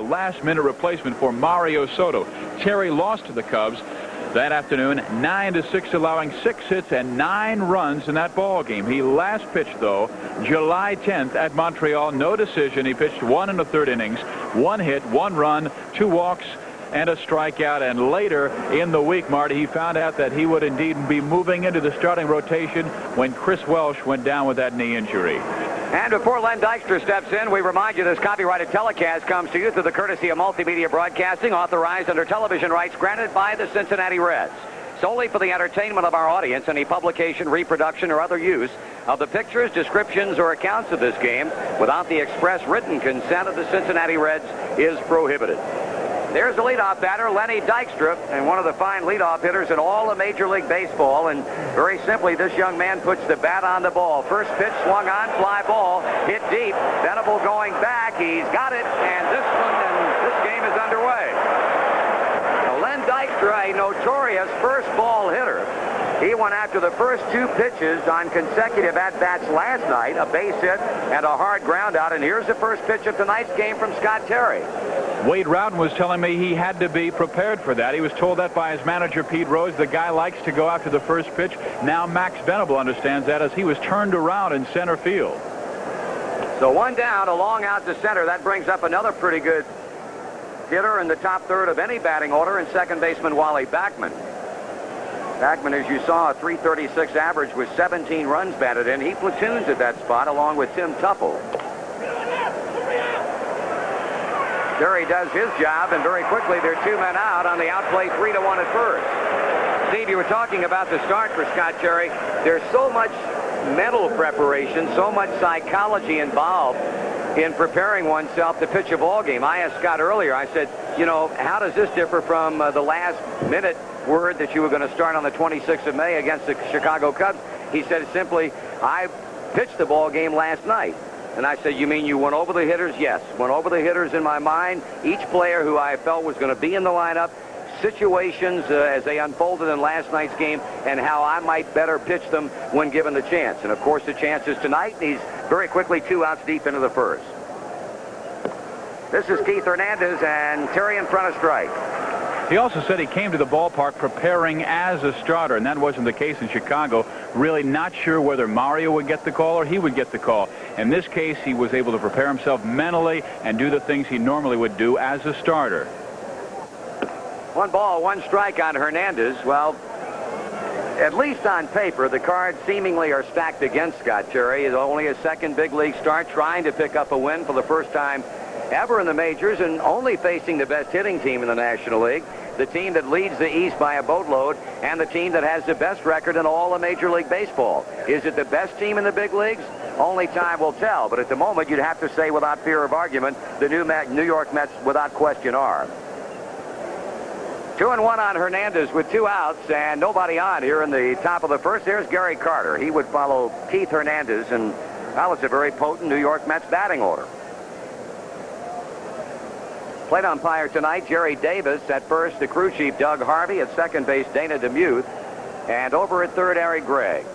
last-minute replacement for Mario Soto. Terry lost to the Cubs that afternoon, 9-6, allowing 6 hits and 9 runs in that ball game. He last pitched, though, July 10th at Montreal. No decision. He pitched 1 1/3 innings, 1 hit, 1 run, 2 walks, and a strikeout. And later in the week, Marty, he found out that he would indeed be moving into the starting rotation when Chris Welsh went down with that knee injury. And before Len Dykstra steps in, we remind you this copyrighted telecast comes to you through the courtesy of Multimedia Broadcasting, authorized under television rights granted by the Cincinnati Reds. Solely for the entertainment of our audience, any publication, reproduction, or other use of the pictures, descriptions, or accounts of this game without the express written consent of the Cincinnati Reds is prohibited. There's the leadoff batter, Lenny Dykstra, and one of the fine leadoff hitters in all of Major League Baseball. And very simply, this young man puts the bat on the ball. First pitch swung on, fly ball, hit deep. Venable going back. He's got it, and this game is underway. Now, Len Dykstra, a notorious first ball hitter. He went after the first 2 pitches on consecutive at-bats last night, a base hit and a hard ground out. And here's the first pitch of tonight's game from Scott Terry. Wade Rowden was telling me he had to be prepared for that. He was told that by his manager, Pete Rose. The guy likes to go after the first pitch. Now Max Venable understands that as he was turned around in center field. So 1 down, a long out to center. That brings up another pretty good hitter in the top third of any batting order, and second baseman Wally Backman. Backman, as you saw, a .336 average with 17 runs batted in. He platoons at that spot along with Tim Tuffle. Terry does his job, and very quickly they're 2 men out on the outplay, 3-1 at first. Steve, you were talking about the start for Scott Terry. There's so much mental preparation, so much psychology involved in preparing oneself to pitch a ball game. I asked Scott earlier, I said, you know, how does this differ from the last minute word that you were going to start on the 26th of May against the Chicago Cubs? He said simply, I pitched the ball game last night. And I said, you mean you went over the hitters? Yes, went over the hitters in my mind. Each player who I felt was going to be in the lineup, situations as they unfolded in last night's game, and how I might better pitch them when given the chance. And, of course, the chance is tonight. He's very quickly 2 outs deep into the first. This is Keith Hernandez, and Terry in front of strike. He also said he came to the ballpark preparing as a starter, and that wasn't the case in Chicago. Really not sure whether Mario would get the call or he would get the call. In this case, he was able to prepare himself mentally and do the things he normally would do as a starter. 1 ball, 1 strike on Hernandez. Well, at least on paper, the cards seemingly are stacked against Scott Terry. It's only his second big league start, trying to pick up a win for the first time ever in the majors, and only facing the best hitting team in the National League, the team that leads the East by a boatload, and the team that has the best record in all of Major League Baseball. Is it the best team in the big leagues? Only time will tell, but at the moment you'd have to say without fear of argument the New York Mets without question are. 2-1 on Hernandez with 2 outs and nobody on here in the top of the first. There's Gary Carter. He would follow Keith Hernandez, and well, it's a very potent New York Mets batting order. Plate umpire tonight, Jerry Davis. At first, the crew chief, Doug Harvey. At second base, Dana DeMuth. And over at third, Eric Gregg.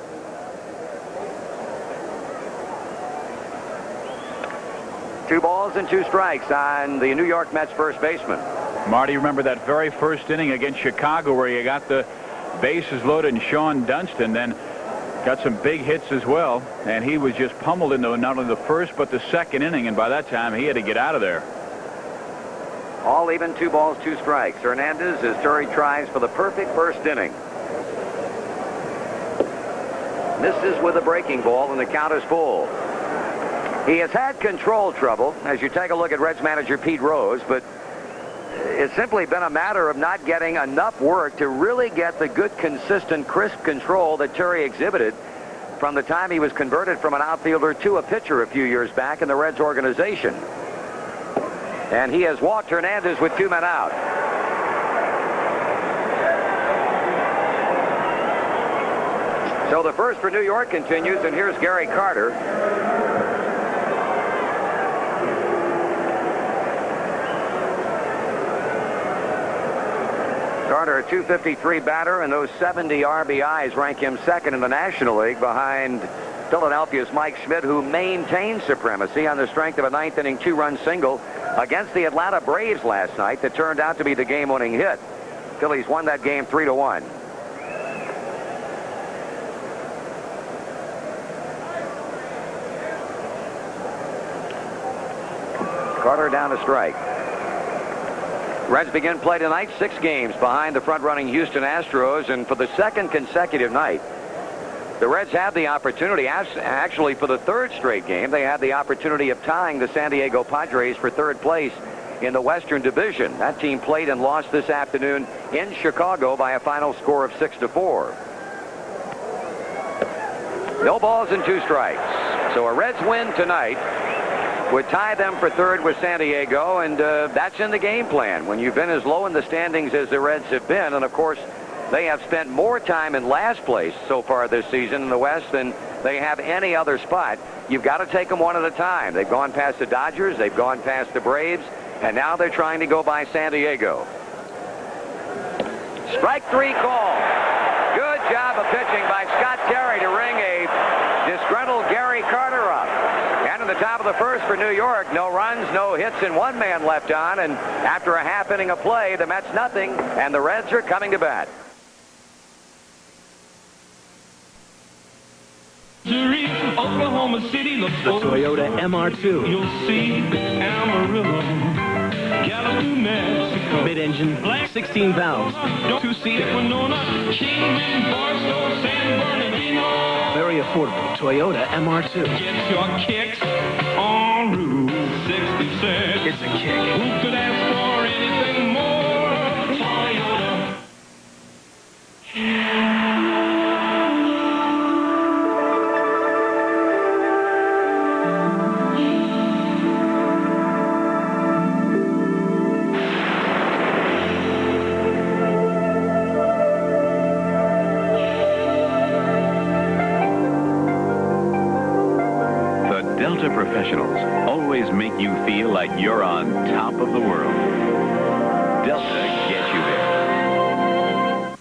Two balls and 2 strikes on the New York Mets first baseman. Marty, remember that very first inning against Chicago where you got the bases loaded and Sean Dunston then got some big hits as well. And he was just pummeled into not only the first but the second inning. And by that time, he had to get out of there. All even, 2 balls, 2 strikes. Hernandez as Terry tries for the perfect first inning. Misses with a breaking ball, and the count is full. He has had control trouble as you take a look at Reds manager Pete Rose, but it's simply been a matter of not getting enough work to really get the good, consistent, crisp control that Terry exhibited from the time he was converted from an outfielder to a pitcher a few years back in the Reds organization. And he has walked Hernandez with 2 men out. So the first for New York continues, and here's Gary Carter. Carter, a .253 batter, and those 70 RBIs rank him second in the National League behind Philadelphia's Mike Schmidt, who maintained supremacy on the strength of a 9th inning 2-run single against the Atlanta Braves last night that turned out to be the game-winning hit. Phillies won that game 3-1. Carter down to strike. Reds begin play tonight 6 games behind the front-running Houston Astros, and for the second consecutive night, the Reds have the opportunity, actually for the 3rd straight game, they had the opportunity of tying the San Diego Padres for 3rd place in the Western Division. That team played and lost this afternoon in Chicago by a final score of 6-4. No balls and 2 strikes. So a Reds win tonight would tie them for 3rd with San Diego, and that's in the game plan when you've been as low in the standings as the Reds have been. And of course, they have spent more time in last place so far this season in the West than they have any other spot. You've got to take them one at a time. They've gone past the Dodgers, they've gone past the Braves, and now they're trying to go by San Diego. Strike 3 call. Good job of pitching by Scott Terry to ring a disgruntled Gary Carter up. And in the top of the 1st for New York, no runs, no hits, and 1 man left on. And after a half inning of play, the Mets nothing, and the Reds are coming to bat. Oklahoma City looks the Toyota MR2. You'll see Amarillo, Gallup, Mexico. Mid-engine, 16 valves, 2-seater. Very affordable Toyota MR2. Get your kicks on Route 66. It's a kick. Who could ask for anything more? Toyota. Delta professionals always make you feel like you're on top of the world. Delta gets you there.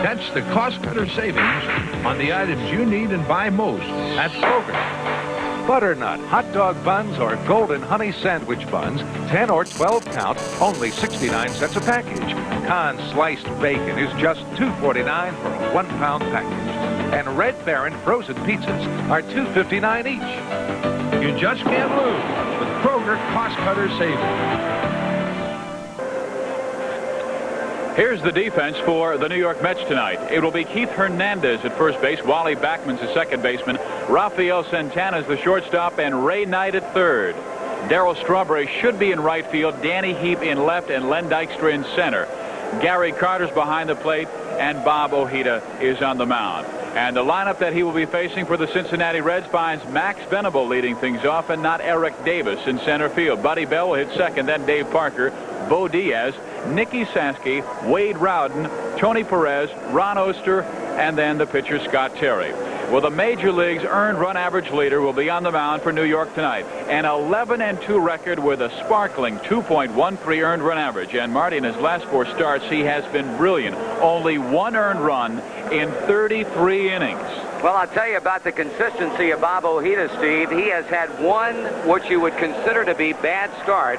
Catch the cost-cutter savings on the items you need and buy most at Kroger. Butternut, hot dog buns, or golden honey sandwich buns, 10 or 12 count, only 69 cents a package. Con sliced bacon is just $2.49 for a 1-pound package. And Red Baron frozen pizzas are $2.59 each. You just can't lose with Kroger cost-cutter savings. Here's the defense for the New York Mets tonight. It will be Keith Hernandez at first base, Wally Backman's the second baseman, Rafael Santana's the shortstop, and Ray Knight at third. Darryl Strawberry should be in right field, Danny Heap in left, and Len Dykstra in center. Gary Carter's behind the plate, and Bob Ojeda is on the mound. And the lineup that he will be facing for the Cincinnati Reds finds Max Venable leading things off, and not Eric Davis in center field. Buddy Bell will hit second, then Dave Parker, Bo Diaz, Nicky Sansky, Wade Rowden, Tony Perez, Ron Oster, and then the pitcher Scott Terry. Well, the Major League's earned run average leader will be on the mound for New York tonight. An 11-2 record with a sparkling 2.13 earned run average. And Marty, in his last 4 starts, he has been brilliant. Only 1 earned run in 33 innings. Well, I'll tell you about the consistency of Bob Ojeda, Steve. He has had one what you would consider to be bad start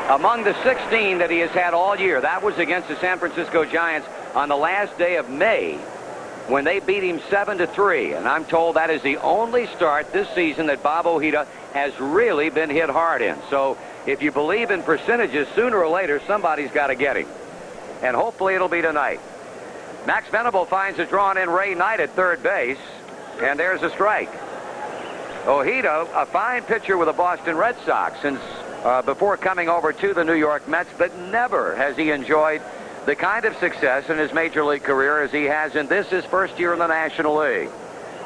among the 16 that he has had all year. That was against the San Francisco Giants on the last day of May, when they beat him 7-3. And I'm told that is the only start this season that Bob Ojeda has really been hit hard in. So if you believe in percentages, sooner or later somebody's got to get him. And hopefully it'll be tonight. Max Venable finds a drawn-in Ray Knight at third base. And there's a strike. Ojeda, a fine pitcher with the Boston Red Sox since before coming over to the New York Mets, but never has he enjoyed the kind of success in his Major League career as he has in this, his first year in the National League.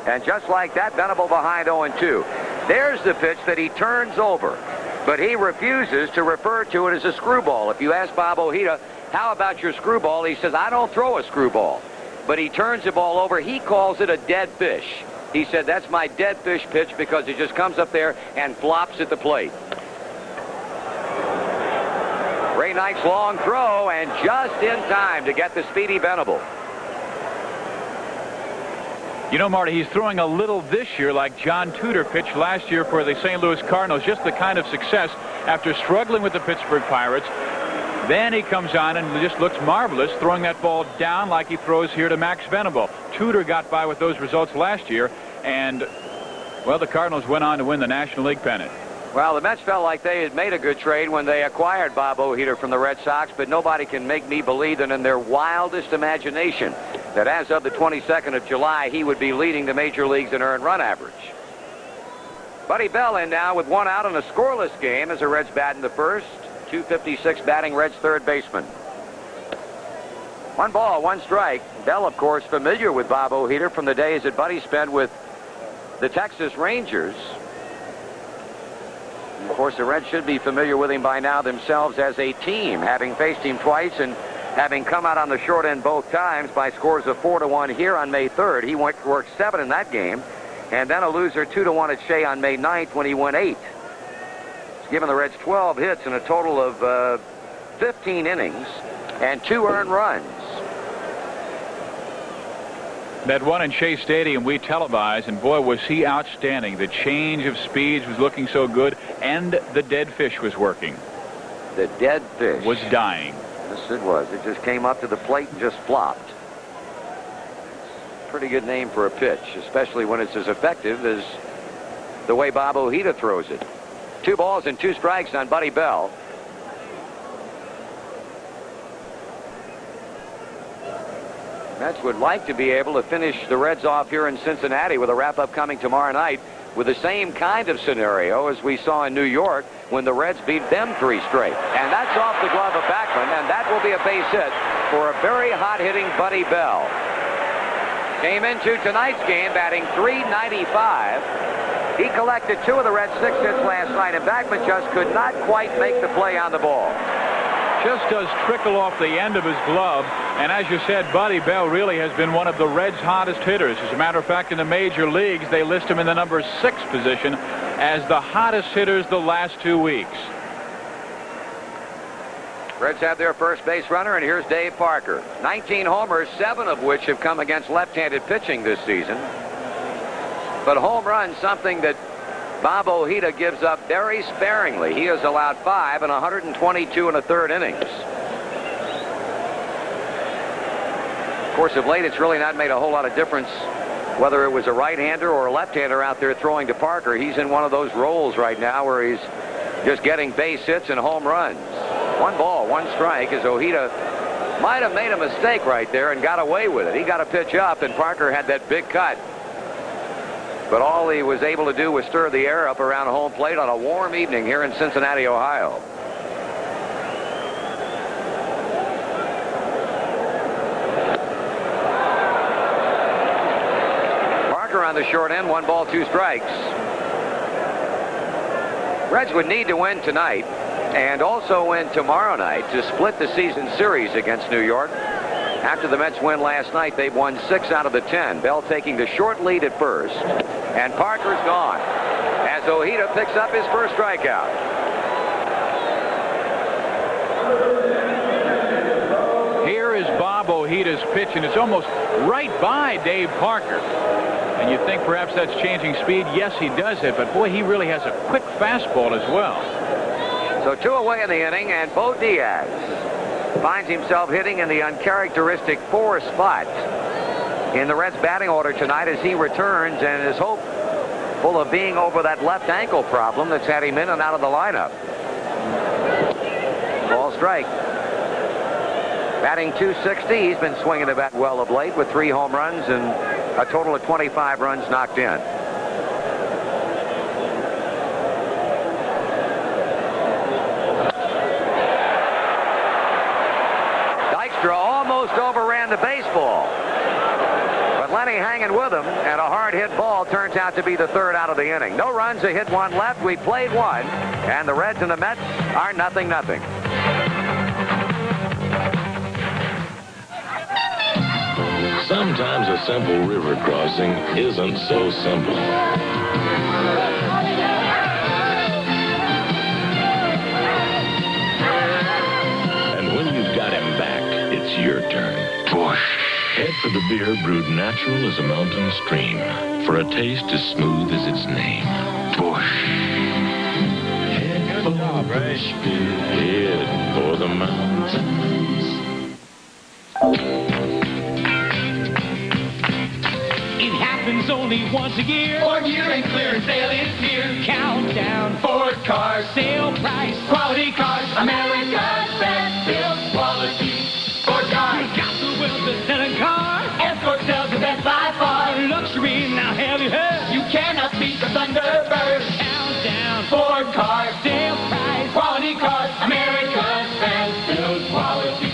And just like that, Venable behind 0-2. There's the pitch that he turns over, but he refuses to refer to it as a screwball. If you ask Bob Ojeda, how about your screwball? He says, I don't throw a screwball. But he turns the ball over. He calls it a dead fish. He said, that's my dead fish pitch because it just comes up there and flops at the plate. Ray Knight's long throw, and just in time to get the speedy Venable. You know, Marty, he's throwing a little this year like John Tudor pitched last year for the St. Louis Cardinals. Just the kind of success after struggling with the Pittsburgh Pirates. Then he comes on and just looks marvelous, throwing that ball down like he throws here to Max Venable. Tudor got by with those results last year, and, well, the Cardinals went on to win the National League pennant. Well, the Mets felt like they had made a good trade when they acquired Bob O'Heater from the Red Sox, but nobody can make me believe that in their wildest imagination that as of the 22nd of July, he would be leading the major leagues in earned run average. Buddy Bell in now with 1 out in a scoreless game as the Reds bat in the first. 256 batting Reds third baseman. 1 ball, 1 strike. Bell, of course, familiar with Bob O'Heater from the days that Buddy spent with the Texas Rangers. And of course, the Reds should be familiar with him by now themselves as a team, having faced him twice and having come out on the short end both times by scores of 4-1 here on May 3rd. He worked 7 in that game, and then a loser 2-1 at Shea on May 9th when he went 8. He's given the Reds 12 hits in a total of 15 innings and 2 earned runs. That one in Shea Stadium we televised, and boy, was he outstanding. The change of speeds was looking so good, and the dead fish was working. The dead fish was dying. Yes, it was. It just came up to the plate and just flopped. Pretty good name for a pitch, especially when it's as effective as the way Bob O'Heater throws it. 2 balls and 2 strikes on Buddy Bell. Mets would like to be able to finish the Reds off here in Cincinnati with a wrap-up coming tomorrow night with the same kind of scenario as we saw in New York when the Reds beat them 3 straight. And that's off the glove of Bachman, and that will be a base hit for a very hot-hitting Buddy Bell. Came into tonight's game batting .395. He collected 2 of the Reds' 6 hits last night, and Bachman just could not quite make the play on the ball. Just does trickle off the end of his glove. And as you said, Buddy Bell really has been one of the Reds' hottest hitters. As a matter of fact, in the major leagues, they list him in the number 6 position as the hottest hitters the last 2 weeks. Reds have their first base runner, and here's Dave Parker. 19 homers, 7 of which have come against left-handed pitching this season. But home runs, something that Bob O'Heater gives up very sparingly. He has allowed 5 in 122 and a third innings. Of course, of late, it's really not made a whole lot of difference whether it was a right-hander or a left-hander out there throwing to Parker. He's in one of those roles right now where he's just getting base hits and home runs. 1 ball, 1 strike, as O'Heater might have made a mistake right there and got away with it. He got a pitch up, and Parker had that big cut. But all he was able to do was stir the air up around home plate on a warm evening here in Cincinnati, Ohio. Parker on the short end, 1 ball, 2 strikes. Reds would need to win tonight and also win tomorrow night to split the season series against New York. After the Mets win last night, they've won 6 out of the 10. Bell taking the short lead at first, and Parker's gone as O'Heater picks up his first strikeout. Here is Bob O'Heater's pitch, and it's almost right by Dave Parker. And you think perhaps that's changing speed. Yes, he does it, but boy, he really has a quick fastball as well. So 2 away in the inning, and Bo Diaz finds himself hitting in the uncharacteristic 4 spot in the Reds batting order tonight as he returns and is hopeful of being over that left ankle problem that's had him in and out of the lineup. Ball strike. Batting .260. He's been swinging the bat well of late with 3 home runs and a total of 25 runs knocked in. Almost overran the baseball, but Lenny hanging with him, and a hard hit ball turns out to be the 3rd out of the inning. No runs, a hit, 1 left. We played 1, and the Reds and the Mets are 0-0. Sometimes a simple river crossing isn't so simple. And when you've got him back, it's your turn. Head for the beer brewed natural as a mountain stream, for a taste as smooth as its name. Bush. Head for Bush beer. Head for the mountains. It happens only once a year. Ford year and clearance sale is here. Countdown. Ford cars. Sale price. Quality cars. America's best built quality. Ford cars. Got the will to sell a car. Escort sells the best by far. Luxury, now have you heard? You cannot beat the Thunderbird. Countdown. Ford cars. Sale price. Quality cars. America's best built quality.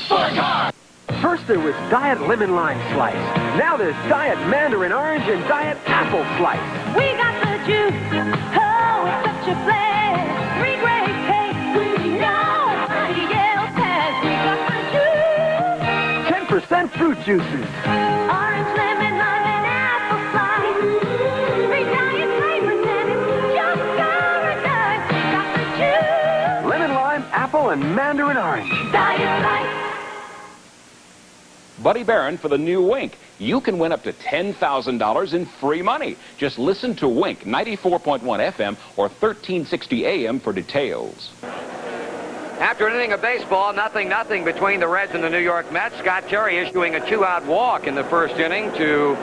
Ford cars. First there was Diet Lemon Lime Slice. Now there's Diet Mandarin Orange and Diet Apple Slice. We got the juice. Oh, it's such a blast. 3 great tastes. Nobody else has. We got the juice. 10% fruit juices. Orange, lemon, lime, and apple slice. 3 diet flavors and it's just paradise. We got the juice. Lemon lime, apple, and mandarin orange. Diet Life. Buddy Barron for the new Wink. You can win up to $10,000 in free money. Just listen to Wink 94.1 FM or 1360 AM for details. After an inning of baseball, 0-0 between the Reds and the New York Mets. Scott Terry issuing a 2-out walk in the first inning to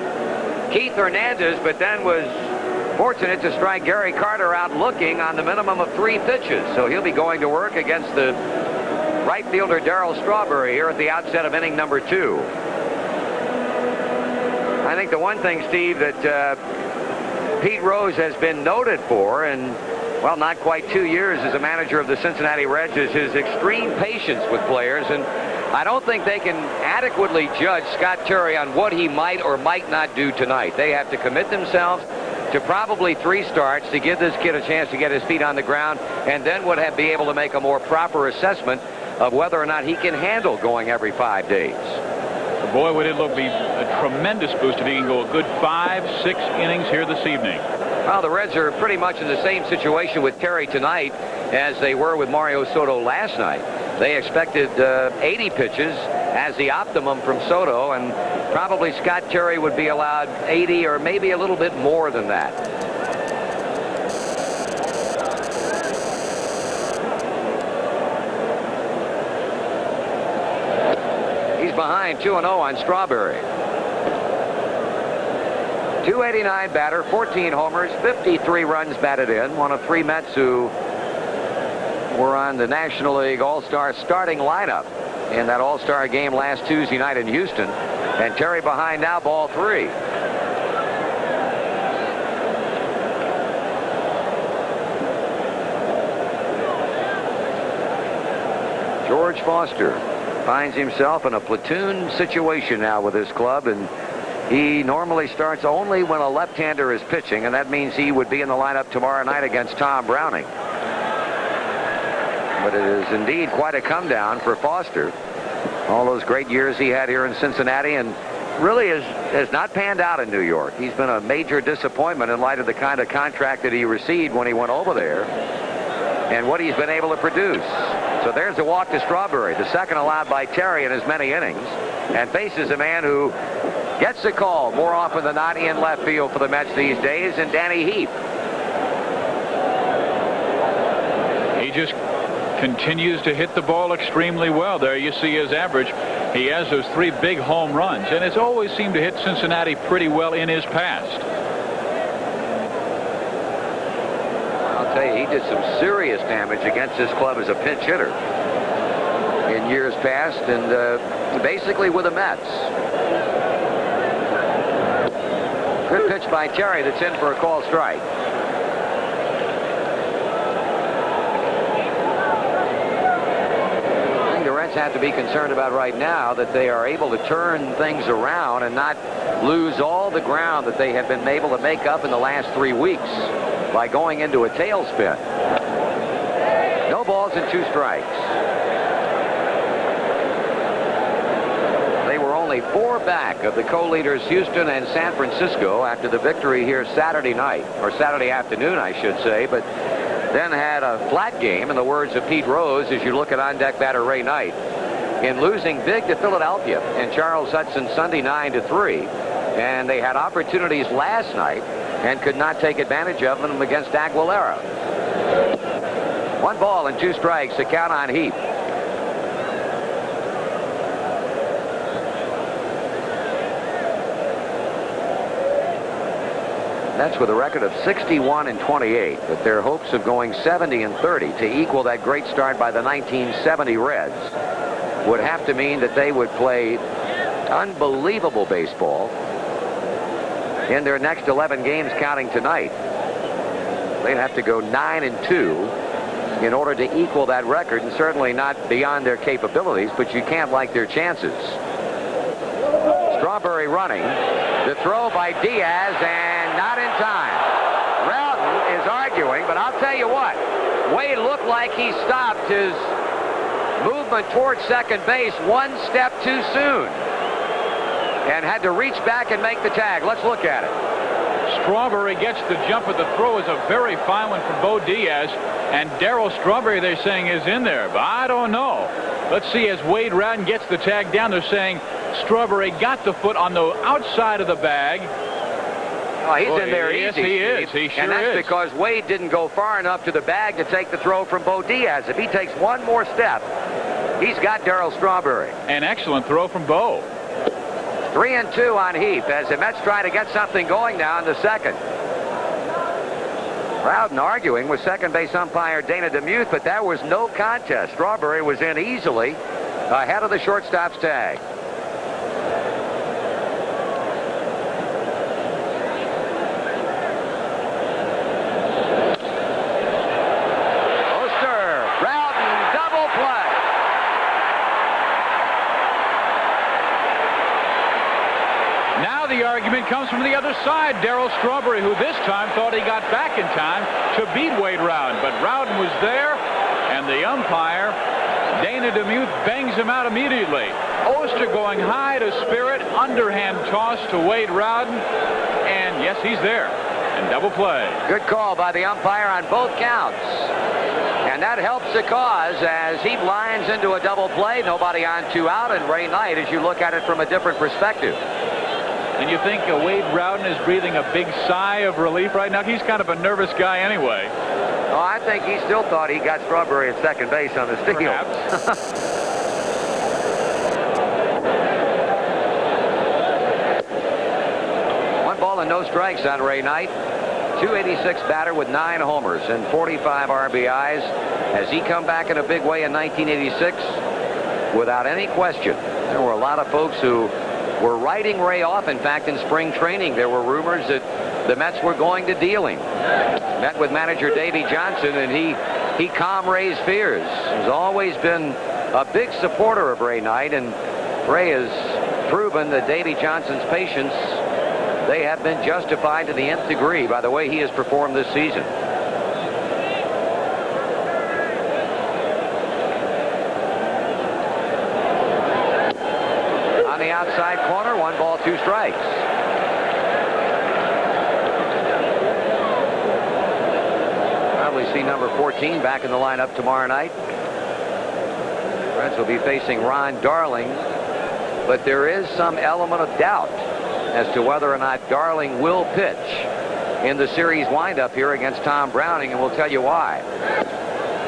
Keith Hernandez, but then was fortunate to strike Gary Carter out looking on the minimum of 3 pitches. So he'll be going to work against the right fielder Darryl Strawberry here at the outset of inning number 2. I think the one thing, Steve, that Pete Rose has been noted for, and well, not quite 2 years as a manager of the Cincinnati Reds, is his extreme patience with players. And I don't think they can adequately judge Scott Terry on what he might or might not do tonight. They have to commit themselves to probably 3 starts to give this kid a chance to get his feet on the ground, and then would be able to make a more proper assessment of whether or not he can handle going every 5 days. Boy, would it be a tremendous boost if he can go a good 5-6 innings here this evening. Well, the Reds are pretty much in the same situation with Terry tonight as they were with Mario Soto last night. They expected 80 pitches as the optimum from Soto, and probably Scott Terry would be allowed 80 or maybe a little bit more than that. Behind 2-0 on Strawberry. 289 batter, 14 homers, 53 runs batted in. One of 3 Mets who were on the National League All-Star starting lineup in that All-Star game last Tuesday night in Houston. And Terry behind now, ball 3. George Foster finds himself in a platoon situation now with his club, and he normally starts only when a left-hander is pitching, and that means he would be in the lineup tomorrow night against Tom Browning. But it is indeed quite a come-down for Foster. All those great years he had here in Cincinnati, and really has not panned out in New York. He's been a major disappointment in light of the kind of contract that he received when he went over there and what he's been able to produce. So there's a walk to Strawberry, the second allowed by Terry in as many innings, and faces a man who gets the call more often than not in left field for the Mets these days, and Danny Heath. He just continues to hit the ball extremely well. There you see his average. He has those 3 big home runs, and it's always seemed to hit Cincinnati pretty well in his past. He did some serious damage against this club as a pinch hitter in years past, and basically with the Mets. Good pitch by Terry that's in for a called strike. I think the Reds have to be concerned about right now that they are able to turn things around and not lose all the ground that they have been able to make up in the last 3 weeks by going into a tailspin. No balls and 2 strikes. They were only 4 back of the co-leaders Houston and San Francisco after the victory here Saturday night, or Saturday afternoon, I should say, but then had a flat game, in the words of Pete Rose, as you look at on-deck batter Ray Knight. in losing big to Philadelphia and Charles Hudson Sunday 9-3. And they had opportunities last night and could not take advantage of them against Aguilera. 1 ball and 2 strikes, the count on Heap. That's with a record of 61-28, but their hopes of going 70-30 to equal that great start by the 1970 Reds would have to mean that they would play unbelievable baseball in their next 11 games counting tonight. They'd have to go 9-2 in order to equal that record, and certainly not beyond their capabilities, but you can't like their chances. Strawberry running. The throw by Diaz, and not in time. Rowden is arguing, but I'll tell you what. Wade looked like he stopped his movement towards second base 1 step too soon and had to reach back and make the tag. Let's look at it. Strawberry gets the jump, but the throw is a very fine one from Bo Diaz. And Darryl Strawberry, they're saying, is in there, but I don't know. Let's see, as Wade Rowden gets the tag down, they're saying Strawberry got the foot on the outside of the bag. Oh, he's in there easy. Yes, he is. He sure is. And that's because Wade didn't go far enough to the bag to take the throw from Bo Diaz. If he takes one more step, he's got Darryl Strawberry. An excellent throw from Bo. 3-2 on Heap as the Mets try to get something going now in the second. Rowden arguing with second base umpire Dana DeMuth, but that was no contest. Strawberry was in easily ahead of the shortstop's tag. Comes from the other side. Darryl Strawberry, who this time thought he got back in time to beat Wade Rowden, but Rowden was there, and the umpire Dana DeMuth bangs him out immediately. Oster going high to Spirit, underhand toss to Wade Rowden, and yes, he's there. And double play. Good call by the umpire on both counts. And that helps the cause as he blinds into a double play. Nobody on, 2 out, and Ray Knight as you look at it from a different perspective. And you think Wade Rowden is breathing a big sigh of relief right now? He's kind of a nervous guy anyway. Oh, I think he still thought he got Strawberry at second base on the steal. 1 ball and no strikes on Ray Knight. 286 batter with 9 homers and 45 RBIs. Has he come back in a big way in 1986? Without any question. There were a lot of folks who were writing Ray off. In fact, in spring training, there were rumors that the Mets were going to deal him. Met with manager Davey Johnson, and he calmed Ray's fears. He's always been a big supporter of Ray Knight, and Ray has proven that Davey Johnson's patience, they have been justified to the nth degree by the way he has performed this season. Outside corner, 1 ball, 2 strikes. Probably see number 14 back in the lineup tomorrow night. Reds will be facing Ron Darling, but there is some element of doubt as to whether or not Darling will pitch in the series windup here against Tom Browning, and we'll tell you why.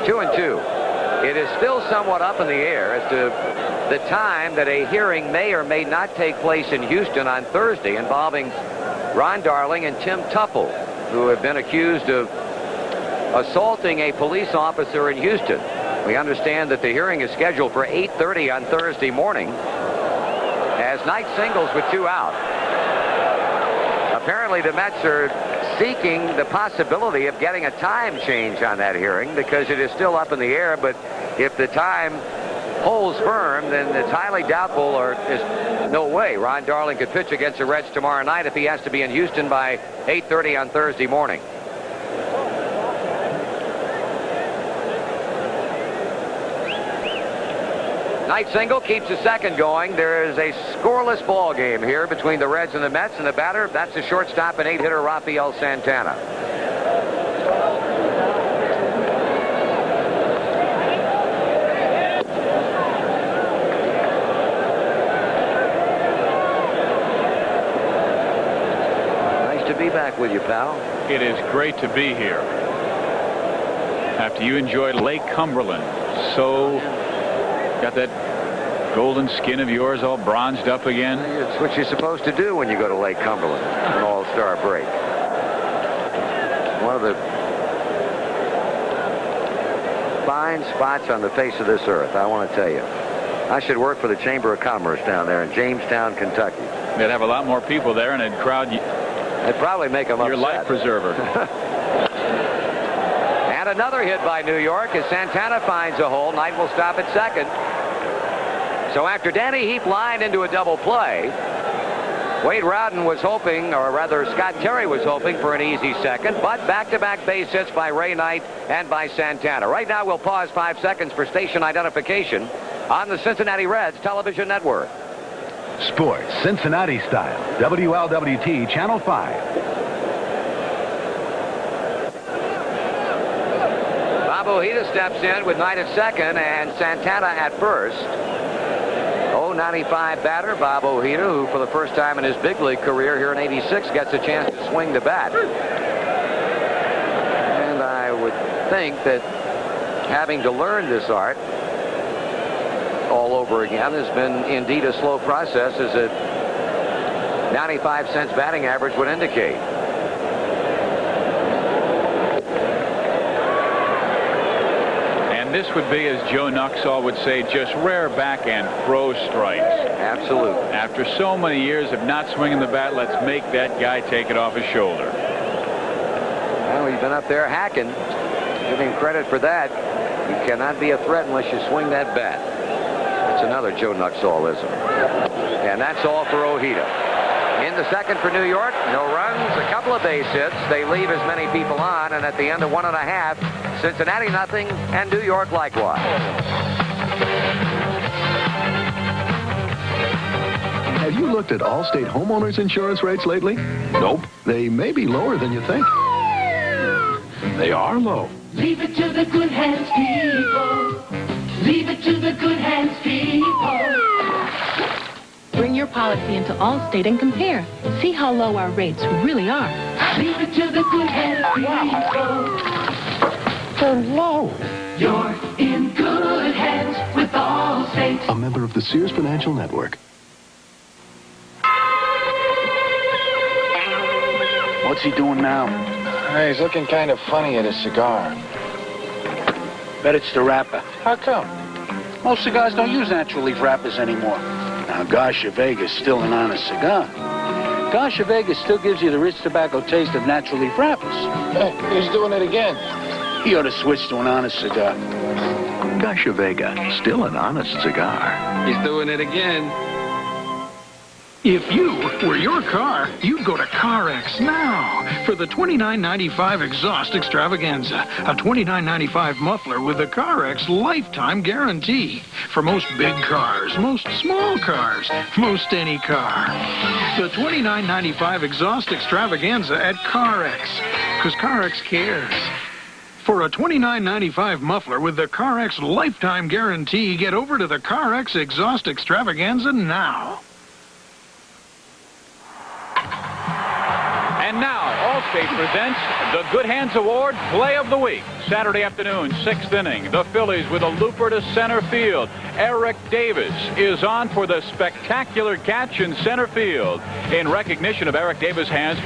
2-2. It is still somewhat up in the air as to the time that a hearing may or may not take place in Houston on Thursday involving Ron Darling and Tim Tuffle, who have been accused of assaulting a police officer in Houston. We understand that the hearing is scheduled for 8:30 on Thursday morning as Knight singles with 2 out. Apparently the Mets are seeking the possibility of getting a time change on that hearing because it is still up in the air, but if the time holds firm, then it's highly doubtful, or there's no way Ron Darling could pitch against the Reds tomorrow night if he has to be in Houston by 8:30 on Thursday morning. Knight single keeps the second going. There is a scoreless ball game here between the Reds and the Mets, and the batter, that's the shortstop and 8-hitter Rafael Santana. back with you, pal. It is great to be here. After you enjoyed Lake Cumberland, so got that golden skin of yours all bronzed up again. It's what you're supposed to do when you go to Lake Cumberland, an all-star break. One of the fine spots on the face of this earth, I want to tell you. I should work for the Chamber of Commerce down there in Jamestown, Kentucky. They'd have a lot more people there, and it'd crowd you. They'd probably make them upset. Your life preserver. And another hit by New York as Santana finds a hole. Knight will stop at second. So after Danny Heap lined into a double play, Wade Rowden was hoping, or rather Scott Terry was hoping for an easy second, but back-to-back base hits by Ray Knight and by Santana. Right now we'll pause 5 seconds for station identification on the Cincinnati Reds television network. Sports, Cincinnati style. WLWT Channel 5. Bob Ojeda steps in with Knight at second and Santana at first. 0-95 batter, Bob Ojeda, who for the first time in his big league career here in '86 gets a chance to swing the bat. And I would think that having to learn this art all over again has been indeed a slow process, as a 95-cent batting average would indicate. And this would be, as Joe Nuxall would say, just rare backhand throw strikes. Absolutely. After so many years of not swinging the bat, let's make that guy take it off his shoulder. Well, he's been up there hacking. Give him credit for that. You cannot be a threat unless you swing that bat. That's another Joe Nuxallism. And that's all for Ojeda. In the second for New York, no runs, a couple of base hits. They leave as many people on, and at the end of 1.5, Cincinnati nothing, and New York likewise. Have you looked at Allstate homeowners insurance rates lately? Nope. They may be lower than you think. They are low. Leave it to the good hands people. Leave it to the good hands people. Bring your policy into Allstate and compare. See how low our rates really are. Leave it to the good hands people. They're low. You're in good hands with Allstate. A member of the Sears Financial Network. What's he doing now? He's looking kind of funny at his cigar. Bet it's the wrapper. How come? Most cigars don't use natural leaf wrappers anymore. Now, Garcia Vega's still an honest cigar. Garcia Vega still gives you the rich tobacco taste of natural leaf wrappers. He's doing it again. He ought to switch to an honest cigar. Garcia Vega, still an honest cigar. He's doing it again. If you were your car, you'd go to CarX now for the $29.95 exhaust extravaganza. A $29.95 muffler with a CarX lifetime guarantee. For most big cars, most small cars, most any car. The $29.95 exhaust extravaganza at CarX. Because CarX cares. For a $29.95 muffler with the CarX lifetime guarantee, get over to the CarX exhaust extravaganza now. And now, Allstate presents the Good Hands Award Play of the Week. Saturday afternoon, 6th inning. The Phillies with a looper to center field. Eric Davis is on for the spectacular catch in center field. In recognition of Eric Davis' hands,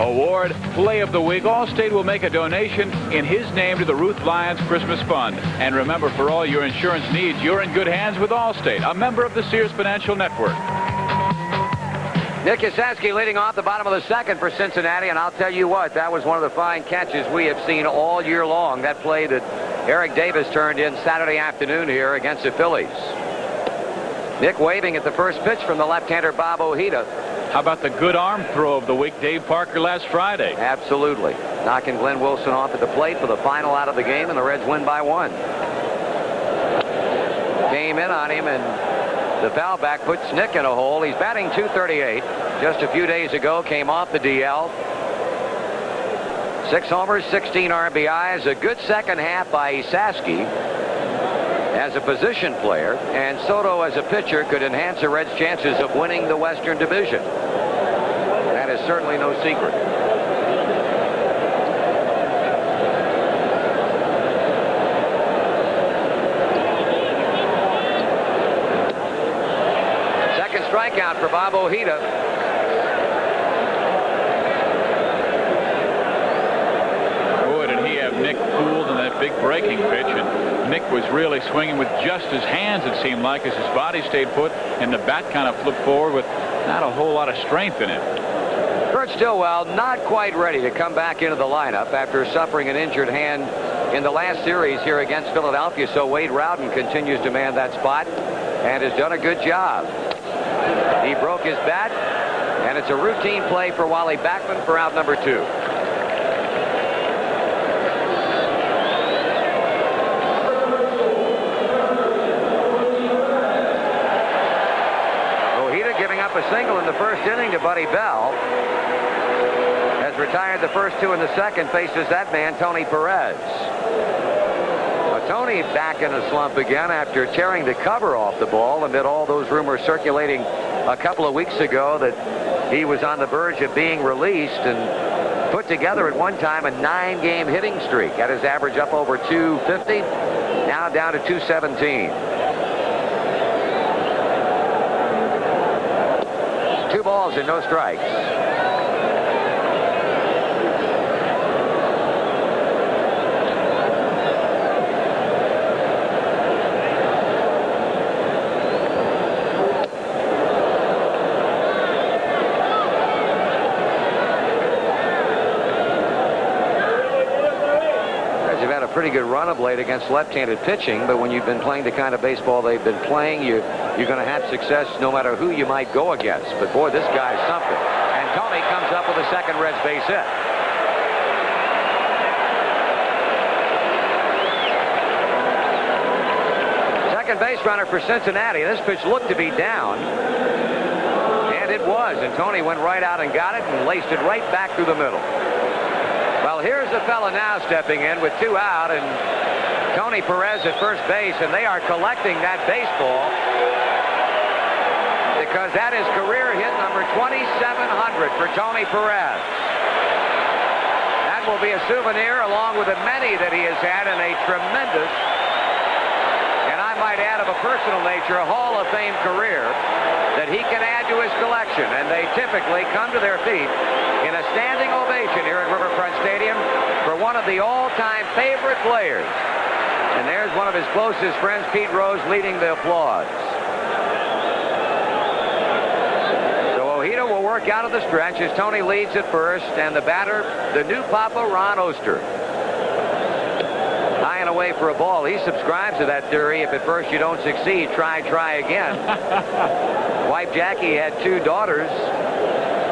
Award Play of the Week, Allstate will make a donation in his name to the Ruth Lyons Christmas Fund. And remember, for all your insurance needs, you're in good hands with Allstate, a member of the Sears Financial Network. Nick Yasaski leading off the bottom of the second for Cincinnati, and I'll tell you what, that was one of the fine catches we have seen all year long. That play that Eric Davis turned in Saturday afternoon here against the Phillies. Nick waving at the first pitch from the left-hander Bob Ojeda. How about the good arm throw of the week, Dave Parker, last Friday? Absolutely. Knocking Glenn Wilson off at the plate for the final out of the game, and the Reds win by 1. Came in on him, and the foul back puts Nick in a hole. He's batting .238. Just a few days ago, came off the DL. 6 homers, 16 RBIs. A good second half by Yasaski as a position player, and Soto as a pitcher could enhance the Reds' chances of winning the Western Division. That is certainly no secret. strikeout for Bob Ojeda. Boy, did he have Nick fooled in that big breaking pitch, and Nick was really swinging with just his hands, it seemed like, as his body stayed put and the bat kind of flipped forward with not a whole lot of strength in it. Kurt Stillwell not quite ready to come back into the lineup after suffering an injured hand in the last series here against Philadelphia, so Wade Rowden continues to man that spot and has done a good job. He broke his bat, and it's a routine play for Wally Backman for out number 2. Ojeda giving up a single in the first inning to Buddy Bell. Has retired the first 2 in the second, faces that man, Tony Perez. Tony back in a slump again after tearing the cover off the ball amid all those rumors circulating a couple of weeks ago that he was on the verge of being released, and put together at one time a 9-game hitting streak. Got his average up over 250, now down to 217. 2 balls and no strikes. Pretty good run of late against left-handed pitching, but when you've been playing the kind of baseball they've been playing, you're going to have success no matter who you might go against. But boy, this guy's something. And Tony comes up with a second Reds base hit. Second base runner for Cincinnati. This pitch looked to be down, and it was. And Tony went right out and got it and laced it right back through the middle. Well, here's the fella now stepping in with 2 out, and Tony Perez at first base, and they are collecting that baseball because that is career hit number 2,700 for Tony Perez. That will be a souvenir along with the many that he has had in a tremendous, and I might add of a personal nature, a Hall of Fame career that he can add to his collection, and they typically come to their feet in a standing ovation here at Riverfront Stadium for one of the all-time favorite players. And there's one of his closest friends, Pete Rose, leading the applause. So Ojeda will work out of the stretch as Tony leads at first, and the batter, the new Papa, Ron Oster. High and away for a ball. He subscribes to that theory. If at first you don't succeed, try again. Wife Jackie had 2 daughters.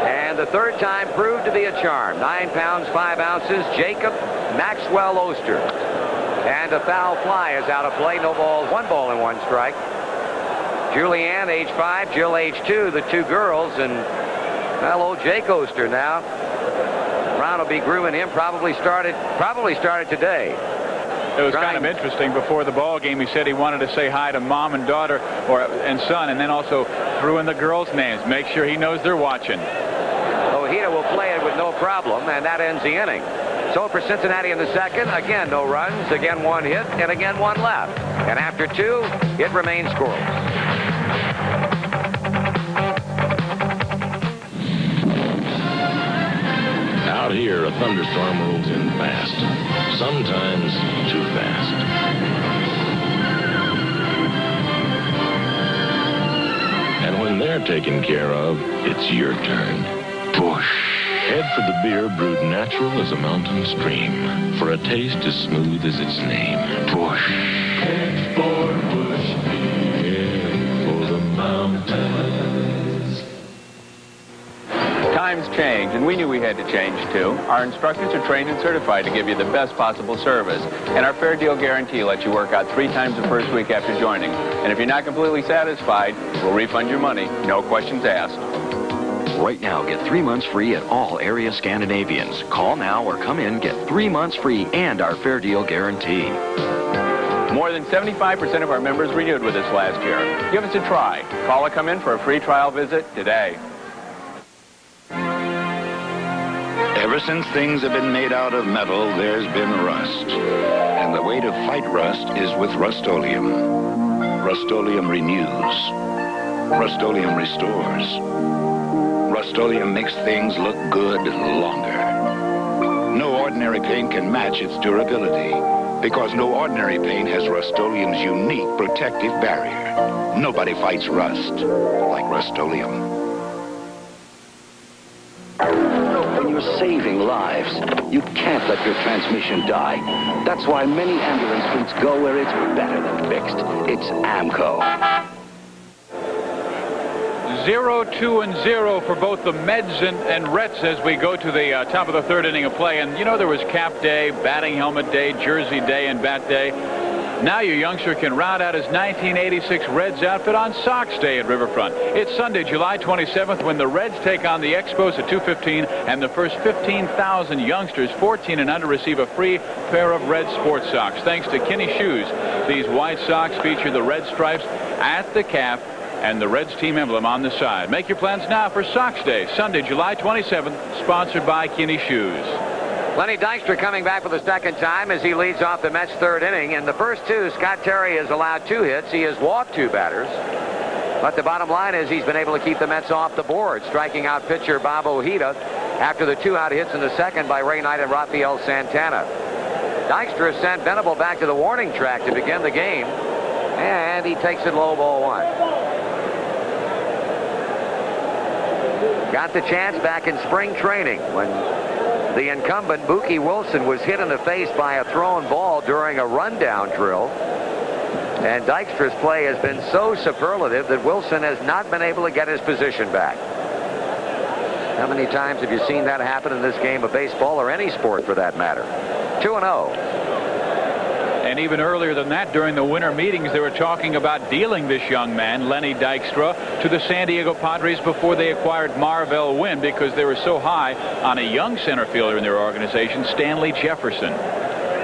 And the third time proved to be a charm. 9 pounds, 5 ounces, Jacob Maxwell Oster. And a foul fly is out of play. No balls, 1 ball and 1 strike. Julianne, age 5, Jill, age 2, the 2 girls. And, well, old Jake Oster now. Ron will be grooming him, probably started today. It was kind of interesting. Before the ball game, he said he wanted to say hi to mom and daughter and son, and then also threw in the girls' names. Make sure he knows they're watching. Ojeda will play it with no problem, and that ends the inning. So for Cincinnati in the second, again no runs, again 1 hit, and again 1 left. And after 2, it remains scoreless. Out here, a thunderstorm rolls in fast, sometimes too fast. And when they're taken care of, it's your turn. Push. Head for the beer brewed natural as a mountain stream, for a taste as smooth as its name. Push. Head for Bush. Head for the mountains. Times change, and we knew we had to change too. Our instructors are trained and certified to give you the best possible service. And our fair deal guarantee lets you work out 3 times the first week after joining. And if you're not completely satisfied, we'll refund your money. No questions asked. Right now, get 3 months free at all area Scandinavians. Call now or come in, get 3 months free and our fair deal guarantee. More than 75% of our members renewed with us last year. Give us a try. Call or come in for a free trial visit today. Ever since things have been made out of metal, there's been rust. And the way to fight rust is with Rust-Oleum. Rust-Oleum renews. Rust-Oleum restores. Rust-Oleum makes things look good longer. No ordinary paint can match its durability because no ordinary paint has Rust-Oleum's unique protective barrier. Nobody fights rust like Rust-Oleum. When you're saving lives, you can't let your transmission die. That's why many ambulance fleets go where it's better than fixed. It's AMCO. 0-2-0 for both the Meds and Rets as we go to the top of the third inning of play. And you know, there was cap day, batting helmet day, jersey day, and bat day. Now your youngster can round out his 1986 Reds outfit on Sox Day at Riverfront. It's Sunday, July 27th, when the Reds take on the Expos at 2:15, and the first 15,000 youngsters 14 and under receive a free pair of Red sports socks. Thanks to Kinney Shoes. These white socks feature the red stripes at the calf and the Reds team emblem on the side. Make your plans now for Sox Day, Sunday, July 27th, sponsored by Kinney Shoes. Lenny Dykstra coming back for the second time as he leads off the Mets' third inning. In the first two, Scott Terry has allowed 2 hits. He has walked 2 batters. But the bottom line is he's been able to keep the Mets off the board, striking out pitcher Bob Ojeda after the 2 out hits in the second by Ray Knight and Rafael Santana. Dykstra sent Venable back to the warning track to begin the game, and he takes it low, ball 1. Got the chance back in spring training when the incumbent Mookie Wilson was hit in the face by a thrown ball during a rundown drill. And Dykstra's play has been so superlative that Wilson has not been able to get his position back. How many times have you seen that happen in this game of baseball, or any sport for that matter? 2-0. And even earlier than that, during the winter meetings, they were talking about dealing this young man, Lenny Dykstra, to the San Diego Padres before they acquired Marvell Wynn, because they were so high on a young center fielder in their organization, Stanley Jefferson,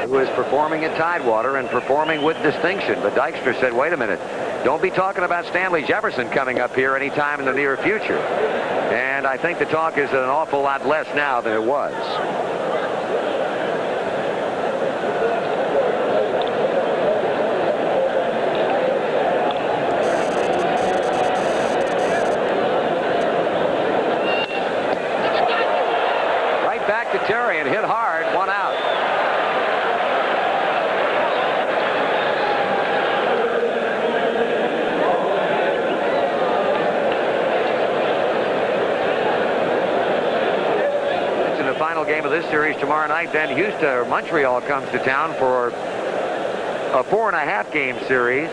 who is performing at Tidewater and performing with distinction. But Dykstra said, wait a minute, don't be talking about Stanley Jefferson coming up here anytime in the near future. And I think the talk is an awful lot less now than it was. To Terry and hit hard, 1 out. It's in the final game of this series tomorrow night. Then Houston or Montreal comes to town for a 4.5 game series.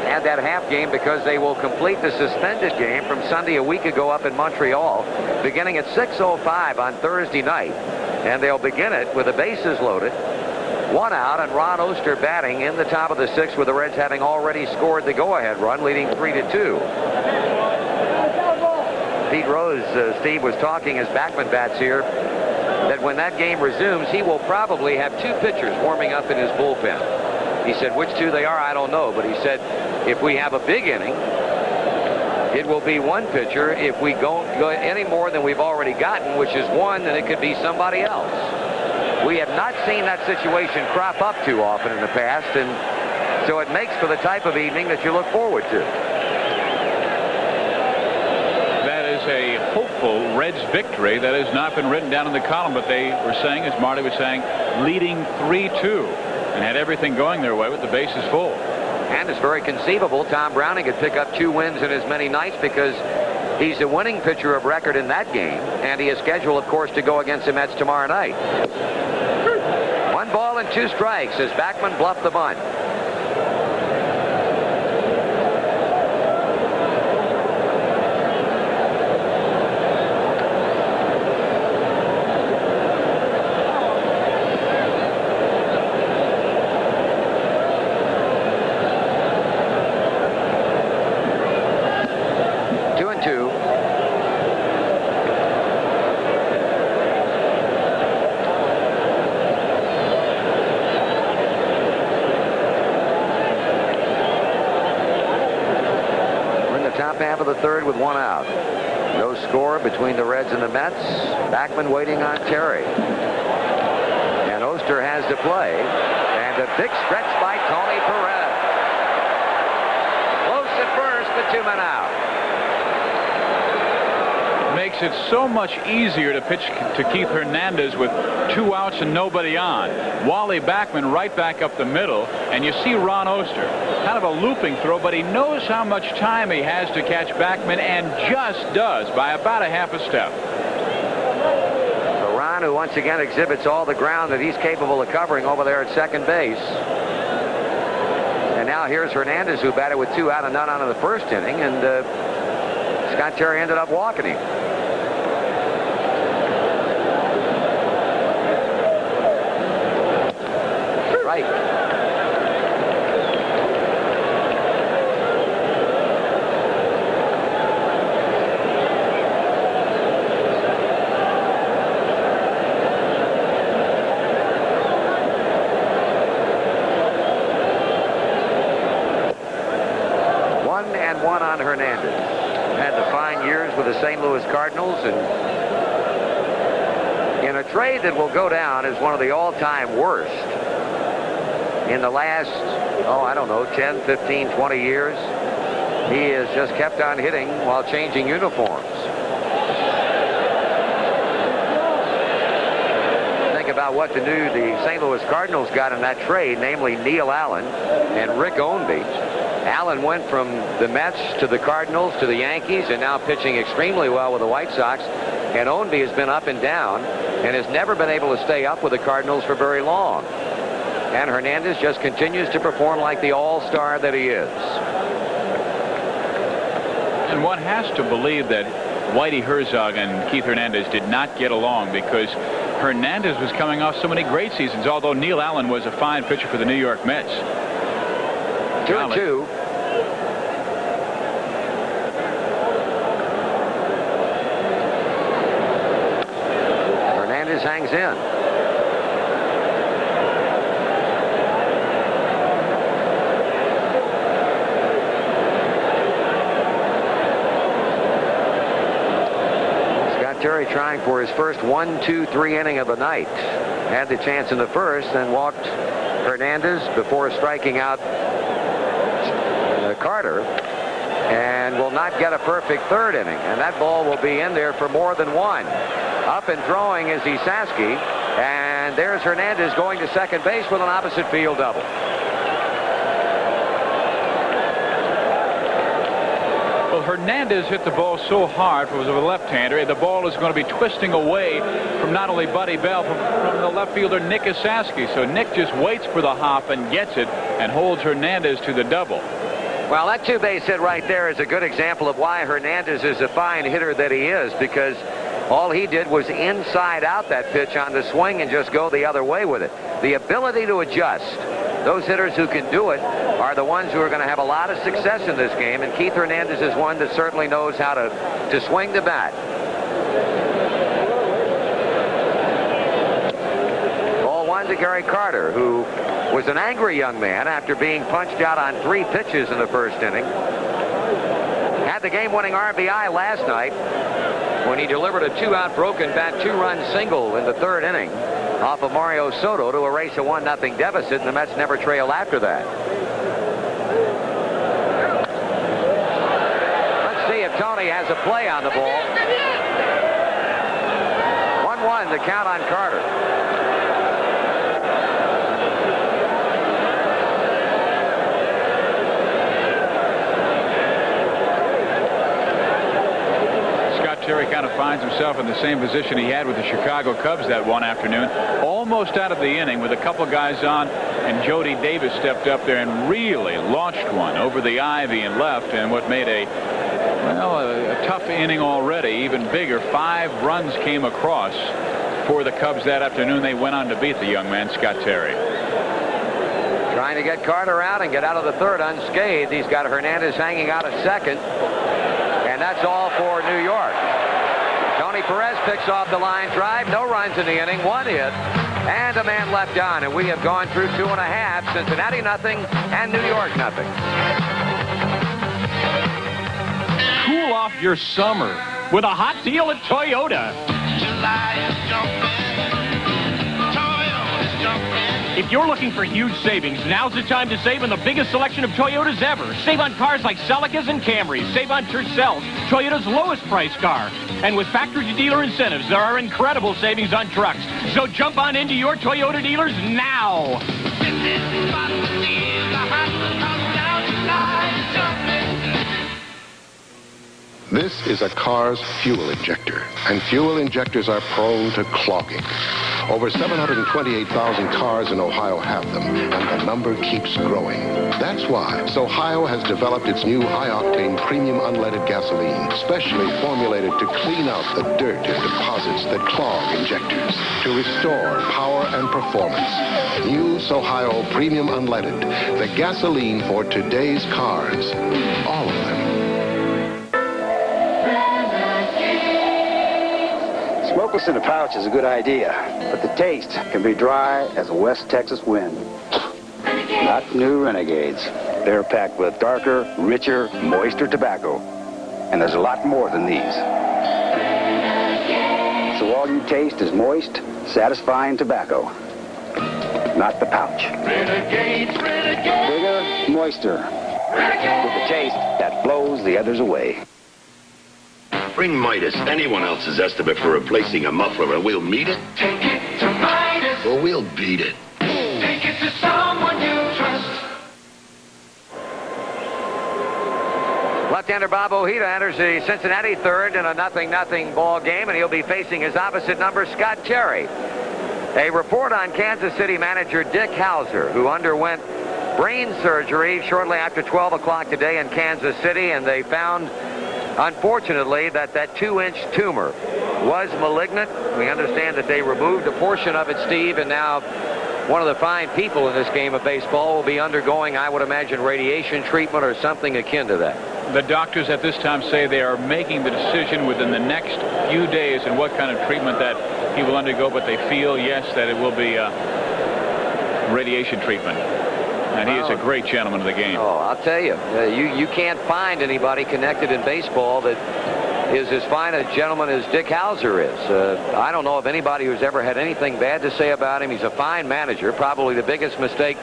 Add that half game because they will complete the suspended game from Sunday a week ago up in Montreal, beginning at 6:05 on Thursday night. And they'll begin it with the bases loaded, 1 out, and Ron Oster batting in the top of the 6th, with the Reds having already scored the go-ahead run, leading 3-2. Pete Rose, Steve, was talking as Backman bats here, that when that game resumes, he will probably have 2 pitchers warming up in his bullpen. He said which 2 they are, I don't know, but he said if we have a big inning, it will be 1 pitcher. If we don't go any more than we've already gotten, which is 1, then it could be somebody else. We have not seen that situation crop up too often in the past, and so it makes for the type of evening that you look forward to. That is a hopeful Reds victory. That has not been written down in the column, but they were saying, as Marty was saying, leading 3-2. And had everything going their way with the bases full. And it's very conceivable Tom Browning could pick up 2 wins in as many nights, because he's a winning pitcher of record in that game, and he is scheduled, of course, to go against the Mets tomorrow night. 1 ball and 2 strikes as Backman bluffed the bunt. Half of the third with 1 out. No score between the Reds and the Mets. Backman waiting on Terry. And Oster has to play. And a big stretch by Tony Perez. Close at first. the 2-man out. Makes it so much easier to pitch to Keith Hernandez with 2 outs and nobody on. Wally Backman right back up the middle, and you see Ron Oster, kind of a looping throw, but he knows how much time he has to catch Backman, and just does by about a half a step. So Ron, who once again exhibits all the ground that he's capable of covering over there at second base. And now here's Hernandez, who batted with 2 out and none on in the first inning, and Scott Terry ended up walking him. Right. One on Hernandez. Had the fine years with the St. Louis Cardinals, and in a trade that will go down as one of the all-time worst in the last, I don't know, 10, 15, 20 years, he has just kept on hitting while changing uniforms. Think about what the St. Louis Cardinals got in that trade, namely Neil Allen and Rick Ownby. Allen went from the Mets to the Cardinals to the Yankees, and now pitching extremely well with the White Sox. And Ownby has been up and down and has never been able to stay up with the Cardinals for very long. And Hernandez just continues to perform like the all-star that he is. And one has to believe that Whitey Herzog and Keith Hernandez did not get along, because Hernandez was coming off so many great seasons, although Neil Allen was a fine pitcher for the New York Mets. 2-2. Hernandez hangs in. Scott Terry trying for his first 1-2-3 inning of the night. Had the chance in the first, then walked Hernandez before striking out Carter, and will not get a perfect third inning, and that ball will be in there for more than one. Up and throwing is Esaski, and there's Hernandez going to second base with an opposite field double. Well, Hernandez hit the ball so hard, it was a left-hander, the ball is going to be twisting away from not only Buddy Bell, from the left fielder Nick Esaski. So Nick just waits for the hop and gets it and holds Hernandez to the double. Well, that 2-base hit right there is a good example of why Hernandez is the fine hitter that he is, because all he did was inside out that pitch on the swing and just go the other way with it. The ability to adjust. Those hitters who can do it are the ones who are going to have a lot of success in this game, and Keith Hernandez is one that certainly knows how to swing the bat. Ball 1 to Gary Carter, who was an angry young man after being punched out on 3 pitches in the first inning. Had the game-winning RBI last night when he delivered a 2-out broken bat 2-run single in the third inning off of Mario Soto to erase a 1-0 deficit, and the Mets never trailed after that. Let's see if Tony has a play on the ball. 1-1 the count on Carter. Terry kind of finds himself in the same position he had with the Chicago Cubs that one afternoon. Almost out of the inning with a couple guys on, and Jody Davis stepped up there and really launched one over the ivy and left, and what made a tough inning already even bigger. 5 runs came across for the Cubs that afternoon. They went on to beat the young man, Scott Terry. Trying to get Carter out and get out of the third unscathed. He's got Hernandez hanging out at second, and that's all for New York. Tony Perez picks off the line drive. No runs in the inning. 1 hit and a man left on. And we have gone through 2.5. Cincinnati nothing and New York nothing. Cool off your summer with a hot deal at Toyota. If you're looking for huge savings, now's the time to save on the biggest selection of Toyotas ever. Save on cars like Celicas and Camrys. Save on Tercels, Toyota's lowest price car. And with factory-to-dealer incentives, there are incredible savings on trucks. So jump on into your Toyota dealers now. This is a car's fuel injector, and fuel injectors are prone to clogging. Over 728,000 cars in Ohio have them, and the number keeps growing. That's why Ohio has developed its new high-octane premium unleaded gasoline, specially formulated to clean out the dirt and deposits that clog injectors, to restore power and performance. New Ohio Premium Unleaded, the gasoline for today's cars. All of them. Smokeless in a pouch is a good idea, but the taste can be dry as a West Texas wind. Not new Renegades. They're packed with darker, richer, moister tobacco. And there's a lot more than these. So all you taste is moist, satisfying tobacco. Not the pouch. Renegades, renegades. Bigger, moister. With the taste that blows the others away. Bring Midas anyone else's estimate for replacing a muffler and we'll meet it. Take it to Midas. Or we'll beat it. Take it to someone you trust. Left-hander Bob Ojeda enters the Cincinnati third in a 0-0 ball game, and he'll be facing his opposite number, Scott Terry. A report on Kansas City manager Dick Hauser, who underwent brain surgery shortly after 12 o'clock today in Kansas City, and they found, unfortunately, that 2-inch tumor was malignant. We understand that they removed a portion of it, Steve, and now one of the fine people in this game of baseball will be undergoing, I would imagine, radiation treatment or something akin to that. The doctors at this time say they are making the decision within the next few days and what kind of treatment that he will undergo, but they feel, yes, that it will be radiation treatment. And he is a great gentleman of the game. Oh, I'll tell you, you can't find anybody connected in baseball that is as fine a gentleman as Dick Hauser is. I don't know of anybody who's ever had anything bad to say about him. He's a fine manager. Probably the biggest mistake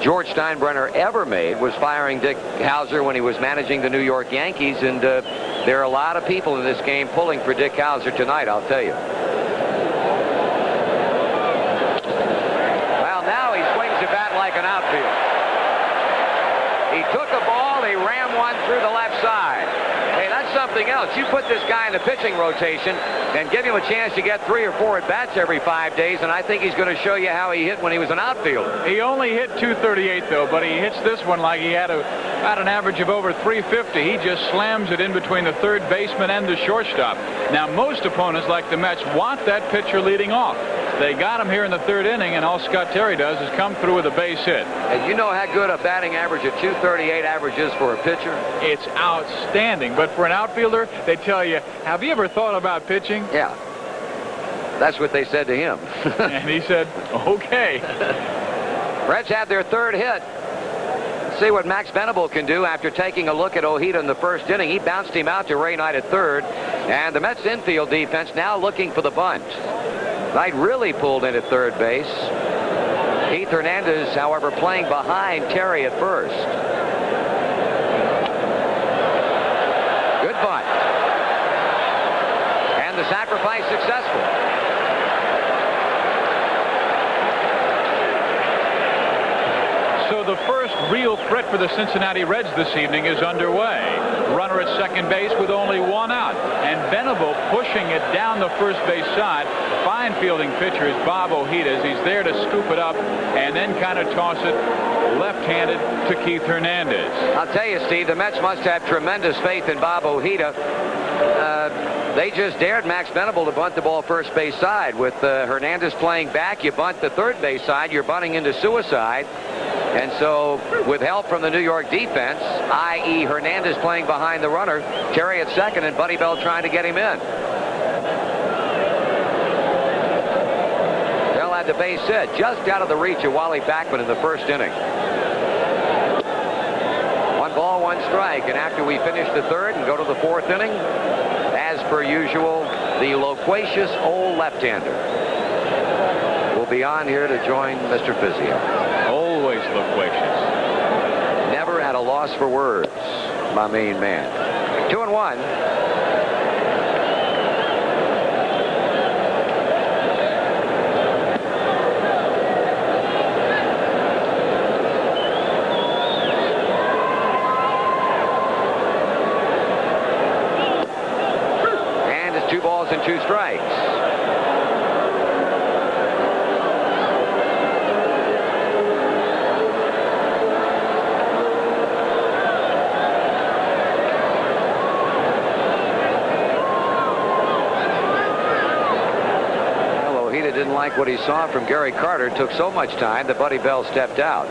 George Steinbrenner ever made was firing Dick Hauser when he was managing the New York Yankees, and there are a lot of people in this game pulling for Dick Hauser tonight, I'll tell you. Well, now he swings the bat like an outfielder. He took a ball, he rammed one through the left side. Hey, that's something else. You put this guy in the pitching rotation and give him a chance to get 3 or 4 at-bats every 5 days, and I think he's going to show you how he hit when he was an outfielder. He only hit .238, though, but he hits this one like he had about an average of over .350. He just slams it in between the third baseman and the shortstop. Now, most opponents, like the Mets, want that pitcher leading off. They got him here in the third inning, and all Scott Terry does is come through with a base hit. And you know how good a batting average of .238 average is for a pitcher? It's outstanding. But for an outfielder, they tell you, have you ever thought about pitching? Yeah. That's what they said to him. And he said, okay. Reds have their third hit. Let's see what Max Venable can do after taking a look at Ojeda in the first inning. He bounced him out to Ray Knight at third. And the Mets infield defense now looking for the bunt. Knight really pulled in at third base. Keith Hernandez, however, playing behind Terry at first. Good bunt. And the sacrifice successful. So the first real threat for the Cincinnati Reds this evening is underway. Runner at second base with only 1 out. And Venable pushing it down the first base side. Fine fielding pitcher is Bob Ojeda. He's there to scoop it up and then kind of toss it left-handed to Keith Hernandez. I'll tell you, Steve, the Mets must have tremendous faith in Bob Ojeda. They just dared Max Venable to bunt the ball first base side. With Hernandez playing back, you bunt the third base side, you're bunting into suicide. And so, with help from the New York defense, i.e. Hernandez playing behind the runner, Terry at second, and Buddy Bell trying to get him in. Bell had the base hit just out of the reach of Wally Backman in the first inning. 1 ball, 1 strike, and after we finish the third and go to the fourth inning, as per usual, the loquacious old left-hander will will be on here to join Mr. Fizio. Always loquacious. Never at a loss for words, my main man. 2-1. And it's 2 balls and 2 strikes. Didn't like what he saw from Gary Carter. Took so much time that Buddy Bell stepped out.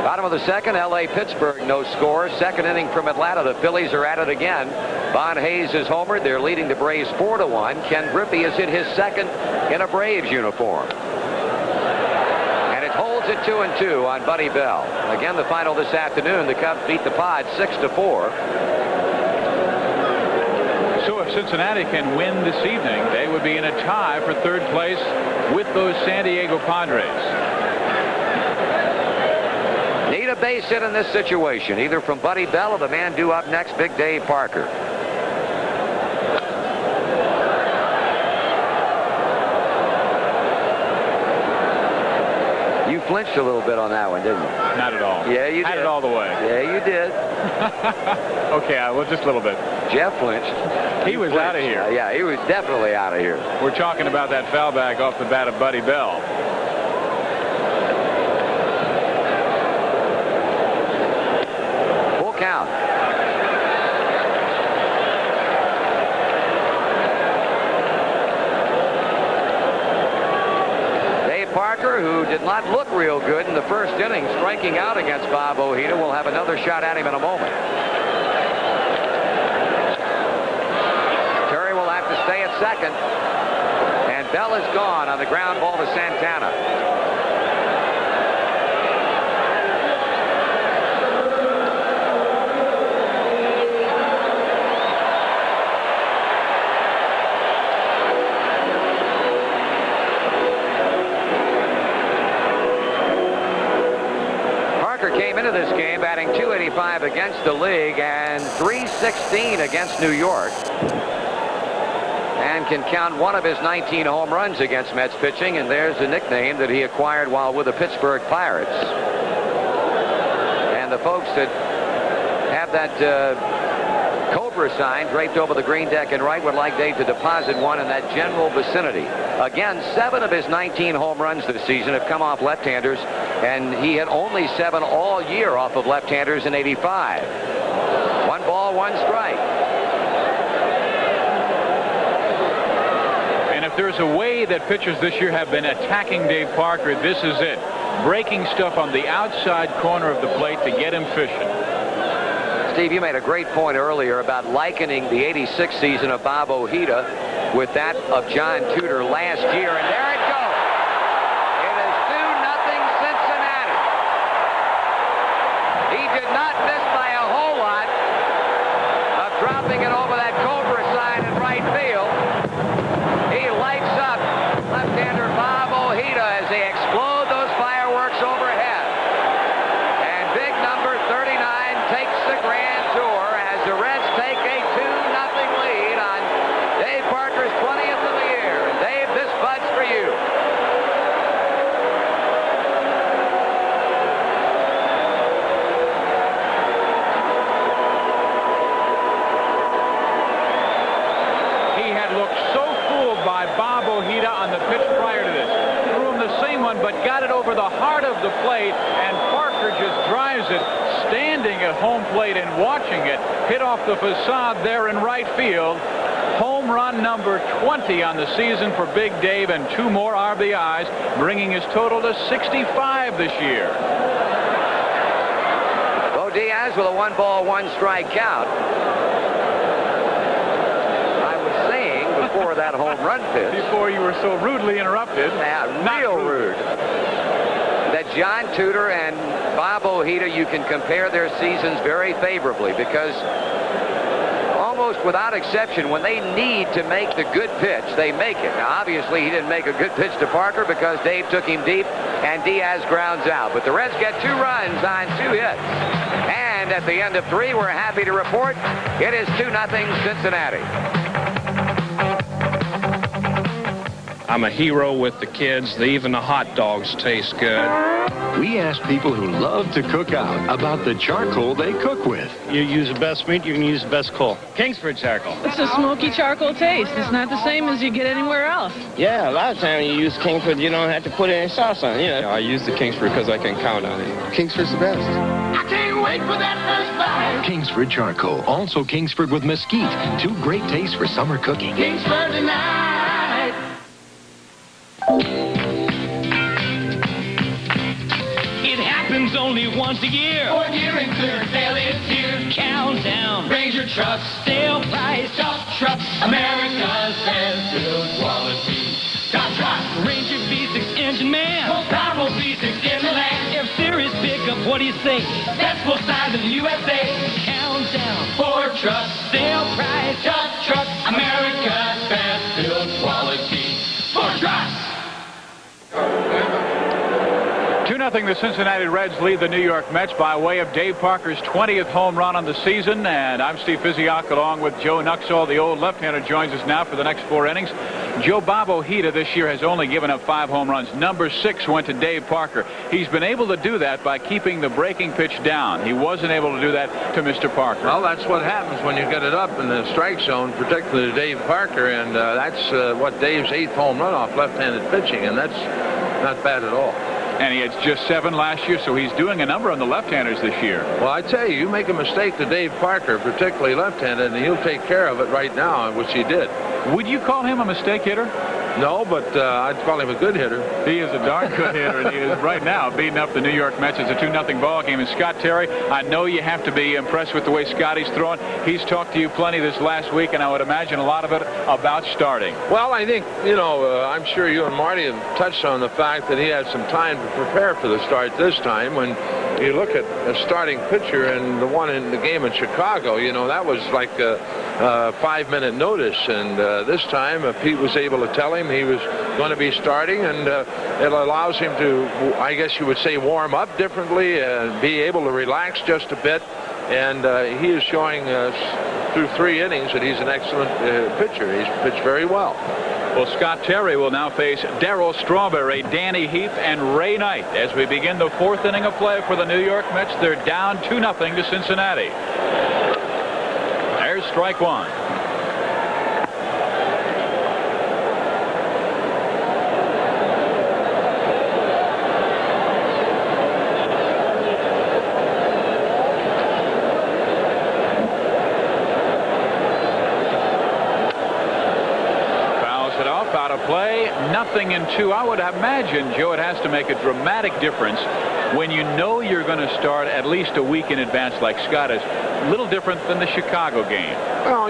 Bottom of the second, L.A. Pittsburgh, no score. Second inning from Atlanta. The Phillies are at it again. Von Hayes is homered. They're leading the Braves 4-1. Ken Griffey has hit his second in a Braves uniform. And it holds at 2-2 on Buddy Bell. Again, the final this afternoon. The Cubs beat the Pods 6-4. So if Cincinnati can win this evening, they would be in a tie for third place with those San Diego Padres. Need a base hit in this situation, either from Buddy Bell or the man due up next, Big Dave Parker. You flinched a little bit on that one, didn't you? Not at all. Yeah, you did. Had it all the way. Yeah, you did. Okay, well, just a little bit. Jeff flinched. He was out of here. Yeah, he was definitely out of here. We're talking about that foul back off the bat of Buddy Bell. Full count. Dave Parker, who did not look real good in the first inning, striking out against Bob Ojeda, will have another shot at him in a moment. Stay at second, and Bell is gone on the ground ball to Santana. Parker came into this game batting .285 against the league and .316 against New York. And can count one of his 19 home runs against Mets pitching, and there's a nickname that he acquired while with the Pittsburgh Pirates. And the folks that have that Cobra sign draped over the green deck and right would like Dave to deposit one in that general vicinity. Again, 7 of his 19 home runs this season have come off left-handers, and he had only 7 all year off of left-handers in '85. 1 ball, 1 strike. If there's a way that pitchers this year have been attacking Dave Parker, this is it. Breaking stuff on the outside corner of the plate to get him fishing. Steve, you made a great point earlier about likening the '86 season of Bob Ojeda with that of John Tudor last year, and there it goes. It is 2-0 Cincinnati. He did not miss by a whole lot of dropping it over that Cobra sign in right field. He lights up left-hander Bob Ojeda as they explode those fireworks overhead. And big number 39 takes the grand tour as the Reds take a 2-0 lead on Dave Parker's 20th of the year. And Dave, this bud's for you. He had looked so by Bob Ojeda on the pitch prior to this. Threw him the same one, but got it over the heart of the plate, and Parker just drives it, standing at home plate and watching it hit off the facade there in right field. Home run number 20 on the season for Big Dave, and 2 more RBIs, bringing his total to 65 this year. Bo Diaz with a 1 ball, 1 strike count. Before that home run pitch. Before you were so rudely interrupted. Yeah, real rude. That John Tudor and Bob Ojeda, you can compare their seasons very favorably because almost almost without exception, when they need to make the good pitch, they make it. Now, obviously, he didn't make a good pitch to Parker because Dave took him deep, and Diaz grounds out. But the Reds get 2 runs on 2 hits. And at the end of 3, we're happy to report it is 2-0 Cincinnati. I'm a hero with the kids. Even the hot dogs taste good. We asked people who love to cook out about the charcoal they cook with. You use the best meat, you can use the best coal. Kingsford charcoal. It's a smoky charcoal taste. It's not the same as you get anywhere else. Yeah, a lot of times you use Kingsford, you don't have to put any sauce on it. You know. I use the Kingsford because I can count on it. Kingsford's the best. I can't wait for that first bite. Kingsford charcoal. Also Kingsford with mesquite. 2 great tastes for summer cooking. Kingsford tonight. It happens only once a year. 4th year in Clearsdale is here. Countdown. Raise your trucks. Sale price. Top trucks. America's best build quality. Top trucks. Ranger V6 engine man. Most powerful V6 in the land. F-Series pickup, what do you say? Best full size in the USA. Countdown. Ford trucks. Sale price. Top trucks. America's best build quality. Ford trucks. 2-0 the Cincinnati Reds lead the New York Mets by way of Dave Parker's 20th home run on the season. And I'm Steve Physiak along with Joe Nuxall. The old left-hander joins us now for the next 4 innings. Joe Bob Ojeda this year has only given up 5 home runs. Number 6 went to Dave Parker. He's been able to do that by keeping the breaking pitch down. He wasn't able to do that to Mr. Parker. Well, that's what happens when you get it up in the strike zone, particularly to Dave Parker. And that's what Dave's 8th home run off left-handed pitching. And that's not bad at all. And he had just 7 last year, so he's doing a number on the left-handers this year. Well, I tell you, you make a mistake to Dave Parker, particularly left-handed, and he'll take care of it right now, which he did. Would you call him a mistake hitter? No, but I'd call him a good hitter. He is a darn good hitter, and he is right now beating up the New York Mets. It's a 2-0 ball game. And Scott Terry, I know you have to be impressed with the way Scotty's throwing. He's talked to you plenty this last week, and I would imagine a lot of it about starting. Well, I think, I'm sure you and Marty have touched on the fact that he had some time to prepare for the start this time. When you look at a starting pitcher and the one in the game in Chicago, that was like a 5-minute notice. And this time, Pete was able to tell him he was going to be starting, and it allows him to, I guess you would say, warm up differently and be able to relax just a bit. And he is showing through 3 innings that he's an excellent pitcher. He's pitched very well. Well, Scott Terry will now face Darryl Strawberry, Danny Heath, and Ray Knight as we begin the 4th inning of play for the New York Mets. They're down 2-0 to Cincinnati. There's strike 1. Play, 0-2. I would imagine, Joe, it has to make a dramatic difference when you know you're going to start at least a week in advance like Scott is. A little different than the Chicago game. Well,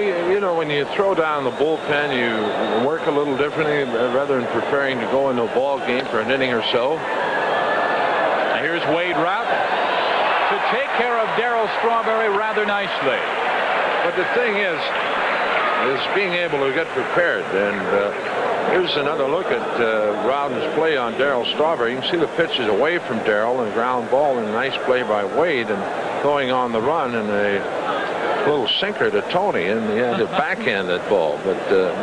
when you throw down the bullpen, you work a little differently rather than preparing to go into a ball game for an inning or so. Now here's Wade Rout to take care of Darryl Strawberry rather nicely. But the thing is being able to get prepared. And here's another look at Rowden's play on Darryl Strawberry. You can see the pitches away from Darryl and ground ball, and a nice play by Wade and going on the run and a little sinker to Tony, and he had to backhand that ball. But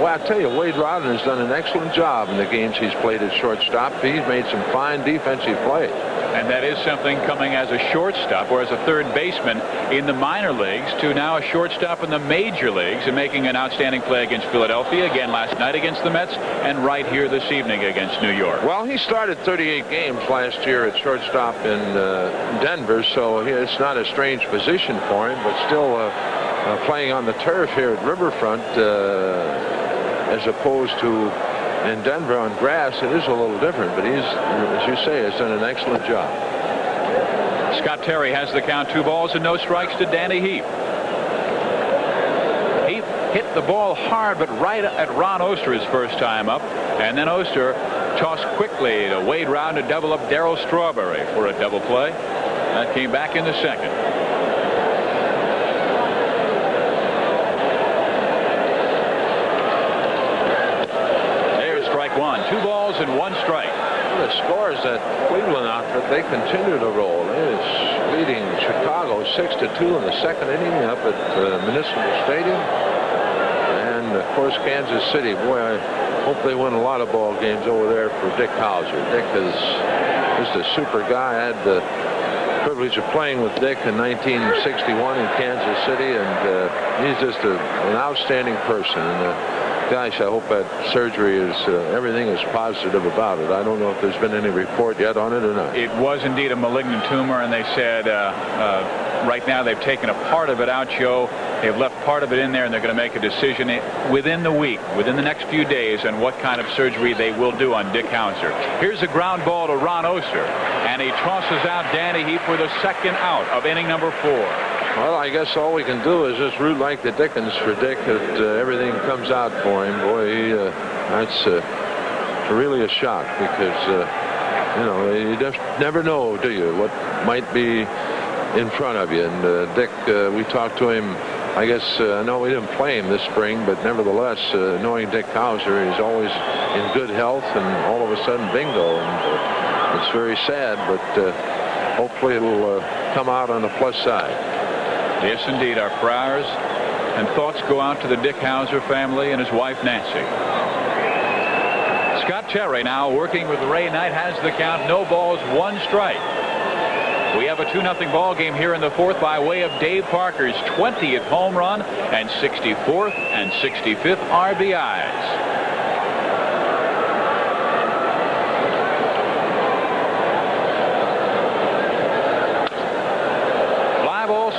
I tell you, Wade Rowden has done an excellent job in the games he's played at shortstop. He's made some fine defensive plays. And that is something coming as a shortstop or as a third baseman in the minor leagues to now a shortstop in the major leagues and making an outstanding play against Philadelphia, again last night against the Mets, and right here this evening against New York. Well, he started 38 games last year at shortstop in Denver, so it's not a strange position for him, but still playing on the turf here at Riverfront as opposed to in Denver on grass, it is a little different, but he's, as you say, has done an excellent job. Scott Terry has the count, 2 balls and no strikes to Danny Heath. Heath hit the ball hard, but right at Ron Oster his first time up, and then Oster tossed quickly to Wade Rowden to double up Darryl Strawberry for a double play. That came back in the second. 2 balls and 1 strike. Well, the scores at Cleveland outfit, they continue to roll. They is leading Chicago 6-2 in the 2nd inning up at Municipal Stadium. And, of course, Kansas City. Boy, I hope they win a lot of ball games over there for Dick Hauser. Dick is just a super guy. I had the privilege of playing with Dick in 1961 in Kansas City, and he's just an outstanding person. And gosh, I hope that surgery is everything is positive about it. I don't know if there's been any report yet on it or not. It was indeed a malignant tumor, and they said right now they've taken a part of it out, Joe. They've left part of it in there, and they're going to make a decision within the week, within the next few days, on what kind of surgery they will do on Dick Hauser. Here's a ground ball to Ron Oster, and he tosses out Danny Heap for the 2nd out of inning number 4. Well, I guess all we can do is just root like the dickens for Dick that everything comes out for him. Boy, that's really a shock because, you know, you just never know, do you, what might be in front of you. And Dick, we talked to him, I guess, I know we didn't play him this spring, but nevertheless, knowing Dick Hauser, he's always in good health, and all of a sudden, bingo. And it's very sad, but hopefully it'll come out on the plus side. Yes, indeed. Our prayers and thoughts go out to the Dick Hauser family and his wife, Nancy. Scott Cherry now working with Ray Knight has the count. No balls, 1 strike. We have a 2-0 ball game here in the 4th by way of Dave Parker's 20th home run and 64th and 65th RBIs.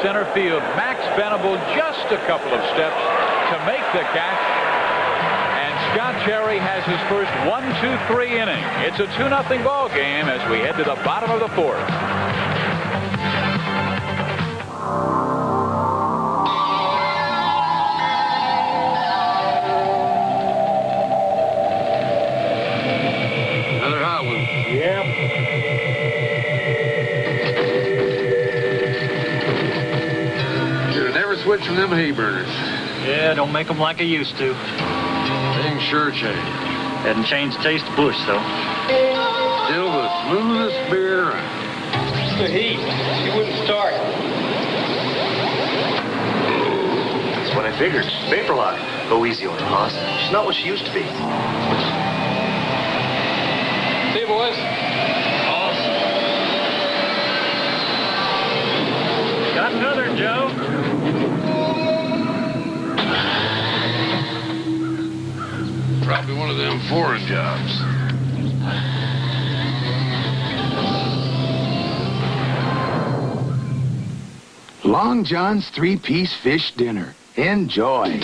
Center field. Max Venable just a couple of steps to make the catch. And Scott Cherry has his first 1-2-3 inning. It's a 2-0 ball game as we head to the bottom of the 4th. Another hot one. Yep. Switch from them hay burners. Yeah, don't make them like I used to. Things sure change. Hadn't changed the taste of Bush, though. Still the smoothest beer around. The heat. She wouldn't start. That's what I figured. Vapor lock. Go easy on her, Hoss. She's not what she used to be. See you, boys. Awesome. Got another, Joe. Probably one of them foreign jobs. Long John's 3-piece fish dinner. Enjoy.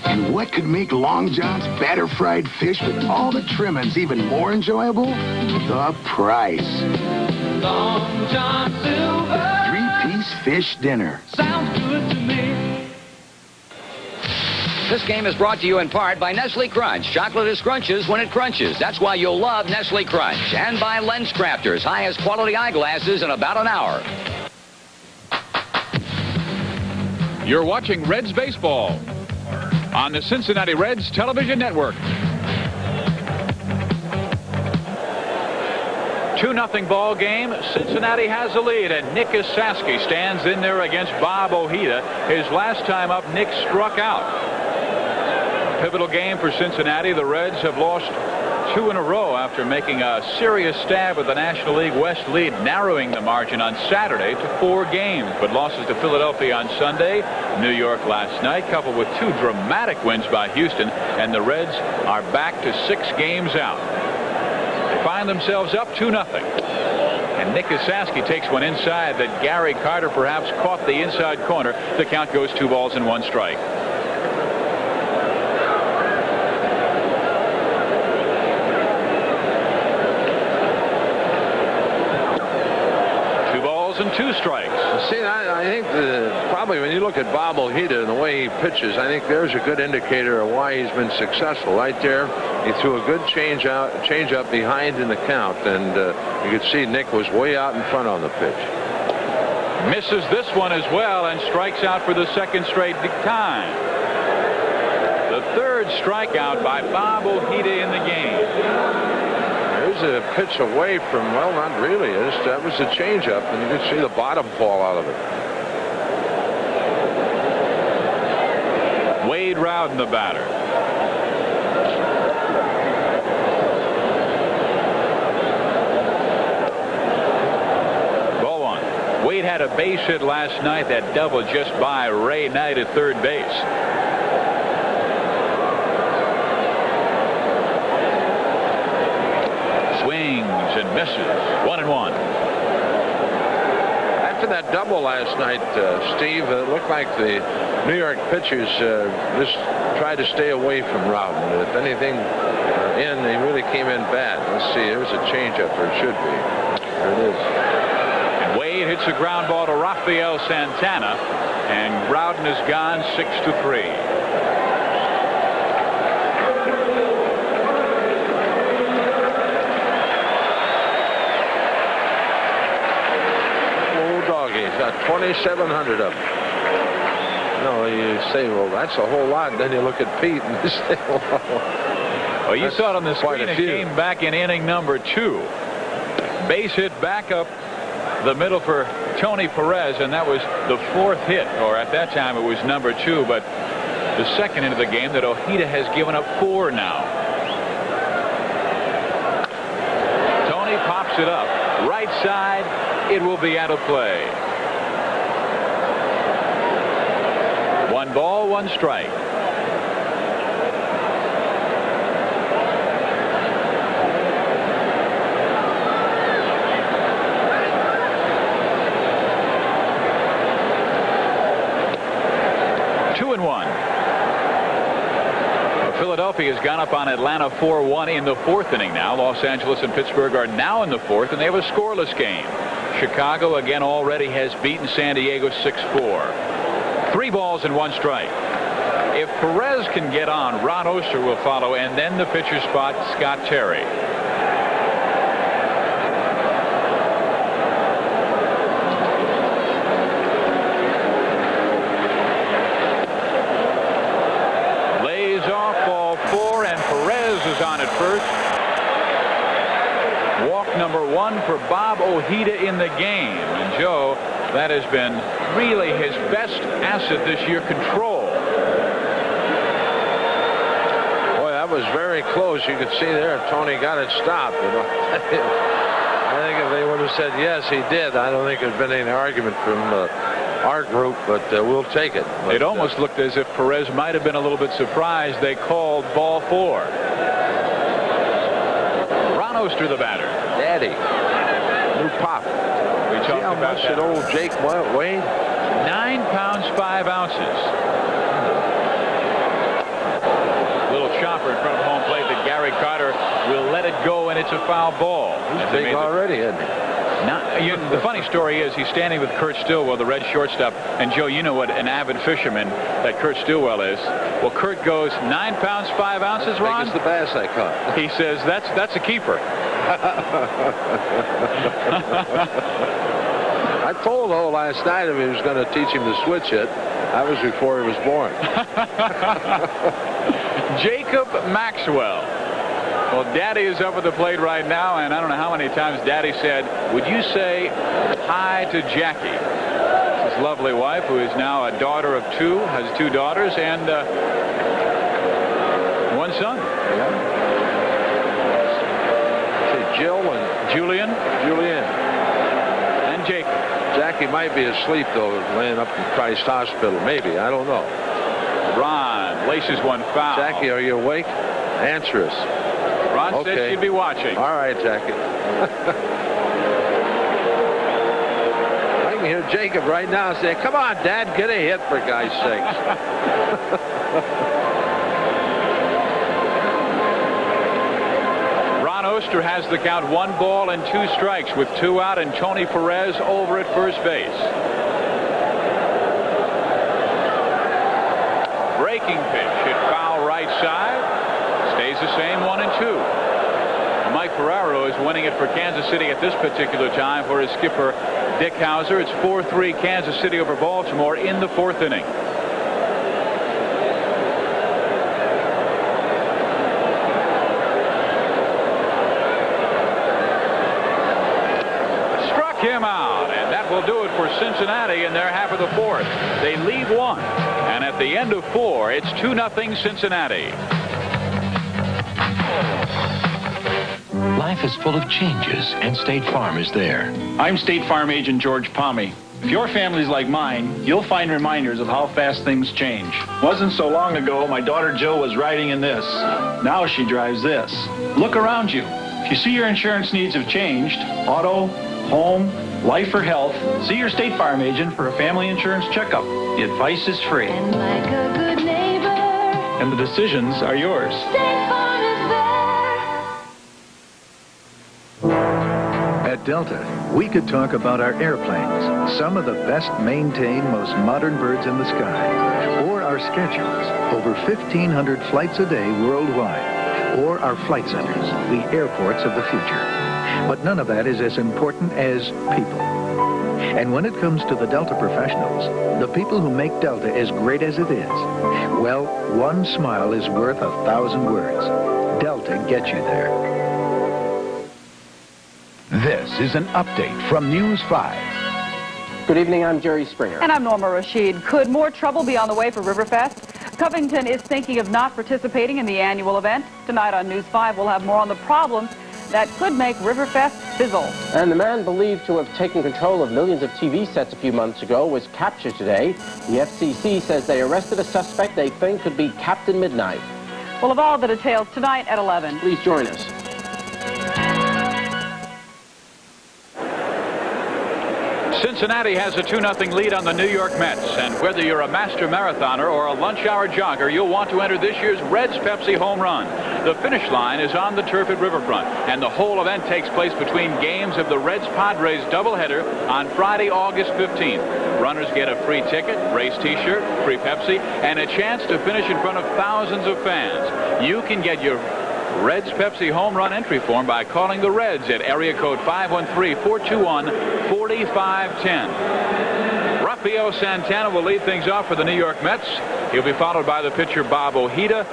And what could make Long John's batter fried fish with all the trimmings even more enjoyable? The price. Long John Silver. 3-piece fish dinner. Sounds good to me. This game is brought to you in part by Nestle Crunch. Chocolate is scrunches when it crunches. That's why you'll love Nestle Crunch. And by Lens Crafters, highest quality eyeglasses in about an hour. You're watching Reds baseball on the Cincinnati Reds television network. 2-0 ball game. Cincinnati has the lead, and Nick Esaski stands in there against Bob Ojeda. His last time up, Nick struck out. Pivotal game for Cincinnati. The Reds have lost 2 in a row after making a serious stab at the National League West lead, narrowing the margin on Saturday to 4 games. But losses to Philadelphia on Sunday, New York last night, coupled with 2 dramatic wins by Houston, and the Reds are back to 6 games out. They find themselves up 2-0. And Nick Esaski takes one inside that Gary Carter perhaps caught the inside corner. The count goes 2 balls and 1 strike. And 2 strikes. See, I think the Probably when you look at Bob Ojeda and the way he pitches, I think there's a good indicator of why he's been successful. Right there, he threw a good change up behind in the count, and you could see Nick was way out in front on the pitch. Misses this one as well and strikes out for the second straight time. The third strikeout by Bob Ojeda in the game. There's a pitch away from, well, not really. That was a changeup, and you could see the bottom fall out of it. Wade Rowden, the batter. Ball one. Wade had a base hit last night, that double just by Ray Knight at third base. Swings and misses. 1-1. After that double last night, Steve, it looked like the New York pitchers just tried to stay away from Rowden. If anything they really came in bad. Let's see, there's a changeup, or it should be. There it is. And Wade hits a ground ball to Rafael Santana, and Rowden is gone 6-3. Old doggy, he's got 2,700 of them. No, you say, well, that's a whole lot. Then you look at Pete and you say, well, you saw it on the screen. It came back in inning number 2. Base hit back up the middle for Tony Perez, and that was the 4th hit, or at that time it was number 2, but the second into the game that Ojeda has given up 4 now. Tony pops it up. Right side, it will be out of play. 1 ball, 1 strike. Philadelphia has gone up on Atlanta 4-1 in the 4th inning now. Los Angeles and Pittsburgh are now in the 4th, and they have a scoreless game. Chicago again already has beaten San Diego 6-4. 3 balls and 1 strike. If Perez can get on, Ron Oster will follow, and then the pitcher spot, Scott Terry. Lays off ball 4, and Perez is on at first. Walk number 1 for Bob Ojeda in the game. And Joe, that has been really his best asset this year, control. Boy, that was very close. You could see there Tony got it stopped. You know? I think if they would have said yes, he did, I don't think there's been any argument from our group, but we'll take it. But, it almost looked as if Perez might have been a little bit surprised they called ball 4. Ron Oster, the batter. Daddy. New pop. We talked how about much that. did old Jake weigh? 9 pounds 5 ounces. Little chopper in front of home plate that Gary Carter will let it go, and it's a foul ball. He's big already, isn't he? The funny story is he's standing with Kurt Stillwell, the red shortstop, and Joe, you know what an avid fisherman that Kurt Stillwell is. Well, Kurt goes 9 pounds 5 ounces, Ron. That's the bass I caught. He says that's a keeper. I told last night him he was going to teach him to switch it. That was before he was born. Jacob Maxwell. Well, Daddy is up at the plate right now, and I don't know how many times Daddy said, would you say hi to Jackie? His lovely wife, who is now a daughter of 2, has 2 daughters, and 1 son. Yeah. Jill and Julian. And Jacob. Jackie might be asleep, though, laying up in Christ Hospital. Maybe. I don't know. Ron laces 1 foul. Jackie, are you awake? Answer us. Ron said she'd be watching. All right, Jackie. I can hear Jacob right now say, come on, Dad, get a hit, for God's sakes. Oster has the count, 1 ball and 2 strikes with 2 out, and Tony Perez over at first base. breaking pitch. Hit foul right side. Stays the same, 1-2. Mike Ferraro is winning it for Kansas City at this particular time for his skipper, Dick Hauser. It's 4-3 Kansas City over Baltimore in the 4th inning. Struck him out, and that will do it for Cincinnati in their half of the 4th. They lead 1, and at the end of 4, it's 2-0 Cincinnati. Life is full of changes, and State Farm is there. I'm State Farm Agent George Palmy. If your family's like mine, you'll find reminders of how fast things change. Wasn't so long ago, my daughter Jill was riding in this. Now she drives this. Look around you. If you see your insurance needs have changed, auto, home, life, or health, see your State Farm agent for a family insurance checkup. The advice is free. And like a good neighbor, And the decisions are yours. State Farm is there. At Delta, we could talk about our airplanes, some of the best maintained, most modern birds in the sky, or our schedules, over 1,500 flights a day worldwide, or our flight centers, the airports of the future. But none of that is as important as people. And when it comes to the Delta professionals, the people who make Delta as great as it is, well, one smile is worth 1,000 words. Delta gets you there. This is an update from News 5. Good evening, I'm Jerry Springer. And I'm Norma Rashid. Could more trouble be on the way for Riverfest? Covington is thinking of not participating in the annual event. Tonight on News 5, we'll have more on the problems that could make Riverfest fizzle. And the man believed to have taken control of millions of TV sets a few months ago was captured today. The FCC says they arrested a suspect they think could be Captain Midnight. We'll have all the details tonight at 11. Please join us. Cincinnati has a 2-0 lead on the New York Mets, and whether you're a master marathoner or a lunch hour jogger, you'll want to enter this year's Reds Pepsi Home Run. The finish line is on the turf at Riverfront, and the whole event takes place between games of the Reds-Padres doubleheader on Friday, August 15th. Runners get a free ticket, race t-shirt, free Pepsi, and a chance to finish in front of thousands of fans. You can get your Reds Pepsi home run entry form by calling the Reds at area code 513-421-4510. Rafael Santana will lead things off for the New York Mets. He'll be followed by the pitcher Bob Ojeda,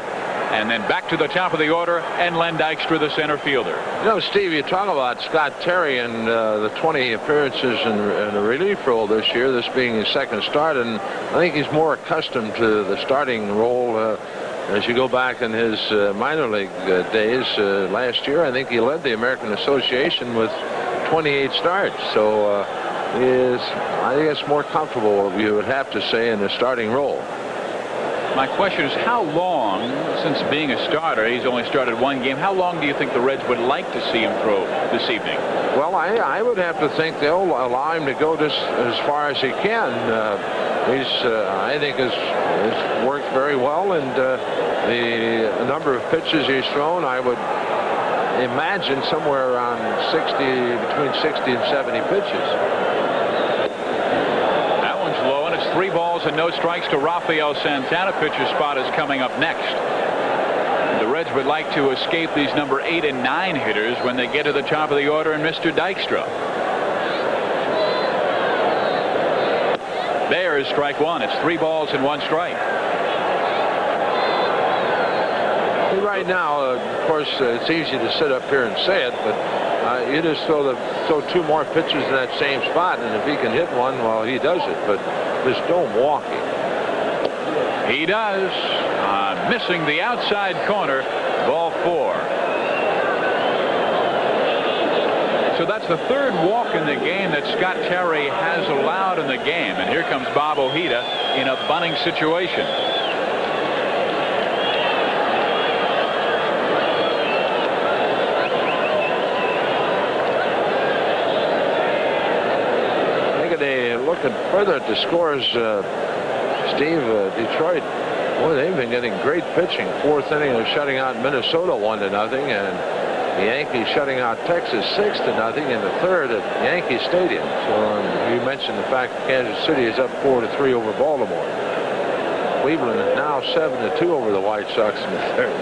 and then back to the top of the order, and Len Dykstra, the center fielder. You know, Steve, you talk about Scott Terry and the 20 appearances in the relief role this year, this being his second start, and I think he's more accustomed to the starting role. As you go back in his minor league days last year, I think he led the American Association with 28 starts. So I think it's more comfortable, you would have to say, in the starting role. My question is, how long, since being a starter, he's only started one game, how long do you think the Reds would like to see him throw this evening? Well, I would have to think they'll allow him to go just as far as he can. I think has worked very well, and the number of pitches he's thrown, I would imagine somewhere around between 60 and 70 pitches. That one's low, and it's 3 balls and no strikes to Rafael Santana. Pitcher's spot is coming up next. The Reds would like to escape these number 8 and 9 hitters when they get to the top of the order, and Mr. Dykstra. There is strike 1. It's 3 balls and 1 strike. Right now, of course, it's easy to sit up here and say it, but you just throw 2 more pitches in that same spot, and if he can hit one, well, he does it. But just don't walk him. He does. Missing the outside corner, ball 4. So that's the 3rd walk in the game that Scott Terry has allowed in the game. And here comes Bob Ojeda in a bunting situation. Looking further at the scores, Steve, Detroit, boy, they've been getting great pitching. 4th inning of shutting out Minnesota 1-0, and the Yankees shutting out Texas 6-0 in the 3rd at Yankee Stadium. So you mentioned the fact that Kansas City is up 4-3 over Baltimore. Cleveland is now 7-2 over the White Sox in the third.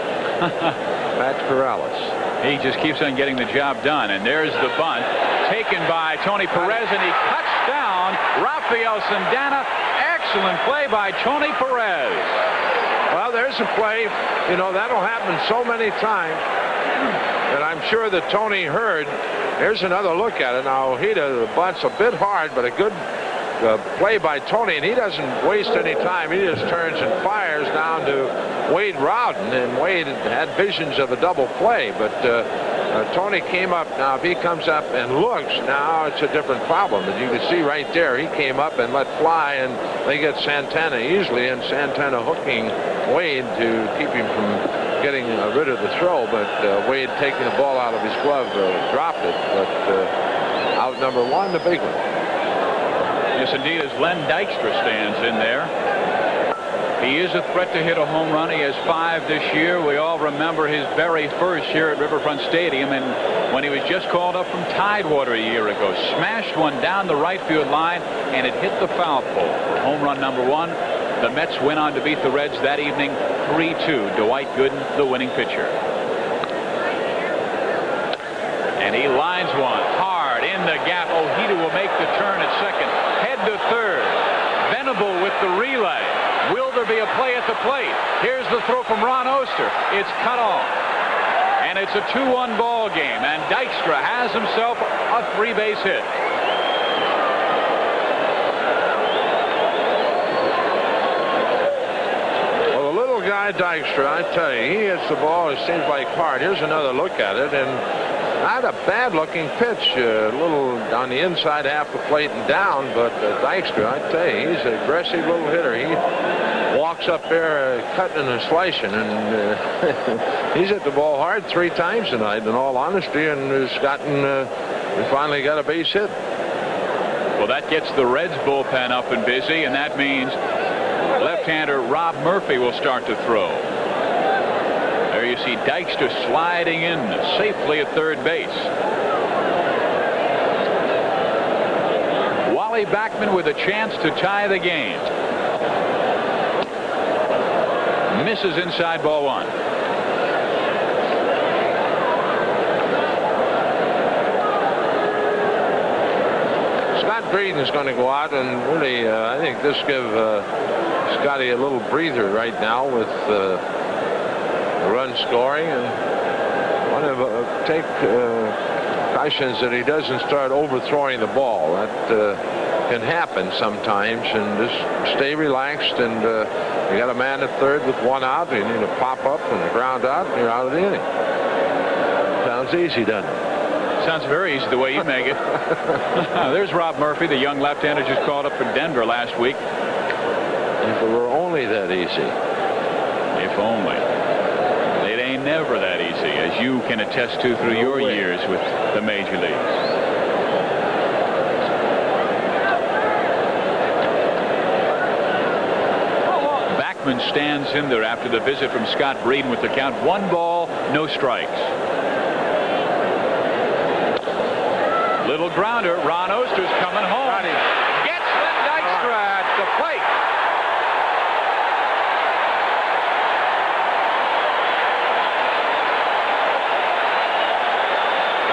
Matt Corrales. He just keeps on getting the job done. And there's the bunt taken by Tony Perez, and he cuts down Rafael Sandana. Excellent play by Tony Perez. Well, there's a play. You know, that'll happen so many times that I'm sure that Tony heard. Here's another look at it. Now, the bunt's a bit hard, but a good play by Tony, and he doesn't waste any time. He just turns and fires down to Wade Rowden, and Wade had visions of a double play, but Tony came up. Now, if he comes up and looks, now it's a different problem. As you can see right there, he came up and let fly, and they get Santana easily, and Santana hooking Wade to keep him from getting rid of the throw, but Wade taking the ball out of his glove dropped it, but out number one, the big one. Yes, indeed, as Len Dykstra stands in there. He is a threat to hit a home run. He has 5 this year. We all remember his very first year at Riverfront Stadium, and when he was just called up from Tidewater a year ago, smashed one down the right field line, and it hit the foul pole for home run number 1. The Mets went on to beat the Reds that evening 3-2. Dwight Gooden, the winning pitcher. And he lines one hard in the gap. Ojeda will make the turn at second. Head to third. Venable with the relay. Will there be a play at the plate? Here's the throw from Ron Oster. It's cut off. And it's a 2-1 ball game. And Dykstra has himself a 3-base hit. Well, the little guy Dykstra, I tell you, he hits the ball, it seems like hard. Here's another look at it, and not a bad-looking pitch, a little on the inside half the plate and down, but Dykstra, I tell you, he's an aggressive little hitter. He walks up there cutting and slicing, and he's hit the ball hard 3 times tonight, in all honesty, and has gotten, we finally got a base hit. Well, that gets the Reds bullpen up and busy, and that means left-hander Rob Murphy will start to throw. There you see Dykstra sliding in safely at third base. Wally Backman with a chance to tie the game. Misses inside ball 1. Scott Breeden's going to go out, and really, I think this gives Scotty a little breather right now with run scoring, and want to take cautions that he doesn't start overthrowing the ball. That can happen sometimes, and just stay relaxed, and you got a man at third with 1 out. You need to pop up and ground out, and you're out of the inning. Sounds easy, doesn't it? Sounds very easy the way you make it. There's Rob Murphy, the young left-hander just called up for Denver last week. If it were only that easy. If only. It ain't never that easy, as you can attest to through your years with the major leagues. Backman stands in there after the visit from Scott Breeden with the count 1 ball, no strikes. Little grounder. Ron Oster's coming home. Gets Len Dykstra at the plate.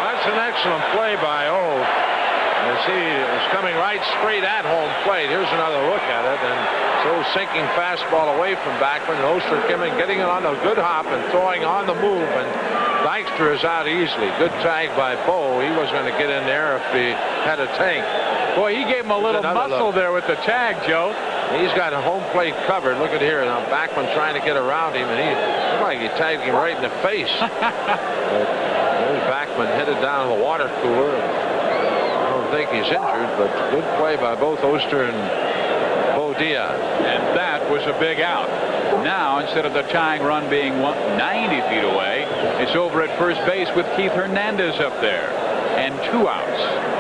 That's an excellent play by O. As he is coming right straight at home plate. Here's another look at it, and so sinking fastball away from Backman. Oster getting it on a good hop and throwing on the move, and Dykstra is out easily. Good tag by Bo. He was going to get in there if he had a tank. Boy, he gave him a little muscle there with the tag, Joe. He's got a home plate covered. Look at here. Now Backman trying to get around him, and he looked like he tagged him right in the face. But there's Backman headed down to the water cooler. I don't think he's injured, but good play by both Oster and Bo Diaz. And that was a big out. Now, instead of the tying run being 90 feet away, it's over at first base with Keith Hernandez up there. And 2 outs.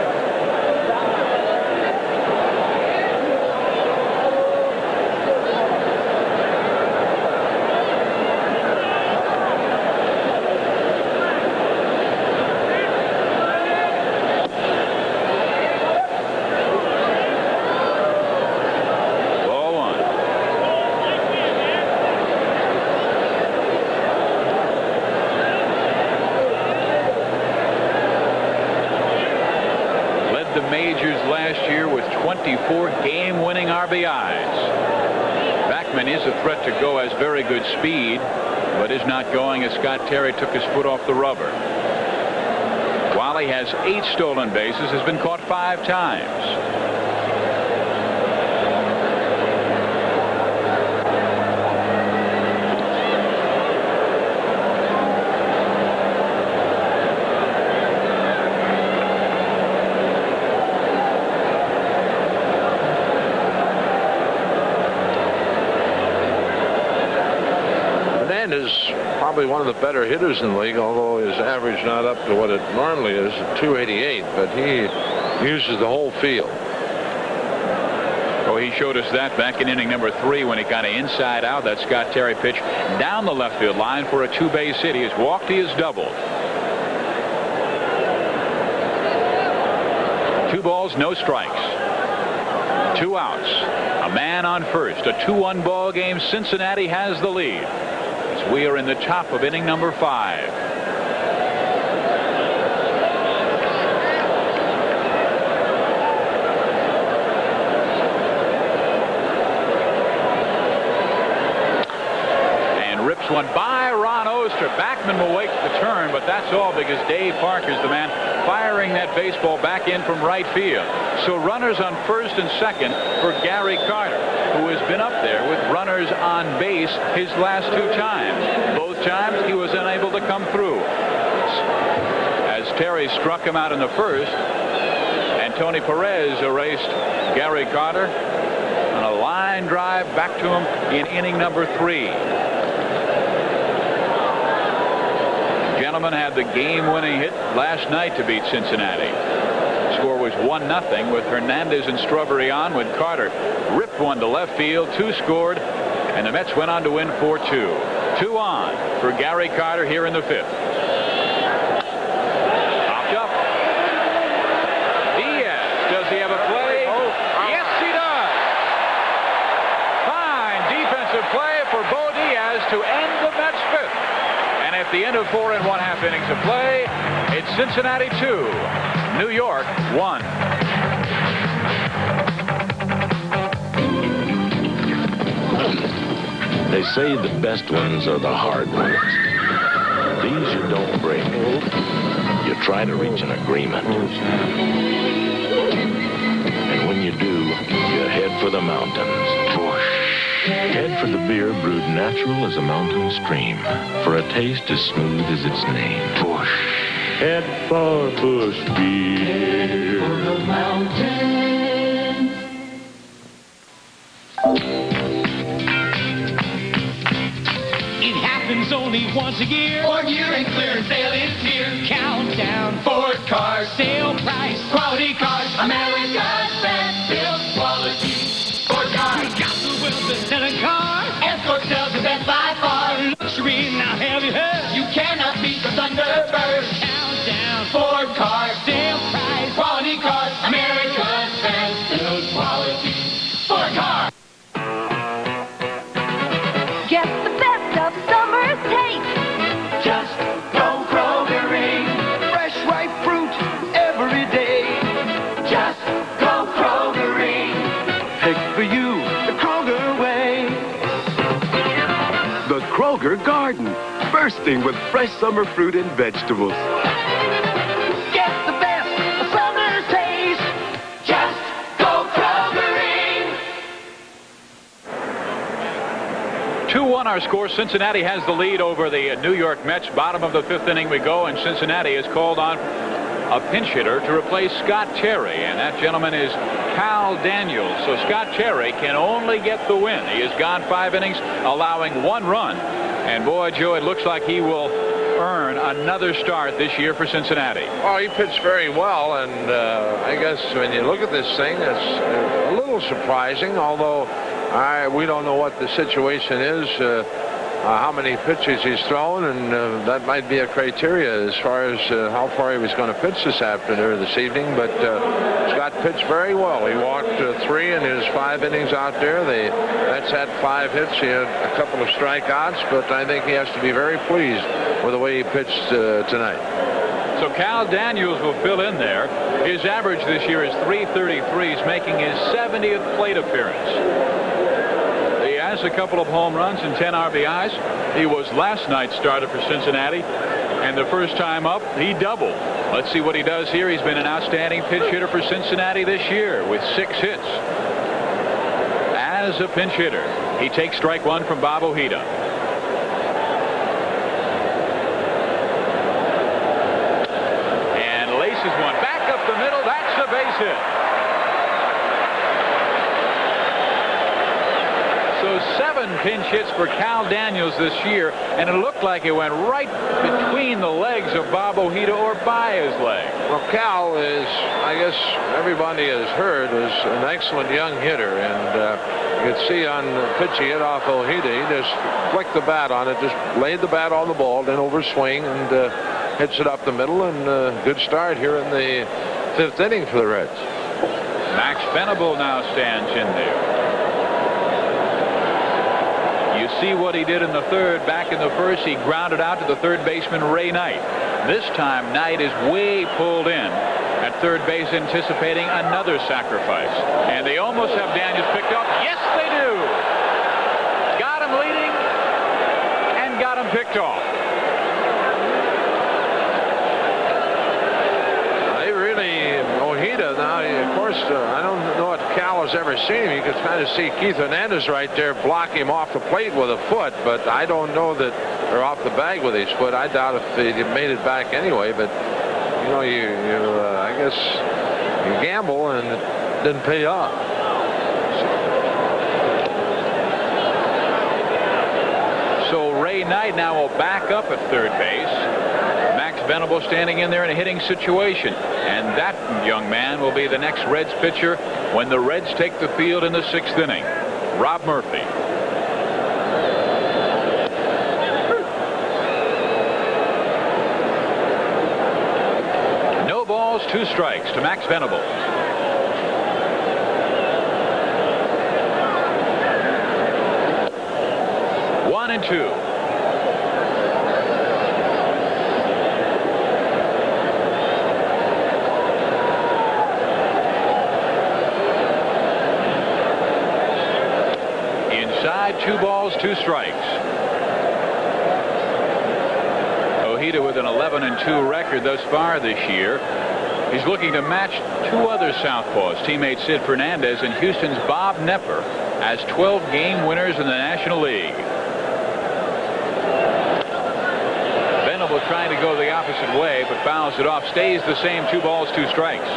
54 game-winning RBIs. Backman is a threat to go, has very good speed, but is not going as Scott Terry took his foot off the rubber. Wally has 8 stolen bases, has been caught 5 times. Is probably one of the better hitters in the league, although his average not up to what it normally is at 288, but he uses the whole field. Oh, he showed us that back in inning number 3 when he got an inside out. That Scott Terry pitch down the left field line for a 2-base hit. He has walked, he has doubled. 2 balls, no strikes. 2 outs. A man on first. A 2-1 ball game. Cincinnati has the lead. We are in the top of inning number 5. And rips one by Ron Oster. Backman will wait for the turn, but that's all because Dave Parker's the man firing that baseball back in from right field. So runners on first and second for Gary Carter, who has been up there with runners on base his last 2 times. Both times he was unable to come through. As Terry struck him out in the first, and Tony Perez erased Gary Carter on a line drive back to him in inning number 3. Gentlemen had the game-winning hit last night to beat Cincinnati. Score was 1-0 with Hernandez and Strawberry on when Carter ripped one to left field. 2 scored, and the Mets went on to win 4-2. 2 on for Gary Carter here in the 5th. Popped up. Diaz, does he have a play? Yes, he does. Fine defensive play for Bo Diaz to end the Mets 5th. And at the end of 4 1/2 innings of play, it's Cincinnati 2, New York 1. They say the best ones are the hard ones. These you don't break. You try to reach an agreement. And when you do, you head for the mountains. Head for the beer brewed natural as a mountain stream, for a taste as smooth as its name. Head for Busch beer. For the mountains. It happens only once a year. Ford year and clearance sale is here. Countdown. Ford cars. Sale price. Quality cars. America's best built quality. Ford cars. You got the will to sell a car. Escort sells the best by far. Luxury, now have you heard? You cannot beat the Thunderbird. Countdown. Ford cars. Sale price. Quality cars. America's best built quality. Ford cars. Get the best of summer's taste. Just go Kroger-ing. Fresh, ripe fruit every day. Just go Kroger-ing. Picked for you the Kroger way. The Kroger Garden, bursting with fresh summer fruit and vegetables. Get the best of summer's taste. Just go Kroger-ing. 2-1 our score. Cincinnati has the lead over the New York Mets. Bottom of the 5th inning we go, and Cincinnati has called on a pinch hitter to replace Scott Terry, and that gentleman is Cal Daniels. So Scott Terry can only get the win. He has gone 5 innings, allowing 1 run. And boy, Joe, it looks like he will earn another start this year for Cincinnati. Well, he pitched very well, and I guess when you look at this thing, it's a little surprising, although we don't know what the situation is, how many pitches he's thrown, and that might be a criteria as far as how far he was going to pitch this afternoon or this evening. But Scott pitched very well. He walked 3 in his 5 innings out there. The Mets had 5 hits. He had a couple of strikeouts, but I think he has to be very pleased with the way he pitched tonight. So Cal Daniels will fill in there. His average this year is .333. He's making his 70th plate appearance. He has a couple of home runs and 10 RBIs. He was last night's starter for Cincinnati, and the first time up, he doubled. Let's see what he does here. He's been an outstanding pitch hitter for Cincinnati this year with 6 hits. As a pinch hitter, he takes strike 1 from Bob Ojeda. And laces one back up the middle. That's a base hit. So 7 pinch hits for Cal Daniels this year, and it looked like it went right between the legs of Bob Ojeda or by his leg. Well, Cal is, I guess everybody has heard, is an excellent young hitter, and you could see on the pitch he hit off Ojeda, he just flicked the bat on it, just laid the bat on the ball, then overswing, and hits it up the middle, and good start here in the 5th inning for the Reds. Max Venable now stands in there. You see what he did in the 3rd. Back in the 1st, he grounded out to the 3rd baseman, Ray Knight. This time, Knight is way pulled in at 3rd base, anticipating another sacrifice. And they almost have Daniels picked off. Yes, they do. Got him leading and got him picked off. Ojeda now, of course, I don't know what Cal has ever seen. You can kind of see Keith Hernandez right there block him off the plate with a foot, but I don't know that, or off the bag with his foot. I doubt if he made it back anyway, but you know, I guess you gamble and it didn't pay off. So Ray Knight now will back up at 3rd base. Max Venable standing in there in a hitting situation. And that young man will be the next Reds pitcher when the Reds take the field in the 6th inning. Rob Murphy. No balls, 2 strikes to Max Venable. One and 2. Inside, 2 balls, 2 strikes. Ojeda with an 11-2 record thus far this year. He's looking to match 2 other southpaws, teammate Sid Fernandez and Houston's Bob Nepper, as 12 game winners in the National League. Venable trying to go the opposite way, but fouls it off. Stays the same, 2 balls, 2 strikes.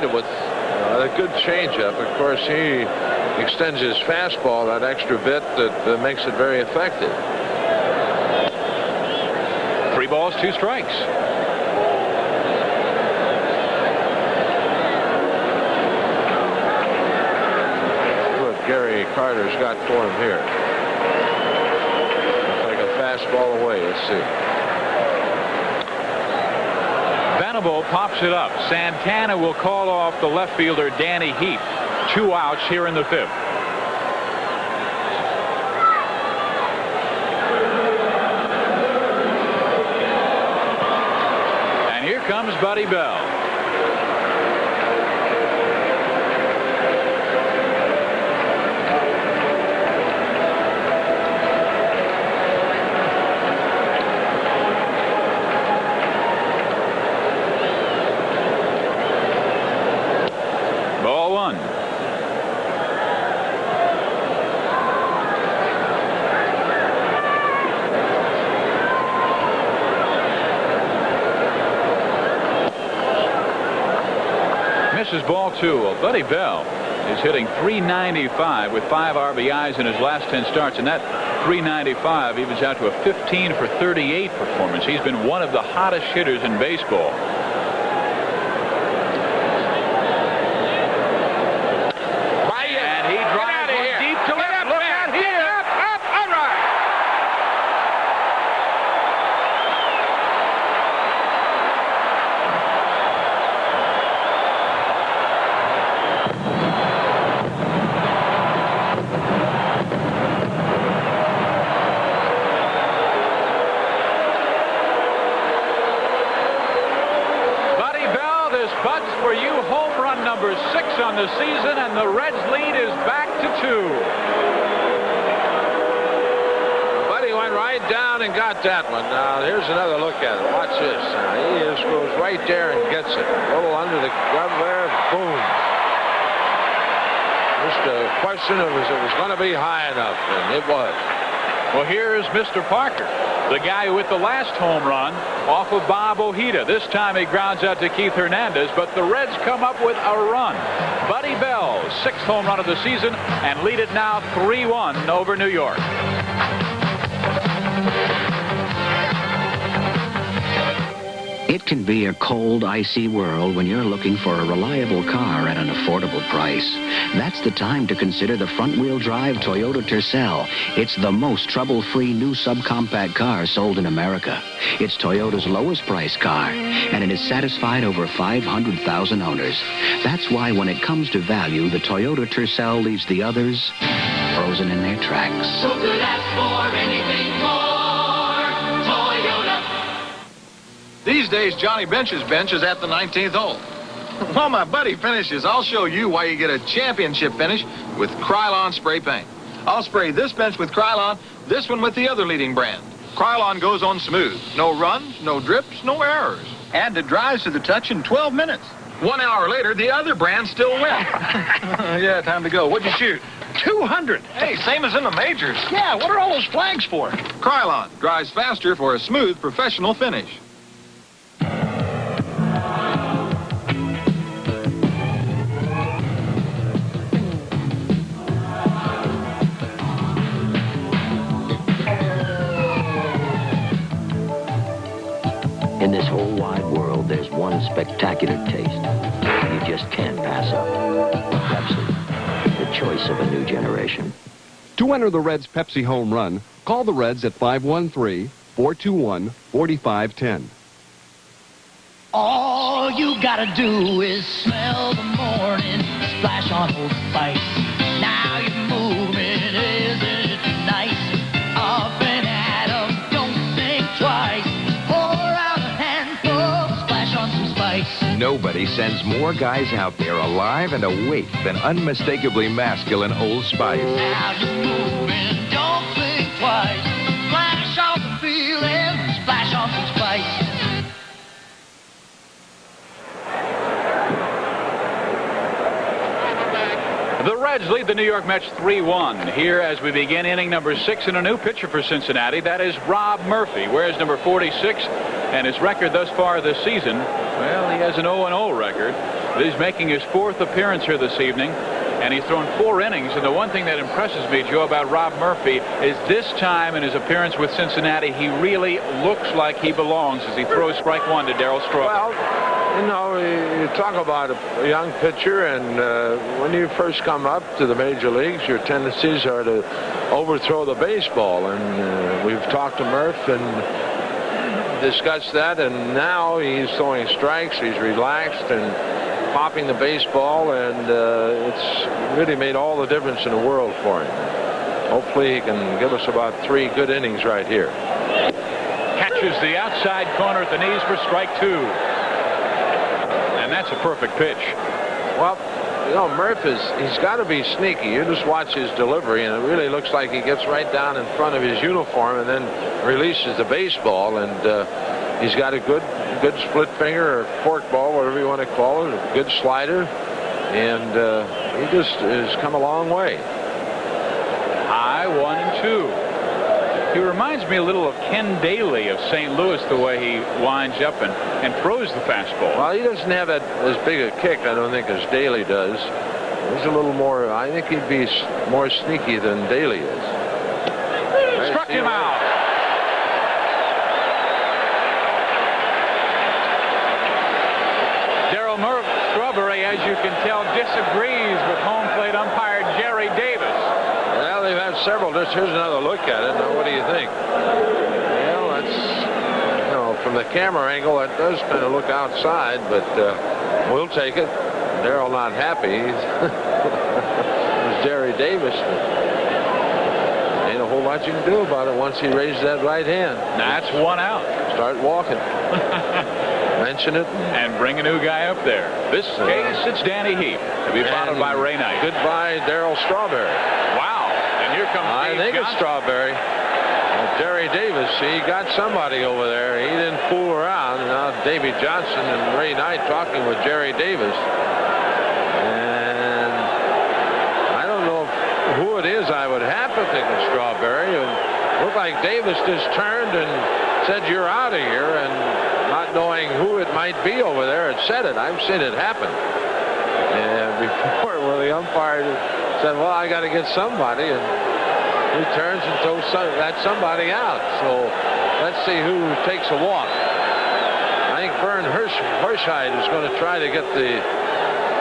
With a good changeup. Of course, he extends his fastball that extra bit that makes it very effective. 3 balls, 2 strikes. See what Gary Carter's got for him here. Looks like a fastball away. Let's see. Venable pops it up. Santana will call off the left fielder Danny Heap. 2 outs here in the 5th. And here comes Buddy Bell. Misses ball 2. Well, Buddy Bell is hitting .395 with 5 RBIs in his last 10 starts, and that .395 evens out to a 15 for 38 performance. He's been one of the hottest hitters in baseball. And he drives one deep to left. Look out here. Up, all right. the season, and the Reds' lead is back to 2. Buddy went right down and got that one. Now, here's another look at it. Watch this. Now, he just goes right there and gets it. A little under the glove there. Boom. Just a question of if it was going to be high enough, and it was. Well, here's Mr. Parker, the guy with the last home run off of Bob Ojeda. This time he grounds out to Keith Hernandez, but the Reds come up with a run. Buddy Bell, 6th home run of the season, and lead it now 3-1 over New York. It can be a cold, icy world when you're looking for a reliable car at an affordable price. That's the time to consider the front-wheel drive Toyota Tercel. It's the most trouble-free new subcompact car sold in America. It's Toyota's lowest price car, and it has satisfied over 500,000 owners. That's why when it comes to value, the Toyota Tercel leaves the others frozen in their tracks. Who could ask for anything more? Toyota. These days, Johnny Bench's bench is at the 19th hole. While my buddy finishes, I'll show you why you get a championship finish with Krylon spray paint. I'll spray this bench with Krylon, this one with the other leading brand. Krylon goes on smooth. No runs, no drips, no errors. And it dries to the touch in 12 minutes. 1 hour later, the other brand's still wet. Yeah, time to go. What'd you shoot? 200. Hey, same as in the majors. Yeah, what are all those flags for? Krylon dries faster for a smooth, professional finish. In this whole wide world, there's one spectacular taste you just can't pass up. Pepsi, the choice of a new generation. To enter the Reds' Pepsi home run, call the Reds at 513-421-4510. All you gotta do is smell the morning splash on Old Spice. Now you're moving, isn't it nice? Up and at 'em, don't think twice. Nobody sends more guys out there alive and awake than unmistakably masculine Old Spice. Now you're moving, don't think twice. Splash off the feeling, splash off some spice. The Reds lead the New York Mets 3-1. Here as we begin inning number 6 and a new pitcher for Cincinnati. That is Rob Murphy. Wears number 46, and his record thus far this season, well, he has an 0-0 record. He's making his 4th appearance here this evening, and he's thrown 4 innings. And the one thing that impresses me, Joe, about Rob Murphy is this time in his appearance with Cincinnati, he really looks like he belongs as he throws strike 1 to Darryl Strawberry. Well, you know, you talk about a young pitcher, and when you first come up to the major leagues, your tendencies are to overthrow the baseball. And we've talked to Murph and discussed that, and now he's throwing strikes. He's relaxed and popping the baseball, and it's really made all the difference in the world for him. Hopefully he can give us about 3 good innings right here. Catches the outside corner at the knees for strike 2. And that's a perfect pitch. Well, you know, Murph he's got to be sneaky. You just watch his delivery, and it really looks like he gets right down in front of his uniform and then releases the baseball. And he's got a good split finger or fork ball, whatever you want to call it, a good slider. And he just has come a long way. High 1-2. He reminds me a little of Ken Daly of St. Louis, the way he winds up and throws the fastball. Well, he doesn't have as big a kick, I don't think, as Daly does. He's a little more, I think he'd be more sneaky than Daly is. Struck him out. Darryl Strawberry, as you can tell, disagrees with home plate umpire Jerry Davis. Well, they've had several. Here's another look at it. Now, what do you think? Well, that's, you know, from the camera angle, that does kind of look outside, but we'll take it. Darryl not happy. It's Jerry Davis. Ain't a whole lot you can do about it once he raises that right hand. That's 1 out. Start walking. mention it. And bring a new guy up there. This case, it's Danny Heap, to be followed by Ray Knight. Goodbye, Darryl Strawberry. Wow. And here comes I Dave think Johnson. it's Strawberry. Jerry Davis, he got somebody over there. He didn't fool around. Now Davy Johnson and Ray Knight talking with Jerry Davis. And I don't know who it is. I would have to think it's Strawberry. It looked like Davis just turned and said, "You're out of here," and not knowing who it might be over there, it said it. I've seen it happen. And before, where the umpire said, "Well, I got to get somebody," and he turns and throws that somebody out. So let's see who takes a walk. I think Vern Hershide is going to try to get the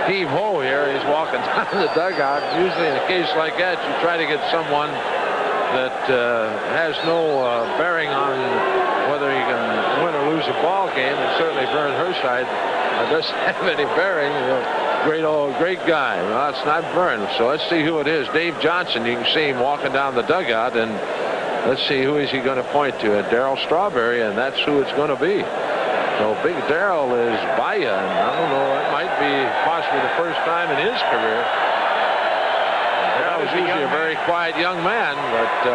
heave-ho here. He's walking down the dugout. Usually in a case like that, you try to get someone that has no bearing on whether you can win or lose a ball game. And certainly Vern Hershide doesn't have any bearing. Great guy. Well, it's not Vern. So let's see who it is. Dave Johnson, you can see him walking down the dugout, and let's see who is he going to point to. Darryl Strawberry, and that's who it's going to be. So Big Darryl is by you, and I don't know, it might be possibly the first time in his career. Darryl is usually a very quiet young man, but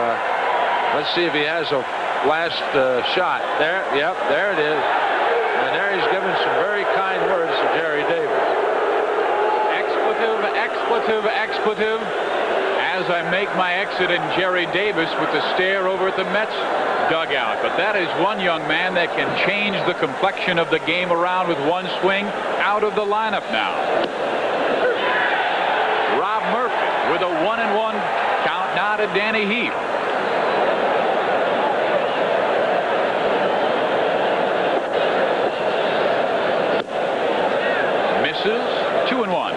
let's see if he has a last shot. There, yep, there it is. And there he's giving some very kind words to Jerry Davis. Expletive, as I make my exit in Jerry Davis with the stare over at the Mets dugout. But that is one young man that can change the complexion of the game around with one swing out of the lineup now. Rob Murphy with a 1-1 count now to Danny Heap. Misses. 2-1.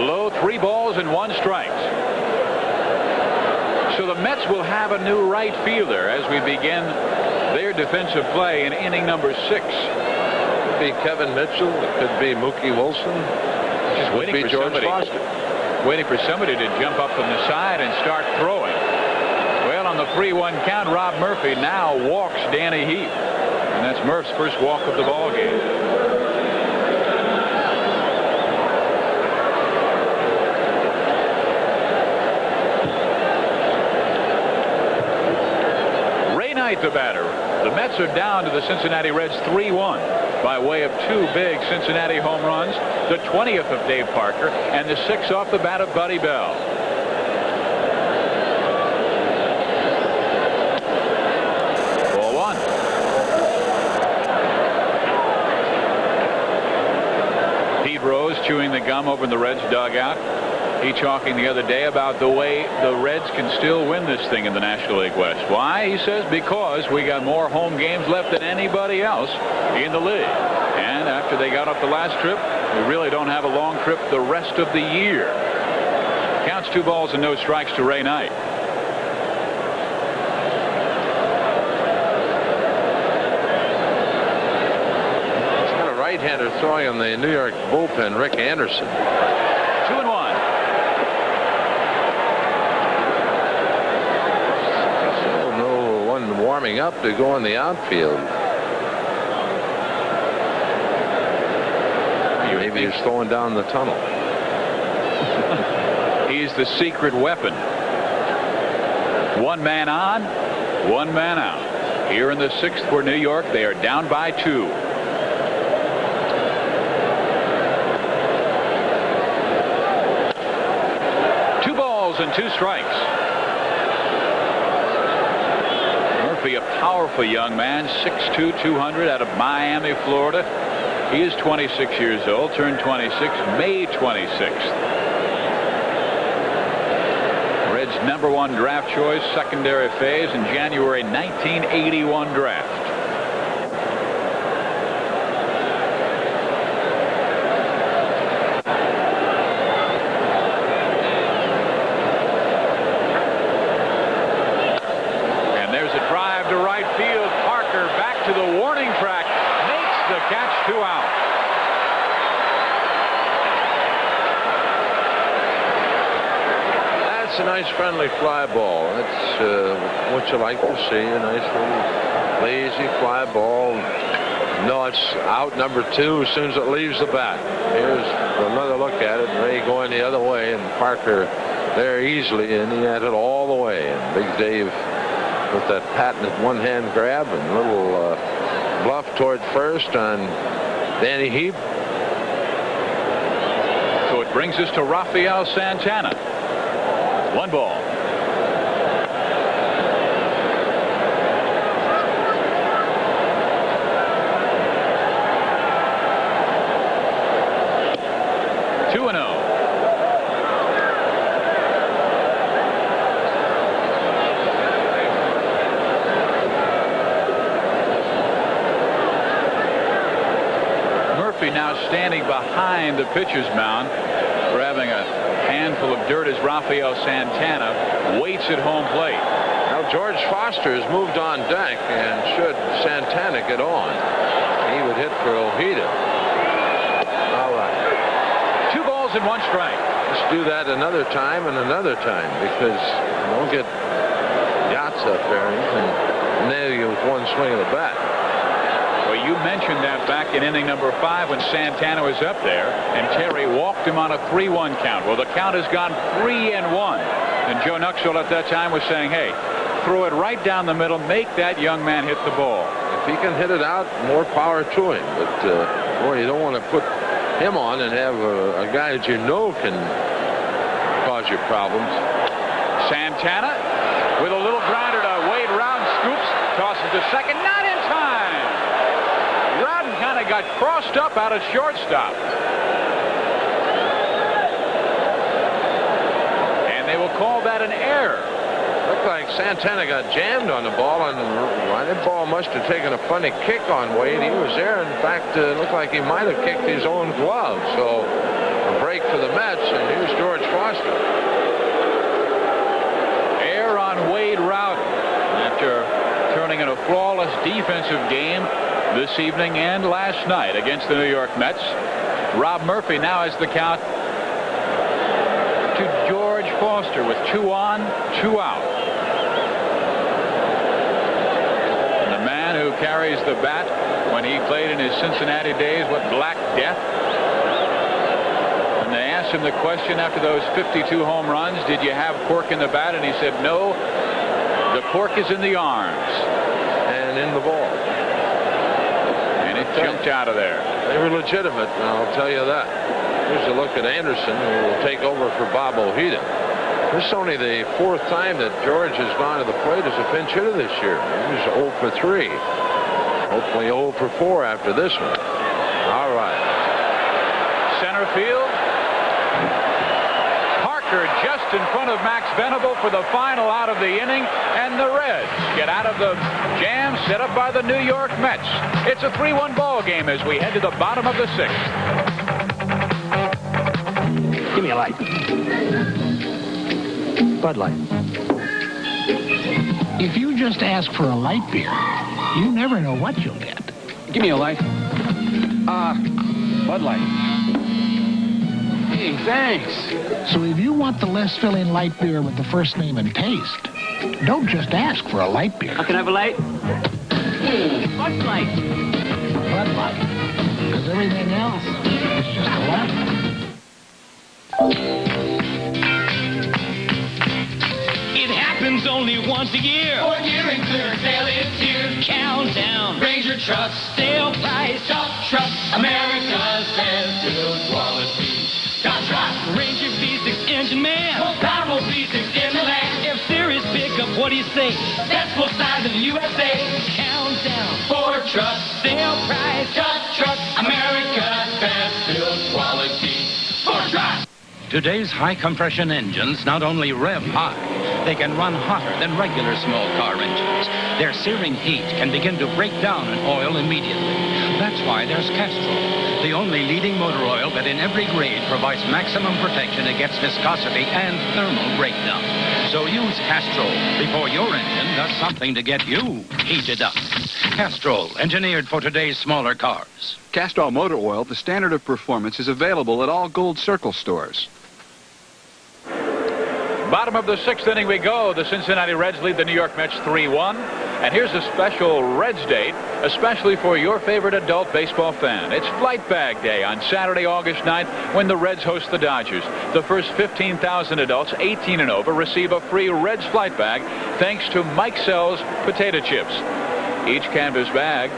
Low, 3 balls and 1 strike. So the Mets will have a new right fielder as we begin their defensive play in inning number 6. Could be Kevin Mitchell. It could be Mookie Wilson. Just waiting for George somebody. Foster. Waiting for somebody to jump up from the side and start throwing. Well, on the 3-1 count, Rob Murphy now walks Danny Heap. And that's Murph's first walk of the ball game. Ray Knight, the batter. The Mets are down to the Cincinnati Reds 3-1 by way of 2 big Cincinnati home runs, the 20th of Dave Parker, and the 6th off the bat of Buddy Bell. Ball 1. Pete Rose chewing the gum over in the Reds dugout. He talking the other day about the way the Reds can still win this thing in the National League West. Why? He says because we got more home games left than anybody else in the league. And after they got off the last trip, we really don't have a long trip the rest of the year. Counts 2 balls and no strikes to Ray Knight. He's got a right-hander throwing on the New York bullpen, Rick Anderson. 2-1. Warming up to go in the outfield. Maybe he's throwing down the tunnel. He's the secret weapon. 1 man on, 1 man out. Here in the 6th for New York, they are down by 2. Two balls and 2 strikes. Murphy, a powerful young man, 6'2", 200, out of Miami, Florida. He is 26 years old, turned 26 May 26th. Reds' #1 draft choice, secondary phase in January 1981 draft. And there's a drive to right field. Parker back to the warning track. Makes the catch, 2 out. a nice friendly fly ball. That's what you like to see, a nice little lazy fly ball. No, it's out number 2 as soon as it leaves the bat. Here's another look at it. Ray going the other way, and Parker there easily, and he had it all the way. And Big Dave with that patented one-hand grab and little bluff toward first on Danny Heap. So it brings us to Rafael Santana. 1 ball. Now standing behind the pitcher's mound, grabbing a handful of dirt as Rafael Santana waits at home plate. Now George Foster has moved on deck, and should Santana get on, he would hit for Ojeda. All right. 2 balls and 1 strike. Let's do that another time and another time, because you don't get yachts up there and nail you with 1 swing of the bat. Well, you mentioned that back in inning number 5 when Santana was up there and Terry walked him on a 3-1 count. Well, the count has gone 3-1. And Joe Nuxhall at that time was saying, hey, throw it right down the middle, make that young man hit the ball. If he can hit it out, more power to him. But, boy, you don't want to put him on and have a guy that you know can cause you problems. Santana with a little grinder to Wade Rowden, scoops, tosses to second, not in time. Rowden kind of got crossed up out of shortstop. And they will call that an error. Looked like Santana got jammed on the ball, and that ball must have taken a funny kick on Wade. He was there. In fact, it looked like he might have kicked his own glove. So a break for the Mets, and here's George Foster. Error on Wade Rowden after turning in a flawless defensive game this evening and last night against the New York Mets. Rob Murphy now has the count to George Foster with 2 on, 2 out. And the man who carries the bat when he played in his Cincinnati days, what, Black Death? And they asked him the question after those 52 home runs, did you have cork in the bat? And he said, no, the cork is in the arms. And in the ball. Jumped out of there. They were legitimate, I'll tell you that. Here's a look at Anderson, who will take over for Bob Ojeda. This is only the 4th time that George has gone to the plate as a pinch hitter this year. He was 0 for 3. Hopefully 0 for 4 after this one. All right. Center field. Parker just in front of Max Venable for the final out of the inning, and the Reds get out of the jam set up by the New York Mets. It's a 3-1 ball game as we head to the bottom of the 6th. Give me a light. Bud Light. If you just ask for a light beer, you never know what you'll get. Give me a light. Bud Light. Hey, thanks. So if you want the less filling light beer with the first name and taste, don't just ask for a light beer. Can I have a light? Bud Light. Bud Light. Because everything else is just a light. It happens only once a year. 4th year in Clearsdale, it's here. Countdown. Raise your trust. Sale price. Top truck. America's best built quality. Top truck. Ranger V6 engine man. Most powerful V6 in the land. If series pickup, what do you say? That's both sides of the USA. Countdown. Ford truck. Sale price. Top truck. America's best built quality. Ford truck. Today's high-compression engines not only rev high, they can run hotter than regular small car engines. Their searing heat can begin to break down an oil immediately. That's why there's Castrol, the only leading motor oil that in every grade provides maximum protection against viscosity and thermal breakdown. So use Castrol before your engine does something to get you heated up. Castrol, engineered for today's smaller cars. Castrol Motor Oil, the standard of performance, is available at all Gold Circle stores. Bottom of the 6th inning we go. The Cincinnati Reds lead the New York Mets 3-1. And here's a special Reds date, especially for your favorite adult baseball fan. It's Flight Bag Day on Saturday, August 9th, when the Reds host the Dodgers. The first 15,000 adults 18 and over receive a free Reds flight bag thanks to Mike Sell's potato chips. Each canvas bag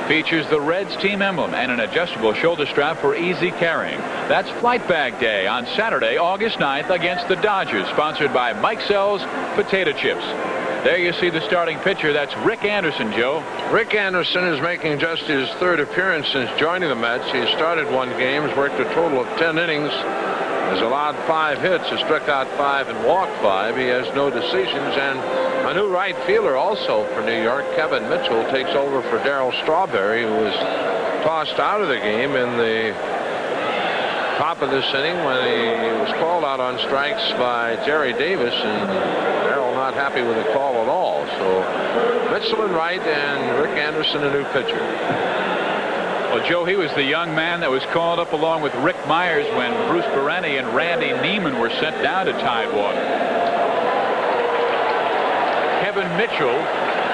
features the Reds team emblem and an adjustable shoulder strap for easy carrying. That's Flight Bag Day on Saturday, August 9th against the Dodgers, sponsored by Mike Sell's potato chips. There you see the starting pitcher. That's Rick Anderson, Joe. Rick Anderson is making just his 3rd appearance since joining the Mets. He started 1 game, has worked a total of 10 innings, has allowed 5 hits, has struck out 5 and walked 5. He has no decisions, and a new right fielder also for New York, Kevin Mitchell, takes over for Darryl Strawberry, who was tossed out of the game in the top of this inning when he was called out on strikes by Jerry Davis, and Darryl not happy with the call at all. So Mitchell in right and Rick Anderson a new pitcher. Well, Joe, he was the young man that was called up along with Rick Myers when Bruce Bereni and Randy Neiman were sent down to Tidewater. Kevin Mitchell,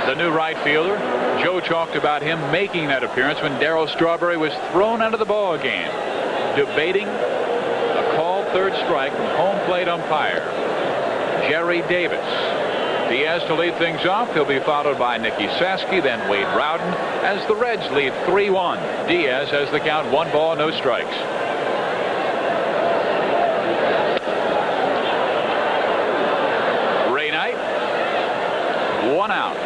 the new right fielder. Joe talked about him making that appearance when Darryl Strawberry was thrown out of the ball game, debating a called 3rd strike from home plate umpire Jerry Davis. Diaz to lead things off. He'll be followed by Nicky Saski, then Wade Rowden, as the Reds lead 3-1. Diaz has the count, 1 ball, no strikes. Ray Knight, 1 out.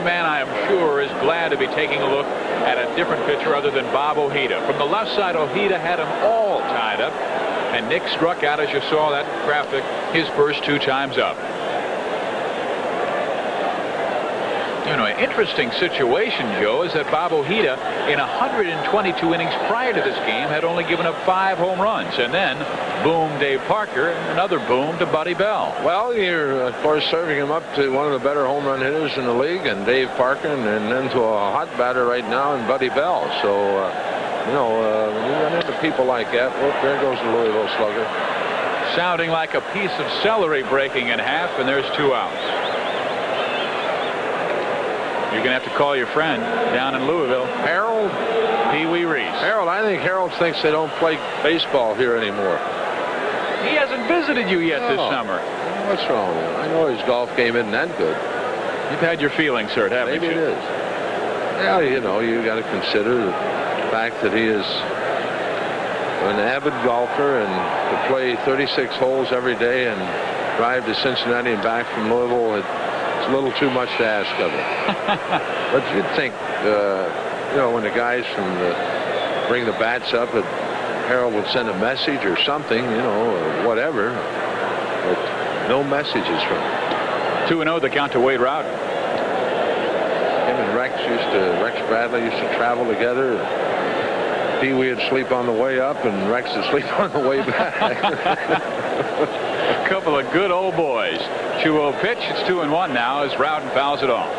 Man, I am sure, is glad to be taking a look at a different pitcher other than Bob Ojeda. From the left side, Ojeda had them all tied up, and Nick struck out, as you saw that graphic, his first 2 times up. You know, an interesting situation, Joe, is that Bob Ojeda, in 122 innings prior to this game, had only given up 5 home runs. And then, boom, Dave Parker, another boom to Buddy Bell. Well, you're, of course, serving him up to one of the better home run hitters in the league, and Dave Parker, and then to a hot batter right now in Buddy Bell. So, you know, when you run into people like that, well, there goes the Louisville Slugger. Sounding like a piece of celery breaking in half, and there's 2 outs. You're going to have to call your friend down in Louisville, Harold Pee Wee Reese. Harold, I think Harold thinks they don't play baseball here anymore. He hasn't visited you yet this summer. What's wrong with him? I know his golf game isn't that good. You've had your feelings hurt, haven't you? Maybe it is. Yeah, you know, you got to consider the fact that he is an avid golfer, and to play 36 holes every day and drive to Cincinnati and back from Louisville, it's a little too much to ask of him. But you'd think, you know, when the guys bring the bats up, that Harold would send a message or something, you know, or whatever. But no messages from him. 2-0 the count to Wade Rowden. Him and Rex Bradley used to travel together. Pee Wee would sleep on the way up, and Rex would sleep on the way back. A couple of good old boys. 2-0 pitch. It's 2-1 now as Rowden fouls it off.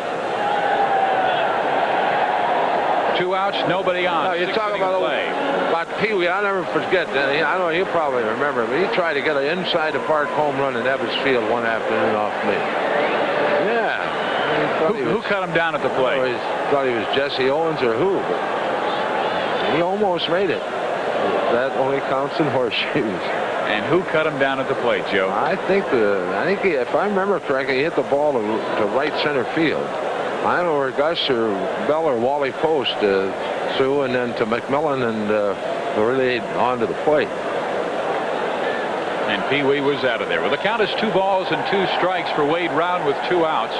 2 outs, nobody on. No, you talk about Pee Wee. I'll never forget. I know you probably remember, but he tried to get an inside the park home run in Evans Field one afternoon off me. Yeah. Who cut him down at the plate? He thought he was Jesse Owens or who, but he almost made it. That only counts in horseshoes. And who cut him down at the plate, Joe? I think he, if I remember correctly, he hit the ball to right center field. I don't know where Gus or Bell or Wally Post threw, and then to McMillan, and really onto the plate. And Pee Wee was out of there. Well, the count is 2 balls and 2 strikes for Wade Rowden with 2 outs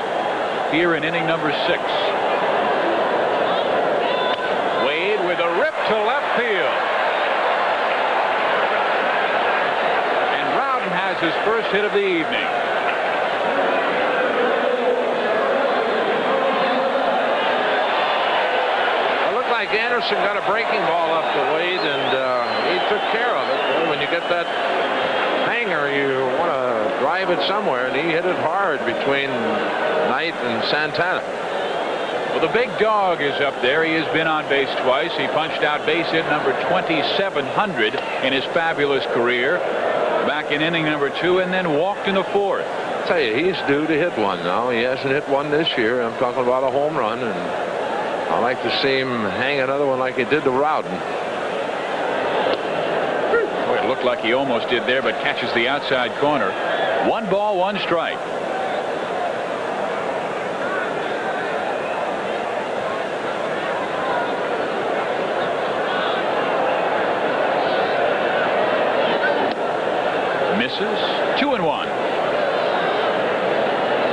here in inning number 6. Wade with a rip to left field. His first hit of the evening. It looked like Anderson got a breaking ball up to Wade, and he took care of it. When you get that hanger, you want to drive it somewhere, and he hit it hard between Knight and Santana. Well, the big dog is up there. He has been on base twice. He punched out base hit number 2,700 in his fabulous career back in inning number 2, and then walked in the 4th. I tell you, he's due to hit one now. He hasn't hit one this year. I'm talking about a home run, and I like to see him hang another one like he did to Rowden. Boy, it looked like he almost did there, but catches the outside corner. 1 ball, 1 strike. Misses. 2-1.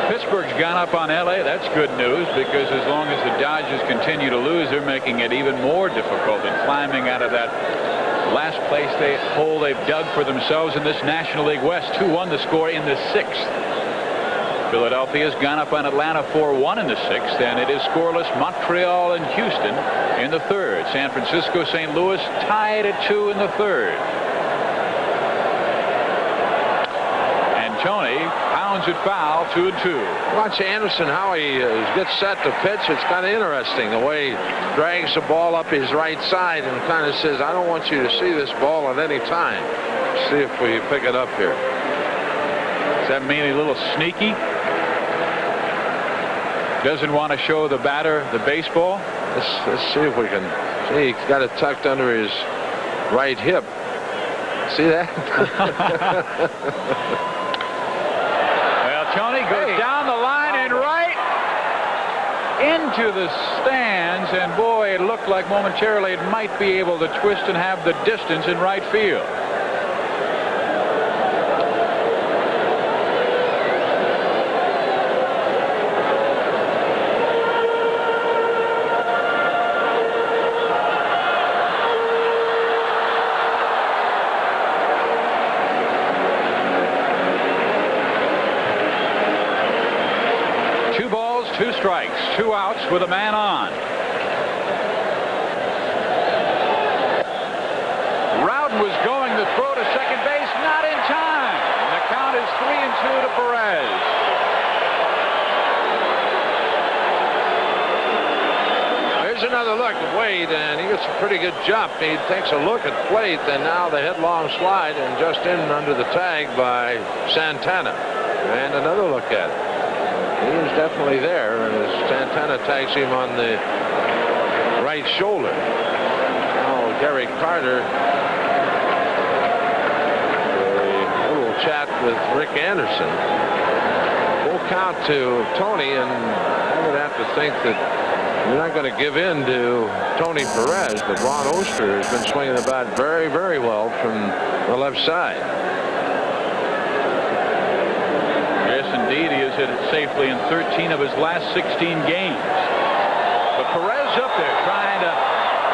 Pittsburgh's gone up on L.A. That's good news, because as long as the Dodgers continue to lose, they're making it even more difficult than climbing out of that last place hole they've dug for themselves in this National League West. 2-1 the score in the 6th. Philadelphia's gone up on Atlanta 4-1 in the 6th, and it is scoreless Montreal and Houston in the 3rd. San Francisco, St. Louis tied at 2 in the 3rd. Tony pounds it foul, 2-2. Watch Anderson, how he gets set to pitch. It's kind of interesting the way he drags the ball up his right side and kind of says, I don't want you to see this ball at any time. See if we pick it up here. Does that mean a little sneaky? Doesn't want to show the batter the baseball? Let's see if we can. See, he's got it tucked under his right hip. See that? Tony goes down the line and right into the stands, and boy, it looked like momentarily it might be able to twist and have the distance in right field. Two strikes, 2 outs with a man on. Rowden was going to throw to second base, not in time. And the count is 3-2 to Perez. There's another look at Wade, and he gets a pretty good jump. He takes a look at plate, and now the headlong slide, and just in under the tag by Santana. And another look at it. He is definitely there, and as Santana tags him on the right shoulder. Now Gary Carter, a little chat with Rick Anderson. Full count to Tony, and I would have to think that you're not going to give in to Tony Perez, but Ron Oster has been swinging the bat very, very well from the left side. Indeed, he has hit it safely in 13 of his last 16 games. But Perez up there trying to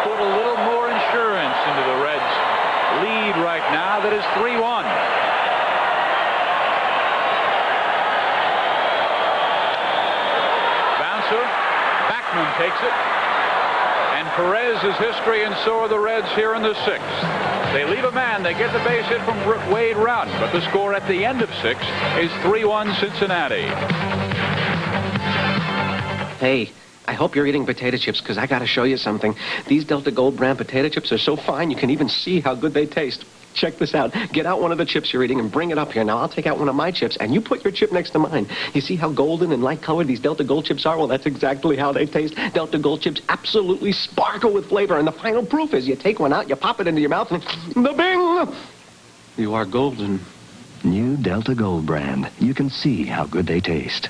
put a little more insurance into the Reds' lead right now that is 3-1. Bouncer, Backman takes it. And Perez is history, and so are the Reds here in the 6th. They leave a man. They get the base hit from Wade Rowden, but the score at the end of 6 is 3-1 Cincinnati. Hey, I hope you're eating potato chips, because I got to show you something. These Delta Gold brand potato chips are so fine you can even see how good they taste. Check this out. Get out one of the chips you're eating and bring it up here. Now, I'll take out one of my chips, and you put your chip next to mine. You see how golden and light-colored these Delta Gold chips are? Well, that's exactly how they taste. Delta Gold chips absolutely sparkle with flavor, and the final proof is you take one out, you pop it into your mouth, and the bing! You are golden. New Delta Gold brand. You can see how good they taste.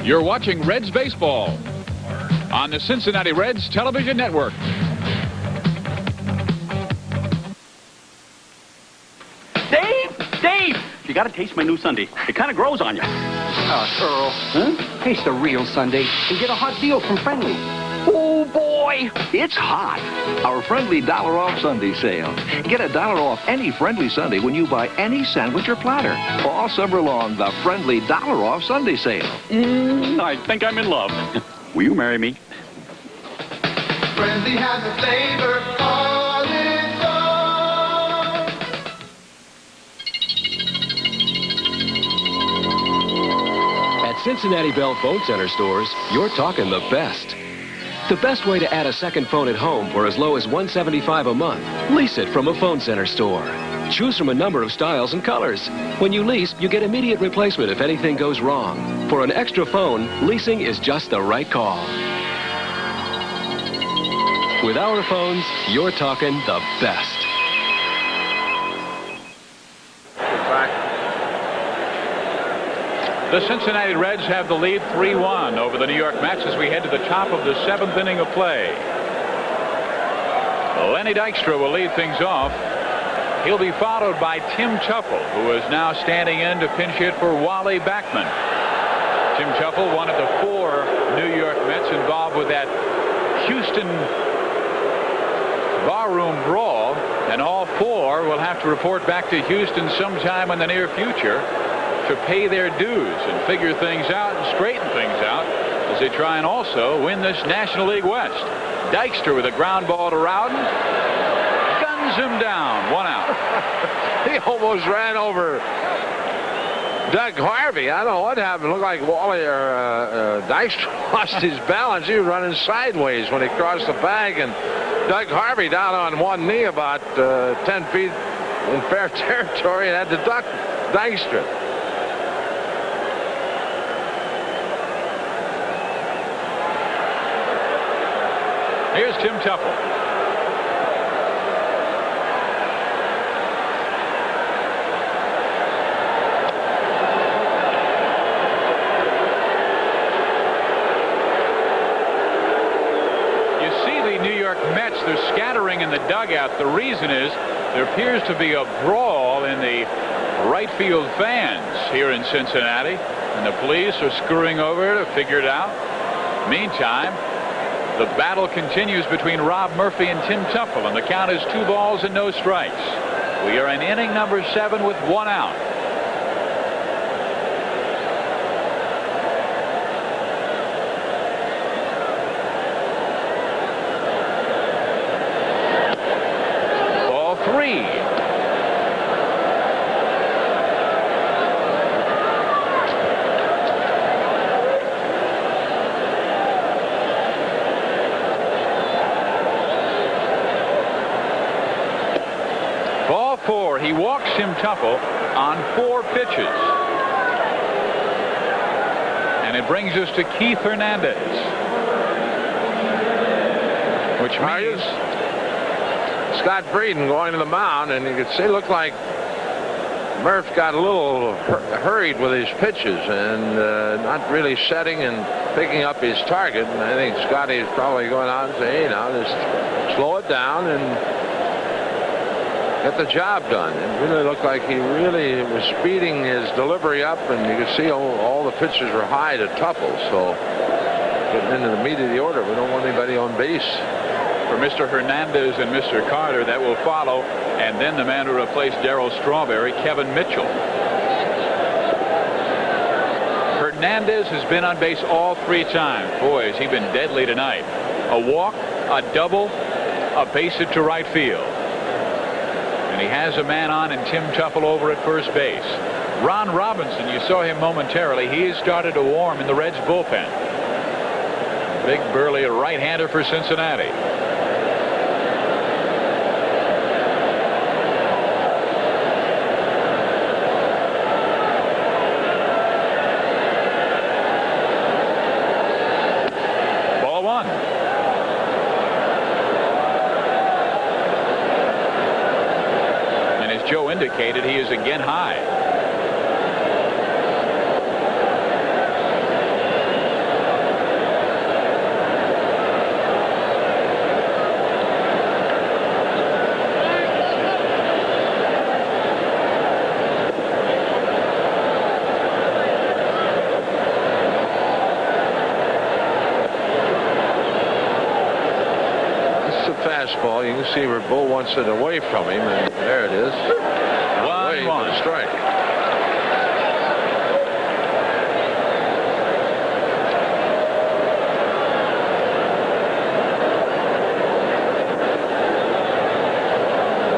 You're watching Reds baseball on the Cincinnati Reds Television Network. Dave! You gotta taste my new sundae. It kind of grows on you. Earl. Huh? Taste the real sundae and get a hot deal from Friendly. Oh, boy! It's hot. Our Friendly $1 off Sunday sale. Get $1 off any Friendly Sunday when you buy any sandwich or platter. All summer long, the Friendly $1 off Sunday sale. I think I'm in love. Will you marry me? Friendly has a flavor all its own. Cincinnati Bell Phone Center stores, you're talking the best. The best way to add a second phone at home for as low as $175 a month. Lease it from a Phone Center store. Choose from a number of styles and colors. When you lease, you get immediate replacement if anything goes wrong. For an extra phone, leasing is just the right call. With our phones, you're talking the best. The Cincinnati Reds have the lead 3-1 over the New York Mets as we head to the top of the 7th inning of play. Lenny Dykstra will lead things off. He'll be followed by Tim Tuffle, who is now standing in to pinch hit for Wally Backman. Tim Tuffle, one of the 4 New York Mets involved with that Houston barroom brawl, and all 4 will have to report back to Houston sometime in the near future to pay their dues and figure things out and straighten things out as they try and also win this National League West. Dykstra with a ground ball to Rowden. Guns him down. 1 out. He almost ran over Doug Harvey. I don't know what happened. It looked like Wally or Dykstra lost his balance. He was running sideways when he crossed the bag, and Doug Harvey down on one knee about 10 feet in fair territory and had to duck Dykstra. Here's Tim Tuffle. You see the New York Mets, they're scattering in the dugout. The reason is there appears to be a brawl in the right field fans here in Cincinnati, and the police are scurrying over to figure it out. Meantime, the battle continues between Rob Murphy and Tim Tuffle, and the count is 2 balls and no strikes. We are in inning number 7 with 1 out. Ball 3. Ball 4. He walks Tim Tuffle on 4 pitches. And it brings us to Keith Hernandez. Which means Scott Breeden going to the mound, and you could see it looked like Murph got a little hurried with his pitches and not really setting and picking up his target. And I think Scotty is probably going out and say, hey, now just slow it down and get the job done. It really looked like he really was speeding his delivery up, and you could see all the pitches were high to Tuffle. So getting into the meat of the order, we don't want anybody on base. For Mr. Hernandez and Mr. Carter, that will follow, and then the man who replaced Darryl Strawberry, Kevin Mitchell. Hernandez has been on base all 3 times. Boy, has he been deadly tonight. A walk, a double, a base hit to right field. And he has a man on and Tim Tuffle over at first base. Ron Robinson, you saw him momentarily. He has started to warm in the Reds bullpen. Big burly right-hander for Cincinnati. Ball 1. Joe indicated, he is again high. Fastball. You can see where Bull wants it away from him, and there it is. 1-1 strike.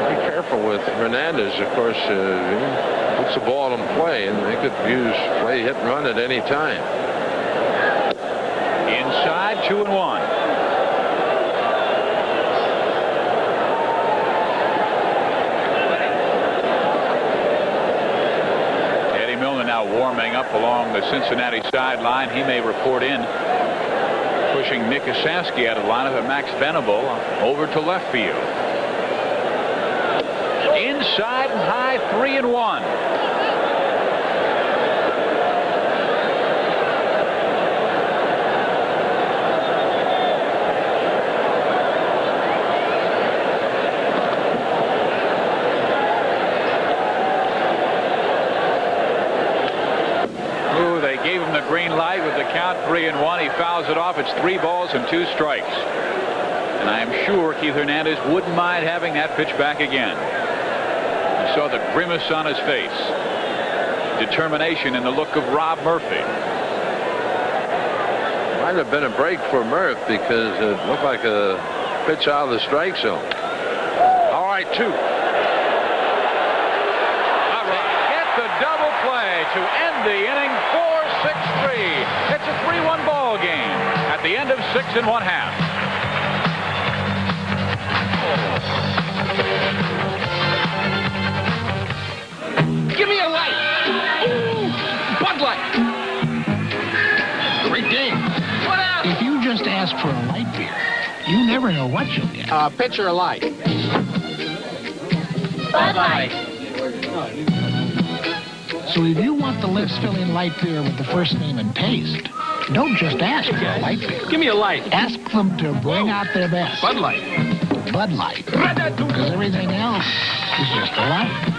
Be careful with Hernandez, of course. puts the ball in play, and they could play hit and run at any time. Inside, 2-1. Eddie Milner now warming up along the Cincinnati sideline. He may report in, pushing Nick Osaski out of the lineup, and Max Venable over to left field. Inside and high, 3-1. Ooh, they gave him the green light with the count 3-1. He fouls it off. It's 3 balls and 2 strikes. And I am sure Keith Hernandez wouldn't mind having that pitch back again. Saw the grimace on his face, determination in the look of Rob Murphy. Might have been a break for Murph because it looked like a pitch out of the strike zone. All right, 2. All right, get the double play to end the inning. 4-6-3. It's a 3-1 ball game at the end of 6 1/2. Give me a light. Ooh, Bud Light. Great game. What else? If you just ask for a light beer, you never know what you'll get. Pitcher of light. Bud Light. So if you want the Lips Filling light beer with the first name and taste, don't just ask for a light beer. Give me a light. Ask them to bring out their best. Bud Light. Bud Light. Because everything else is just a light.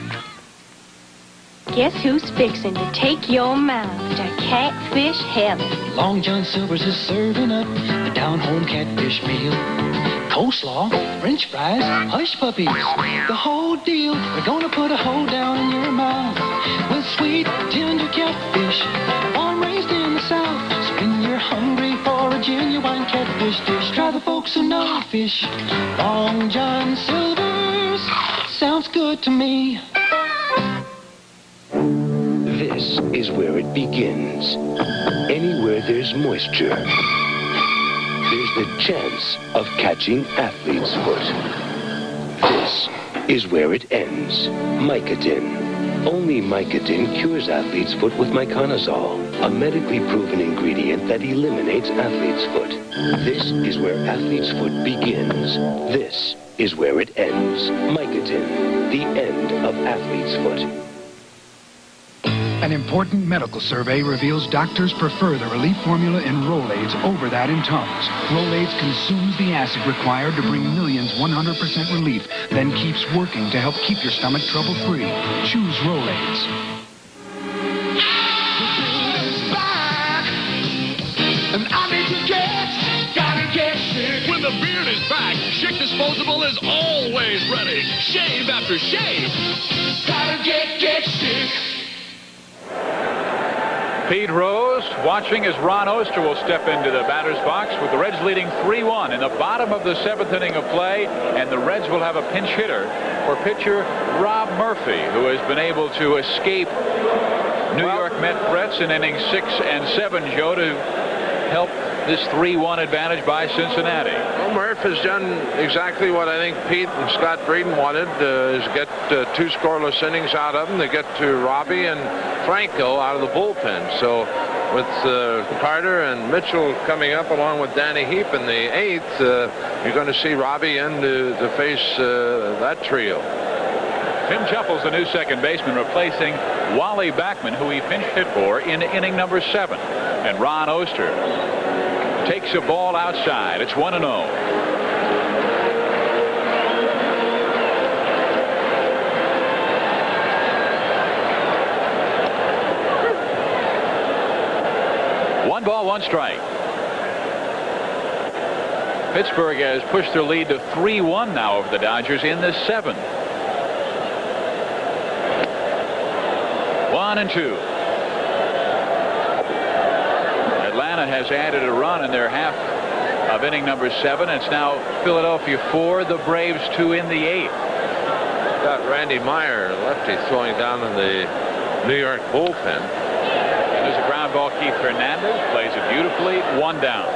Guess who's fixing to take your mouth to catfish heaven? Long John Silver's is serving up a down-home catfish meal. Coleslaw, French fries, hush puppies, the whole deal. We're gonna put a hole down in your mouth with sweet, tender catfish, born raised in the South. So when you're hungry for a genuine catfish dish, try the folks who know fish. Long John Silver's sounds good to me. This is where it begins. Anywhere there's moisture, there's the chance of catching athlete's foot. This is where it ends. Mycotin. Only Mycotin cures athlete's foot with myconazole, a medically proven ingredient that eliminates athlete's foot. This is where athlete's foot begins. This is where it ends. Mycotin, the end of athlete's foot. An important medical survey reveals doctors prefer the relief formula in Rolaids over that in Tums. Rolaids consumes the acid required to bring millions 100% relief, then keeps working to help keep your stomach trouble-free. Choose Rolaids. And I need to gotta get sick. When the beard is back, Schick Disposable is always ready. Shave after shave. Gotta get sick. Pete Rose watching as Ron Oster will step into the batter's box with the Reds leading 3-1 in the bottom of the 7th inning of play, and the Reds will have a pinch hitter for pitcher Rob Murphy, who has been able to escape New York Met threats in innings 6 and 7, Joe, to help this 3-1 advantage by Cincinnati. Well, Murph has done exactly what I think Pete and Scott Breeden wanted, is get 2 scoreless innings out of them. They get to Robbie and Franco out of the bullpen. So with Carter and Mitchell coming up along with Danny Heap in the 8th, you're going to see Robbie in to face that trio. Tim Chupple's the new second baseman, replacing Wally Backman, who he pinch hit for in inning number 7. And Ron Oster takes a ball outside. It's 1-0. One ball, one strike. Pittsburgh has pushed their lead to 3-1 now over the Dodgers in the 7th. 1-2. Atlanta has added a run in their half of inning number 7. It's now Philadelphia 4, the Braves 2 in the 8th. Got Randy Meyer, lefty, throwing down in the New York bullpen. There's a ground ball. Keith Hernandez plays it beautifully. 1 down.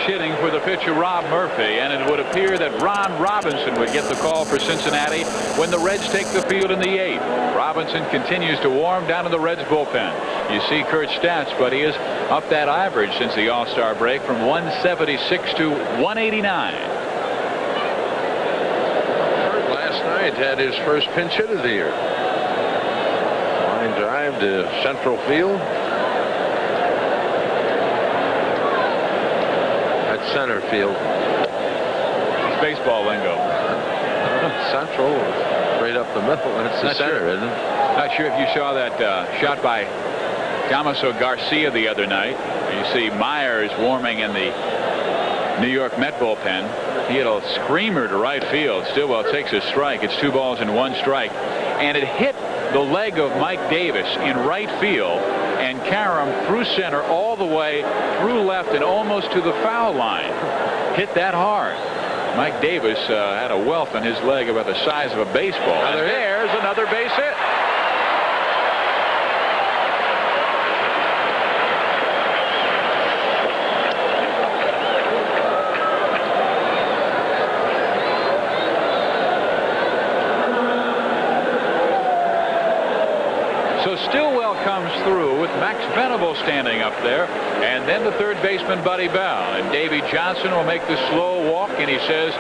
Hitting for the pitcher Rob Murphy, and it would appear that Ron Robinson would get the call for Cincinnati when the Reds take the field in the 8th. Robinson continues to warm down in the Reds bullpen. You see Kurt's stats, but he is up that average since the All-Star break from 176 to 189. Kurt last night had his first pinch hit of the year. Line drive to central field. Center field. It's baseball lingo. Central, right up the middle. That's the center, isn't it? Not sure if you saw that shot by Damaso Garcia the other night. You see Myers warming in the New York Met bullpen. He had a screamer to right field. Stillwell takes a strike. It's 2 balls and 1 strike. And it hit the leg of Mike Davis in right field and carry him through center all the way through left and almost to the foul line. Hit that hard. Mike Davis had a welt on his leg about the size of a baseball. And there's another base hit. So Stillwell comes through with Max Venable standing up there, and then the third baseman Buddy Bell, and Davey Johnson will make the slow walk, and he says,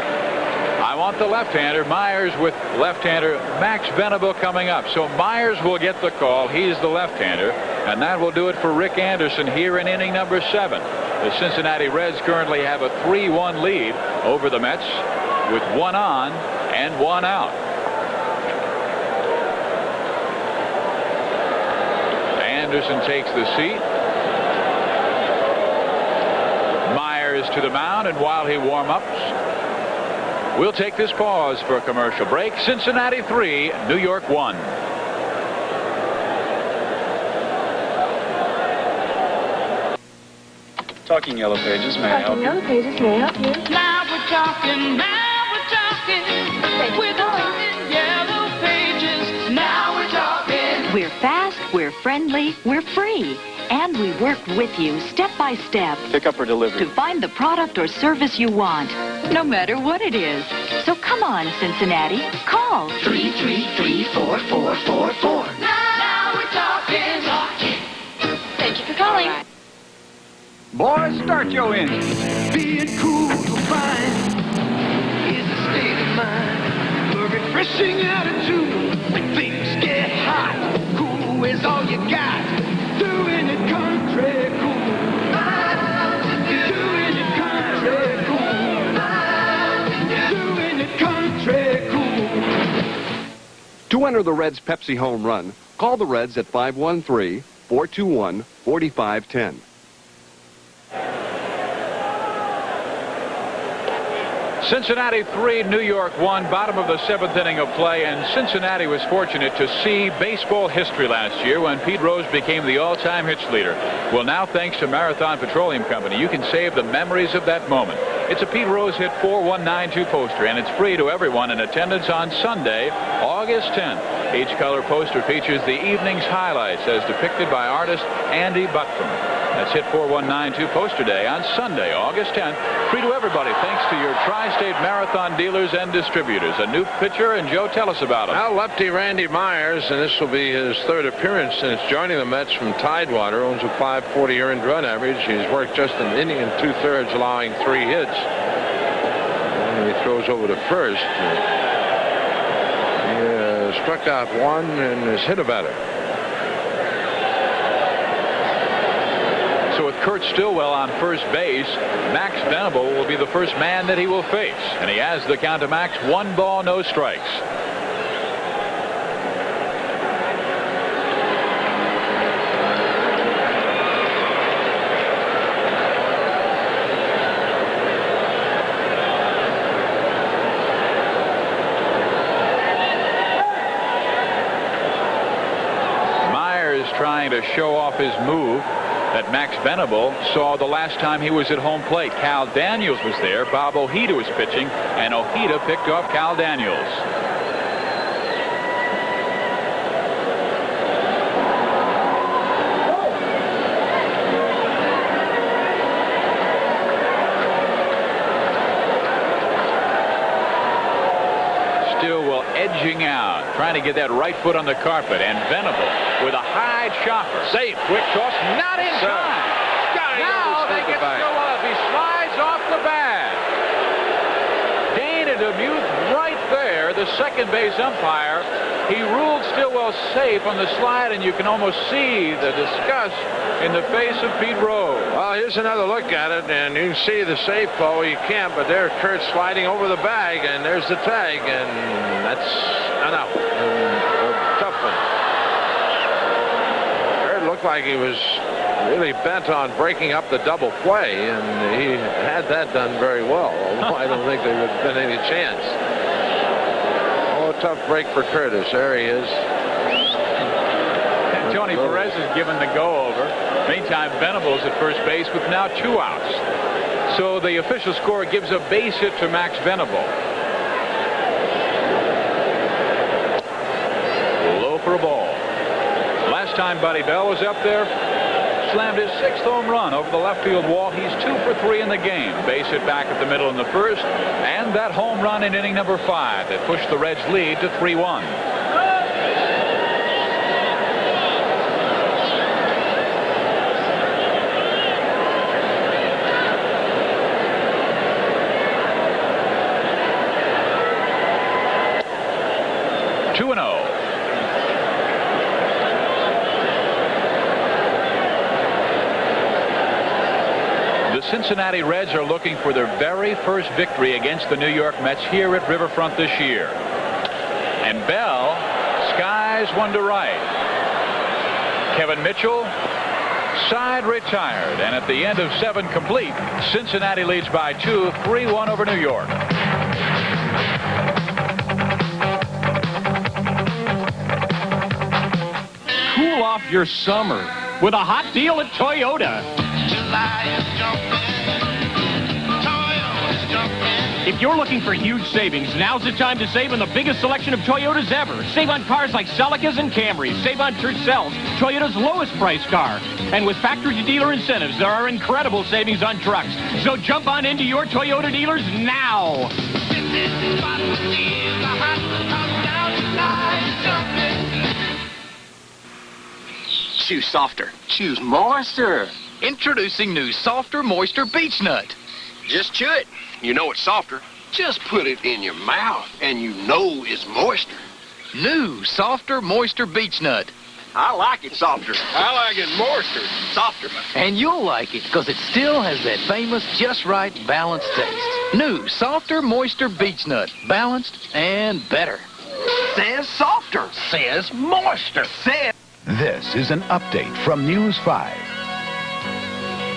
I want the left-hander. Myers with left-hander Max Venable coming up. So Myers will get the call. He's the left-hander, and that will do it for Rick Anderson here in inning number 7. The Cincinnati Reds currently have a 3-1 lead over the Mets with 1 on and 1 out. Anderson takes the seat. Myers to the mound, and while he warm-ups, we'll take this pause for a commercial break. Cincinnati 3, New York 1. Talking Yellow Pages, may I help you? Yellow Pages, may I help you? Now we're talking, we're talking Yellow Pages, now we're talking. We're fast, we're friendly, we're free. And we work with you step by step Pick up or delivery. to find the product or service you want, no matter what it is. So come on, Cincinnati, call 333-4444. Now we're talking. Thank you for calling. Boys, start your engine. Being cool to find is a state of mind. A refreshing attitude when things get hot. Cool is all you got. Doing it country cool. Doing it country cool. Doing it country cool. To enter the Reds Pepsi home run, call the Reds at 513-421-4510. Cincinnati 3, New York 1, bottom of the 7th inning of play, and Cincinnati was fortunate to see baseball history last year when Pete Rose became the all-time hits leader. Well, now thanks to Marathon Petroleum Company, you can save the memories of that moment. It's a Pete Rose hit 4192 poster, and it's free to everyone in attendance on Sunday, August 10th. Each color poster features the evening's highlights as depicted by artist Andy Buttram. That's Hit 4192 Poster Day on Sunday, August 10th. Free to everybody thanks to your Tri-State Marathon dealers and distributors. A new pitcher, and Joe, tell us about him. Now, lefty Randy Myers, and this will be his 3rd appearance since joining the Mets from Tidewater, owns a .540 earned run average. He's worked just an inning and 2/3, allowing 3 hits. And he throws over to first. He struck out 1 and has hit a batter. So with Kurt Stillwell on first base, Max Venable will be the first man that he will face. And he has the count to Max, 1 ball, no strikes. trying to show off his move that Max Venable saw the last time he was at home plate. Cal Daniels was there. Bob Ojeda was pitching, and Ojeda picked off Cal Daniels. Stillwell edging out, trying to get that right foot on the carpet, and Venable with a high chopper. Safe. Quick toss, not in time. Now they get Stillwell up. He slides off the bat. Dana DeMuth right there, the second base umpire. He ruled Stillwell safe on the slide, and you can almost see the disgust in the face of Pete Rose. Well, here's another look at it, and you can see the safe ball. You can't, but there Kurt sliding over the bag, and there's the tag, and that's an out. A tough one. Kurt looked like he was really bent on breaking up the double play, and he had that done very well, although I don't think there would have been any chance. Oh, tough break for Curtis. There he is. And Tony Perez is given the go-over. Meantime, Venables at first base with now 2 outs. So the official score gives a base hit to Max Venable. Low for a ball. Last time Buddy Bell was up there, slammed his 6th home run over the left field wall. He's 2 for 3 in the game. Base hit back at the middle in the first, and that home run in inning number 5 that pushed the Reds' lead to 3-1. Cincinnati Reds are looking for their very first victory against the New York Mets here at Riverfront this year. And Bell skies one to right. Kevin Mitchell side retired, and at the end of 7 complete, Cincinnati leads by 2, 3-1 over New York. Cool off your summer with a hot deal at Toyota. If you're looking for huge savings, now's the time to save on the biggest selection of Toyotas ever. Save on cars like Celicas and Camrys. Save on Tercels, Toyota's lowest price car. And with factory to dealer incentives, there are incredible savings on trucks. So jump on into your Toyota dealers now. Choose softer. Choose moister. Introducing new Softer Moisture Beech Nut. Just chew it. You know it's softer. Just put it in your mouth, and you know it's moister. New Softer Moisture Beech Nut. I like it softer. I like it moister. Softer. And you'll like it, because it still has that famous just right balanced taste. New Softer Moisture Beech Nut. Balanced and better. Says softer. Says moister. Says... This is an update from News 5.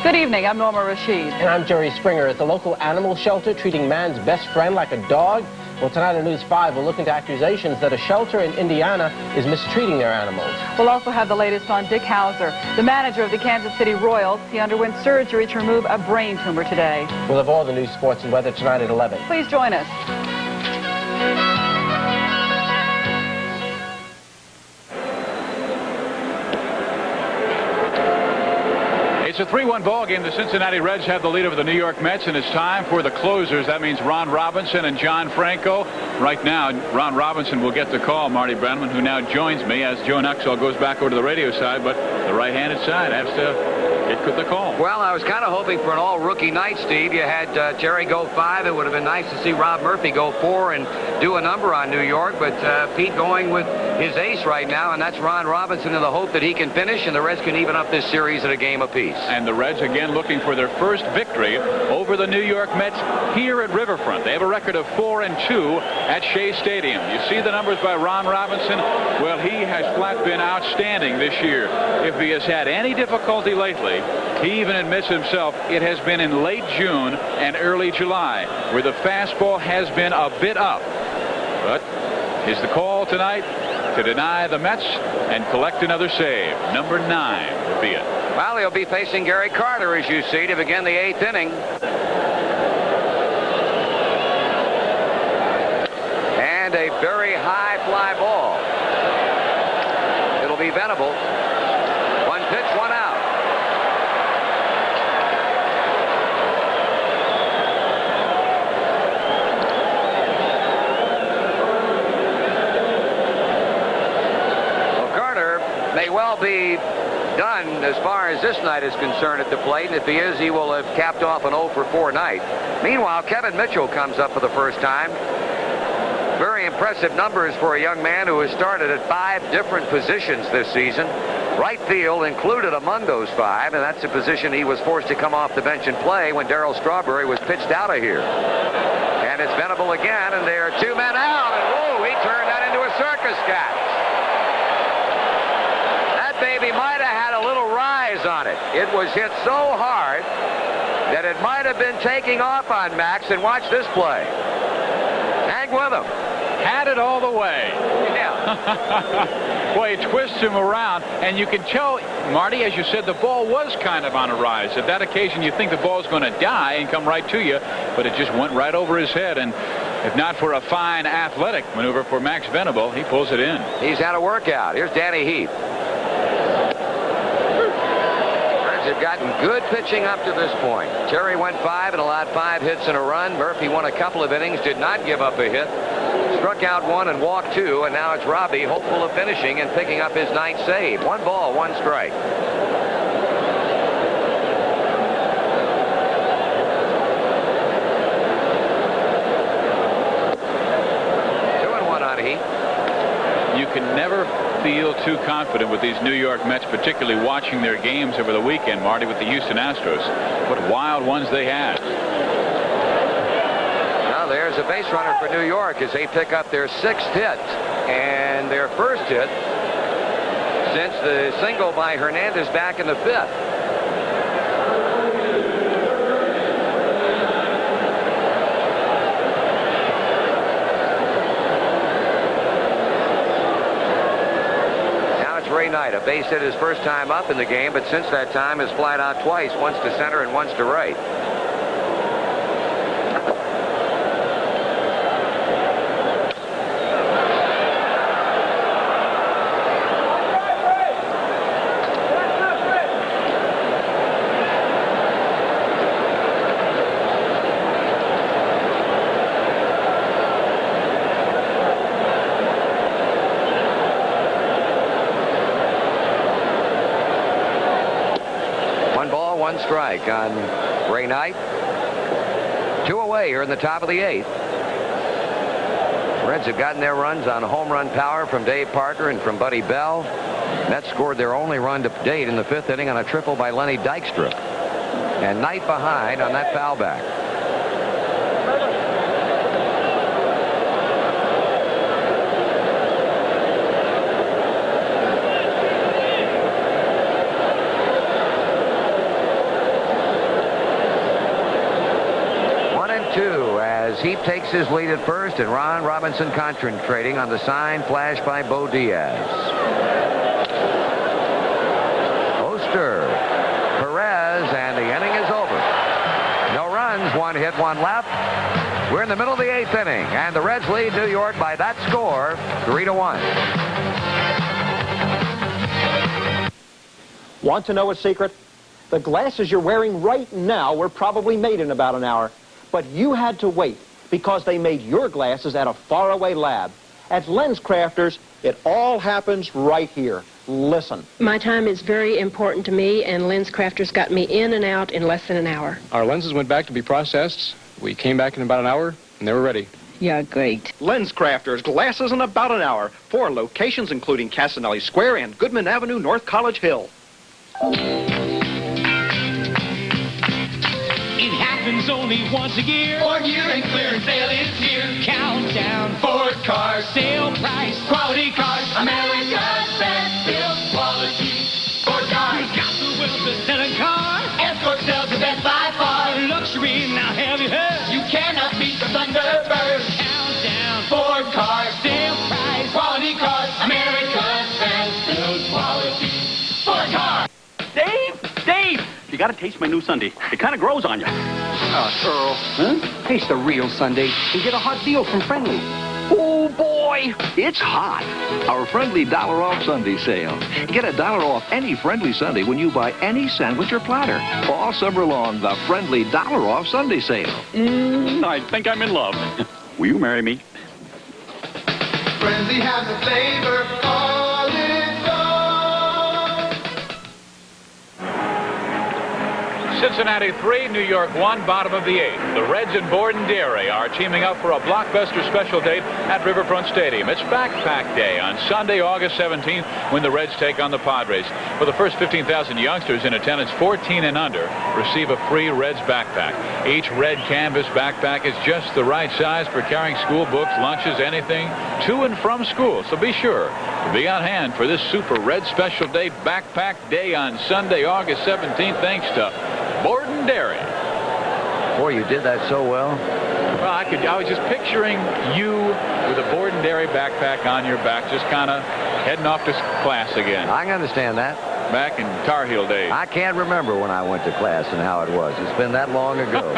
Good evening, I'm Norma Rashid. And I'm Jerry Springer. At the local animal shelter treating man's best friend like a dog. Well, tonight on News 5, we'll look into accusations that a shelter in Indiana is mistreating their animals. We'll also have the latest on Dick Hauser, the manager of the Kansas City Royals. He underwent surgery to remove a brain tumor today. We'll have all the news, sports, and weather tonight at 11. Please join us. It's a 3-1 ball game. The Cincinnati Reds have the lead over the New York Mets, and it's time for the closers. That means Ron Robinson and John Franco. Right now, Ron Robinson will get the call. Marty Brenneman, who now joins me as Joe Nuxall goes back over to the radio side, but the right-handed side has to get the call. Well, I was kind of hoping for an all-rookie night, Steve. You had Jerry go 5. It would have been nice to see Rob Murphy go 4 and do a number on New York, but Pete going with his ace right now, and that's Ron Robinson, in the hope that he can finish and the Reds can even up this series at a game apiece. And the Reds again looking for their first victory over the New York Mets here at Riverfront. They have a record of 4-2 at Shea Stadium. You see the numbers by Ron Robinson? Well, he has flat been outstanding this year. If he has had any difficulty lately, he even admits himself it has been in late June and early July, where the fastball has been a bit up. But is the call tonight? to deny the Mets and collect another save. Number 9 would be it. Well, he'll be facing Gary Carter, as you see, to begin the 8th inning. And a very high fly ball. It'll be Venable. 1 pitch, 1 out. Well, Carter may well be done as far as this night is concerned at the plate, and if he is, he will have capped off an 0 for 4 night. Meanwhile, Kevin Mitchell comes up for the first time. Very impressive numbers for a young man who has started at 5 different positions this season. Right field included among those 5, and that's a position he was forced to come off the bench and play when Darryl Strawberry was pitched out of here. And it's Venable again, and there are 2 men out, and whoa, he turned that into a circus catch. That baby might have had a little rise on it. It was hit so hard that it might have been taking off on Max, and watch this play. Hang with him. Had it all the way. Yeah. Boy, he twists him around, and you can tell, Marty, as you said, the ball was kind of on a rise. At that occasion, you think the ball's going to die and come right to you, but it just went right over his head, and if not for a fine athletic maneuver for Max Venable, he pulls it in. He's had a workout. Here's Danny Heath. Have gotten good pitching up to this point. Terry went 5 and allowed 5 hits and a run. Murphy won a couple of innings, did not give up a hit. Struck out 1 and walked 2, and now it's Robbie hopeful of finishing and picking up his 9th save. 1 ball, 1 strike. 2-1 on Heath. You can never feel too confident with these New York Mets, particularly watching their games over the weekend, Marty, with the Houston Astros. What wild ones they had. Now there's a base runner for New York as they pick up their 6th hit and their first hit since the single by Hernandez back in the 5th. Ray Knight, a base hit his first time up in the game, but since that time has flied out twice, once to center and once to right. Strike on Ray Knight. 2 away here in the top of the 8th. Reds have gotten their runs on home run power from Dave Parker and from Buddy Bell. Mets scored their only run to date in the 5th inning on a triple by Lenny Dykstra. And Knight behind on that foul back. Heap takes his lead at first, and Ron Robinson concentrating on the sign flash by Bo Diaz. Oster, Perez, and the inning is over. No runs, 1 hit, 1 left. We're in the middle of the 8th inning, and the Reds lead New York by that score, 3-1. Want to know a secret? The glasses you're wearing right now were probably made in about an hour, but you had to wait because they made your glasses at a faraway lab. At LensCrafters, it all happens right here. Listen. My time is very important to me, and LensCrafters got me in and out in less than an hour. Our lenses went back to be processed. We came back in about an hour, and they were ready. Yeah, great. LensCrafters, glasses in about an hour. 4 locations, including Casanelli Square and Goodman Avenue, North College Hill. It happens only once a year. Ford year and clearance sale is here. Countdown. Ford cars. Sale price. Quality cars. America's best built quality. Ford cars. Who's got the will to sell a car? Escort sells the best by far. Luxury, now have you heard? You cannot beat the Thunderbird. Countdown. Ford cars. Sale price. Quality cars. America's gotta taste my new sundae. It kind of grows on you. Earl. Huh? Taste the real sundae and get a hot deal from Friendly. Oh, boy, it's hot. Our Friendly $1 off Sunday sale. Get $1 off any Friendly Sunday when you buy any sandwich or platter. All summer long, the Friendly $1 off Sunday sale. I think I'm in love. Will you marry me? Friendly has a flavor all its own. Cincinnati 3, New York 1, bottom of the 8th. The Reds and Borden Dairy are teaming up for a blockbuster special date at Riverfront Stadium. It's Backpack Day on Sunday, August 17th, when the Reds take on the Padres. For the first 15,000 youngsters in attendance 14 and under receive a free Reds backpack. Each red canvas backpack is just the right size for carrying school books, lunches, anything to and from school. So be sure to be on hand for this super Red special date Backpack Day on Sunday, August 17th, thanks to Borden Dairy. Boy, you did that so well. Well, I was just picturing you with a Borden Dairy backpack on your back, just kind of heading off to class again. I can understand that. Back in Tar Heel days. I can't remember when I went to class and how it was. It's been that long ago.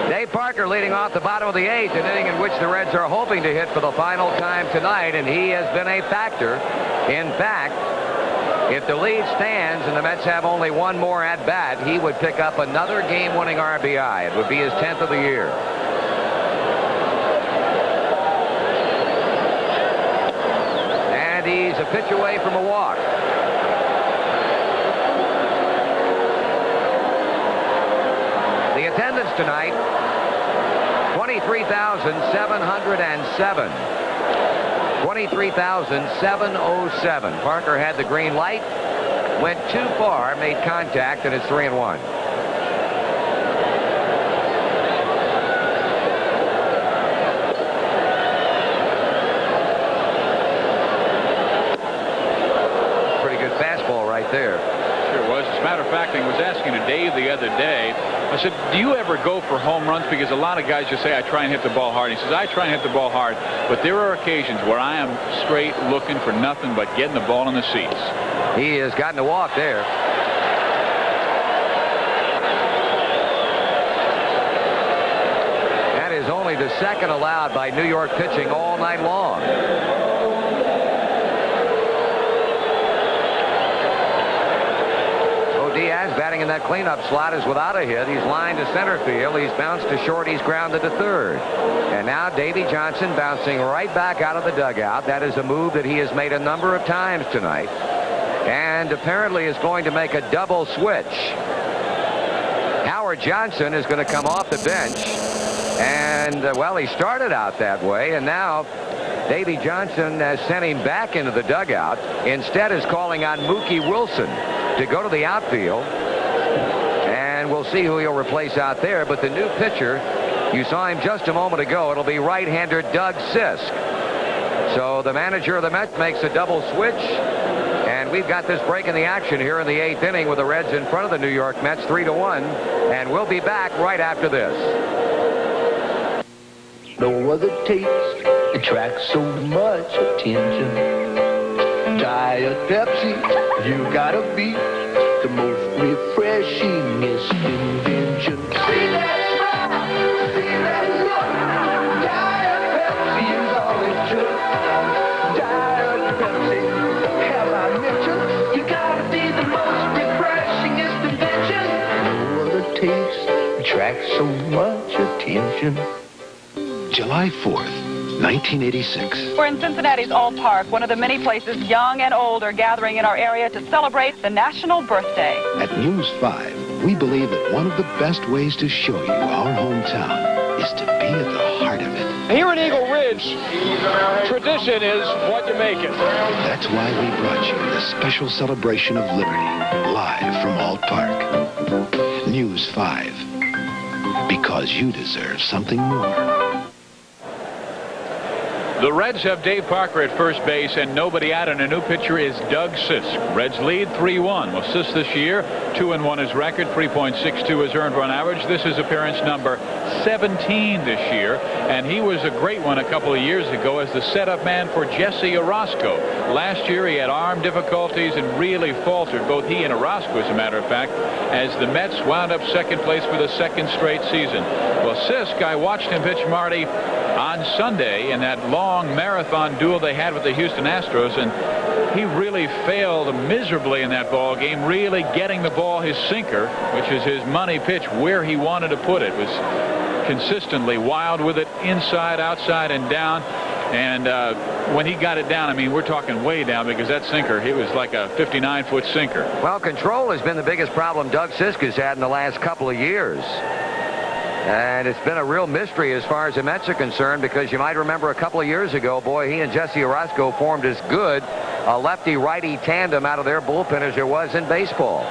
Dave Parker leading off the bottom of the 8th, an inning in which the Reds are hoping to hit for the final time tonight, and he has been a factor. In fact, if the lead stands and the Mets have only one more at-bat, he would pick up another game-winning RBI. It would be his 10th of the year. And he's a pitch away from a walk. The attendance tonight, 23,707. 23,707. Parker had the green light, went too far, made contact, and it's 3-1. Pretty good fastball right there. Sure was. As a matter of fact, I was asking Dave the other day, I said, do you ever go for home runs? Because a lot of guys just say, I try and hit the ball hard. He says, I try and hit the ball hard, but there are occasions where I am straight looking for nothing but getting the ball in the seats. He has gotten a walk there. That is only the second allowed by New York pitching all night long. Diaz batting in that cleanup slot is without a hit. He's lined to center field. He's bounced to short. He's grounded to third. And now Davy Johnson bouncing right back out of the dugout. That is a move that he has made a number of times tonight. And apparently is going to make a double switch. Howard Johnson is going to come off the bench. And, well, he started out that way. And now Davy Johnson has sent him back into the dugout. Instead is calling on Mookie Wilson to go to the outfield, and we'll see who he'll replace out there. But the new pitcher, you saw him just a moment ago, it'll be right-hander Doug Sisk. So the manager of the Mets makes a double switch, and we've got this break in the action here in the 8th inning with the Reds in front of the New York Mets 3-1, and we'll be back right after this. No other taste attracts so much attention. Diet Pepsi, you gotta be the most refreshingest invention. See that smile, see that look. Diet Pepsi is all it took. Diet Pepsi, have I mentioned? You gotta be the most refreshingest invention. No other taste attracts so much attention. July 4th. 1986. We're in Cincinnati's All Park, one of the many places young and old are gathering in our area to celebrate the national birthday. At News 5, we believe that one of the best ways to show you our hometown is to be at the heart of it. Here in Eagle Ridge, tradition is what you make it. That's why we brought you the special celebration of liberty, live from Alt Park. News 5, because you deserve something more. The Reds have Dave Parker at first base and nobody out, and a new pitcher is Doug Sisk. Reds lead 3-1. Well, Sisk this year 2-1 his record, 3.62 his earned run average. This is appearance number 17 this year, and he was a great one a couple of years ago as the setup man for Jesse Orozco. Last year he had arm difficulties and really faltered, both he and Orozco, as a matter of fact, as the Mets wound up second place for the second straight season. Well, Sisk, I watched him pitch, Marty, on Sunday in that long marathon duel they had with the Houston Astros, and he really failed miserably in that ball game, really getting the ball, his sinker, which is his money pitch, where he wanted to put it. Was consistently wild with it, inside, outside, and down. And when he got it down, I mean, we're talking way down, because that sinker, it was like a 59-foot sinker. Well, control has been the biggest problem Doug Sisk has had in the last couple of years. And it's been a real mystery as far as the Mets are concerned, because you might remember a couple of years ago, boy, he and Jesse Orozco formed as good a lefty-righty tandem out of their bullpen as there was in baseball.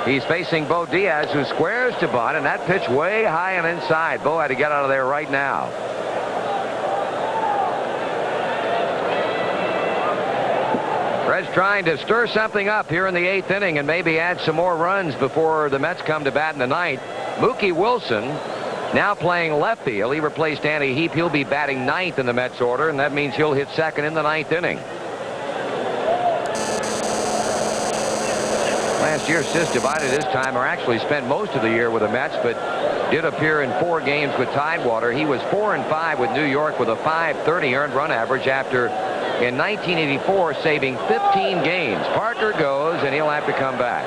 He's facing Bo Diaz, who squares to bunt, and that pitch way high and inside. Bo had to get out of there right now. Red's trying to stir something up here in the 8th inning and maybe add some more runs before the Mets come to bat in the ninth. Mookie Wilson now playing left field. He replaced Danny Heap. He'll be batting 9th in the Mets order, and that means he'll hit second in the 9th inning. Last year, Sisk divided his time, or actually spent most of the year with the Mets, but did appear in 4 games with Tidewater. He was 4-5 with New York with a .530 earned run average after, in 1984, saving 15 games. Parker goes, and he'll have to come back.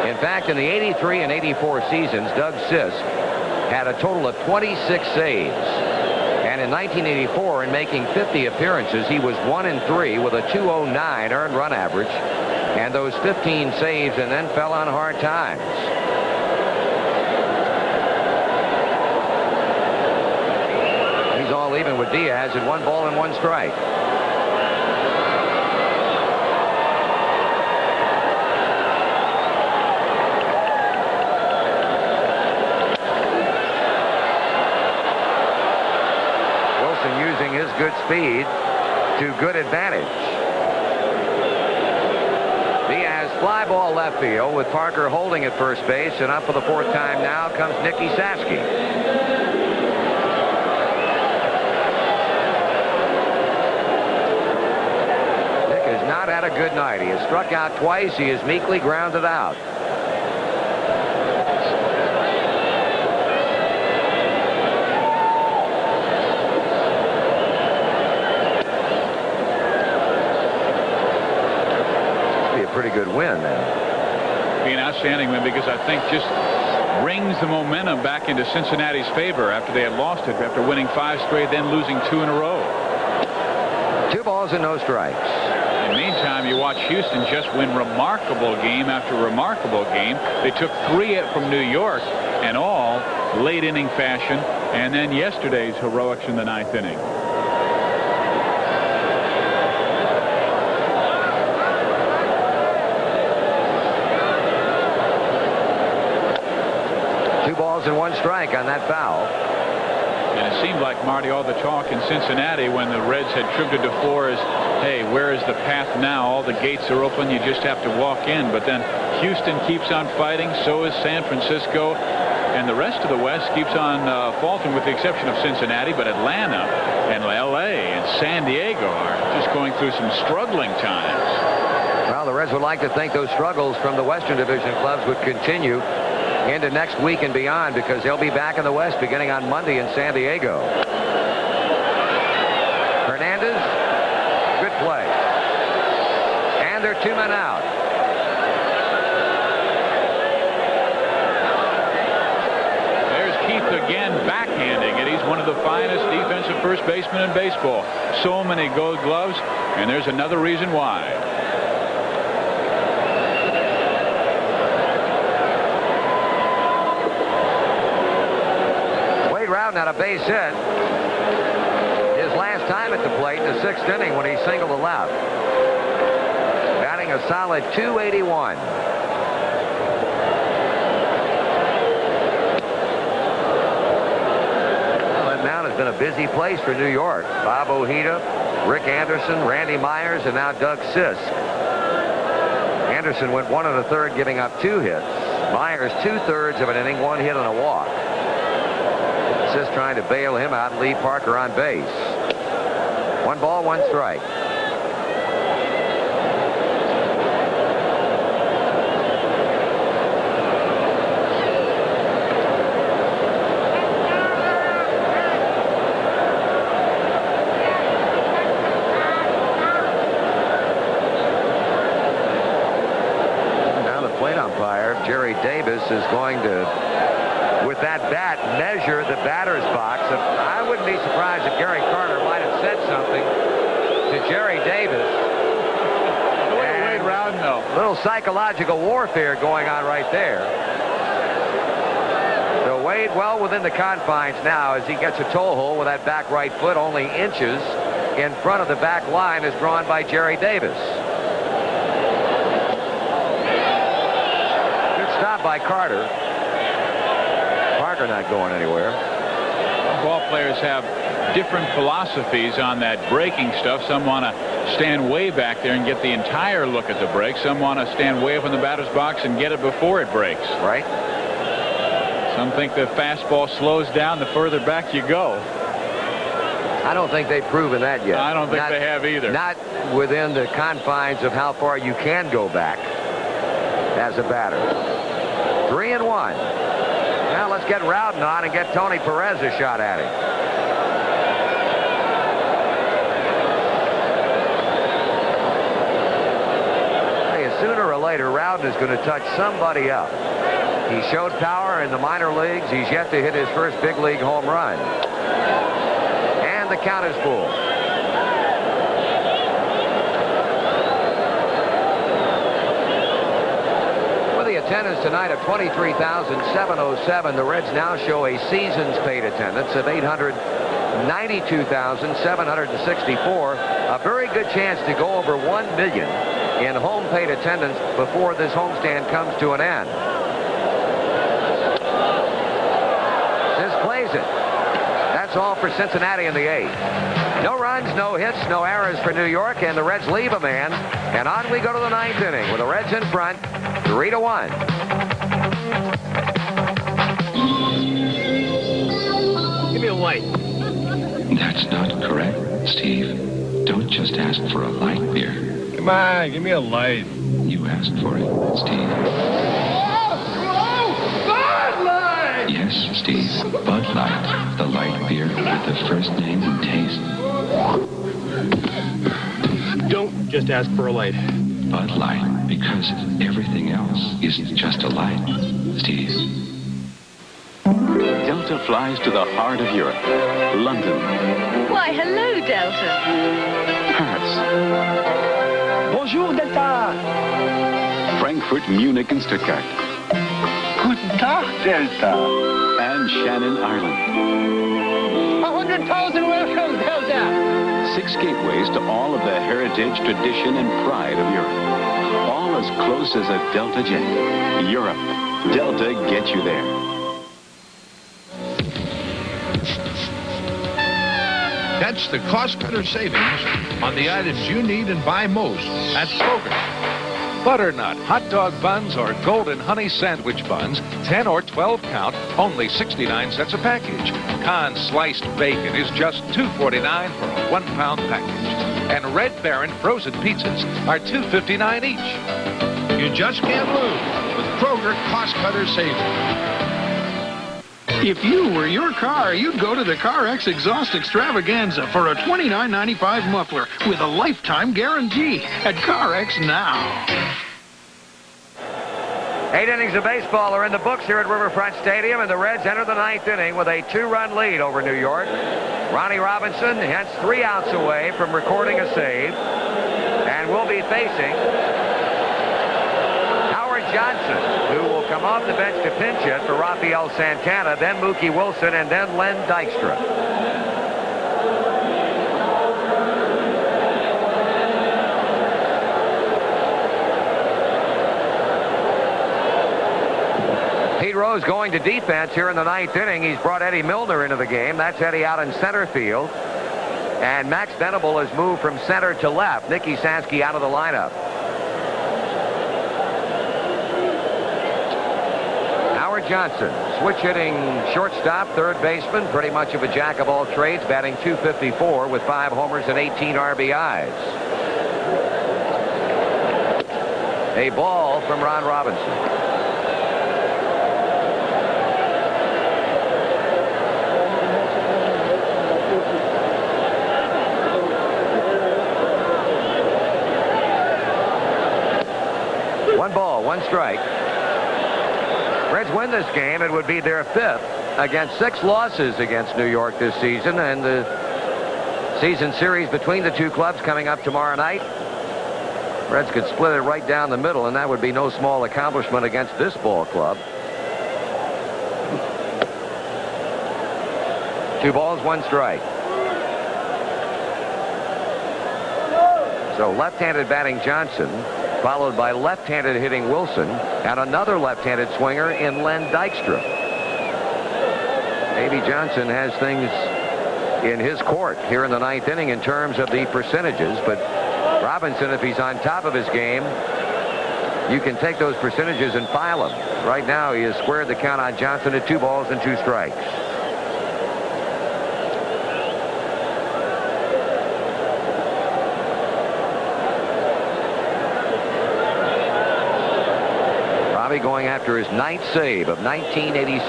In fact, in the 83 and 84 seasons, Doug Sisk had a total of 26 saves. And in 1984, in making 50 appearances, he was 1-3 with a .209 earned run average, and those 15 saves, and then fell on hard times. He's all even with Diaz at 1 ball and 1 strike. Wilson using his good speed to good advantage. Diaz fly ball left field with Parker holding at first base, and up for the 4th time now comes Nicky Saski. Nick has not had a good night. He has struck out twice. He is meekly grounded out. Pretty good win then. Be an outstanding win, because I think just brings the momentum back into Cincinnati's favor after they had lost it, after winning 5 straight, then losing 2 in a row. 2 balls and no strikes. In the meantime, you watch Houston just win remarkable game after remarkable game. They took 3 from New York, and all late inning fashion, and then yesterday's heroics in the 9th inning. And 1 strike on that foul. And it seemed like, Marty, all the talk in Cincinnati when the Reds had trimmed it to 4 is, hey, where is the path now? All the gates are open. You just have to walk in. But then Houston keeps on fighting. So is San Francisco. And the rest of the West keeps on faltering, with the exception of Cincinnati. But Atlanta and L.A. and San Diego are just going through some struggling times. Well, the Reds would like to think those struggles from the Western Division clubs would continue into next week and beyond, because they'll be back in the West beginning on Monday in San Diego. Hernandez, good play. And they're 2 men out. There's Keith again backhanding it. He's one of the finest defensive first basemen in baseball. So many gold gloves, and there's another reason why. Not a base hit. His last time at the plate in the 6th inning when he singled to left. Batting a solid .281. Well, that mound has been a busy place for New York. Bob Ojeda, Rick Anderson, Randy Myers, and now Doug Sisk. Anderson went 1 1/3, giving up 2 hits. Myers 2/3 of an inning, 1 hit and a walk. Just trying to bail him out and leave Parker on base. 1 ball, 1 strike. Jerry Davis is going to, with that bat, measure the batter's box. I wouldn't be surprised if Gary Carter might have said something to Jerry Davis. Wade Rowden, though. Little psychological warfare going on right there. So Wade well within the confines now as he gets a toe hold with that back right foot only inches in front of the back line as drawn by Jerry Davis. By Carter. Parker not going anywhere. Ball players have different philosophies on that breaking stuff. Some want to stand way back there and get the entire look at the break. Some want to stand way up in the batter's box and get it before it breaks. Right. Some think the fastball slows down the further back you go. I don't think they've proven that yet. I don't think they have either. Not within the confines of how far you can go back as a batter. 3-1. Now let's get Rowden on and get Tony Perez a shot at him. Hey, sooner or later, Rowden is going to touch somebody up. He showed power in the minor leagues. He's yet to hit his first big league home run. And the count is full. Attendance tonight of 23,707. The Reds now show a season's paid attendance of 892,764. A very good chance to go over 1 million in home paid attendance before this homestand comes to an end. This plays it. That's all for Cincinnati in the 8th. No runs, no hits, no errors for New York, and the Reds leave a man. And on we go to the 9th inning with the Reds in front, 3-1. Give me a light. That's not correct, Steve. Don't just ask for a light beer. Come on, give me a light. You asked for it, Steve. Bud Light! Yes, Steve. Bud Light, the light beer with the first name and taste. Don't just ask for a light. Bud Light, because everything else is just a light, Steve. Delta flies to the heart of Europe. London. Why, hello, Delta. Paris. Bonjour, Delta. Frankfurt, Munich, and Stuttgart. Guten Tag, Delta. And Shannon, Ireland. 100,000 welcome, Delta. 6 gateways to all of the heritage, tradition, and pride of Europe. All as close as a Delta jet. Europe. Delta gets you there. Catch the cost-cutter savings on the items you need and buy most at Kroger. Butternut, hot dog buns, or golden honey sandwich buns, 10 or 12 count, only 69 cents a package. Con sliced bacon is just $2.49 for a 1-pound package. And Red Baron frozen pizzas are $2.59 each. You just can't lose with Kroger cost-cutter savings. If you were your car, you'd go to the CarX Exhaust Extravaganza for a $29.95 muffler with a lifetime guarantee at CarX now. 8 innings of baseball are in the books here at Riverfront Stadium, and the Reds enter the 9th inning with a 2-run lead over New York. Ronnie Robinson, hence 3 outs away from recording a save, and will be facing Howard Johnson, who will come off the bench to pinch hit for Rafael Santana, then Mookie Wilson, and then Len Dykstra. Pete Rose going to defense here in the 9th inning. He's brought Eddie Milner into the game. That's Eddie out in center field. And Max Venable has moved from center to left. Nicky Sansky out of the lineup. Johnson, switch hitting shortstop, third baseman, pretty much of a jack of all trades, batting .254 with 5 homers and 18 RBIs. A ball from Ron Robinson. One ball, one strike. Reds win this game. It would be their 5th against 6 losses against New York this season, and the season series between the two clubs coming up tomorrow night. Reds could split it right down the middle, and that would be no small accomplishment against this ball club. 2 balls, 1 strike. So left-handed batting Johnson, followed by left-handed hitting Wilson, and another left-handed swinger in Len Dykstra. Maybe Johnson has things in his court here in the 9th inning in terms of the percentages, but Robinson, if he's on top of his game, you can take those percentages and file them. Right now, he has squared the count on Johnson at 2 balls and 2 strikes. Going after his 9th save of 1986.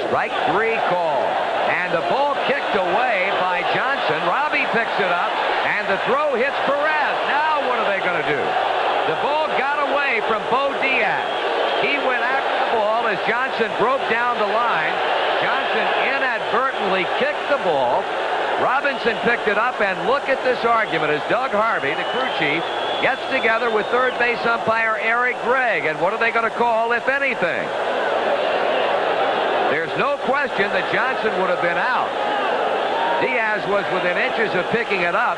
Strike 3 call. And the ball kicked away by Johnson. Robbie picks it up, and the throw hits Perez. Now what are they going to do? The ball got away from Bo Diaz. He went after the ball as Johnson broke down the line. Johnson inadvertently kicked the ball. Robinson picked it up, and look at this argument as Doug Harvey, the crew chief, gets together with third base umpire Eric Gregg. And what are they going to call, if anything? There's no question that Johnson would have been out. Diaz was within inches of picking it up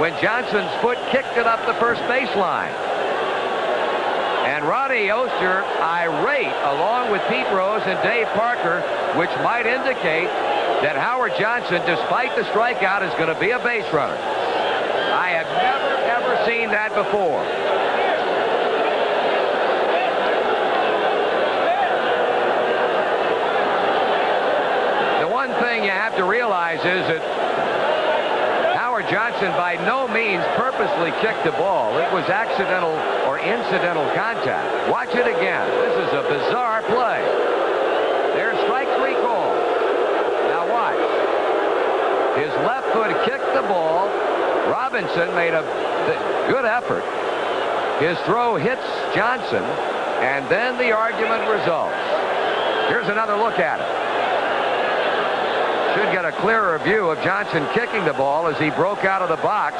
when Johnson's foot kicked it up the first baseline. And Roddy Oster irate along with Pete Rose and Dave Parker, which might indicate that Howard Johnson, despite the strikeout, is going to be a base runner. I have never, ever seen that before. The one thing you have to realize is that Howard Johnson by no means purposely kicked the ball. It was accidental or incidental contact. Watch it again. This is a bizarre play. There's strike 3 call. Now watch. His left foot kicked the ball. Robinson made a good effort. His throw hits Johnson, and then the argument results. Here's another look at it. Should get a clearer view of Johnson kicking the ball as he broke out of the box,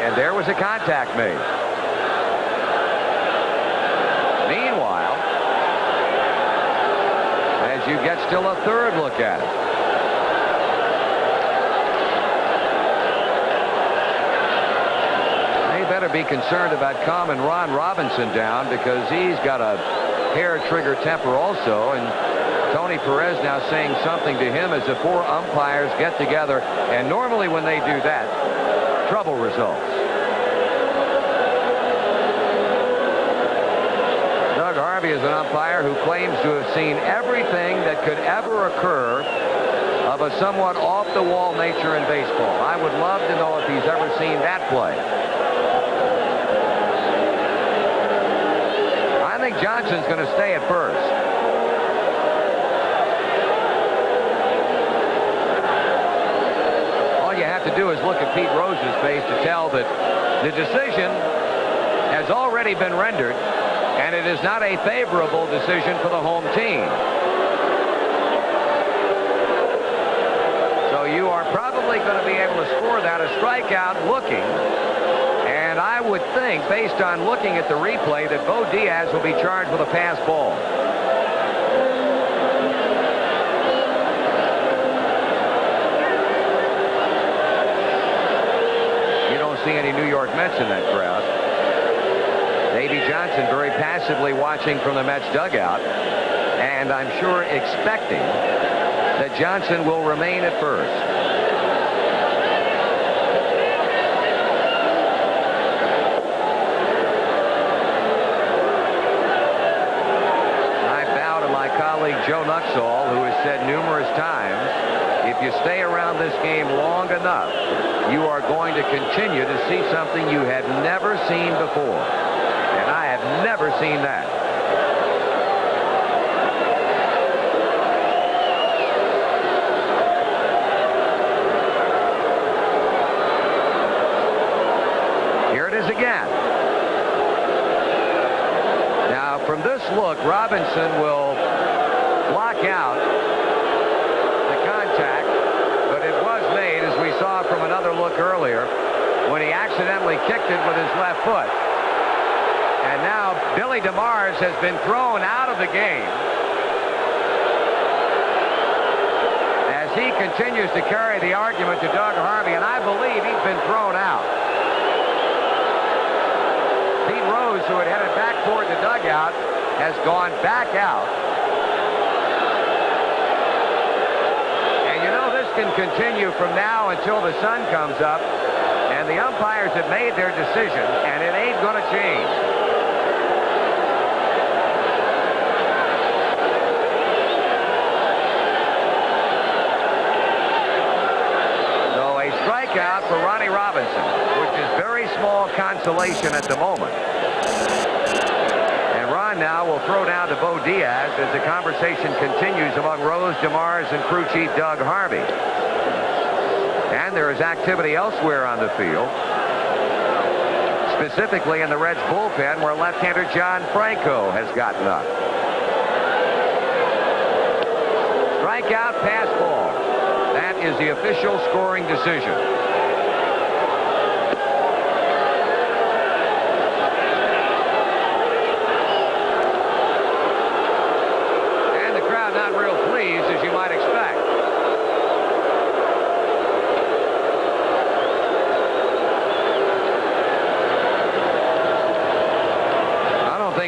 and there was a contact made. Meanwhile, as you get still a third look at it. Better be concerned about calming Ron Robinson down, because he's got a hair-trigger temper also, and Tony Perez now saying something to him as the 4 umpires get together, and normally when they do that, trouble results. Doug Harvey is an umpire who claims to have seen everything that could ever occur of a somewhat off-the-wall nature in baseball. I would love to know if he's ever seen that play. I think Johnson's going to stay at first. All you have to do is look at Pete Rose's face to tell that the decision has already been rendered, and it is not a favorable decision for the home team. So you are probably going to be able to score that a strikeout looking. And I would think, based on looking at the replay, that Bo Diaz will be charged with a pass ball. You don't see any New York Mets in that crowd. Davey Johnson very passively watching from the Mets dugout, and I'm sure expecting that Johnson will remain at first. Rexall, who has said numerous times, if you stay around this game long enough, you are going to continue to see something you have never seen before. And I have never seen that. Here it is again. Now, from this look, Robinson will block out the contact, but it was made, as we saw from another look earlier, when he accidentally kicked it with his left foot. And now Billy DeMars has been thrown out of the game as he continues to carry the argument to Doug Harvey, and I believe he's been thrown out. Pete Rose, who had headed back toward the dugout, has gone back out. Can continue from now until the sun comes up, and the umpires have made their decision, and it ain't going to change. So a strikeout for Ronnie Robinson, which is very small consolation at the moment. And Ron now will throw down to Bo Diaz as the conversation continues among Rose, DeMars, and crew chief Doug Harvey. And there is activity elsewhere on the field, specifically in the Reds bullpen, where left-hander John Franco has gotten up. Strikeout, pass ball. That is the official scoring decision. And the crowd not real pleased, as you might expect.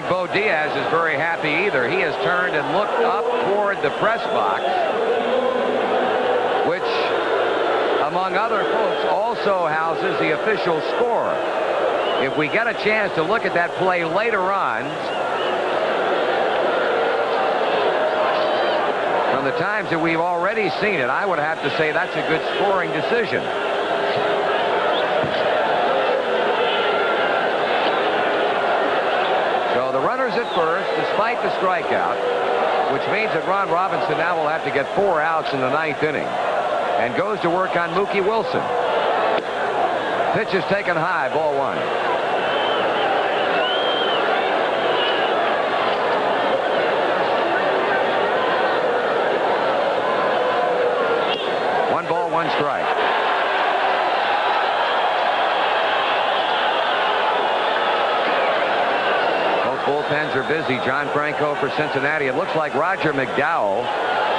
Bo Diaz is very happy either. He has turned and looked up toward the press box, which, among other folks, also houses the official score. If we get a chance to look at that play later on, from the times that we've already seen it, I would have to say that's a good scoring decision. Runners at first, despite the strikeout, which means that Ron Robinson now will have to get 4 outs in the 9th inning, and goes to work on Mookie Wilson. Pitch is taken high, ball 1. One ball, 1 strike. Bullpens are busy. John Franco for Cincinnati. It looks like Roger McDowell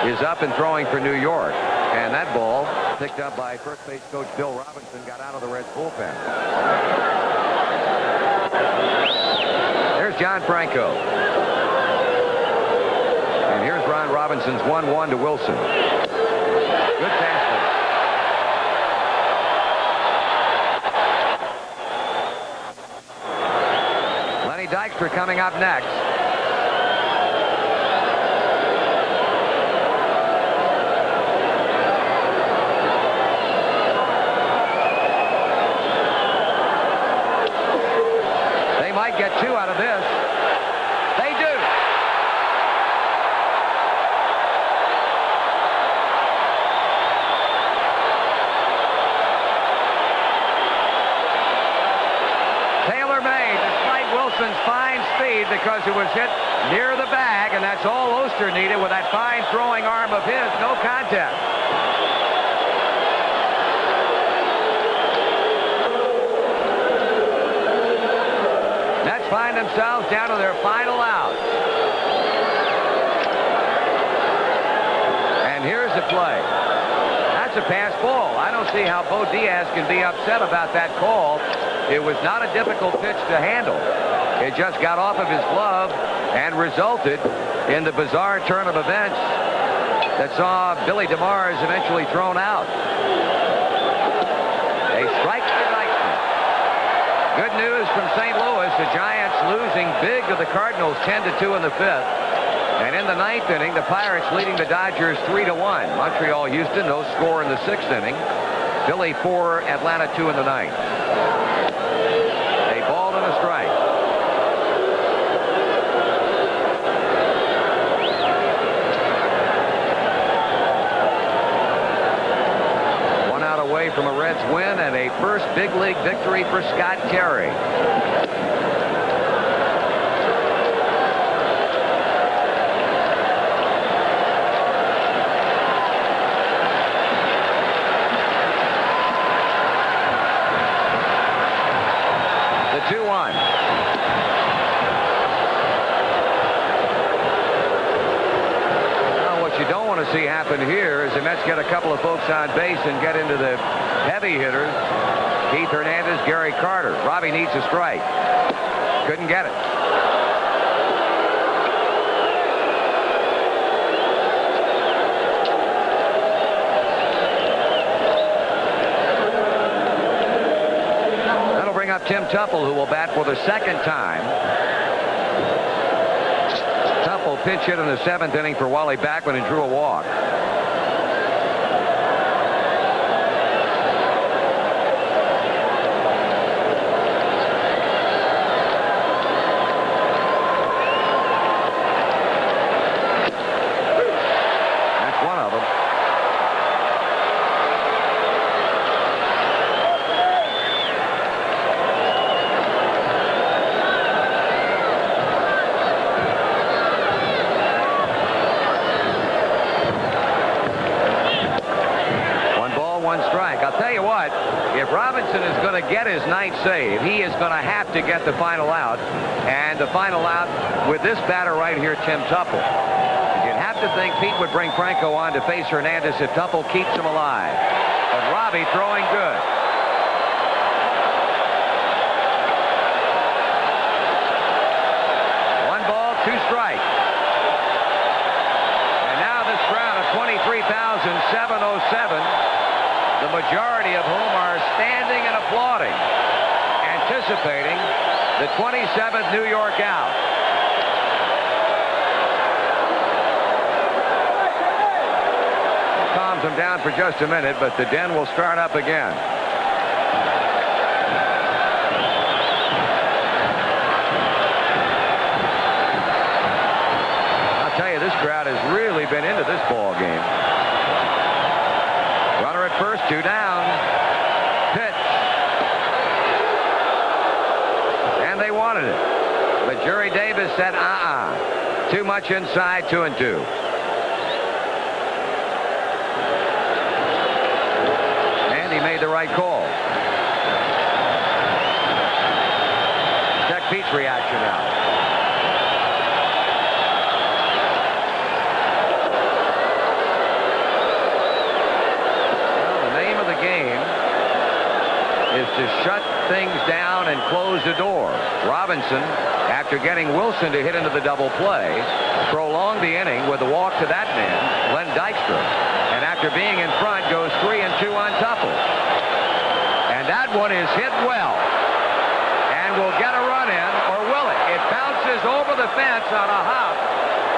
is up and throwing for New York. And that ball, picked up by first base coach Bill Robinson, got out of the Reds bullpen. There's John Franco. And here's Ron Robinson's 1-1 to Wilson. Good fastball. Dykstra coming up next. They might get 2 out of this. They do. Wilson's fine speed, because it was hit near the bag, and that's all Oster needed with that fine throwing arm of his. No contest. Mets find themselves down to their final out. And here's the play. That's a pass ball. I don't see how Bo Diaz can be upset about that call. It was not a difficult pitch to handle. It just got off of his glove and resulted in the bizarre turn of events that saw Billy DeMars eventually thrown out. A strike to Dykstra. Good news from St. Louis. The Giants losing big to the Cardinals 10-2 in the 5th. And in the ninth inning, the Pirates leading the Dodgers 3-1. Montreal, Houston, no score in the sixth inning. Philly 4, Atlanta 2 in the ninth. A ball and a strike. One out away from a Reds win and a first big league victory for Scott Terry. See happen here is the Mets get a couple of folks on base and get into the heavy hitters. Keith Hernandez, Gary Carter. Robbie needs a strike. Couldn't get it. That'll bring up Tim Tupple, who will bat for the second time. Pinch hit in the seventh inning for Wally Backman and drew a walk. That's one of them. If Robinson is going to get his ninth save, he is going to have to get the final out. And the final out with this batter right here, Tim Tupple. You'd have to think Pete would bring Franco on to face Hernandez if Tupple keeps him alive. But Robbie throwing good. One ball, two strikes. And now this crowd of 23,707. The majority of whom are standing and applauding, anticipating the 27th New York out. Calms them down for just a minute, but the den will start up again. I'll tell you, this crowd has really been into this ball game. Runner at first, two down. Pitch. And they wanted it. But Jerry Davis said, too much inside, 2-2. And he made the right call. Check Pete's reaction now. Is to shut things down and close the door. Robinson, after getting Wilson to hit into the double play, prolonged the inning with a walk to that man, Len Dykstra. And after being in front, goes 3-2 on Tupple. And that one is hit well. And will get a run in, or will it? It bounces over the fence on a hop,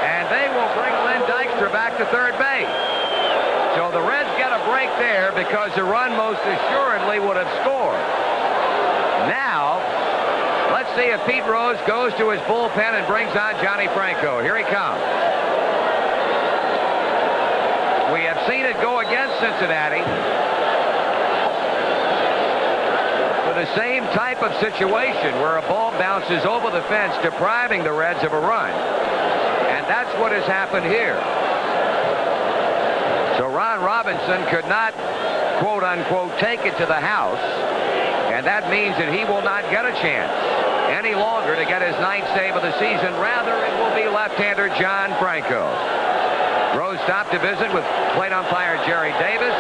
and they will bring Len Dykstra back to third base. So the Reds get a break there because the run most assuredly would have scored. Now, let's see if Pete Rose goes to his bullpen and brings on Johnny Franco. Here he comes. We have seen it go against Cincinnati for the same type of situation where a ball bounces over the fence, depriving the Reds of a run. And that's what has happened here. So Ron Robinson could not, quote-unquote, take it to the house, and that means that he will not get a chance any longer to get his ninth save of the season. Rather, it will be left-hander John Franco. Rose stopped to visit with plate umpire Jerry Davis.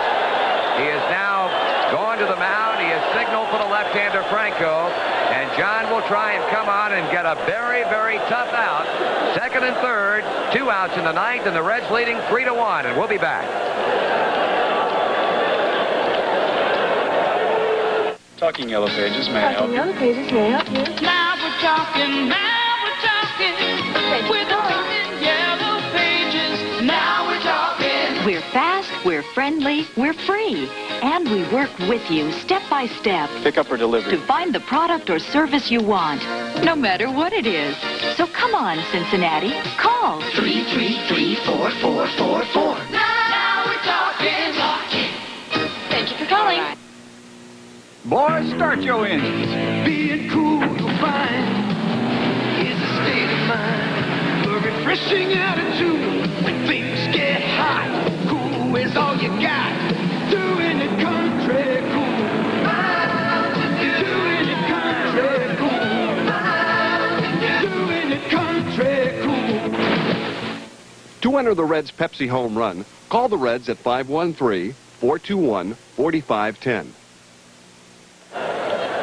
He is now going to the mound. He has signaled for the left-hander Franco, and John will try and come on and get a very, very tough out. Second and third, 2 outs in the ninth, and the Reds leading 3-1, and we'll be back. Talking Yellow Pages, may I help you? Yellow Pages, may I help you? Now we're talking, we're the talking yellow We're fast, we're friendly, we're free, and we work with you step by step Pick up or delivery? to find the product or service you want, no matter what it is. So come on, Cincinnati, call 333-4444. Now we're talking. Thank you for calling. Boys, start your engines. Being cool, you'll find, is a state of mind. A refreshing attitude when things get hot. Cool is all you got. Doing it country cool. Doing it country cool. Doing it country cool. To enter the Reds Pepsi home run, call the Reds at 513-421-4510.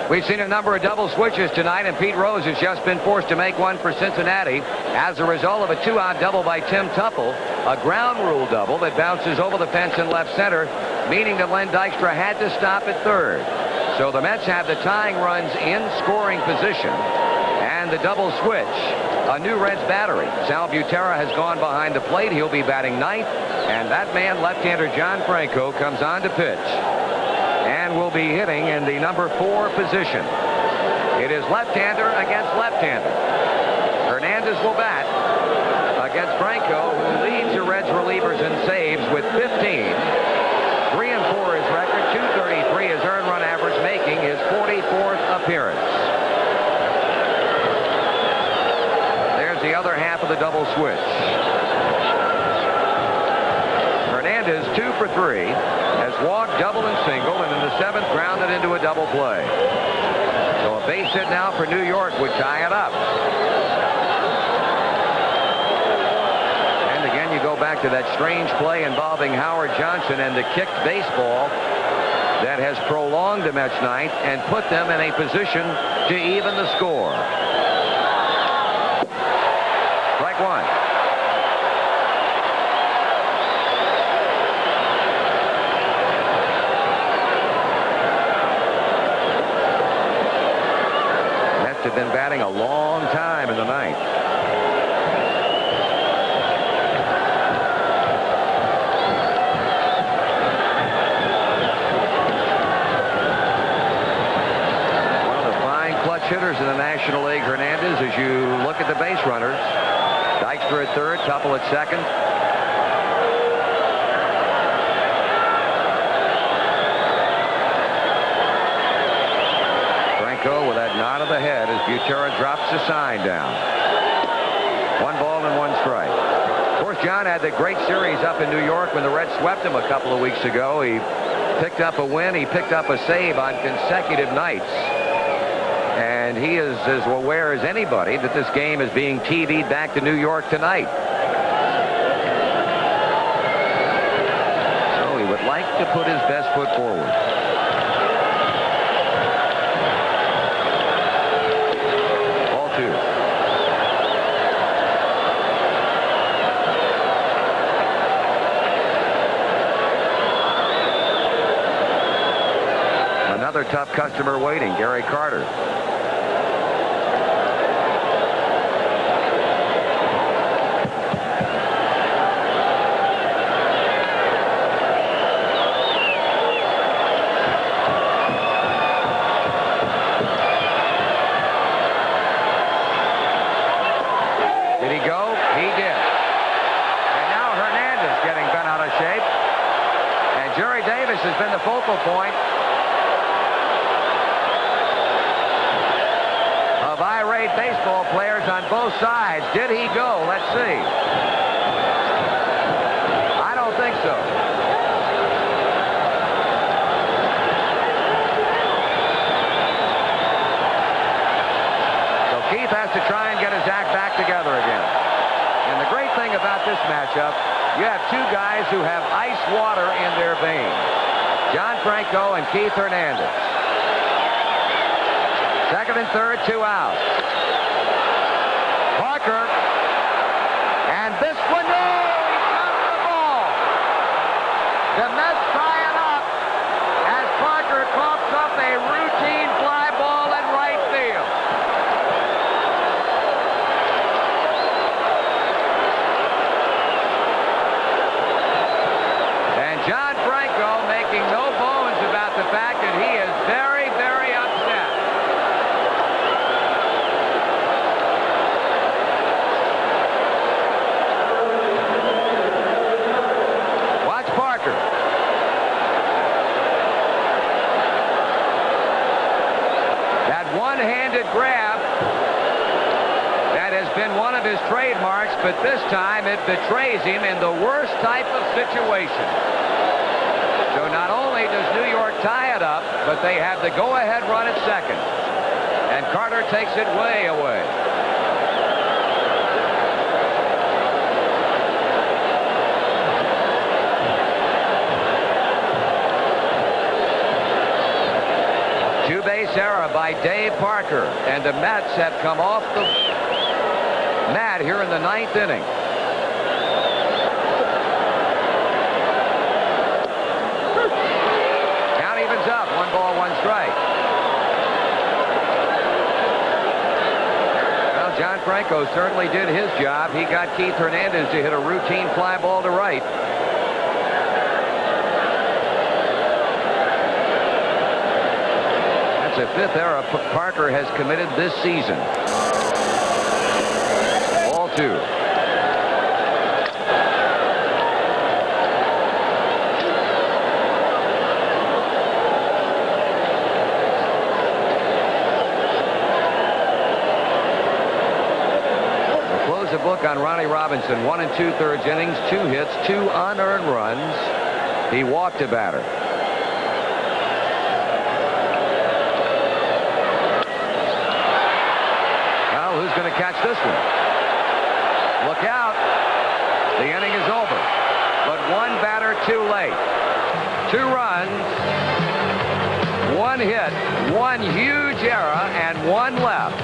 We've seen a number of double switches tonight, and Pete Rose has just been forced to make one for Cincinnati as a result of a 2-out double by Tim Tupple, a ground rule double that bounces over the fence in left center, meaning that Len Dykstra had to stop at third. So the Mets have the tying runs in scoring position, and the double switch, a new Reds battery. Sal Butera has gone behind the plate. He'll be batting ninth, and that man, left-hander John Franco, comes on to pitch and will be hitting in the number 4 position. It is left-hander against left-hander. Hernandez will bat against Franco, who leads the Reds relievers in saves with 15. 3-4 his record, 233 his earned run average, making his 44th appearance. There's the other half of the double switch. Hernandez 2 for 3, has walked, double, and single, and in the 7th grounded into a double play. So a base hit now for New York would tie it up. And again, you go back to that strange play involving Howard Johnson and the kicked baseball that has prolonged the Mets' night and put them in a position to even the score. Strike one. Have been batting a long time in the ninth. One of the fine clutch hitters in the National League, Hernandez, as you look at the base runners. Dykstra at third, Tupple at second. With that nod of the head as Butera drops the sign down. 1 ball and 1 strike. Of course, John had the great series up in New York when the Reds swept him a couple of weeks ago. He picked up a win. He picked up a save on consecutive nights. And he is as aware as anybody that this game is being TV'd back to New York tonight. So he would like to put his best foot forward. Another tough customer waiting, Gary Carter. Did he go? He did. And now Hernandez getting bent out of shape. And Jerry Davis has been the focal point of irate baseball players on both sides. Did he go? Let's see. I don't think so. So Keith has to try and get his act back together again. And the great thing about this matchup, you have two guys who have ice water in their veins. John Franco and Keith Hernandez. Second and third, 2 out. Parker. And this one, no! He comes the ball. The Mets tie it up as Parker coughs up a routine fly ball in right field. this time it betrays him in the worst type of situation. So not only does New York tie it up, but they have the go-ahead run at second. And Carter takes it way away. Two-base error by Dave Parker, and the Mets have come off the mat here in the ninth inning. Count evens up, 1 ball, 1 strike. Well, John Franco certainly did his job. He got Keith Hernandez to hit a routine fly ball to right. The 5th error Parker has committed this season. Ball 2. We'll close the book on Ronnie Robinson. 1 2/3 innings, 2 hits, 2 unearned runs. He walked a batter. Who's going to catch this one? Look out. The inning is over. But 1 batter too late. 2 runs, 1 hit, 1 huge error, and 1 left.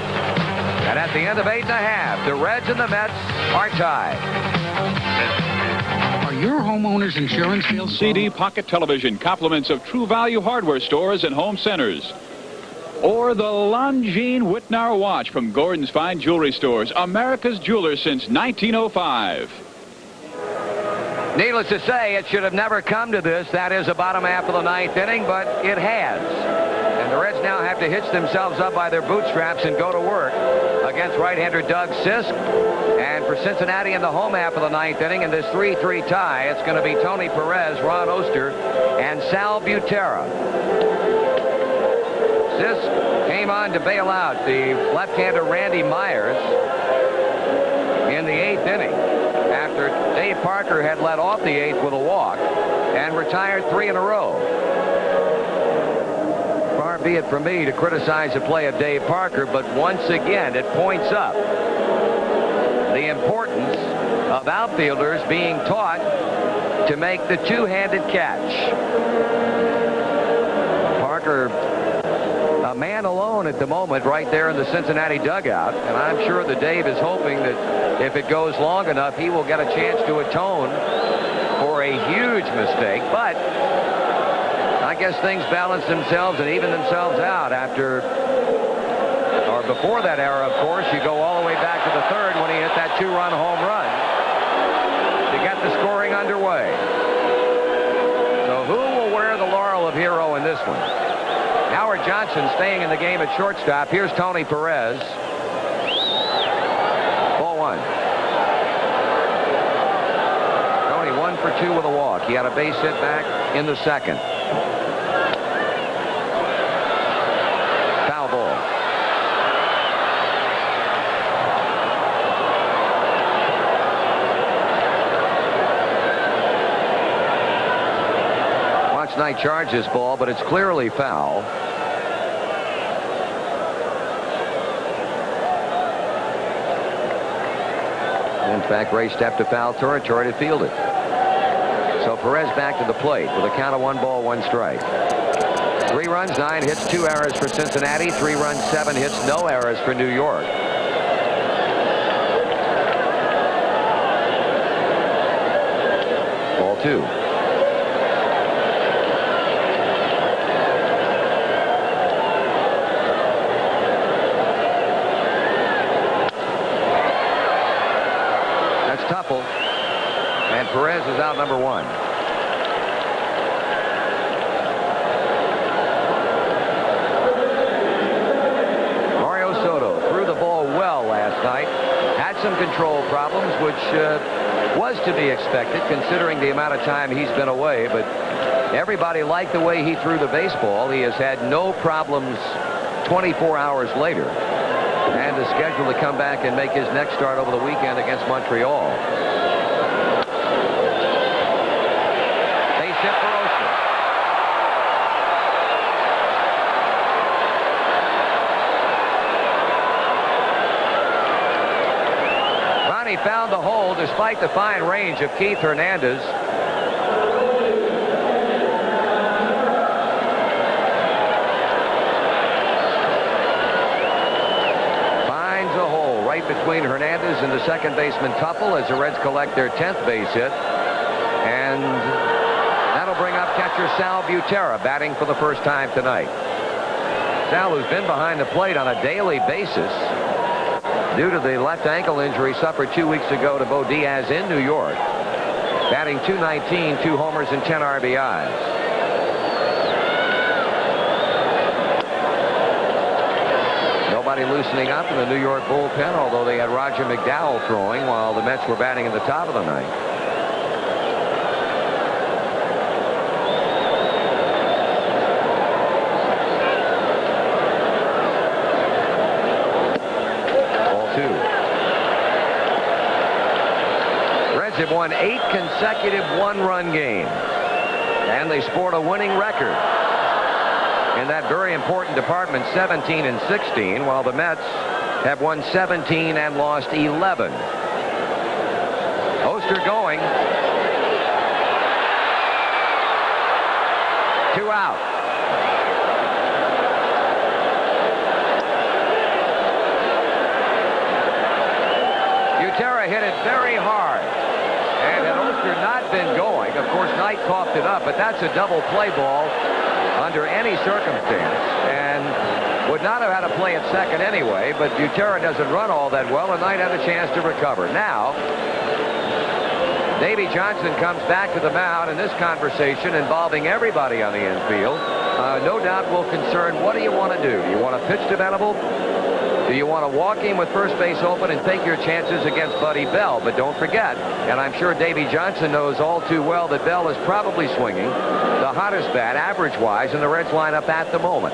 And at the end of 8 1/2, the Reds and the Mets are tied. Are your homeowner's insurance bills? CD Pocket Television, compliments of True Value hardware stores and home centers. Or the Longines Whitnauer watch from Gordon's Fine Jewelry Stores, America's jeweler since 1905. Needless to say, it should have never come to this. That is the bottom half of the 9th inning, but it has. And the Reds now have to hitch themselves up by their bootstraps and go to work against right-hander Doug Sisk. And for Cincinnati in the home half of the 9th inning in this 3-3 tie, it's going to be Tony Perez, Ron Oster, and Sal Butera. Sisk came on to bail out the left-hander Randy Myers in the 8th inning after Dave Parker had led off the 8th with a walk and retired 3 in a row. Far be it from me to criticize the play of Dave Parker, but once again it points up the importance of outfielders being taught to make the two-handed catch. Parker, a man alone at the moment right there in the Cincinnati dugout, and I'm sure that Dave is hoping that if it goes long enough, he will get a chance to atone for a huge mistake. But I guess things balance themselves and even themselves out after, or before that era, of course. You go all the way back to the 3rd when he hit that 2-run home run to get the scoring underway. So who will wear the laurel of hero in this one? Howard Johnson staying in the game at shortstop. Here's Tony Perez. Ball 1. Tony 1 for 2 with a walk. He had a base hit back in the 2nd. Foul ball. Knight charged this ball, but it's clearly foul. In fact, Ray stepped to foul territory to field it. So Perez back to the plate with a count of 1 ball, 1 strike. 3 runs, 9 hits, 2 errors for Cincinnati. 3 runs, 7 hits, no errors for New York. Ball 2. And Perez is out number 1. Mario Soto threw the ball well last night. Had some control problems, which was to be expected considering the amount of time he's been away. But everybody liked the way he threw the baseball. He has had no problems 24 hours later. And is scheduled to come back and make his next start over the weekend against Montreal. Base hit for Oster. Ronnie found the hole despite the fine range of Keith Hernandez. Between Hernandez and the second baseman Tuffle as the Reds collect their 10th base hit. And that'll bring up catcher Sal Butera batting for the first time tonight. Sal, who's been behind the plate on a daily basis due to the left ankle injury suffered 2 weeks ago to Bo Diaz in New York. Batting .219, 2 homers and 10 RBIs. Nobody loosening up in the New York bullpen, although they had Roger McDowell throwing while the Mets were batting in the top of the ninth. Ball 2. Reds have won 8 consecutive one-run games, and they sport a winning record in that very important department, 17 and 16, while the Mets have won 17 and lost 11. Oster going. 2 out. Butera hit it very hard. And had Oster not been going, of course, Knight coughed it up, but that's a double play ball under any circumstance, and would not have had to play at second anyway, but Butera doesn't run all that well, and Knight had a chance to recover. Now, Davy Johnson comes back to the mound, and this conversation involving everybody on the infield, no doubt will concern what do you want to do? Do you want to pitch to Venable? Do you want to walk him with first base open and take your chances against Buddy Bell? But don't forget, and I'm sure Davy Johnson knows all too well, that Bell is probably swinging the hottest bat, average-wise, in the Reds lineup at the moment.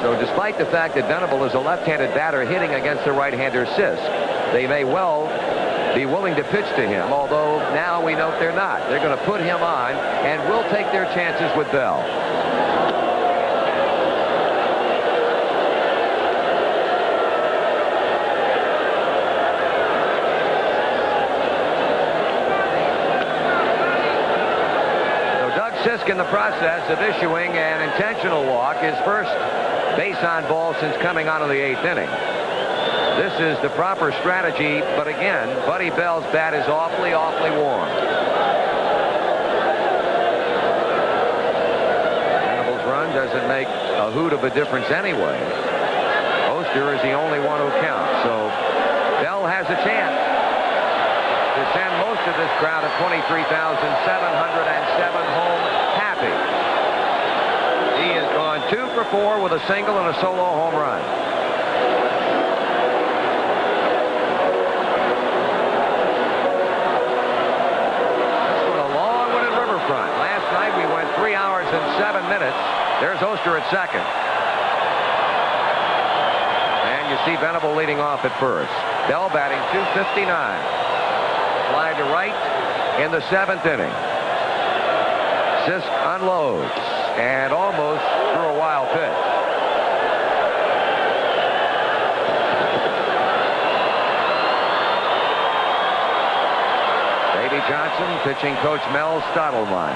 So despite the fact that Venable is a left-handed batter hitting against the right-hander Sisk, they may well be willing to pitch to him, although now we note they're not. They're going to put him on and will take their chances with Bell. Sisk in the process of issuing an intentional walk, his first base on ball since coming out of the 8th inning. This is the proper strategy, but again, Buddy Bell's bat is awfully, awfully warm. Venable's run doesn't make a hoot of a difference anyway. Oster is the only one who counts, so Bell has a chance to send most of this crowd of 23,707 home happy. He has gone 2 for 4 with a single and a solo home run. This was a long-winded riverfront. Last night we went 3 hours and 7 minutes. There's Oster at second. And you see Venable leading off at first. Bell batting .259. Fly to right in the 7th inning. Sisk unloads and almost threw a wild pitch. Davy Johnson pitching coach Mel Stottlemyre.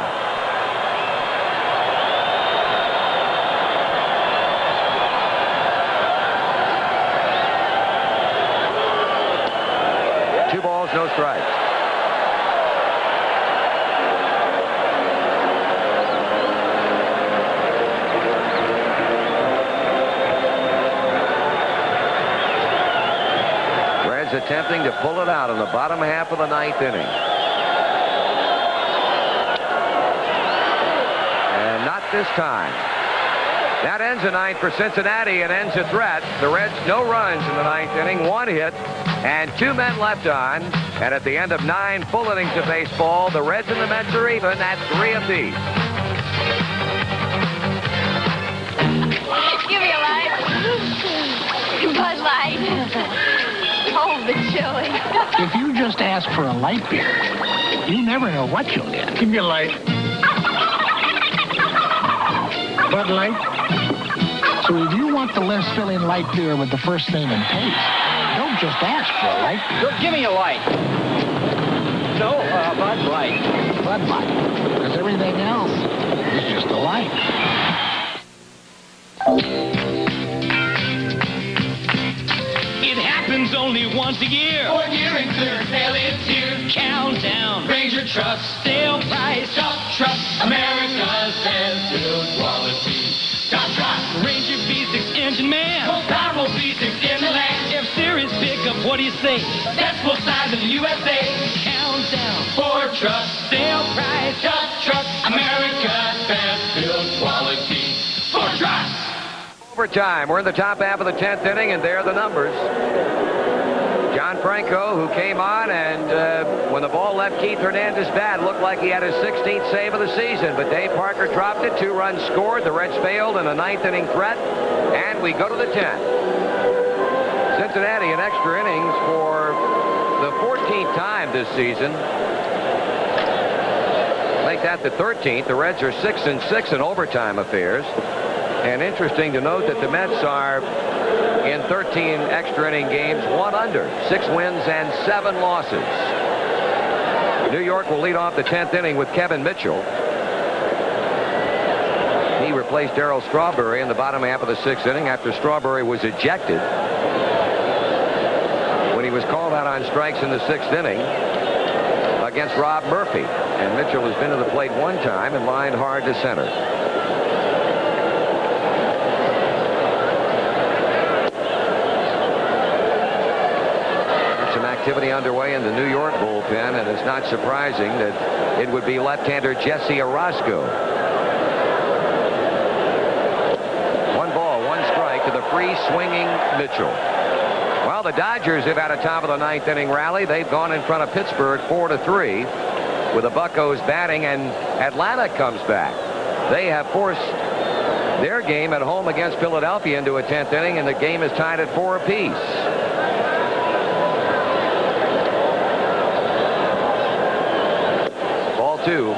Two balls, no strikes. Attempting to pull it out in the bottom half of the 9th inning. And not this time. That ends the 9th for Cincinnati and ends a threat. The Reds no runs in the 9th inning, 1 hit, and 2 men left on. And at the end of 9 full innings of baseball, the Reds and the Mets are even at 3 apiece. Give me a light. the chili. If you just ask for a light beer, you never know what you'll get. Give me a light. Bud Light. So if you want the less filling light beer with the first name and taste, don't just ask for a light beer. Give me a light. No, Bud Light. Bud Light. Because everything else is just a light. It happens only once a year. 1 year in Clearvale, it's here. Countdown. Ranger Trucks. Sale price. Shop trucks. America's best-built quality. Shop trucks. Ranger V6 engine man. Most powerful V6 in the land. F-Series pickup, what do you say? That's full size in the USA. Countdown. Ford trucks. Sale price. Shop trucks. America's best-built quality. Ford trucks. Overtime. We're in the top half of the 10th inning, and there are the numbers. John Franco, who came on, and when the ball left Keith Hernandez's bat, looked like he had his 16th save of the season. But Dave Parker dropped it. 2 runs scored. The Reds failed in a 9th inning threat, and we go to the 10th. Cincinnati in extra innings for the 14th time this season. Make that the 13th. The Reds are 6-6 in overtime affairs. And interesting to note that the Mets are in 13 extra inning games, 1 under, 6 wins and 7 losses. New York will lead off the 10th inning with Kevin Mitchell. He replaced Darryl Strawberry in the bottom half of the 6th inning after Strawberry was ejected when he was called out on strikes in the 6th inning against Rob Murphy. And Mitchell has been to the plate 1 time and lined hard to center. Activity underway in the New York bullpen, and it's not surprising that it would be left-hander Jesse Orozco. 1 ball, 1 strike to the free swinging Mitchell. Well, the Dodgers have had a top of the 9th inning rally. They've gone in front of Pittsburgh 4-3 with the Buccos batting, and Atlanta comes back. They have forced their game at home against Philadelphia into a 10th inning, and the game is tied at 4 apiece. Ball 2.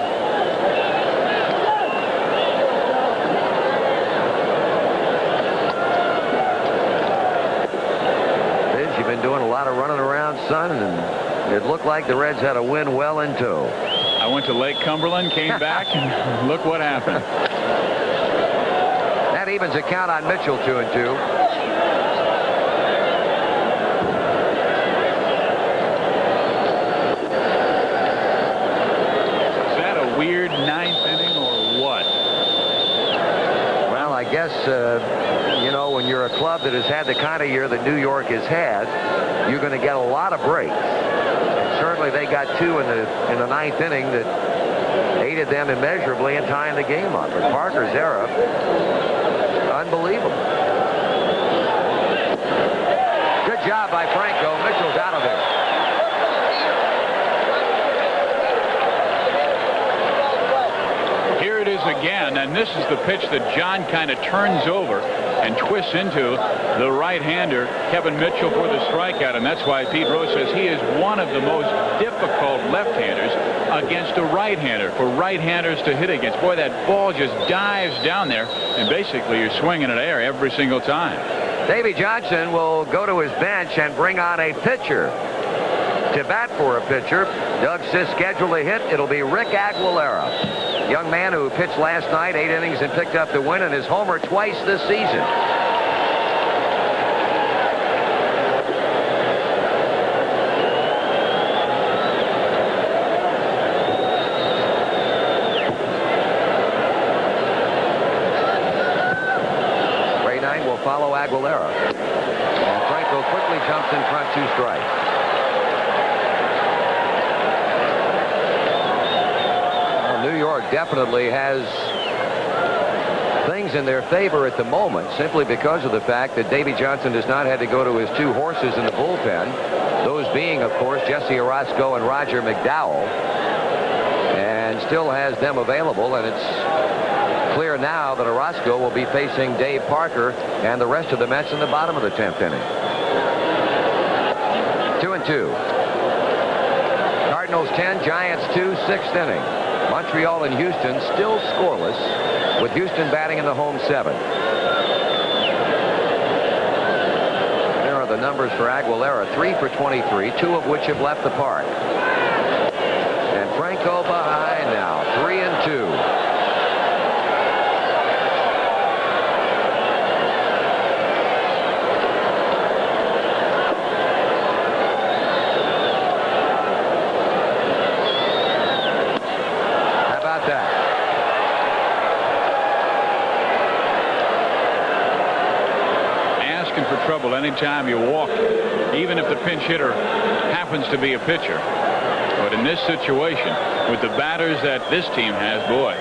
Liz, you've been doing a lot of running around, son, and it looked like the Reds had a win well in tow. I went to Lake Cumberland, came back, and look what happened. That evens a count on Mitchell, 2-2. Weird 9th inning or what? Well, I guess, you know, when you're a club that has had the kind of year that New York has had, you're going to get a lot of breaks. And certainly they got 2 in the 9th inning that aided them immeasurably in tying the game up. But Parker's era, unbelievable. Good job by Franco. Mitchell's out of there. Here it is again, and this is the pitch that John kind of turns over and twists into the right-hander, Kevin Mitchell, for the strikeout, and that's why Pete Rose says he is one of the most difficult left-handers against a right-hander, for right-handers to hit against. Boy, that ball just dives down there, and basically you're swinging it air every single time. Davey Johnson will go to his bench and bring on a pitcher to bat for a pitcher. Doug Sis scheduled a hit. It'll be Rick Aguilera. Young man who pitched last night, 8 innings, and picked up the win, and his homer twice this season. Ray Knight will follow Aguilera. And Franco quickly jumps in front, 2 strikes. New York definitely has things in their favor at the moment, simply because of the fact that Davey Johnson has not had to go to his 2 horses in the bullpen, those being, of course, Jesse Orozco and Roger McDowell, and still has them available. And it's clear now that Orozco will be facing Dave Parker and the rest of the Mets in the bottom of the 10th inning. 2-2. Cardinals 10, Giants 2, sixth inning. Montreal and Houston still scoreless, with Houston batting in the home 7th. There are the numbers for Aguilera, 3 for 23, 2 of which have left the park. And Franco behind now, 3-2. Trouble anytime you walk, even if the pinch hitter happens to be a pitcher. But in this situation, with the batters that this team has, boy.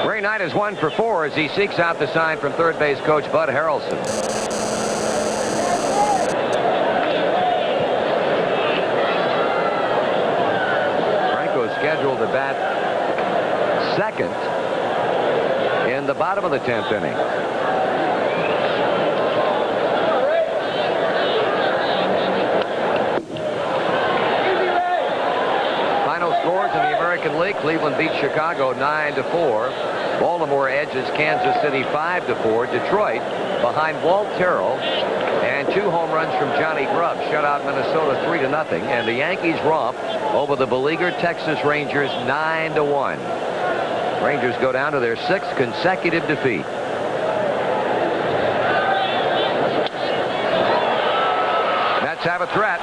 Ray Knight is 1 for 4 as he seeks out the sign from third base coach Bud Harrelson. Franco scheduled to bat second in the bottom of the 10th inning. Final scores in the American League: Cleveland beats Chicago 9-4. Baltimore edges Kansas City 5-4. Detroit, behind Walt Terrell and 2 home runs from Johnny Grubb, shut out Minnesota 3-0. And the Yankees romp over the beleaguered Texas Rangers 9-1. Rangers go down to their 6th consecutive defeat. Mets have a threat.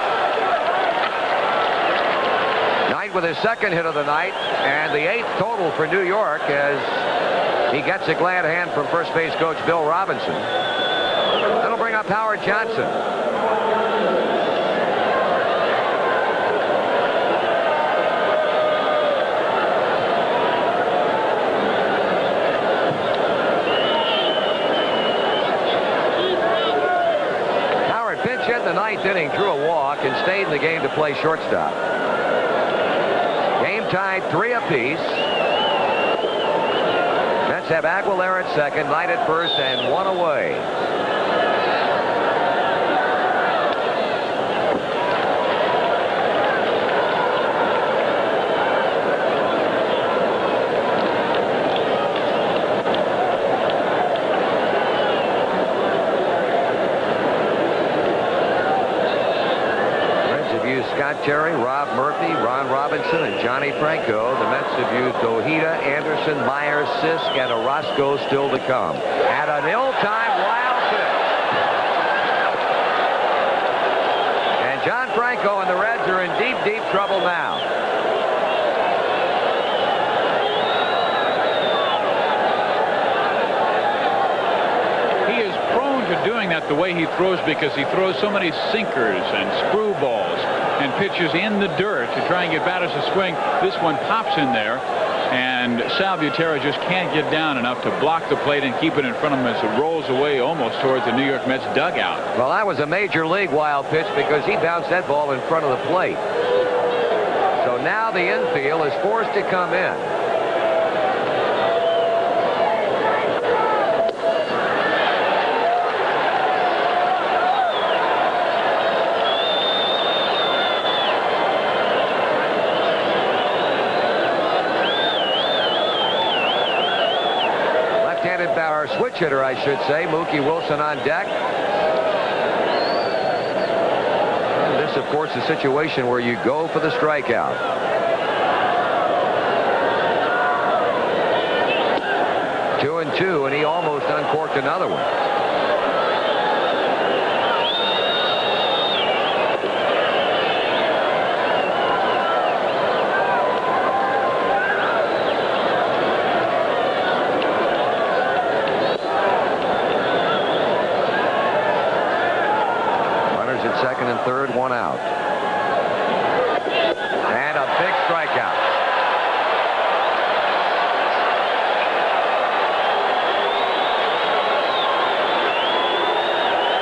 Knight with his 2nd hit of the night, and the 8th total for New York as he gets a glad hand from first base coach Bill Robinson. That'll bring up Howard Johnson. In the 9th inning, drew a walk and stayed in the game to play shortstop. Game tied 3 apiece. Mets have Aguilera at second, Knight at first, and 1 away. Terry, Rob Murphy, Ron Robinson, and Johnny Franco. The Mets have used Ojeda, Anderson, Myers, Sisk, and Orozco still to come. At an ill-timed wild pitch. And John Franco and the Reds are in deep, deep trouble now. He is prone to doing that the way he throws because he throws so many sinkers and screwballs and pitches in the dirt to try and get batters to swing. This one pops in there, and Sal Butera just can't get down enough to block the plate and keep it in front of him as it rolls away almost towards the New York Mets dugout. Well, that was a major league wild pitch because he bounced that ball in front of the plate. So now the infield is forced to come in. Switch hitter, I should say, Mookie Wilson on deck. And this, of course, is a situation where you go for the strikeout. Two and two, and he almost uncorked another one. Second and third, 1 out. And a big strikeout.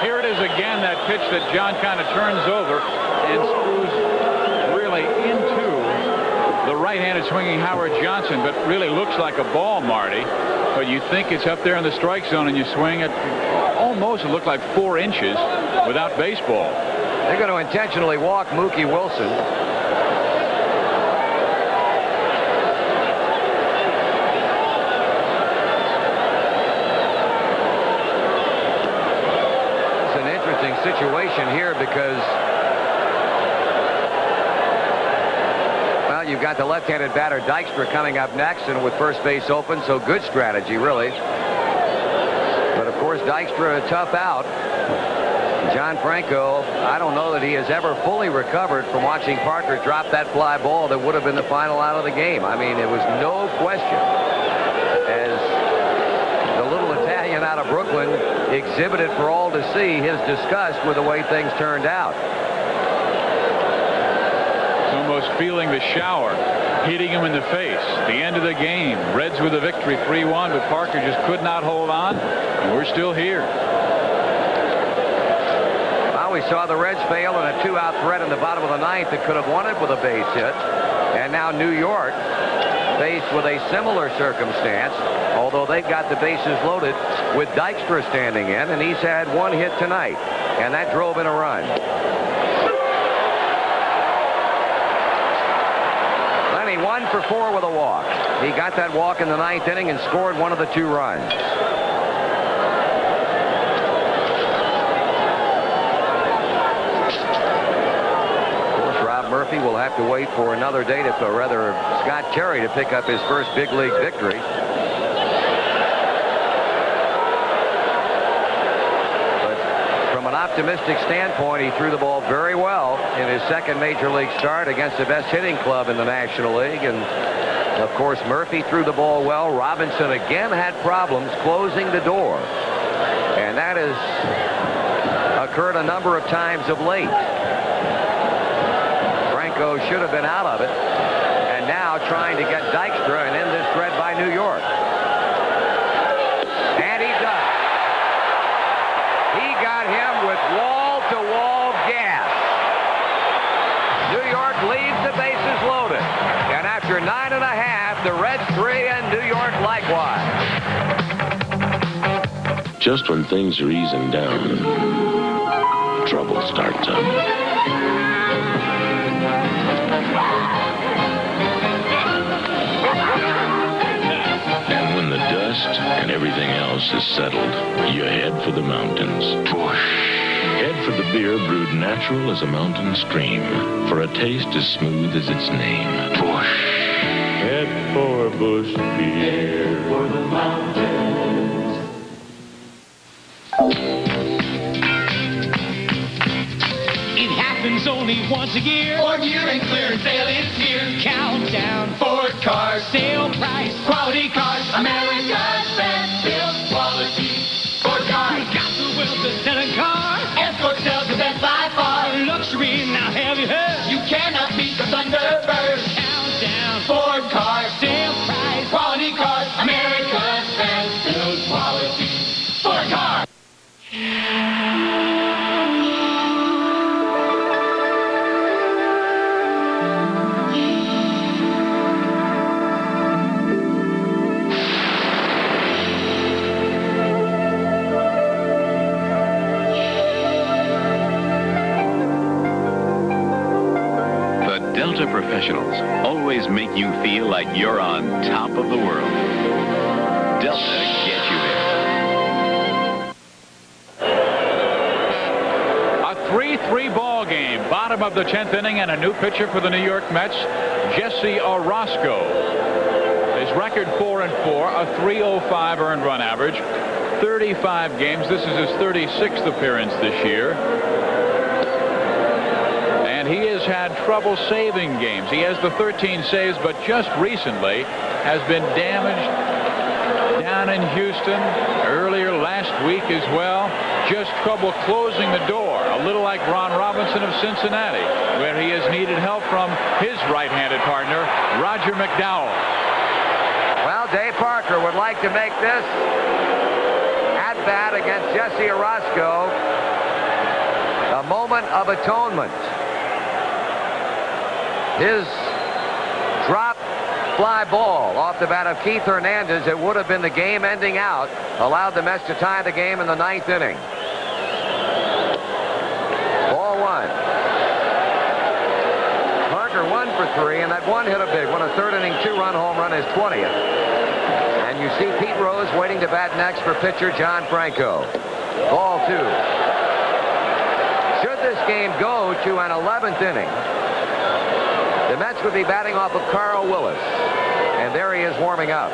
Here it is again, that pitch that John kind of turns over and screws really into the right-handed swinging Howard Johnson, but really looks like a ball, Marty. But you think it's up there in the strike zone, and you swing it almost, it looked like 4 inches. without baseball. They're going to intentionally walk Mookie Wilson. It's an interesting situation here because, well, you've got the left-handed batter Dykstra coming up next, and with first base open, so good strategy, really. But, of course, Dykstra a tough out. John Franco, I don't know that he has ever fully recovered from watching Parker drop that fly ball that would have been the final out of the game. I mean, it was no question, as the little Italian out of Brooklyn exhibited for all to see his disgust with the way things turned out. Almost feeling the shower, hitting him in the face. The end of the game. Reds with a victory 3-1, but Parker just could not hold on, and we're still here. We saw the Reds fail in a 2-out threat in the bottom of the ninth that could have won it with a base hit. And now New York faced with a similar circumstance, although they've got the bases loaded with Dykstra standing in, and he's had one hit tonight, and that drove in a run. Lenny 1 for 4 with a walk. He got that walk in the ninth inning and scored one of the 2 runs. Murphy will have to wait for another day to, or rather Scott Terry to pick up his first big league victory. But from an optimistic standpoint, he threw the ball very well in his second major league start against the best hitting club in the National League. And of course, Murphy threw the ball well. Robinson again had problems closing the door. And that has occurred a number of times of late. Should have been out of it, and now trying to get Dykstra and end this thread by New York. And he does. He got him with wall-to-wall gas. New York leaves the bases loaded, and after 9½, the Reds 3 and New York likewise. Just when things are easing down, trouble starts up. And when the dust and everything else is settled, you head for the mountains. Head for the beer brewed natural as a mountain stream, for a taste as smooth as its name. Head for Busch beer. Head for the mountains. It happens only once a year. Ford year and clearance sale is here. Countdown. Ford cars. Sale price. Quality cars. America's best built quality. Ford cars. Got the will to sell a car. Escort sells the best by far. Luxury, now have you heard? You cannot beat the Thunderbird. Countdown. Ford cars. Sale price. Quality cars. America's best built quality. Ford cars. Delta professionals always make you feel like you're on top of the world. Delta gets you there. A 3-3 ball game. Bottom of the 10th inning, and a new pitcher for the New York Mets, Jesse Orosco. His record 4-4, a 3.05 earned run average, 35 games. This is his 36th appearance this year. And he has had trouble saving games. He has the 13 saves, but just recently has been damaged down in Houston, earlier last week as well. Just trouble closing the door, a little like Ron Robinson of Cincinnati, where he has needed help from his right-handed partner, Roger McDowell. Well, Dave Parker would like to make this at-bat against Jesse Orosco a moment of atonement. His drop fly ball off the bat of Keith Hernandez, it would have been the game-ending out, allowed the Mets to tie the game in the ninth inning. 1. Parker 1 for 3, and that one hit a big one. A third inning 2-run home run, his 20th. And you see Pete Rose waiting to bat next for pitcher John Franco. Ball 2. Should this game go to an 11th inning, the Mets would be batting off of Carl Willis. And there he is warming up.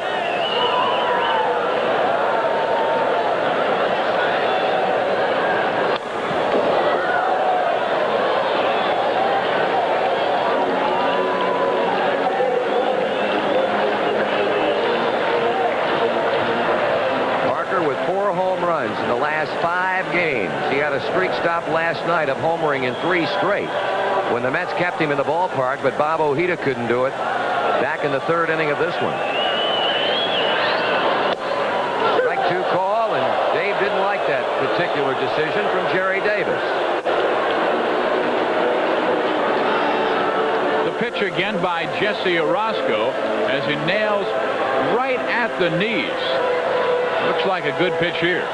In the last 5 games. He had a streak stop last night of homering in 3 straight when the Mets kept him in the ballpark, but Bob Ojeda couldn't do it back in the 3rd inning of this one. Strike 2 call, and Dave didn't like that particular decision from Jerry Davis. The pitch again by Jesse Orozco as he nails right at the knees. Looks like a good pitch here.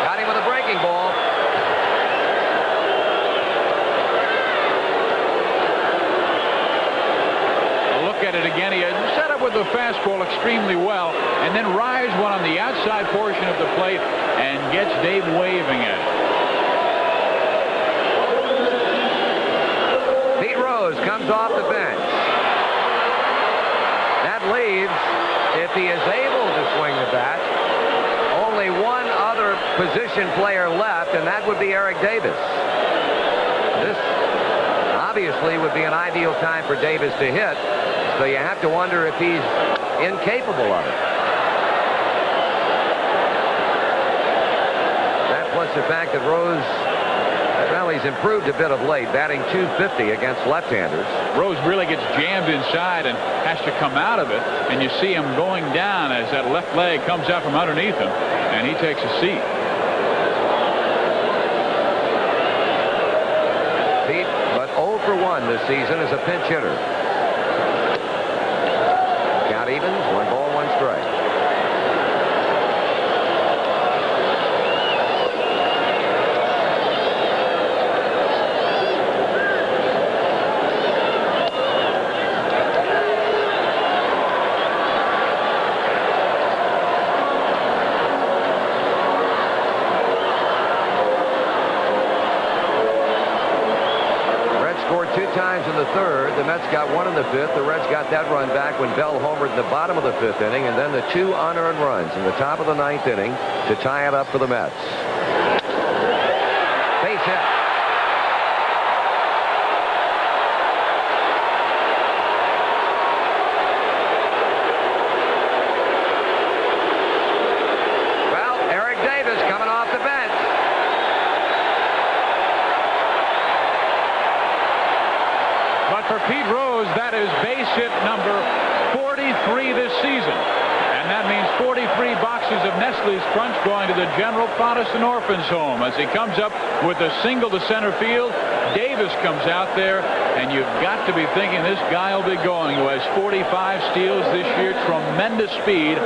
Got him with a breaking ball. Look at it again. He set up with the fastball extremely well, and then rides one on the outside portion of the plate and gets Dave waving at it. Comes off the bench. That leaves, if he is able to swing the bat, only one other position player left, and that would be Eric Davis. This obviously would be an ideal time for Davis to hit, so you have to wonder if he's incapable of it. That plus the fact that Rose, well, he's improved a bit of late, batting .250 against left-handers. Rose really gets jammed inside and has to come out of it, and you see him going down as that left leg comes out from underneath him, and he takes a seat. Pete, but 0 for 1 this season as a pinch hitter. Count evens, 1 ball, 1 strike. Times in the 3rd. The Mets got 1 in the 5th. The Reds got that run back when Bell homered in the bottom of the 5th inning, and then the 2 unearned runs in the top of the 9th inning to tie it up for the Mets. Base hit. Well, Eric Davis coming off the bench. For Pete Rose, that is base hit number 43 this season. And that means 43 boxes of Nestle's Crunch going to the General Protestant Orphans Home as he comes up with a single to center field. Davis comes out there, and you've got to be thinking this guy will be going, who has 45 steals this year, tremendous speed,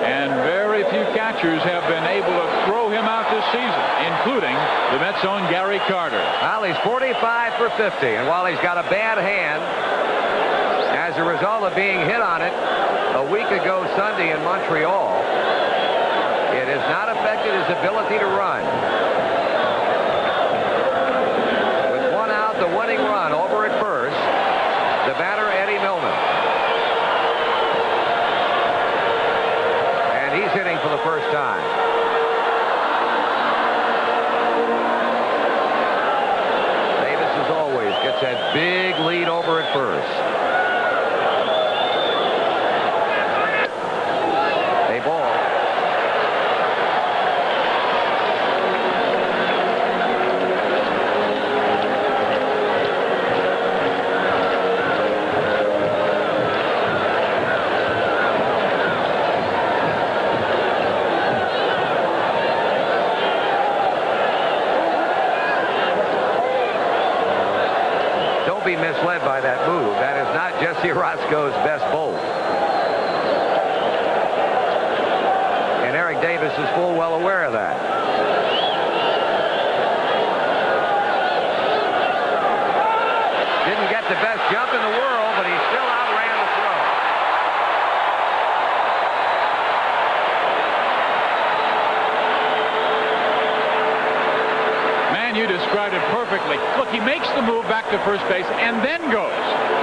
and very few catchers have been able to throw him out this season, including the Mets' own Gary Carter. Well, he's 45 for 50, and while he's got a bad hand as a result of being hit on it a week ago Sunday in Montreal, it has not affected his ability to run. With 1 out, the winning run over at first, the batter Eddie Millman. And he's hitting for the first time. Gets that big lead over at first. A ball. Be misled by that move. That is not Jesse Orozco's best bolt. is full well aware of that. Didn't get the best jump in the world, but he still outran the throw. Man, you described it perfectly. Look, he makes the move back to first base and then goes.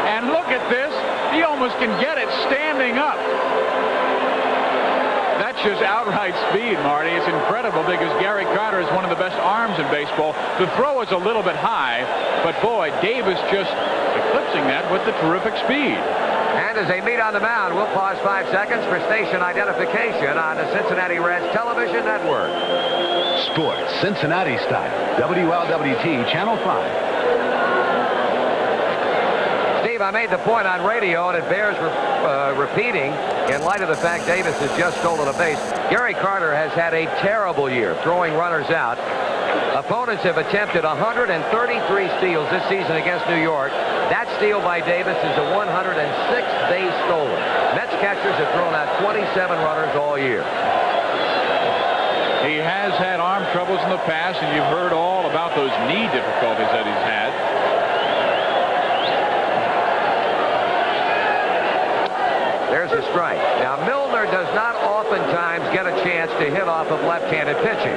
And look at this. He almost can get it standing up. That's just outright speed, Marty. It's incredible because Gary Carter is one of the best arms in baseball. The throw is a little bit high, but boy, Davis just eclipsing that with the terrific speed. And as they meet on the mound, we'll pause 5 seconds for station identification on the Cincinnati Reds Television Network. Sports, Cincinnati style. WLWT, Channel 5. I made the point on radio, and it bears repeating in light of the fact Davis has just stolen a base. Gary Carter has had a terrible year throwing runners out. Opponents have attempted 133 steals this season against New York. That steal by Davis is a 106th base stolen. Mets catchers have thrown out 27 runners all year. He has had arm troubles in the past, and you've heard all about those knee difficulties that he's had. There's a strike. Now, Milner does not oftentimes get a chance to hit off of left-handed pitching.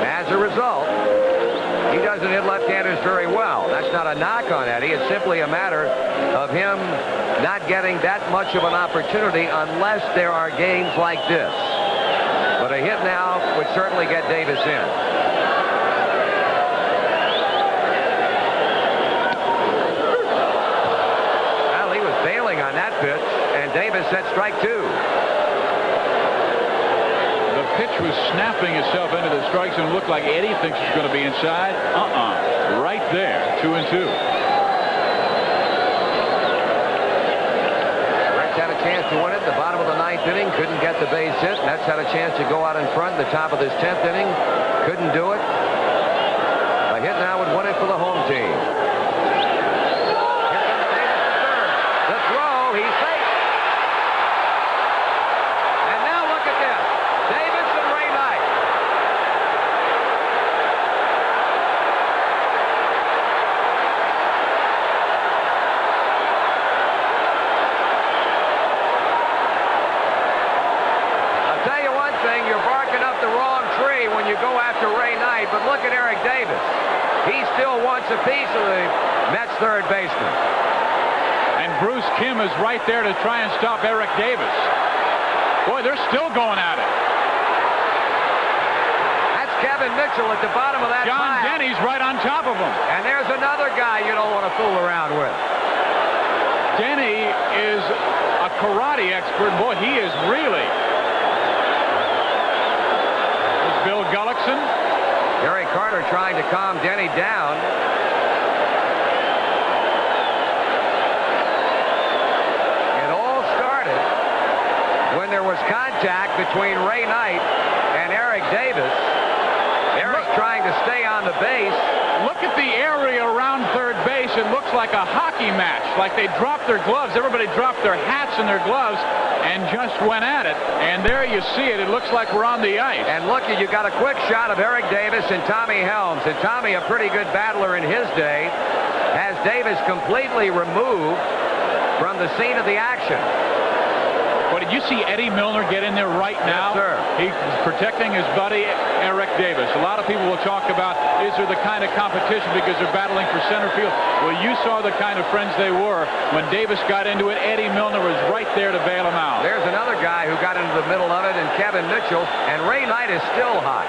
As a result, he doesn't hit left-handers very well. That's not a knock on Eddie. It's simply a matter of him not getting that much of an opportunity unless there are games like this. But a hit now would certainly get Davis in. Well, he was bailing on that pitch. Davis set strike 2. The pitch was snapping itself into the strike zone. Looked like Eddie thinks it's going to be inside. Right there. 2-2. Reds had a chance to win it. The bottom of the 9th inning. Couldn't get the base hit. Mets had a chance to go out in front. The top of this 10th inning. Couldn't do it. A hit now would win it for the home team. The throw. He's safe. But look at Eric Davis. He still wants a piece of the Mets third baseman. And Bruce Kim is right there to try and stop Eric Davis. Boy, they're still going at it. That's Kevin Mitchell at the bottom of that John pile. Denny's right on top of him. And there's another guy you don't want to fool around with. Denny is a karate expert. Boy, he is really. There's Bill Gullickson. Gary Carter trying to calm Denny down. It all started when there was contact between Ray Knight and Eric Davis. Eric's trying to stay on the base. Look at the area around third base. It looks like a hockey match, like they dropped their gloves. Everybody dropped their hats and their gloves and just went at it. And there you see it. It looks like we're on the ice. And look, you got a quick shot of Eric Davis and Tommy Helms. And Tommy, a pretty good battler in his day, has Davis completely removed from the scene of the action. But did you see Eddie Milner get in there right now? Yes, sir. He's protecting his buddy Eric Davis. A lot of people will talk about, is there the kind of competition because they're battling for center field? Well, you saw the kind of friends they were. When Davis got into it, Eddie Milner was right there to bail him out. There's another guy who got into the middle of it, and Kevin Mitchell. And Ray Knight is still hot.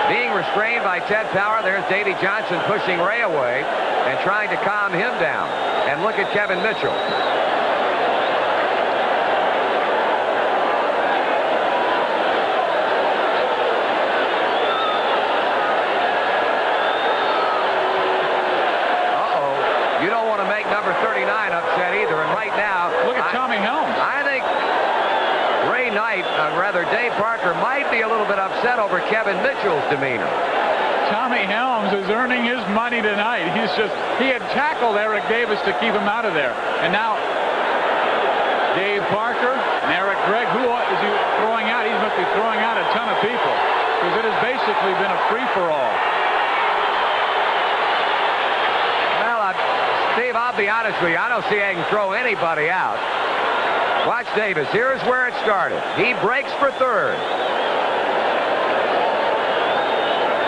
Being restrained by Ted Power, there's Davey Johnson pushing Ray away and trying to calm him down. And look at Kevin Mitchell. Number 39 upset either, and right now look at Tommy Helms. I think Ray Knight, rather Dave Parker, might be a little bit upset over Kevin Mitchell's demeanor. Tommy Helms is earning his money tonight. He had tackled Eric Davis to keep him out of there, and now Dave Parker and Eric Gregg, who is he throwing out? He must be throwing out a ton of people. basically been a free-for-all. Well, Steve, I'll be honest with you. I don't see how he can throw anybody out. Watch Davis. Here's where it started. He breaks for third.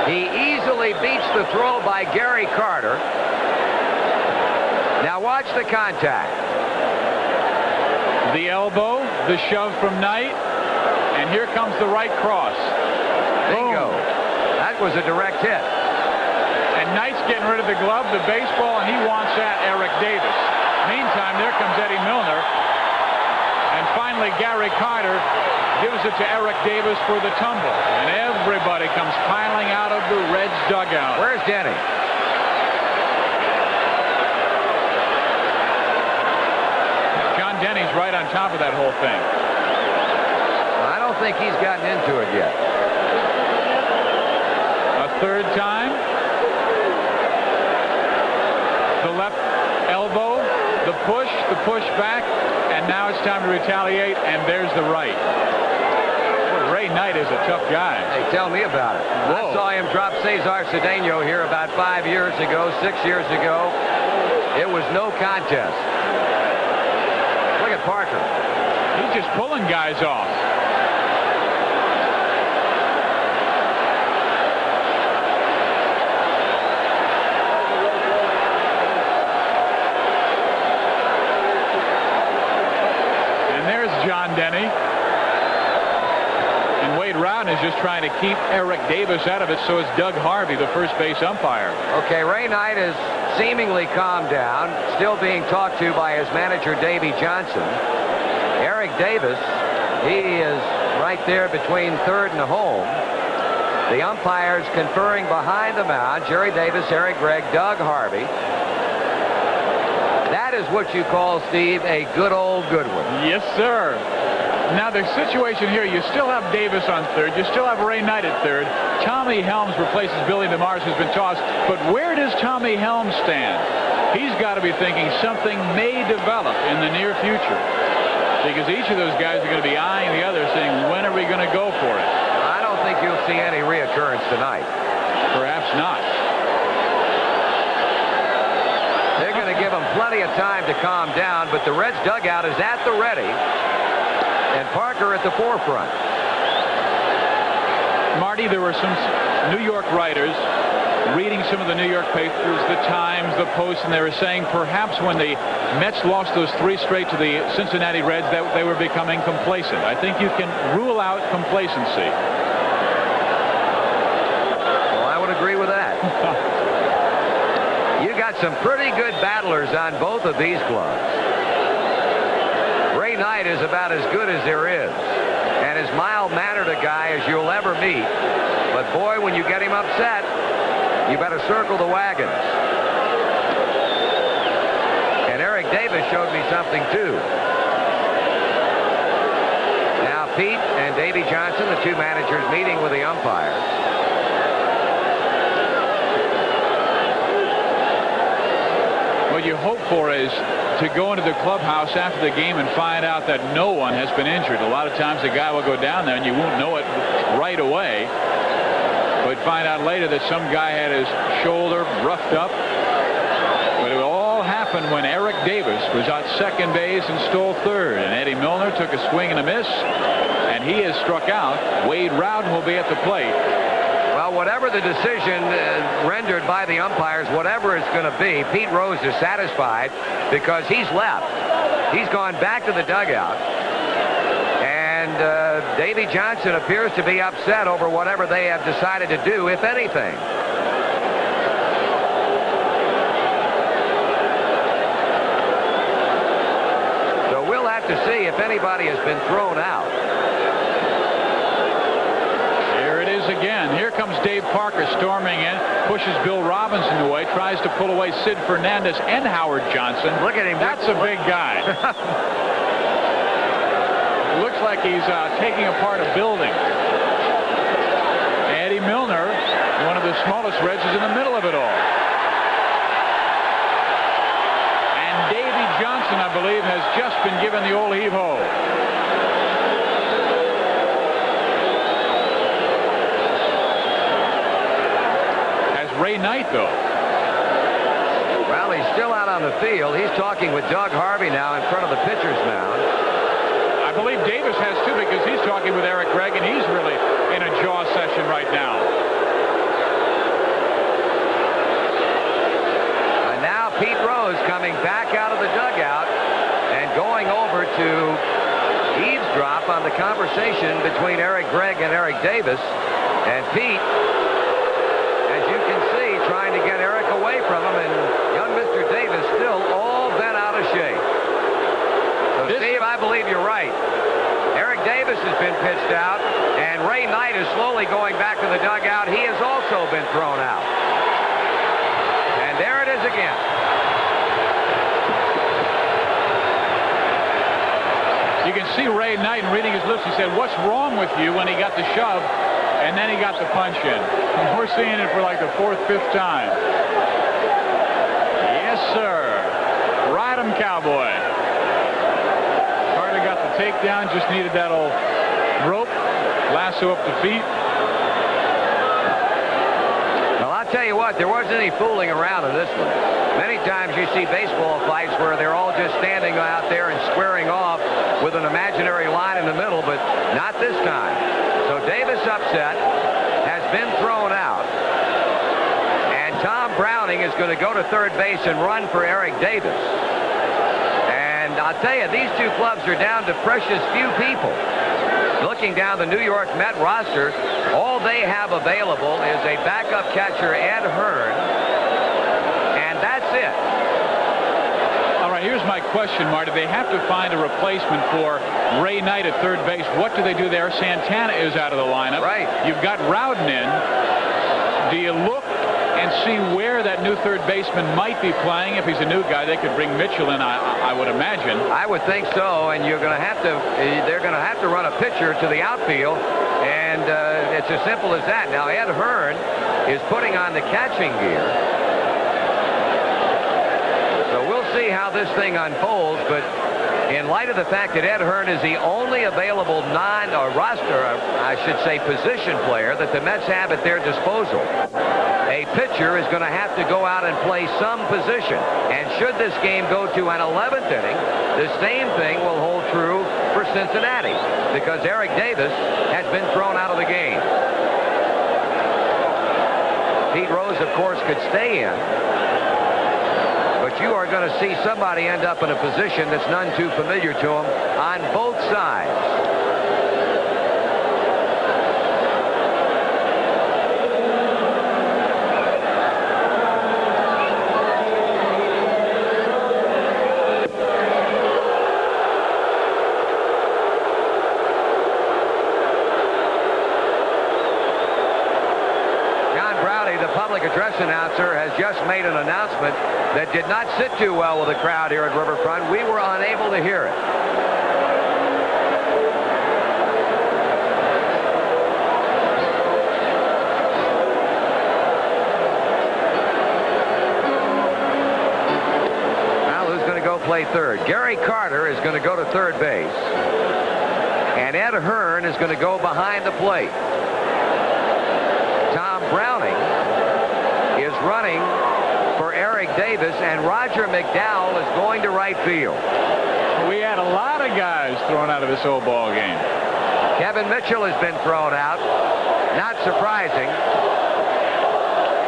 He easily beats the throw by Gary Carter. Now watch the contact. The elbow, the shove from Knight, and here comes the right cross. Bingo. That was a direct hit. And Knight's getting rid of the glove, the baseball, and he wants at Eric Davis. Meantime, there comes Eddie Milner. And finally, Gary Carter gives it to Eric Davis for the tumble. And everybody comes piling out of the Reds dugout. Where's Denny? John Denny's right on top of that whole thing. I don't think he's gotten into it yet. A third time. The left elbow, the push back, and now it's time to retaliate, and there's the right. Boy, Ray Knight is a tough guy. Hey, tell me about it. Whoa. I saw him drop Cesar Cedeno here about 5 years ago, 6 years ago. It was no contest. Look at Parker. He's just pulling guys off. John Denny. And Wade Rowden is just trying to keep Eric Davis out of it, so it's Doug Harvey, the first base umpire. Okay, Ray Knight is seemingly calmed down, still being talked to by his manager, Davey Johnson. Eric Davis, he is right there between third and home. The umpires conferring behind the mound, Jerry Davis, Eric Gregg, Doug Harvey. That is what you call, Steve, a good old good one. Yes, sir. Now, the situation here, you still have Davis on third. You still have Ray Knight at third. Tommy Helms replaces Billy DeMars, who's been tossed. But where does Tommy Helms stand? He's got to be thinking something may develop in the near future. Because each of those guys are going to be eyeing the other, saying, when are we going to go for it? I don't think you'll see any reoccurrence tonight. Perhaps not. They're going to give them plenty of time to calm down, but the Reds dugout is at the ready, and Parker at the forefront. Marty, there were some New York writers reading some of the New York papers, the Times, the Post, and they were saying perhaps when the Mets lost those 3 straight to the Cincinnati Reds that they were becoming complacent. I think you can rule out complacency. Well, I would agree with that. You got some pretty good battlers on both of these clubs. Ray Knight is about as good as there is, and as mild-mannered a guy as you'll ever meet. But boy, when you get him upset, you better circle the wagons. And Eric Davis showed me something too. Now Pete and Davey Johnson, the two managers, meeting with the umpires. What you hope for is to go into the clubhouse after the game and find out that no one has been injured. A lot of times the guy will go down there and you won't know it right away, but find out later that some guy had his shoulder roughed up. But it all happened when Eric Davis was at second base and stole third, and Eddie Milner took a swing and a miss, and he is struck out. Wade Rowden will be at the plate. Well, whatever the decision rendered by the umpires, whatever it's going to be, Pete Rose is satisfied because he's left. He's gone back to the dugout. And Davey Johnson appears to be upset over whatever they have decided to do, if anything. So we'll have to see if anybody has been thrown out. Again, here comes Dave Parker storming in, pushes Bill Robinson away, tries to pull away Sid Fernandez and Howard Johnson. Look at him. That's a big guy. Looks like he's taking apart a building. Eddie Milner, one of the smallest Reds, is in the middle of it all. And Davey Johnson, I believe, has just been given the old heave-ho. Ray Knight, though. Well, he's still out on the field. He's talking with Doug Harvey now in front of the pitcher's mound. I believe Davis has too, because he's talking with Eric Gregg, and he's really in a jaw session right now. And now Pete Rose coming back out of the dugout and going over to eavesdrop on the conversation between Eric Gregg and Eric Davis. And Pete, as you can see, trying to get Eric away from him, and young Mr. Davis still all bent out of shape. So, Steve, I believe you're right. Eric Davis has been pitched out, and Ray Knight is slowly going back to the dugout. He has also been thrown out. And there it is again. You can see Ray Knight reading his lips. He said, "What's wrong with you?" when he got the shove, and then he got the punch in. And we're seeing it for like the 4th, 5th time. Yes, sir. Ride 'em, cowboy. Carter got the takedown, just needed that old rope, lasso up the feet. Well, I'll tell you what, there wasn't any fooling around in this one. Many times you see baseball fights where they're all just standing out there and squaring off with an imaginary line in the middle, but not this time. So Davis, upset, has been thrown out. And Tom Browning is going to go to third base and run for Eric Davis. And I'll tell you, these two clubs are down to precious few people. Looking down the New York Met roster, all they have available is a backup catcher, Ed Hearn, and that's it. All right, here's my question, Marty. They have to find a replacement for Ray Knight at third base. What do they do there? Santana is out of the lineup. Right. You've got Rowden in. Do you look and see where that new third baseman might be playing? If he's a new guy, they could bring Mitchell in, I would imagine. I would think so, and they're going to have to run a pitcher to the outfield, and it's as simple as that. Now, Ed Hearn is putting on the catching gear. So we'll see how this thing unfolds, but in light of the fact that Ed Hearn is the only available position player that the Mets have at their disposal, a pitcher is going to have to go out and play some position. And should this game go to an 11th inning, the same thing will hold true for Cincinnati, because Eric Davis has been thrown out of the game. Pete Rose, of course, could stay in. But you are going to see somebody end up in a position that's none too familiar to him on both sides. Address announcer has just made an announcement that did not sit too well with the crowd here at Riverfront. We were unable to hear it. Now who's going to go play third? Gary Carter is going to go to third base, and Ed Hearn is going to go behind the plate. Tom Browning is running for Eric Davis, and Roger McDowell is going to right field. We had a lot of guys thrown out of this old ball game. Kevin Mitchell has been thrown out. Not surprising.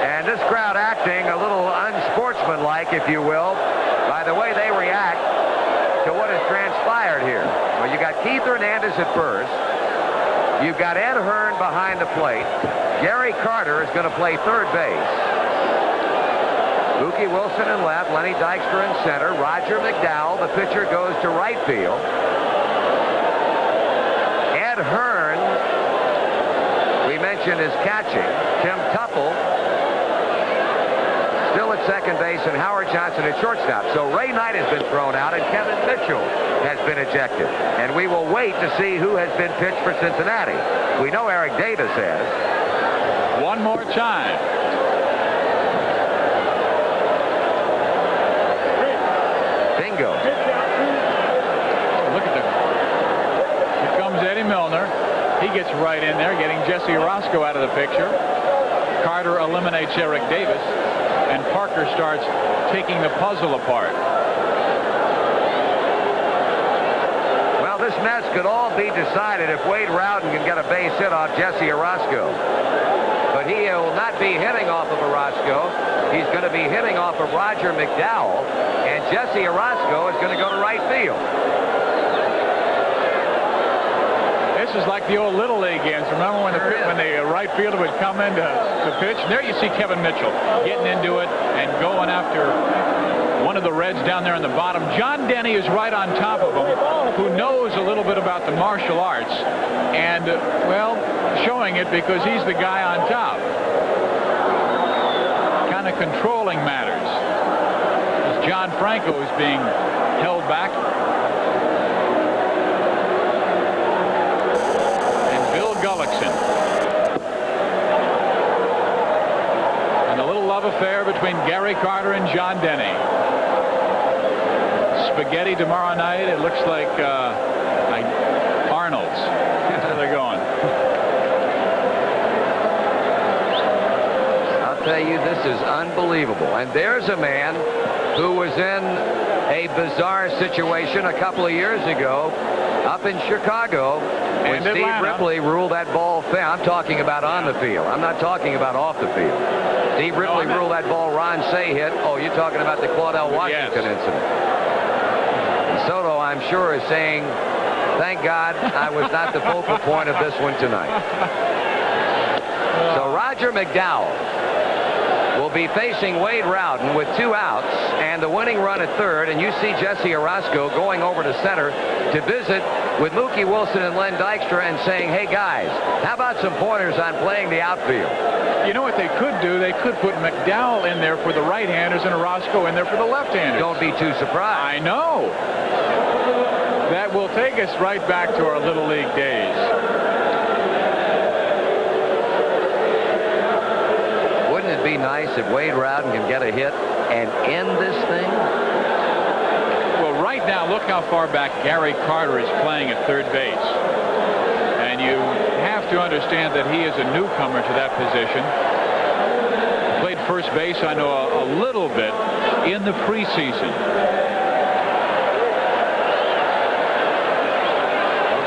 And this crowd acting a little unsportsmanlike, if you will, by the way they react to what has transpired here. Well, you got Keith Hernandez at first. You've got Ed Hearn behind the plate. Gary Carter is going to play third base. Mookie Wilson in left, Lenny Dykstra in center, Roger McDowell, the pitcher, goes to right field. Ed Hearn, we mentioned, is catching. Tim Tuffle still at second base, and Howard Johnson at shortstop. So Ray Knight has been thrown out, and Kevin Mitchell has been ejected. And we will wait to see who has been pitched for Cincinnati. We know Eric Davis has. One more time. Bingo. Look at that. Here comes Eddie Milner. He gets right in there, getting Jesse Roscoe out of the picture. Carter eliminates Eric Davis, and Parker starts taking the puzzle apart. Well, this mess could all be decided if Wade Rowden can get a base hit off Jesse Orozco. But he will not be hitting off of Orozco. He's going to be hitting off of Roger McDowell, and Jesse Orozco is going to go to right field. This is like the old Little League games. Remember when the right fielder would come in to pitch? And there you see Kevin Mitchell getting into it and going after one of the Reds down there in the bottom. John Denny is right on top of him, who knows a little bit about the martial arts, and, well, showing it because he's the guy on top. Kind of controlling matters. As John Franco is being held back. And Bill Gullickson. And a little love affair between Gary Carter and John Denny. Spaghetti tomorrow night. It looks like Arnold's. That's where they're going. I'll tell you, this is unbelievable. And there's a man who was in a bizarre situation a couple of years ago up in Chicago when Steve Ripley ruled that ball foul. I'm talking about on the field. I'm not talking about off the field. Steve Ripley ruled that ball Ron Say hit. Oh, you're talking about the Claudel Washington incident. Soto, I'm sure, is saying, thank God I was not the focal point of this one tonight. So Roger McDowell will be facing Wade Rowden with 2 outs and the winning run at third, and you see Jesse Orozco going over to center to visit with Mookie Wilson and Len Dykstra and saying, hey guys, how about some pointers on playing the outfield? You know what they could do? They could put McDowell in there for the right-handers and Orozco in there for the left-handers. Don't be too surprised. I know. That will take us right back to our Little League days. Wouldn't it be nice if Wade Rowden can get a hit and end this thing? Well, right now, look how far back Gary Carter is playing at third base. And you have to understand that he is a newcomer to that position. Played first base, I know, a little bit in the preseason.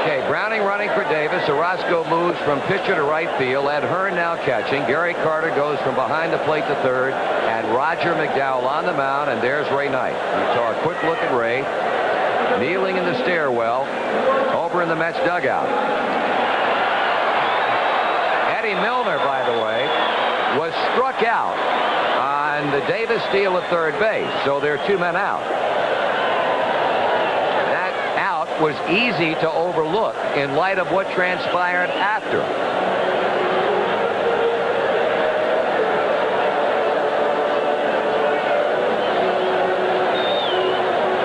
Okay, Browning running for Davis. Orozco moves from pitcher to right field. Ed Hearn now catching. Gary Carter goes from behind the plate to third. And Roger McDowell on the mound. And there's Ray Knight. We saw a quick look at Ray. Kneeling in the stairwell over in the Mets dugout. Eddie Milner, by the way, was struck out on the Davis steal at third base. So there are 2 men out. That out was easy to overlook in light of what transpired after.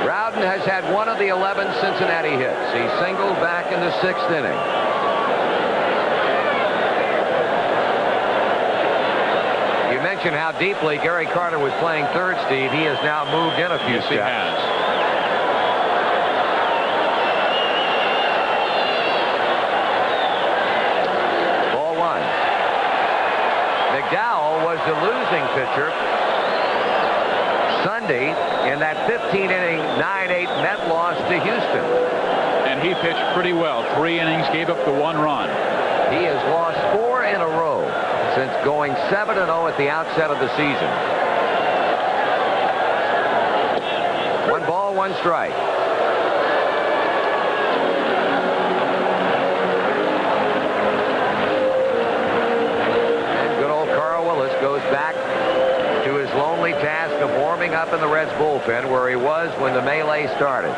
Rowden has had 1 of the 11 Cincinnati hits. He singled back in the 6th inning. You mentioned how deeply Gary Carter was playing third, Steve. He has now moved in a few steps. He has. Ball 1. McDowell was the losing pitcher Sunday in that 15-inning 9-8 Met loss to Houston. And he pitched pretty well. 3 innings, gave up the 1 run. He has lost 4 in a row since going 7-0 at the outset of the season. 1 ball, 1 strike. And good old Carl Willis goes back to his lonely task of warming up in the Reds bullpen where he was when the melee started.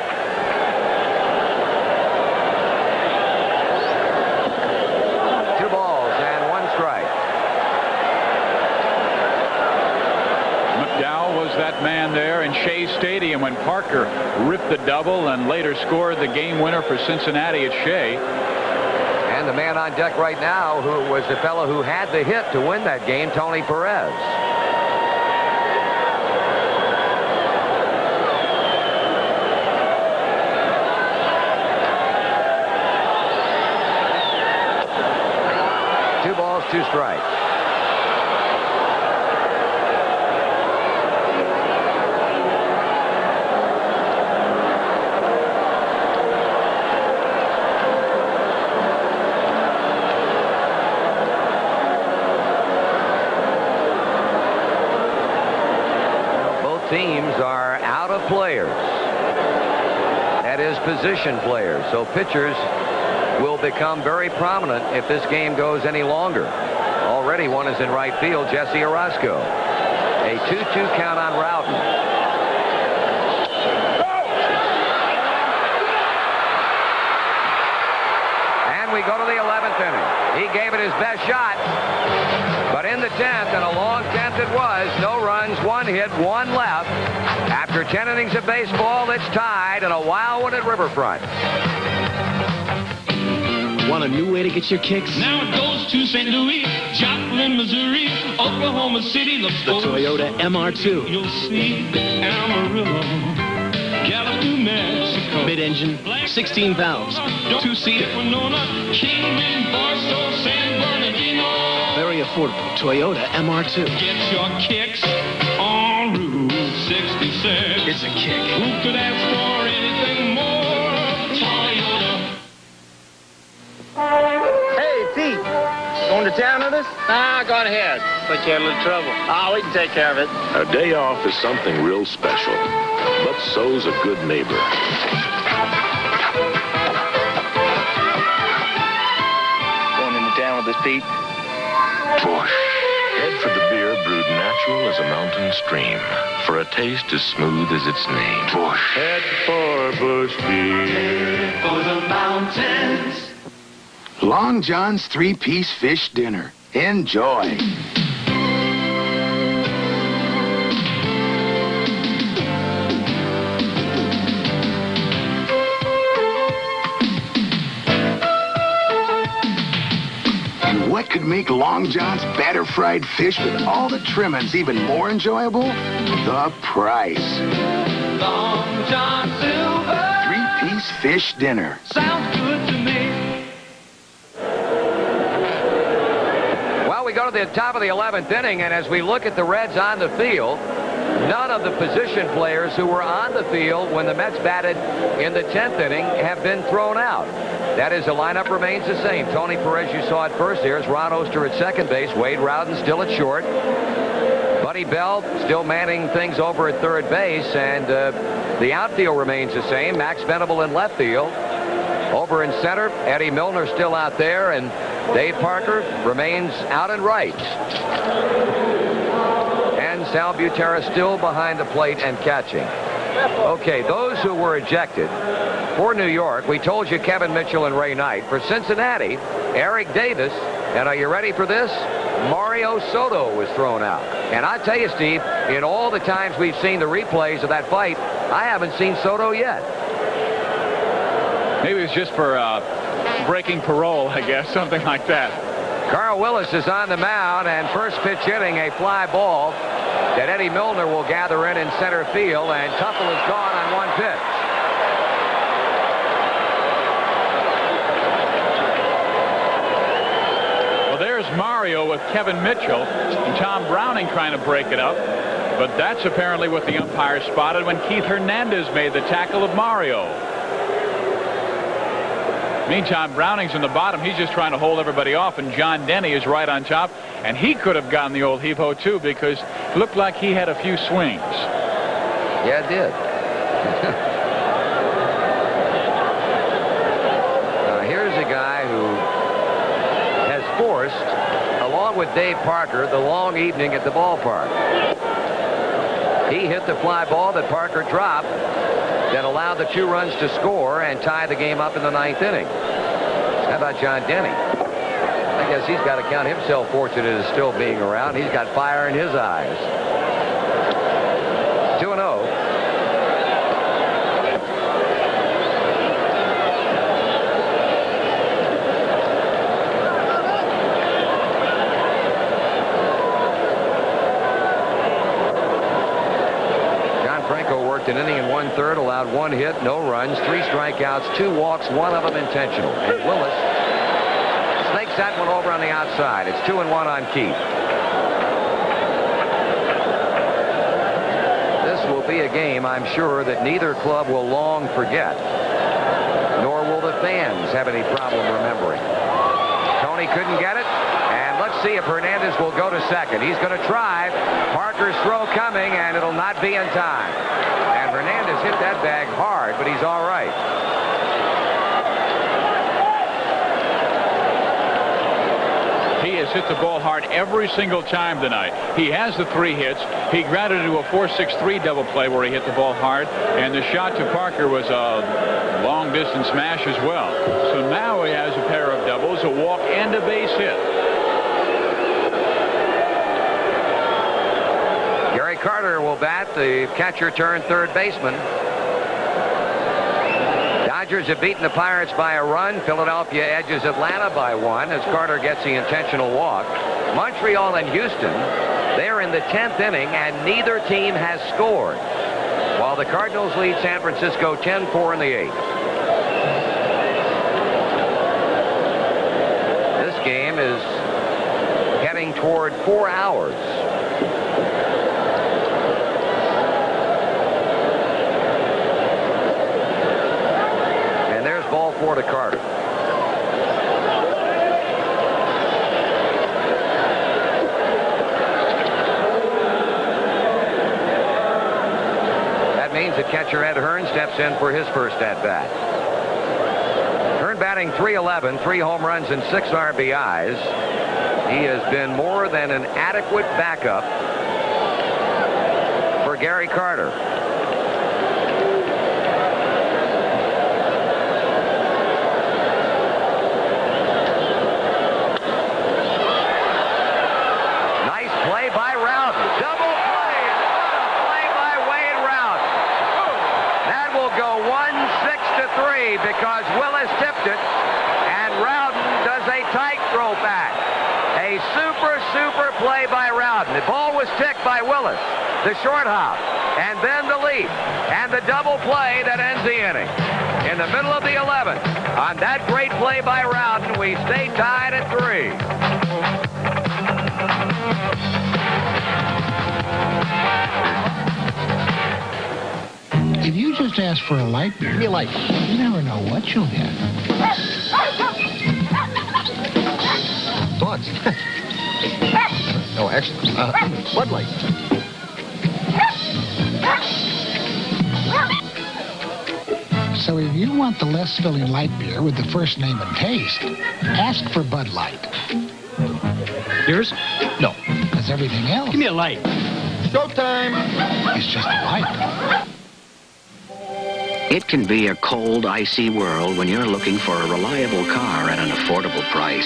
That man there in Shea Stadium when Parker ripped the double and later scored the game winner for Cincinnati at Shea. And the man on deck right now who was the fellow who had the hit to win that game, Tony Perez. Two balls, 2 strikes. teams are out of players. That is position players. So pitchers will become very prominent if this game goes any longer. Already one is in right field, Jesse Orozco. A 2-2 count on Rowden. And we go to the 11th inning. He gave it his best shot. But in the 10th, and a long 10th it was, no runs, 1 hit, 1 left. After 10 innings of baseball, it's tied, and a wild one at Riverfront. Want a new way to get your kicks? Now it goes to St. Louis, Joplin, Missouri, Oklahoma City, the Toyota MR2. You'll see Amarillo, Gallup, New Mexico. Mid-engine, 16 valves, 2-seater. Kingman, Barstow, San Bernardino. Very affordable Toyota MR2. Get your kicks on Route 66. It's a kick. Who could ask for anything more? Toyota. Hey, Pete. Going to town with us? Ah, go ahead. But you had a little trouble. Oh, we can take care of it. A day off is something real special, but so's a good neighbor. Going into town with us, Pete? Head for the beer brewed natural as a mountain stream, for a taste as smooth as its name. Head for Bush Beer. For the mountains. Long John's 3-piece fish dinner. Enjoy. And what could make Long John's batter fried fish with all the trimmings even more enjoyable? The price. Long John Silver. 3-piece fish dinner. Sounds good to me. Well, we go to the top of the 11th inning, and as we look at the Reds on the field, none of the position players who were on the field when the Mets batted in the 10th inning have been thrown out. That is, the lineup remains the same. Tony Perez, you saw it first. Here's Ron Oster at second base. Wade Rowden still at short. Buddy Bell still manning things over at third base, and the outfield remains the same. Max Venable in left field. Over in center, Eddie Milner still out there, and Dave Parker remains out in right. And Sal Butera still behind the plate and catching. Okay, those who were ejected for New York, we told you Kevin Mitchell and Ray Knight. For Cincinnati, Eric Davis, and are you ready for this? Mario Soto was thrown out. And I tell you, Steve, in all the times we've seen the replays of that fight, I haven't seen Soto yet. Maybe it's just for breaking parole, I guess, something like that. Carl Willis is on the mound, and first pitch hitting a fly ball that Eddie Milner will gather in center field, and Tuffle is gone on one pitch. Well, there's Mario with Kevin Mitchell and Tom Browning trying to break it up, but that's apparently what the umpire spotted when Keith Hernandez made the tackle of Mario. Meantime, Browning's in the bottom. He's just trying to hold everybody off, and John Denny is right on top. And he could have gotten the old heave-ho, too, because it looked like he had a few swings. Yeah, it did. Here's a guy who has forced, along with Dave Parker, the long evening at the ballpark. He hit the fly ball that Parker dropped that allowed the 2 runs to score and tie the game up in the 9th inning. How about John Denny? I guess he's got to count himself fortunate as still being around. He's got fire in his eyes. 2-0. An inning and 1/3, allowed 1 hit, no runs, 3 strikeouts, 2 walks, 1 of them intentional. And Willis snakes that one over on the outside. It's 2-1 on Keith. This will be a game, I'm sure, that neither club will long forget, nor will the fans have any problem remembering. Tony couldn't get it, and let's see if Hernandez will go to second. He's going to try. Parker's throw coming, and it'll not not be in time. And Hernandez hit that bag hard, but he's all right. He has hit the ball hard every single time tonight. He has the 3 hits. He grounded into a 4-6-3 double play where he hit the ball hard, and the shot to Parker was a long-distance smash as well. So now he has a pair of doubles, a walk, and a base hit. Gary Carter will bat, the catcher turned third baseman. Dodgers have beaten the Pirates by a run. Philadelphia edges Atlanta by 1 as Carter gets the intentional walk. Montreal and Houston, they're in the 10th inning, and neither team has scored, while the Cardinals lead San Francisco 10-4 in the 8th. This game is heading toward 4 hours. Ball 4 to Carter. That means that catcher Ed Hearn steps in for his first at-bat. Hearn batting .311, 3 home runs and 6 RBIs. He has been more than an adequate backup for Gary Carter. Because Willis tipped it, and Rowden does a tightrope act. A super play by Rowden. The ball was ticked by Willis, the short hop, and then the leap, and the double play that ends the inning. In the middle of the 11th, on that great play by Rowden, we stay tied at 3. If you just ask for a light beer, you never know what you'll get. Thoughts? No, actually, Bud Light. So if you want the less filling light beer with the first name and taste, ask for Bud Light. Yours? No. Because everything else... Give me a light. Showtime! It's just a light. It can be a cold, icy world when you're looking for a reliable car at an affordable price.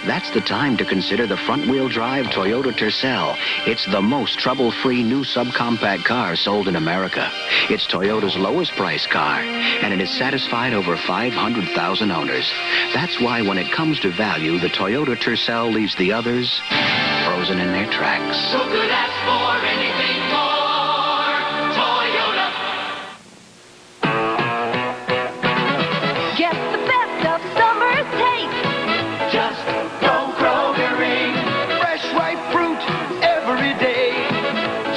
That's the time to consider the front-wheel drive Toyota Tercel. It's the most trouble-free new subcompact car sold in America. It's Toyota's lowest price car, and it has satisfied over 500,000 owners. That's why when it comes to value, the Toyota Tercel leaves the others frozen in their tracks. Who could ask for anything more? Toyota. Get the best of summer's taste. Just go Krogering. Fresh ripe fruit every day.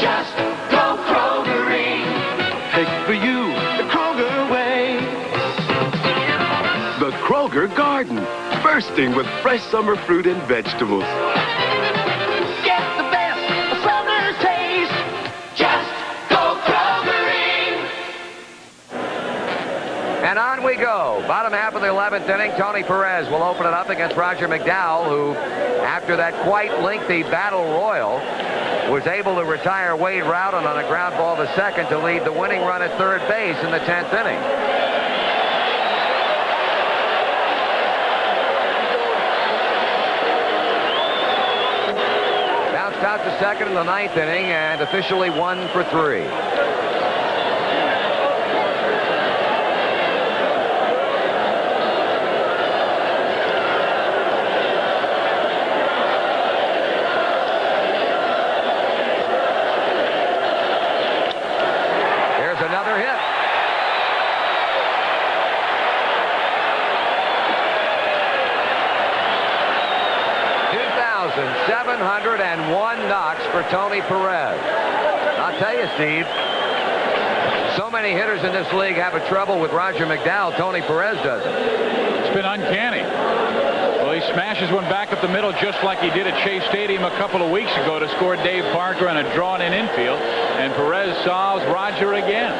Just go Krogering. Pick for you the Kroger way. The Kroger Garden, bursting with fresh summer fruit and vegetables. Get the best of summer's taste. Just go Krogering. And on we go. Bottom half of the 11th inning, Tony Perez will open it up against Roger McDowell, who, after that quite lengthy battle royal, was able to retire Wade Rowden on a ground ball to second to lead the winning run at third base in the 10th inning. Bounced out to second in the 9th inning and officially 1 for 3. Another hit. .2,701 knocks for Tony Perez. I'll tell you, Steve, so many hitters in this league have a trouble with Roger McDowell. Tony Perez doesn't. It's been uncanny. Well, he smashes one back up the middle just like he did at Shea Stadium a couple of weeks ago to score Dave Parker on a drawn-in infield. And Perez solves Roger again.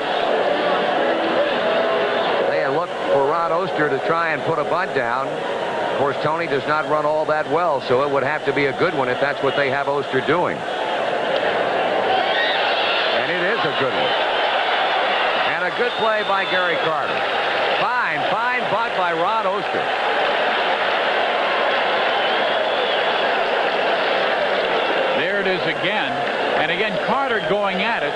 They had looked for Rod Oster to try and put a bunt down. Of course, Tony does not run all that well, so it would have to be a good one if that's what they have Oster doing. And it is a good one. And a good play by Gary Carter. Fine bunt by Rod Oster. There it is again. And again, Carter going at it,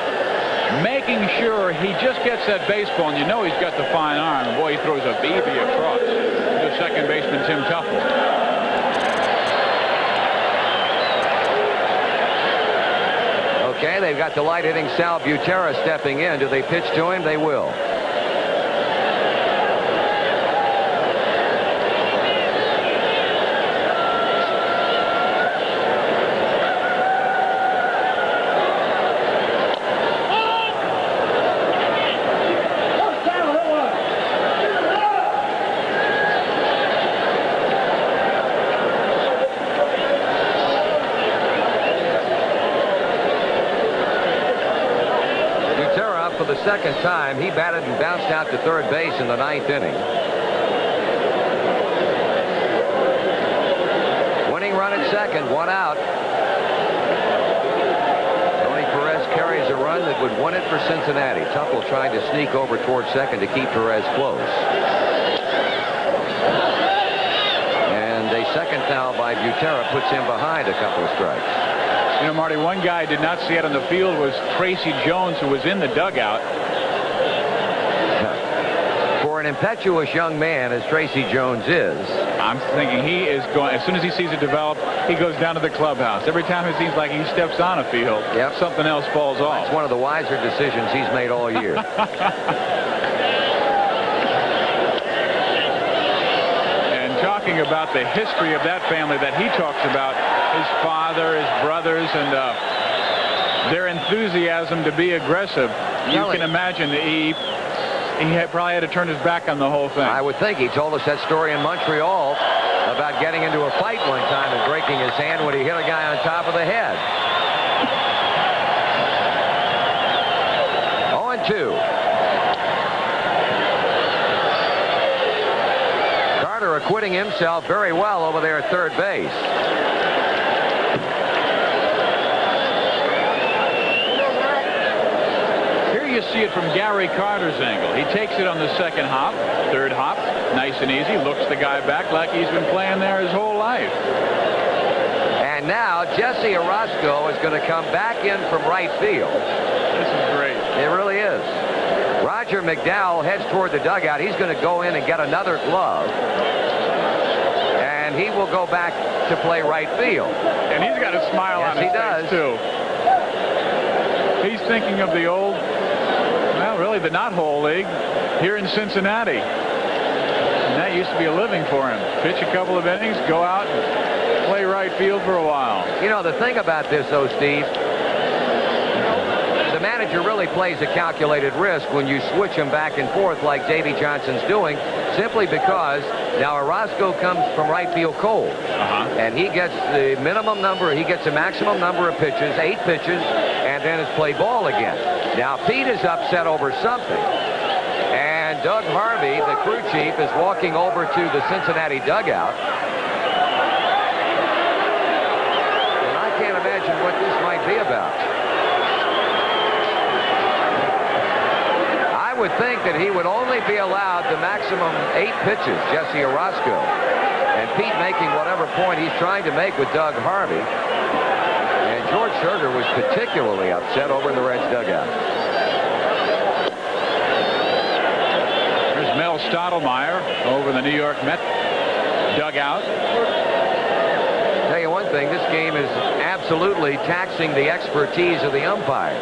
making sure he just gets that baseball, and you know he's got the fine arm. And boy, he throws a BB across to second baseman Tim Tuffle. Okay, they've got the light-hitting Sal Butera stepping in. Do they pitch to him? They will. The second time, he batted and bounced out to third base in the ninth inning. Winning run at second, one out. Tony Perez carries a run that would win it for Cincinnati. Tuffle trying to sneak over towards second to keep Perez close. And a second foul by Butera puts him behind a couple of strikes. You know, Marty, one guy I did not see it on the field was Tracy Jones, who was in the dugout. For an impetuous young man as Tracy Jones is, I'm thinking he is going, as soon as he sees it develop, he goes down to the clubhouse. Every time it seems like he steps on a field, something else falls off. It's one of the wiser decisions he's made all year. And talking about the history of that family that he talks about, his father, his brothers, and their enthusiasm to be aggressive. You can imagine he probably had to turn his back on the whole thing. I would think. He told us that story in Montreal about getting into a fight one time and breaking his hand when he hit a guy on top of the head. 0-2. Carter acquitting himself very well over there at third base. You see it from Gary Carter's angle. He takes it on the second hop, third hop, nice and easy, looks the guy back like he's been playing there his whole life. And now Jesse Orozco is going to come back in from right field. This is great. It really is. Roger McDowell heads toward the dugout. He's going to go in and get another glove. And he will go back to play right field. And he's got a smile on his face, too. He's thinking of the old, really the Knothole League here in Cincinnati. And that used to be a living for him. Pitch a couple of innings, go out and play right field for a while. You know, the thing about this, though, Steve, the manager really plays a calculated risk when you switch him back and forth like Davey Johnson's doing, simply because now Orozco comes from right field cold. And he gets the minimum number, he gets a maximum number of pitches, 8 pitches, and then it's play ball again. Now, Pete is upset over something. And Doug Harvey, the crew chief, is walking over to the Cincinnati dugout. And I can't imagine what this might be about. I would think that he would only be allowed the maximum 8 pitches, Jesse Orozco. And Pete making whatever point he's trying to make with Doug Harvey. And George Scherger was particularly upset over in the Reds dugout. There's Mel Stottlemyre over the New York Met dugout. Tell you one thing, this game is absolutely taxing the expertise of the umpires.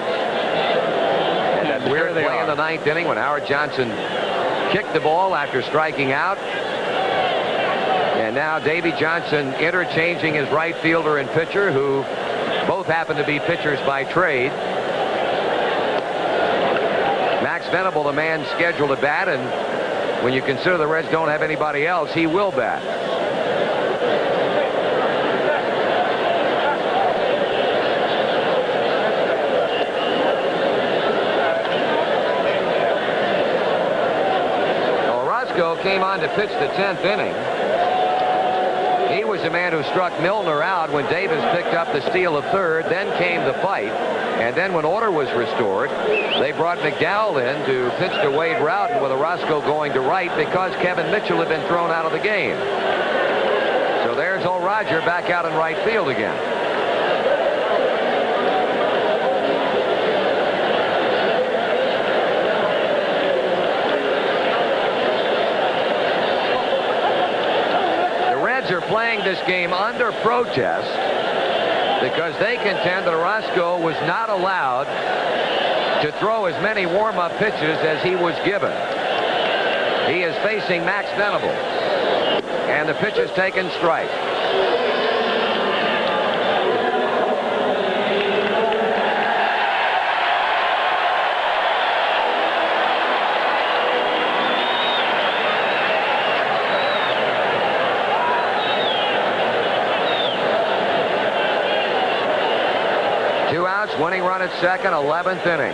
And that weird play in the ninth inning when Howard Johnson kicked the ball after striking out. And now Davey Johnson interchanging his right fielder and pitcher, who both happen to be pitchers by trade. Max Venable, the man scheduled to bat, and when you consider the Reds don't have anybody else, he will bat. came on to pitch the 10th inning. He was the man who struck Milner out when Davis picked up the steal of third. Then came the fight. And then when order was restored, they brought McDowell in to pitch to Wade Rowden with Orozco going to right because Kevin Mitchell had been thrown out of the game. So there's old Roger back out in right field again. Are playing this game under protest because they contend that Orozco was not allowed to throw as many warm-up pitches as he was given. He is facing Max Venable, and the pitch is taken strike. Winning run at second, 11th inning.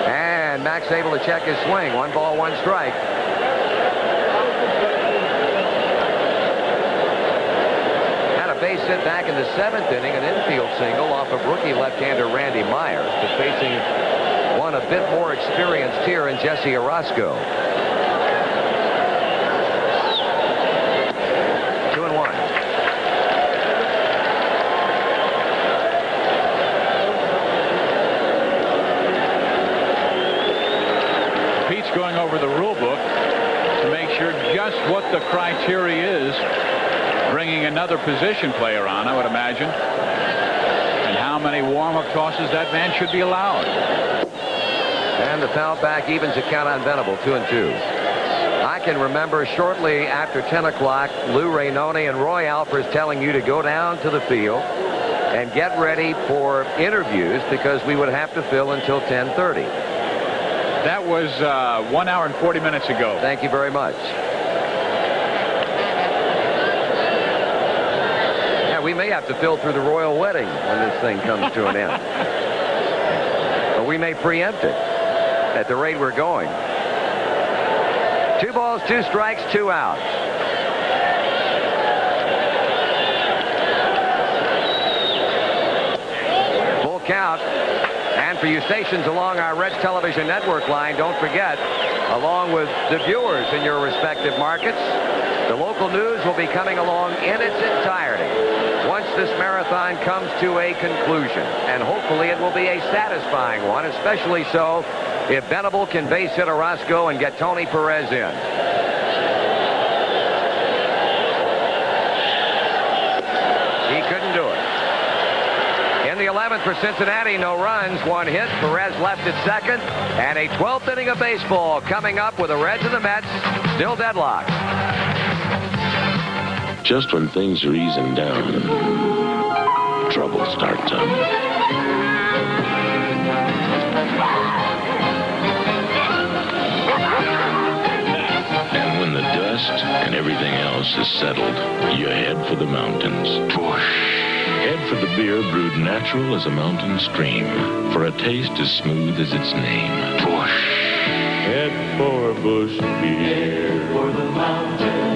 And Max able to check his swing. 1 ball, 1 strike. Had a base hit back in the 7th inning, an infield single off of rookie left-hander Randy Myers, but facing one a bit more experienced here in Jesse Orozco. 2-1. Going over the rule book to make sure just what the criteria is bringing another position player on, I would imagine, and how many warm-up tosses that man should be allowed. And the foul back evens the count on Venable, 2-2. I can remember shortly after 10 o'clock, Lou Rainoni and Roy Alpers telling you to go down to the field and get ready for interviews because we would have to fill until 10:30. That was 1 hour and 40 minutes ago. Thank you very much. Yeah, we may have to fill through the royal wedding when this thing comes to an end. Or we may preempt it at the rate we're going. 2 balls, 2 strikes, 2 outs. Full count. And for you stations along our Reds Television Network line, don't forget, along with the viewers in your respective markets, the local news will be coming along in its entirety once this marathon comes to a conclusion. And hopefully it will be a satisfying one, especially so if Venable can base hit Orozco and get Tony Perez in. He couldn't do it. In the 11th for Cincinnati, no runs, 1 hit. Perez left at second. And a 12th inning of baseball coming up with the Reds and the Mets still deadlocked. Just when things are easing down, trouble starts up. And when the dust and everything else is settled, you head for the mountains. Head for the beer brewed natural as a mountain stream, for a taste as smooth as its name. Busch. Head for Busch beer. Head for the mountains.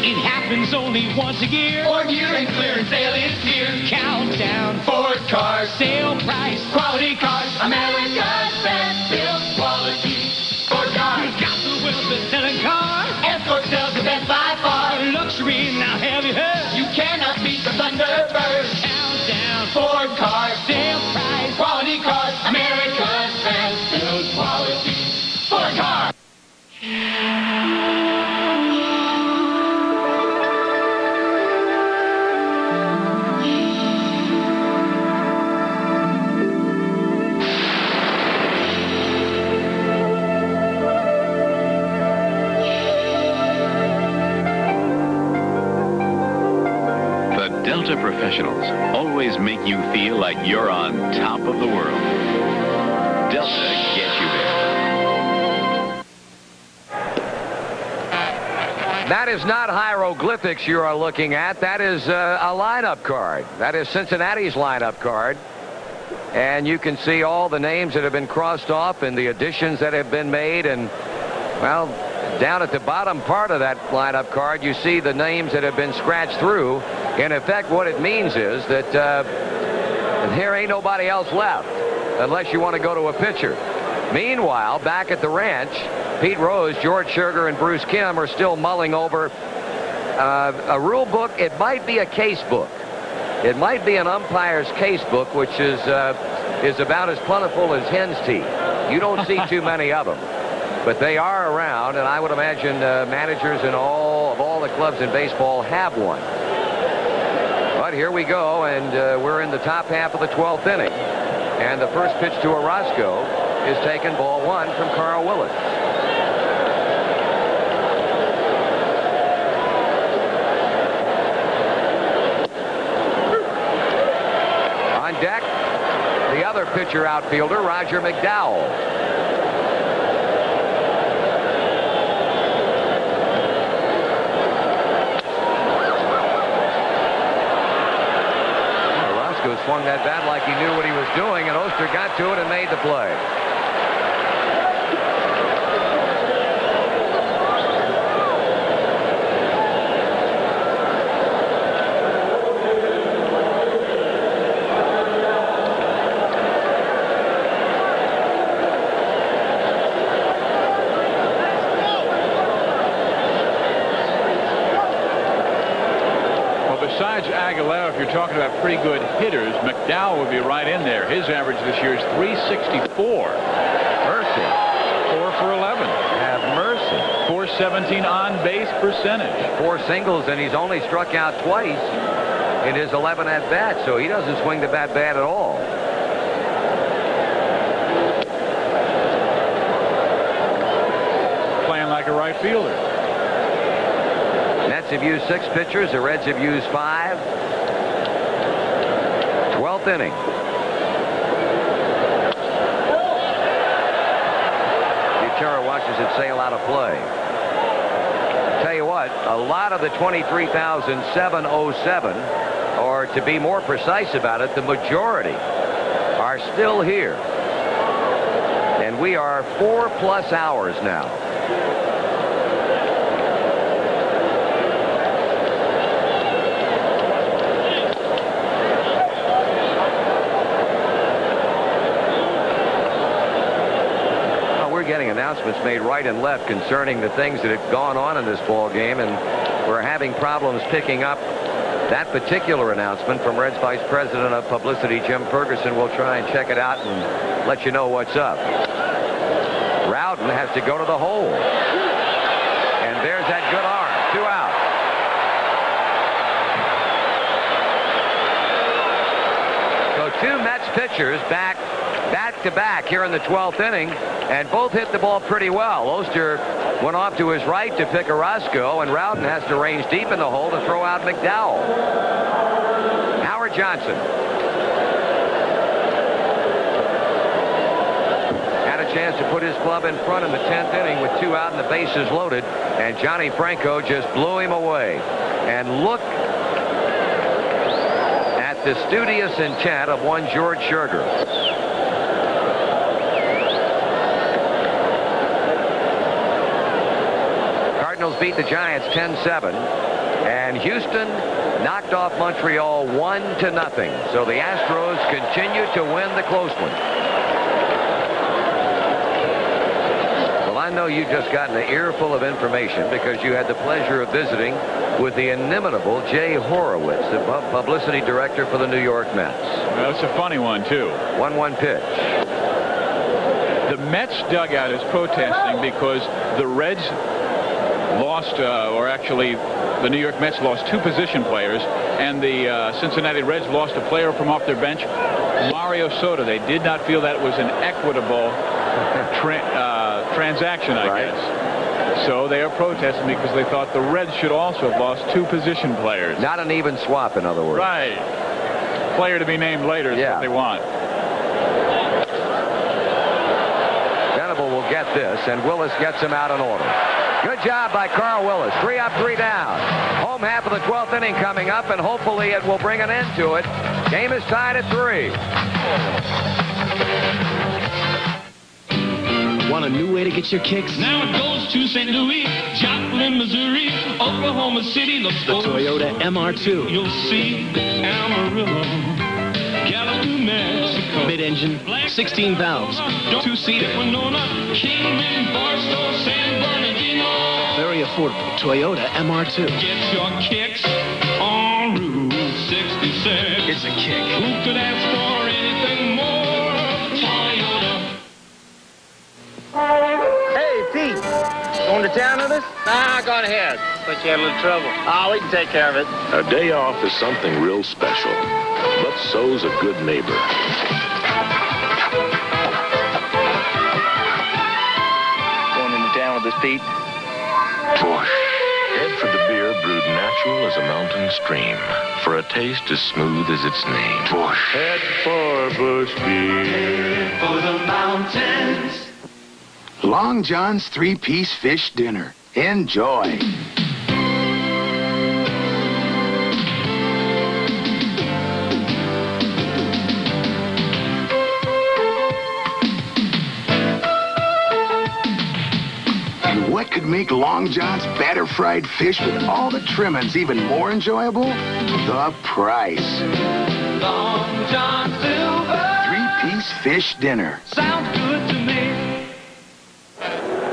It happens only once a year. Ford year and clearance sale is here. Countdown. Ford cars. Sale price. Quality cars. America's best built quality. Ford cars. You got the will to sell a car. Escort sells the best by far. Luxury, now have you heard? You cannot beat the Thunderbird. Countdown. Ford cars. Sale price. Quality cars. America's best built quality. Ford cars. Delta professionals always make you feel like you're on top of the world. Delta gets you there. That is not hieroglyphics you are looking at. That is a lineup card. That is Cincinnati's lineup card. And you can see all the names that have been crossed off and the additions that have been made. And, well, down at the bottom part of that lineup card, you see the names that have been scratched through. In effect, what it means is that there ain't nobody else left unless you want to go to a pitcher. Meanwhile, back at the ranch, Pete Rose, George Sugar, and Bruce Kim are still mulling over a rule book. It might be a case book. It might be an umpire's case book, which is about as plentiful as hen's teeth. You don't see too many of them. But they are around, and I would imagine managers in all the clubs in baseball have one. But here we go, and we're in the top half of the 12th inning. And the first pitch to Orozco is taken, ball one, from Carl Willis. On deck, the other pitcher outfielder, Roger McDowell. Swung that bat like he knew what he was doing, and Oster got to it and made the play. Besides Aguilera, if you're talking about pretty good hitters, McDowell would be right in there. His average this year is 364. Mercy. 4 for 11. Have mercy. 417 on base percentage. 4 singles, and he's only struck out twice in his 11 at bats, so he doesn't swing the bat bad at all. Playing like a right fielder. Mets have used 6 pitchers. The Reds have used 5. 12th inning. Ventura watches it sail out of play. Tell you what, a lot of the 23,707, or to be more precise about it, the majority are still here. And we are 4+ hours now. Getting announcements made right and left concerning the things that had gone on in this ball game, and we're having problems picking up that particular announcement from Reds Vice President of Publicity Jim Ferguson. We'll try and check it out and let you know what's up. Rowden has to go to the hole, and there's that good arm. 2 out. So 2 Mets pitchers back to back here in the 12th inning, and both hit the ball pretty well. Oster went off to his right to pick Orozco, and Rowden has to range deep in the hole to throw out McDowell. Howard Johnson had a chance to put his club in front in the 10th inning with 2 out and the bases loaded, and Johnny Franco just blew him away. And look at the studious intent of one George Sugar. Cardinals beat the Giants 10-7, and Houston knocked off Montreal 1-0. So the Astros continue to win the close one. Well, I know you just gotten an earful of information because you had the pleasure of visiting with the inimitable Jay Horowitz, the publicity director for the New York Mets. Well, it's a funny one, too. 1-1 pitch. The Mets dugout is protesting because the Reds lost, or actually the New York Mets lost 2 position players, and the Cincinnati Reds lost a player from off their bench, Mario Soto. They did not feel that was an equitable transaction, I guess. So they are protesting because they thought the Reds should also have lost 2 position players. Not an even swap, in other words. Right. Player to be named later is what they want. Venable will get this, and Willis gets him out in order. Good job by Carl Willis. 3 up, 3 down. Home half of the 12th inning coming up, and hopefully it will bring an end to it. Game is tied at 3. Want a new way to get your kicks? Now it goes to St. Louis, Joplin, Missouri, Oklahoma City. The Toyota MR2. You'll see Amarillo, Gallup, New Mexico. Mid-engine, 16 valves, 2-seater. Winona, Kingman, Barstow, San Bernardino. Very affordable. Toyota MR2. Get your kicks on Route 66. It's a kick. Who could ask for anything more? Toyota. Hey, Pete. Going to town with us? Nah, go ahead. But you had a little trouble. Oh, we can take care of it. A day off is something real special, but so's a good neighbor. Going into town with us, Pete? Push. Head for the beer brewed natural as a mountain stream, for a taste as smooth as its name. Push. Head for Bush Beer. For the mountains. Long John's 3-piece fish dinner. Enjoy. And what could make Long John's batter fried fish with all the trimmings even more enjoyable? The price. Long John Silver. 3-piece fish dinner. Sounds good to me.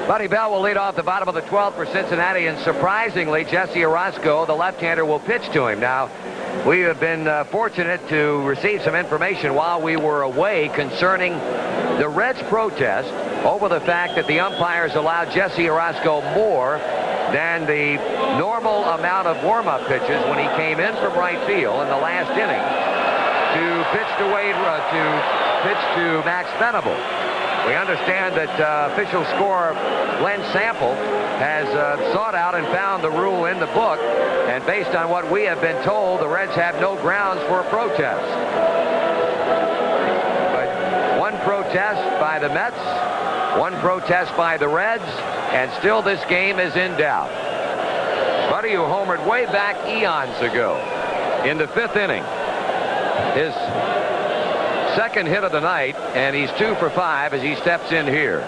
Buddy Bell will lead off the bottom of the 12th for Cincinnati, and surprisingly, Jesse Orozco, the left-hander, will pitch to him. Now, we have been fortunate to receive some information while we were away concerning the Reds' protest over the fact that the umpires allowed Jesse Orozco more than the normal amount of warm-up pitches when he came in from right field in the last inning to pitch to Max Venable. We understand that official scorer Glenn Sample has sought out and found the rule in the book, and based on what we have been told, the Reds have no grounds for a protest. But one protest by the Mets, one protest by the Reds, and still this game is in doubt. Buddy, who homered way back eons ago in the 5th inning, his second hit of the night, and he's 2 for 5 as he steps in here.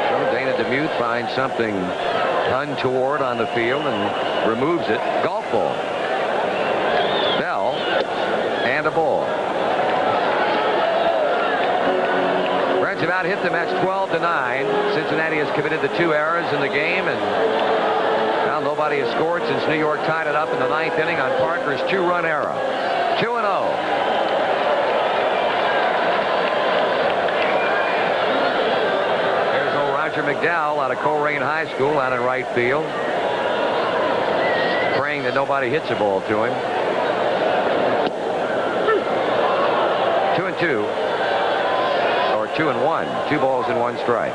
So Dana DeMuth finds something untoward on the field and removes it. Golf ball. Bell and a ball. About hit the Mets 12-9. Cincinnati has committed the 2 errors in the game, and now nobody has scored since New York tied it up in the 9th inning on Parker's 2-run error. 2-0. There's old Roger McDowell out of Coleraine High School out in right field, praying that nobody hits a ball to him. 2-2. 2-1. 2 balls and 1 strike.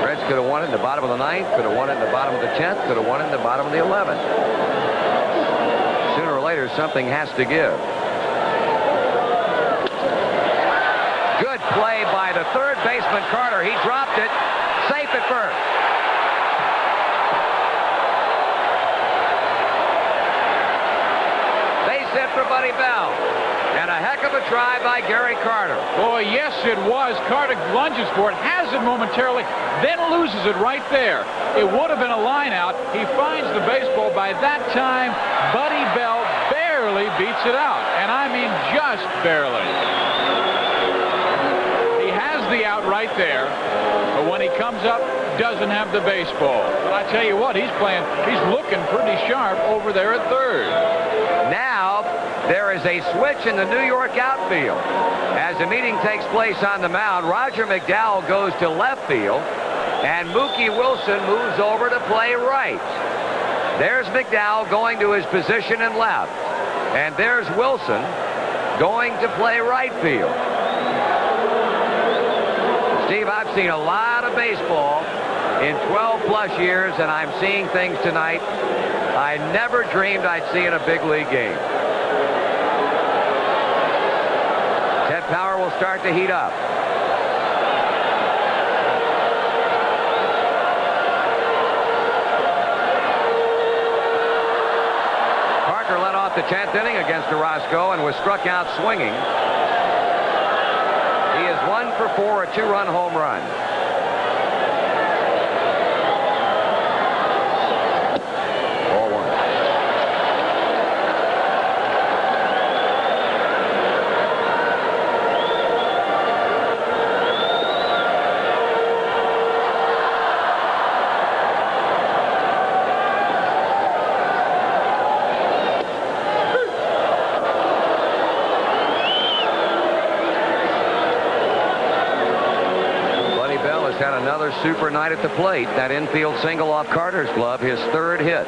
Reds could have won it in the bottom of the 9th, could have won it in the bottom of the 10th, could have won it in the bottom of the 11th. Sooner or later, something has to give. Good play by the third baseman, Carter. He dropped it. Safe at first. Base hit for Buddy Bell. And a heck of a try by Gary Carter. Boy, yes, it was. Carter lunges for it, has it momentarily, then loses it right there. It would have been a line out. He finds the baseball. By that time, Buddy Bell barely beats it out. And I mean just barely. He has the out right there, but when he comes up, doesn't have the baseball. But I tell you what, he's looking pretty sharp over there at third. Now, there is a switch in the New York outfield. As the meeting takes place on the mound, Roger McDowell goes to left field, and Mookie Wilson moves over to play right. There's McDowell going to his position in left. And there's Wilson going to play right field. Steve, I've seen a lot of baseball in 12-plus years, and I'm seeing things tonight I never dreamed I'd see in a big league game. Ted Power will start to heat up. Parker led off the 10th inning against Orozco and was struck out swinging. He is 1 for 4, a 2-run home run. Had another super night at the plate. That infield single off Carter's glove, his 3rd hit.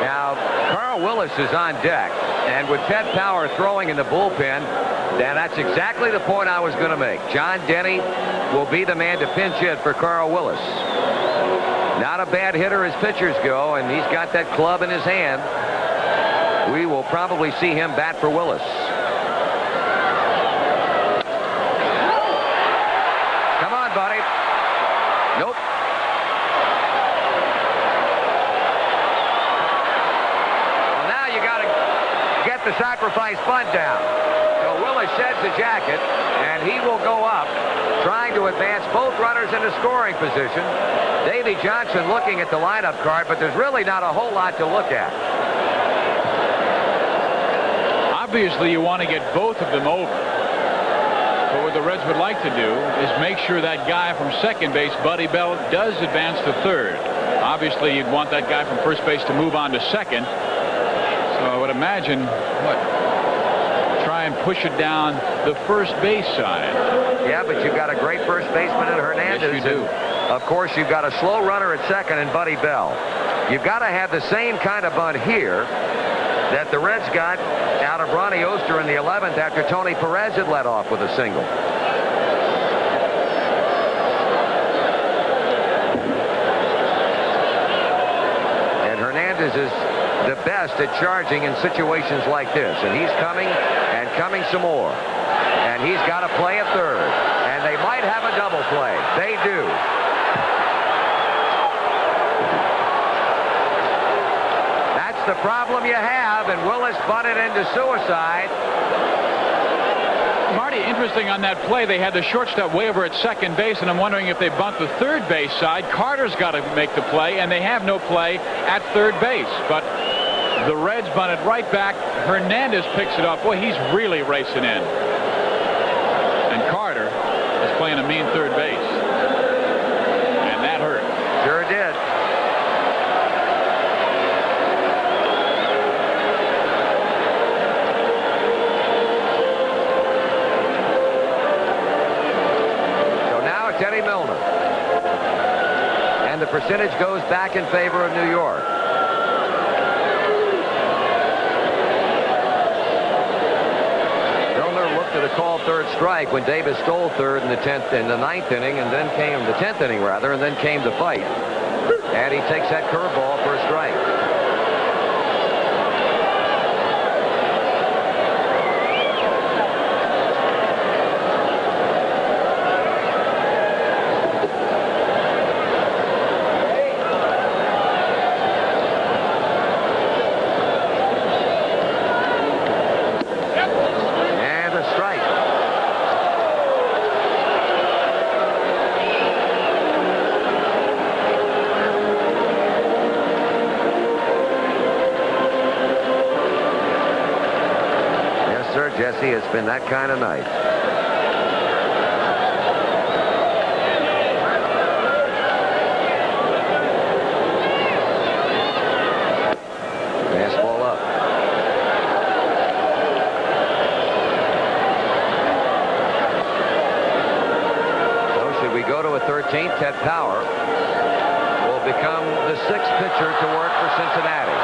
Now, Carl Willis is on deck, and with Ted Power throwing in the bullpen, that's exactly the point I was going to make. John Denny will be the man to pinch hit for Carl Willis. Not a bad hitter as pitchers go, and he's got that club in his hand. We will probably see him bat for Willis. Come on, buddy. Nope. Well, now you got to get the sacrifice bunt down. So Willis sheds the jacket, and he will go up, trying to advance both runners into scoring position. Davy Johnson looking at the lineup card, but there's really not a whole lot to look at. Obviously, you want to get both of them over. But what the Reds would like to do is make sure that guy from second base, Buddy Bell, does advance to third. Obviously, you'd want that guy from first base to move on to second. So I would imagine, try and push it down the first base side. Yeah, but you've got a great first baseman in Hernandez. Yes, you do. Of course, you've got a slow runner at second in Buddy Bell. You've got to have the same kind of bunt here that the Reds got out of Ronnie Oster in the 11th after Tony Perez had led off with a single. And Hernandez is the best at charging in situations like this. And he's coming and coming some more. And he's got to play at third. And they might have a double play. They do. The problem you have, and Willis bunted into suicide. Marty, interesting on that play, they had the shortstop way over at second base, and I'm wondering if they bunt the third base side. Carter's got to make the play, and they have no play at third base. But the Reds bunted right back. Hernandez picks it up. Boy, he's really racing in. And Carter is playing a mean third base. And that hurt. Sure did. Teddy Milner. And the percentage goes back in favor of New York. Milner looked at a called third strike when Davis stole third in the 9th inning, and then came the 10th inning rather, and then came the fight. And he takes that curveball for a strike. Jesse, it's been that kind of night. Fastball up. to a 13th. Ted Power will become the 6th pitcher to work for Cincinnati.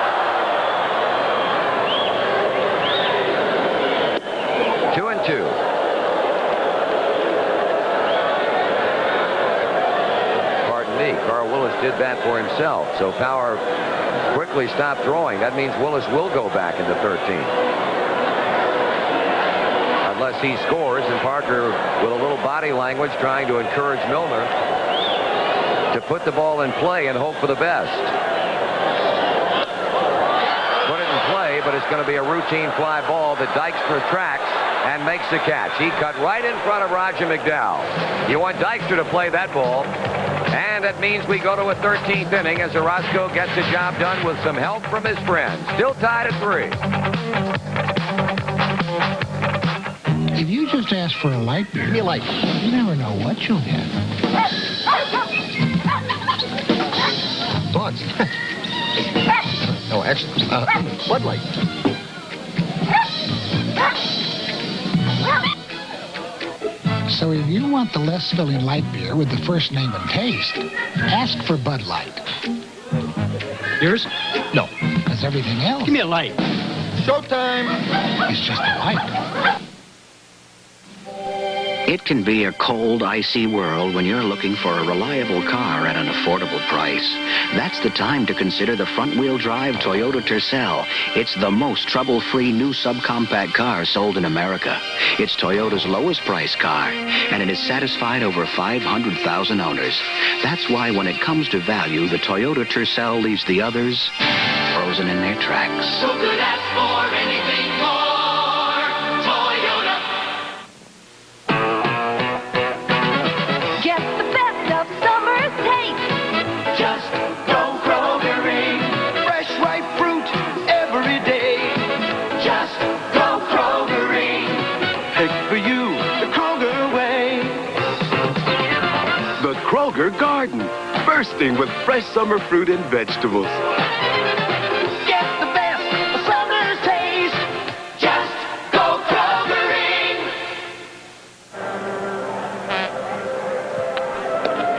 2-2. Pardon me, Carl Willis did that for himself. So Power quickly stopped throwing. That means Willis will go back in the 13th. Unless he scores, and Parker with a little body language trying to encourage Milner to put the ball in play and hope for the best. Put it in play, but it's going to be a routine fly ball that Dykstra tracks and makes the catch. He cut right in front of Roger McDowell. You want Dykstra to play that ball, and that means we go to a 13th inning as Orozco gets the job done with some help from his friends. Still tied at 3. If you just ask for a light beer, you never know what you'll get. Thoughts? No, actually, Bud Light. So if you want the less filling light beer with the first name and taste, ask for Bud Light. Yours? No. Because everything else... Give me a light. Showtime! It's just a light. It can be a cold, icy world when you're looking for a reliable car at an affordable price. That's the time to consider the front-wheel drive Toyota Tercel. It's the most trouble-free new subcompact car sold in America. It's Toyota's lowest price car, and it has satisfied over 500,000 owners. That's why when it comes to value, the Toyota Tercel leaves the others frozen in their tracks. Who could ask for anything more? Toyota. Get the best of summer's taste. Just go Kroger-ing. Fresh ripe fruit every day. Just go Kroger-ing. Pick for you the Kroger way. The Kroger Garden, bursting with fresh summer fruit and vegetables. Get the best of summer's taste. Just go Kroger-ing.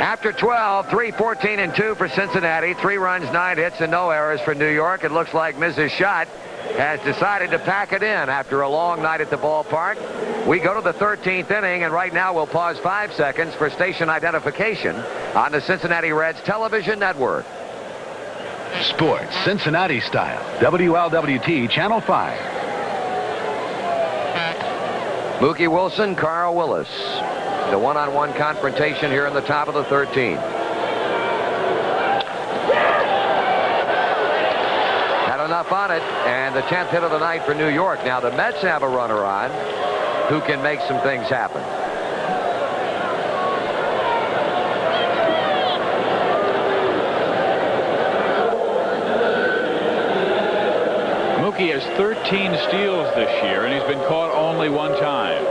After 12, 3-14-2 for Cincinnati. 3 runs, 9 hits, and no errors for New York. It looks like Mrs. Schott has decided to pack it in after a long night at the ballpark. We go to the 13th inning, and right now we'll pause 5 seconds for station identification on the Cincinnati Reds television network. Sports, Cincinnati style. WLWT Channel 5. Mookie Wilson, Carl Willis. The one-on-one confrontation here in the top of the 13th. Had enough on it, and the 10th hit of the night for New York. Now the Mets have a runner on who can make some things happen. Mookie has 13 steals this year, and he's been caught only 1 time.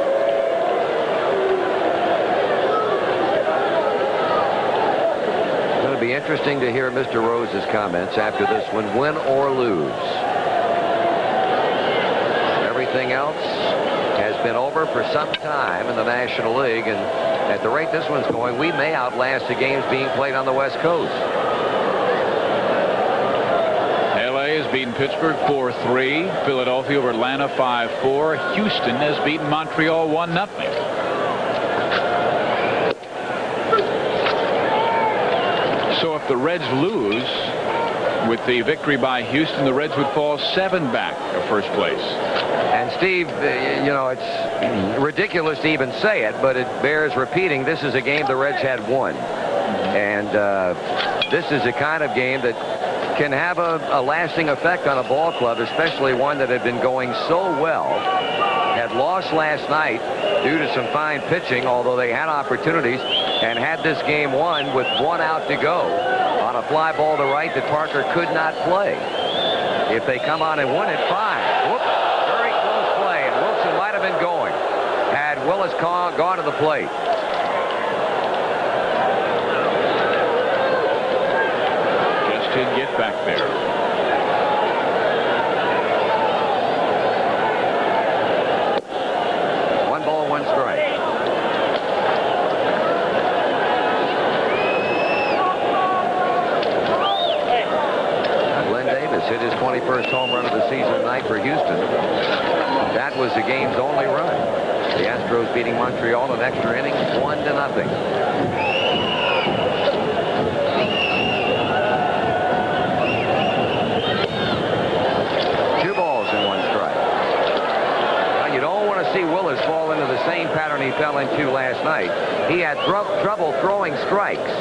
It's going to be interesting to hear Mr. Rose's comments after this one, win or lose. Everything else has been over for some time in the National League, and at the rate this one's going, we may outlast the games being played on the West Coast. LA has beaten Pittsburgh 4-3. Philadelphia over Atlanta 5-4. Houston has beaten Montreal 1-0. So if the Reds lose with the victory by Houston, the Reds would fall 7 back of first place. And Steve, you know, it's ridiculous to even say it, but it bears repeating. This is a game the Reds had won. And this is a kind of game that can have a lasting effect on a ball club, especially one that had been going so well. Had lost last night due to some fine pitching, although they had opportunities, and had this game won with 1 out to go on a fly ball to right that Parker could not play. If they come on and win it, fine. Whoop, very close play, and Wilson might have been going had Willis gone to the plate. Just didn't get back there. was the game's only run. The Astros beating Montreal in extra innings 1-0. See Willis fall into the same pattern he fell into last night. He had trouble throwing strikes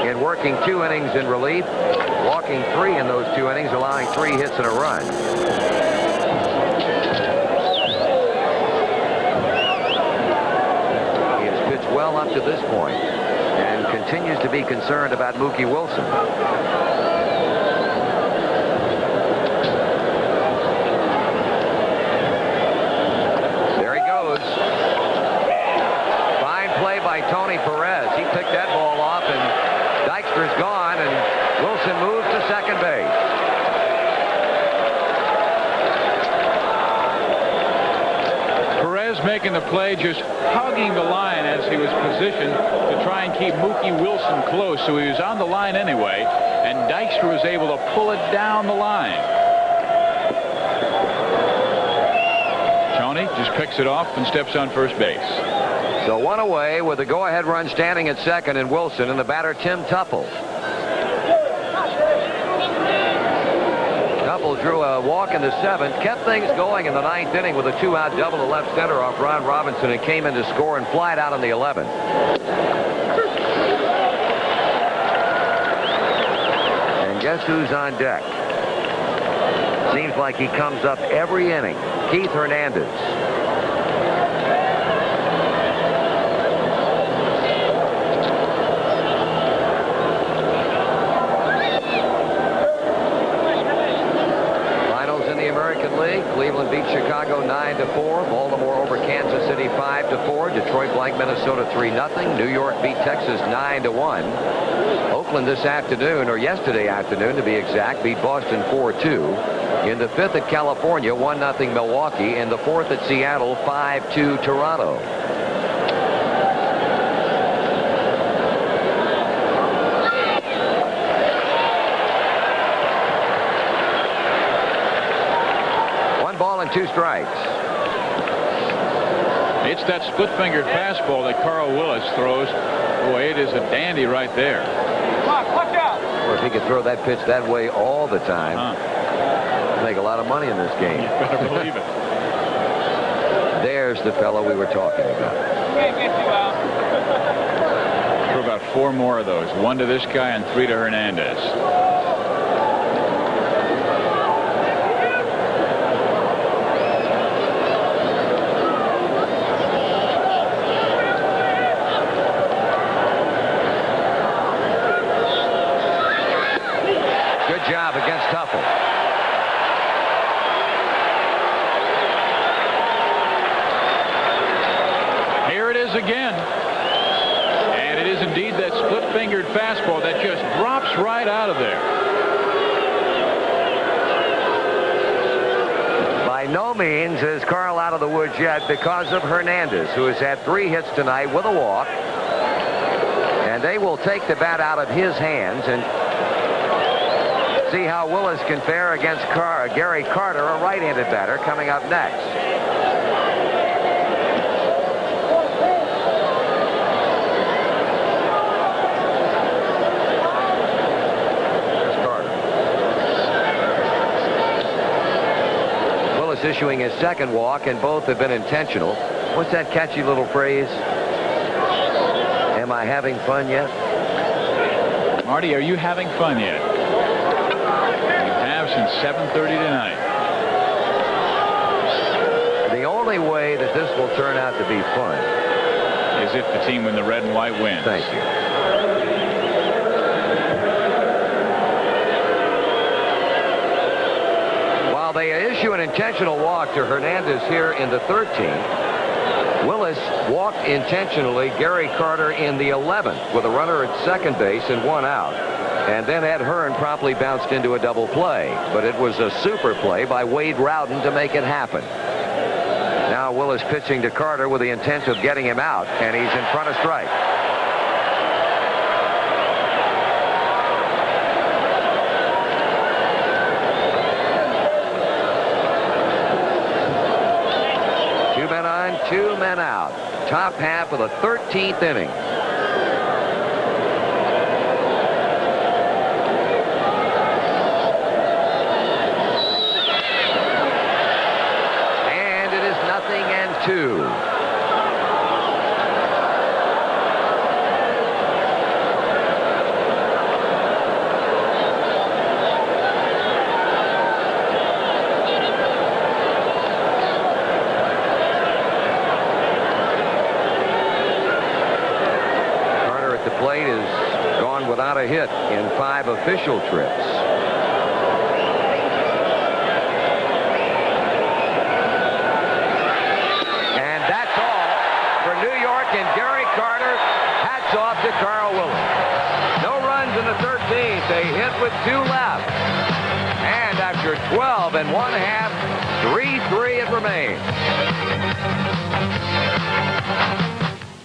in working 2 innings in relief, walking 3 in those 2 innings, allowing 3 hits and a run. He has pitched well up to this point and continues to be concerned about Mookie Wilson. Tony Perez. He picked that ball off, and Dykstra's gone, and Wilson moves to second base. Perez making the play, just hugging the line as he was positioned to try and keep Mookie Wilson close, so he was on the line anyway, and Dykstra was able to pull it down the line. Tony just picks it off and steps on first base. So 1 away with a go-ahead run standing at second in Wilson, and the batter Tim Tuffle. Tuffle drew a walk in the 7th, kept things going in the 9th inning with a 2-out double to left center off Ron Robinson, and came in to score and fly it out in the 11th. And guess who's on deck? Seems like he comes up every inning. Keith Hernandez. Cleveland beat Chicago 9-4. Baltimore over Kansas City 5-4. Detroit blanked Minnesota 3-0. New York beat Texas 9-1. Oakland this afternoon, or yesterday afternoon to be exact, beat Boston 4-2. In the 5th at California, 1-0 Milwaukee. In the 4th at Seattle, 5-2 Toronto. And 2 strikes. It's that split-fingered fastball that Carl Willis throws. Boy, it is a dandy right there. Watch out! Or if he could throw that pitch that way all the time, make a lot of money in this game. You better believe it. There's the fellow we were talking about. Can't get you out. For about 4 more of those. 1 to this guy and 3 to Hernandez. Job against Tuffle. Here it is again. And it is indeed that split-fingered fastball that just drops right out of there. By no means is Carl out of the woods yet because of Hernandez, who has had 3 hits tonight with a walk. And they will take the bat out of his hands and see how Willis can fare against Gary Carter, a right-handed batter, coming up next. There's Carter. Willis issuing his 2nd walk, and both have been intentional. What's that catchy little phrase? Am I having fun yet? Marty, are you having fun yet? Since 7:30 tonight. The only way that this will turn out to be fun is if the team in the red and white wins. Thank you. While they issue an intentional walk to Hernandez here in the 13th, Willis walked intentionally Gary Carter in the 11th with a runner at second base and 1 out. And then Ed Hearn promptly bounced into a double play. But it was a super play by Wade Rowden to make it happen. Now Willis pitching to Carter with the intent of getting him out, and he's in front of strike. men out. Top half of the 13th inning. And it is 0-2. Plate is gone without a hit in 5 official trips. And that's all for New York and Gary Carter. Hats off to Carl Willis. No runs in the 13th. They hit with 2 left. And after 12 1/2, 3-3 it remains.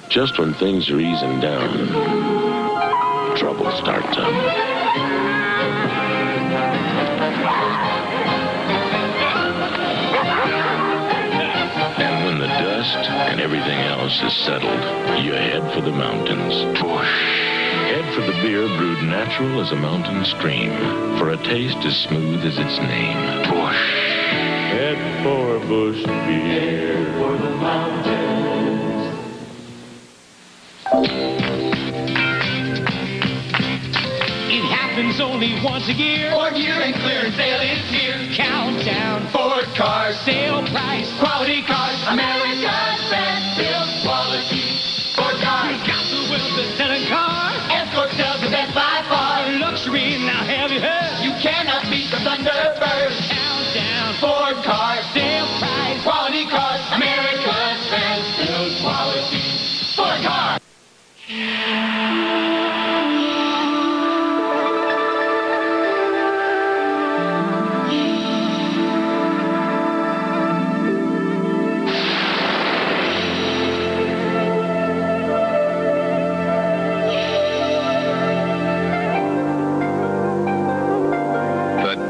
Just when things are easing down, trouble starts up. And when the dust and everything else is settled, you head for the mountains. Head for the beer brewed natural as a mountain stream, for a taste as smooth as its name. Head for Busch beer. Head for the mountains. It happens only once a year. Ford year and clearance sale is here. Countdown. Ford cars. Sale price. Quality cars. America's best built quality. Ford cars. We've got the will to sell a car. Escort sells the best by far. Luxury, now have you heard? You cannot beat the Thunderbird. Countdown. Ford cars. Sale price. Quality cars. America's best built quality. Ford cars.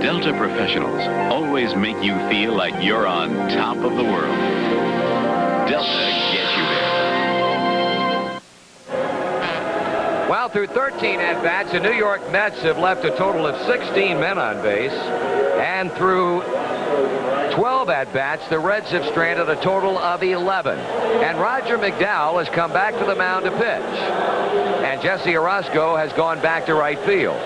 Delta professionals always make you feel like you're on top of the world. Delta gets you there. Well, through 13 at-bats, the New York Mets have left a total of 16 men on base. And through 12 at-bats, the Reds have stranded a total of 11. And Roger McDowell has come back to the mound to pitch. And Jesse Orozco has gone back to right field.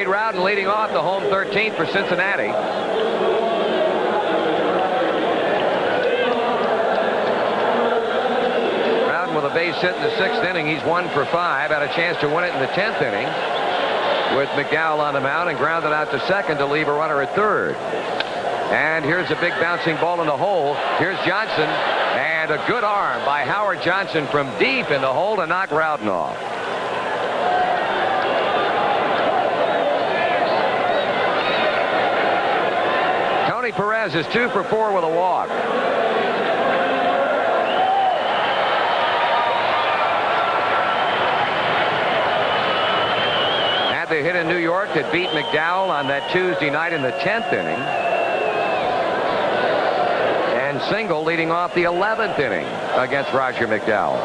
Rowden leading off the home 13th for Cincinnati. Rowden with a base hit in the 6th inning. He's 1 for 5. Had a chance to win it in the 10th inning with McDowell on the mound and grounded out to second to leave a runner at third. And here's a big bouncing ball in the hole. Here's Johnson, and a good arm by Howard Johnson from deep in the hole to knock Rowden off. Tony Perez is 2 for 4 with a walk. Had the hit in New York that beat McDowell on that Tuesday night in the 10th inning. And single leading off the 11th inning against Roger McDowell.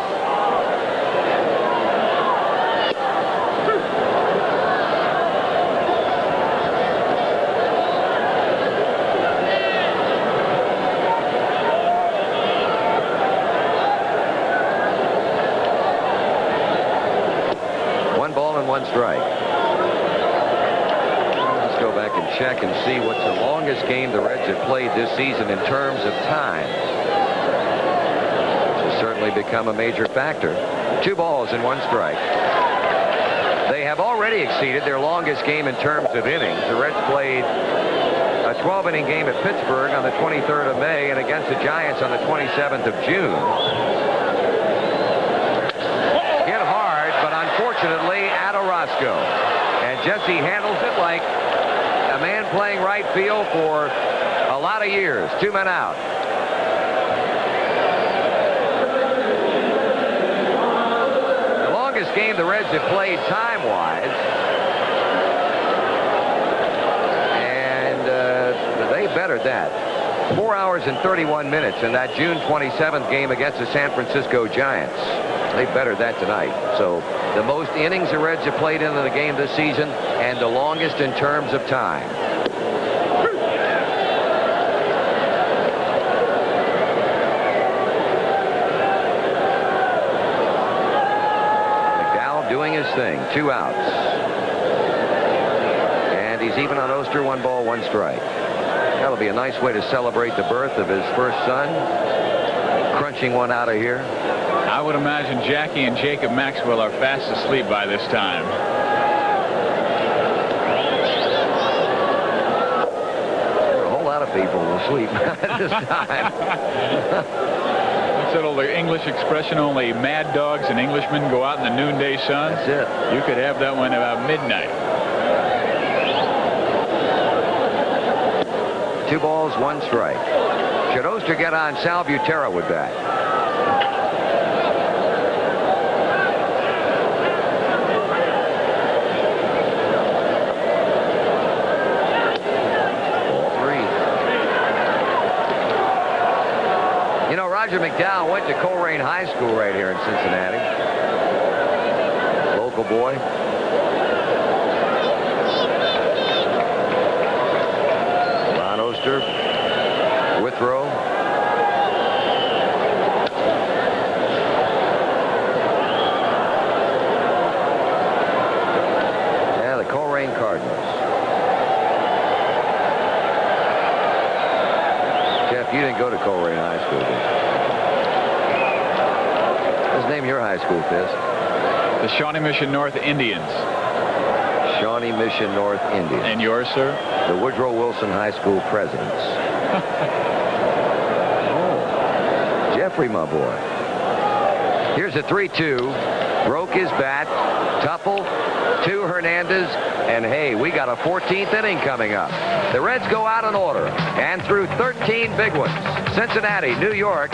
Strike. Let's go back and check and see what's the longest game the Reds have played this season in terms of time. It's certainly become a major factor. 2 balls and 1 strike. They have already exceeded their longest game in terms of innings. The Reds played a 12-inning game at Pittsburgh on the 23rd of May and against the Giants on the 27th of June. Hit hard, but unfortunately at Orozco. And Jesse handles it like a man playing right field for a lot of years. 2 men out. The longest game the Reds have played time-wise. And bettered that. 4 hours and 31 minutes in that June 27th game against the San Francisco Giants. They bettered that tonight. So the most innings the Reds have played in the game this season, and the longest in terms of time. McDowell doing his thing. 2 outs. And he's even on Oster. 1 ball, 1 strike. That'll be a nice way to celebrate the birth of his first son. Crunching one out of here. I would imagine Jackie and Jacob Maxwell are fast asleep by this time. A whole lot of people asleep at this time. What's that old English expression? Only mad dogs and Englishmen go out in the noonday sun? That's it. You could have that one about midnight. 2 balls, 1 strike. Should Oster get on Sal Butera with that? Ball 3. You know, Roger McDowell went to Coleraine High School right here in Cincinnati. Local boy. Withrow. Yeah, the Coleraine Cardinals. Jeff, you didn't go to Coleraine High School, did you? Let's name your high school, Fizz. The Shawnee Mission North Indians. Shawnee Mission North Indians. And yours, sir? The Woodrow Wilson High School Presidents. Oh, Jeffrey, my boy. Here's a 3-2. Broke his bat. Tuffle to Hernandez. And, hey, we got a 14th inning coming up. The Reds go out in order. And through 13 big ones. Cincinnati, New York,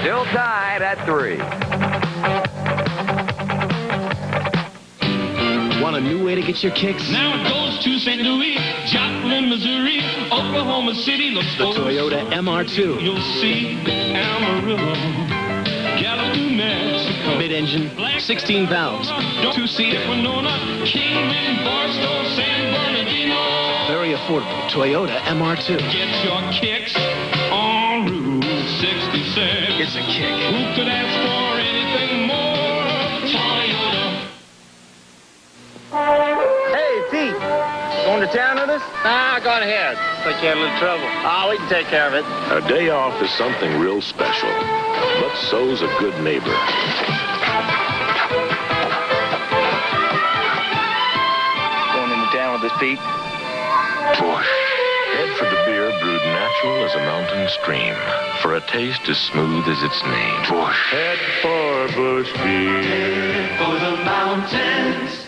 still tied at 3. Want a new way to get your kicks? Now it goes to St. Louis, Joplin, Missouri, Oklahoma City. The Toyota MR2. You'll see Amarillo, Gallup, New Mexico. Mid-engine, 16 valves. Two-seater, Winona, Kingman, Barstow, San Bernardino. Very affordable Toyota MR2. Get your kicks on Route 66. It's a kick. Who could ask for anything more? Toyota. Hey, Pete, going to town with us? Nah, go ahead. Thought you had a little trouble. Oh, we can take care of it. A day off is something real special, but so's a good neighbor. Going into town with us, Pete? Head for the beer brewed natural as a mountain stream, for a taste as smooth as its name. Head for Bush Beer. Head for the mountains.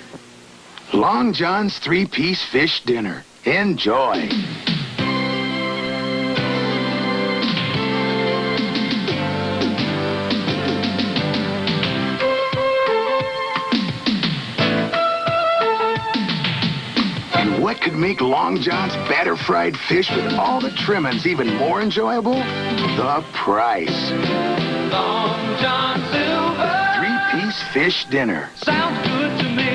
Long John's 3-piece fish dinner. Enjoy. And what could make Long John's batter fried fish with all the trimmings even more enjoyable? The price. Long John Silver. 3-piece fish dinner. Sounds good to me.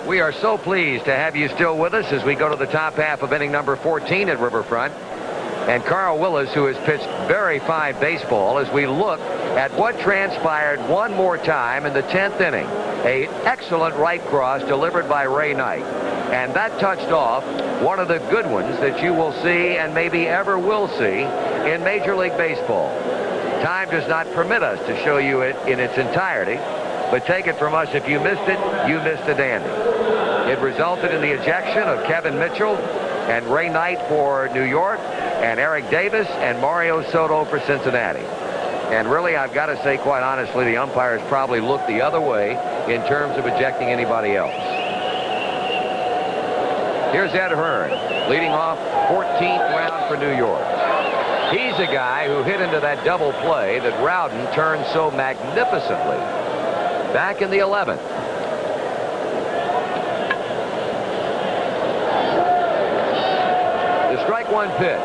We are so pleased to have you still with us as we go to the top half of inning number 14 at Riverfront. And Carl Willis, who has pitched very fine baseball, as we look at what transpired one more time in the 10th inning. An excellent right cross delivered by Ray Knight. And that touched off one of the good ones that you will see and maybe ever will see in Major League Baseball. Time does not permit us to show you it in its entirety. But take it from us, if you missed it, you missed a dandy. It resulted in the ejection of Kevin Mitchell and Ray Knight for New York, and Eric Davis and Mario Soto for Cincinnati. And really, I've got to say, quite honestly, the umpires probably looked the other way in terms of ejecting anybody else. Here's Ed Hearn, leading off 14th round for New York. He's a guy who hit into that double play that Rowden turned so magnificently back in the 11th. 0-1 pitch.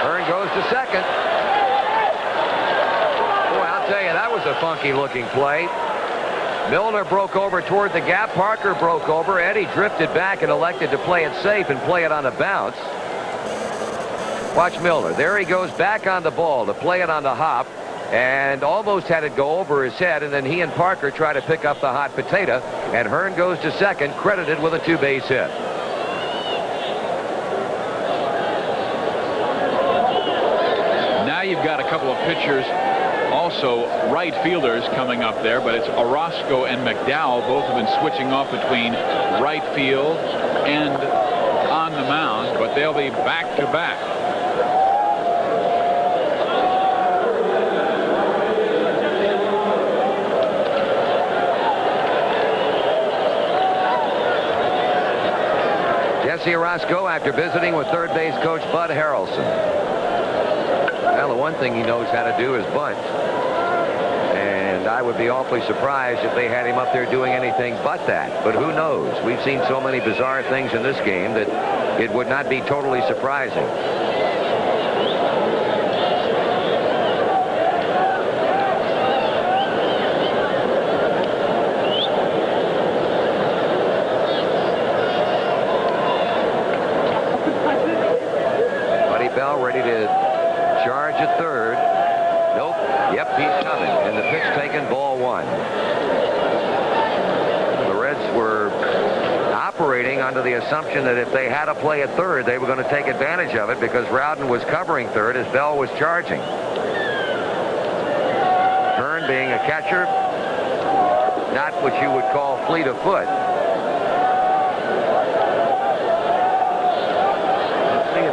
Hearn goes to second. Boy, I'll tell you, that was a funky-looking play. Milner broke over toward the gap. Parker broke over. Eddie drifted back and elected to play it safe and play it on a bounce. Watch Milner. There he goes back on the ball to play it on the hop and almost had it go over his head, and then he and Parker try to pick up the hot potato, and Hearn goes to second, credited with a 2-base hit. Now you've got a couple of pitchers, also right fielders coming up there, but it's Orozco and McDowell. Both have been switching off between right field and on the mound, but they'll be back-to-back. Jesse Orozco after visiting with third base coach Bud Harrelson. Well, the one thing he knows how to do is bunt. And I would be awfully surprised if they had him up there doing anything but that. But who knows? We've seen so many bizarre things in this game that it would not be totally surprising. Bell ready to charge at third. Nope. Yep, he's coming. And the pitch taken, ball 1. The Reds were operating under the assumption that if they had to play at third, they were going to take advantage of it because Rowden was covering third as Bell was charging. Hearn, being a catcher, not what you would call fleet of foot.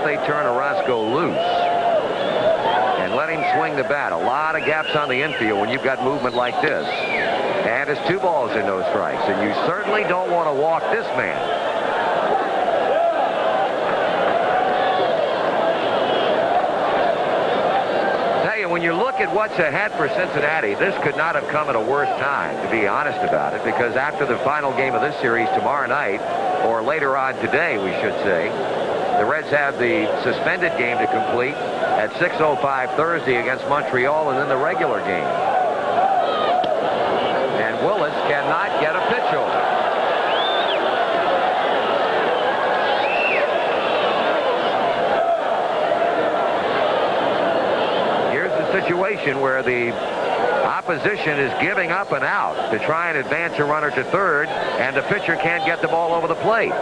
They turn Orozco loose and let him swing the bat. A lot of gaps on the infield when you've got movement like this. And it's 2 balls and no strikes. And you certainly don't want to walk this man. Tell you, when you look at what's ahead for Cincinnati, this could not have come at a worse time, to be honest about it, because after the final game of this series tomorrow night, or later on today, we should say, the Reds have the suspended game to complete at 6:05 Thursday against Montreal, and then the regular game. And Willis cannot get a pitch over. Here's the situation where the opposition is giving up and out to try and advance a runner to third, and the pitcher can't get the ball over the plate.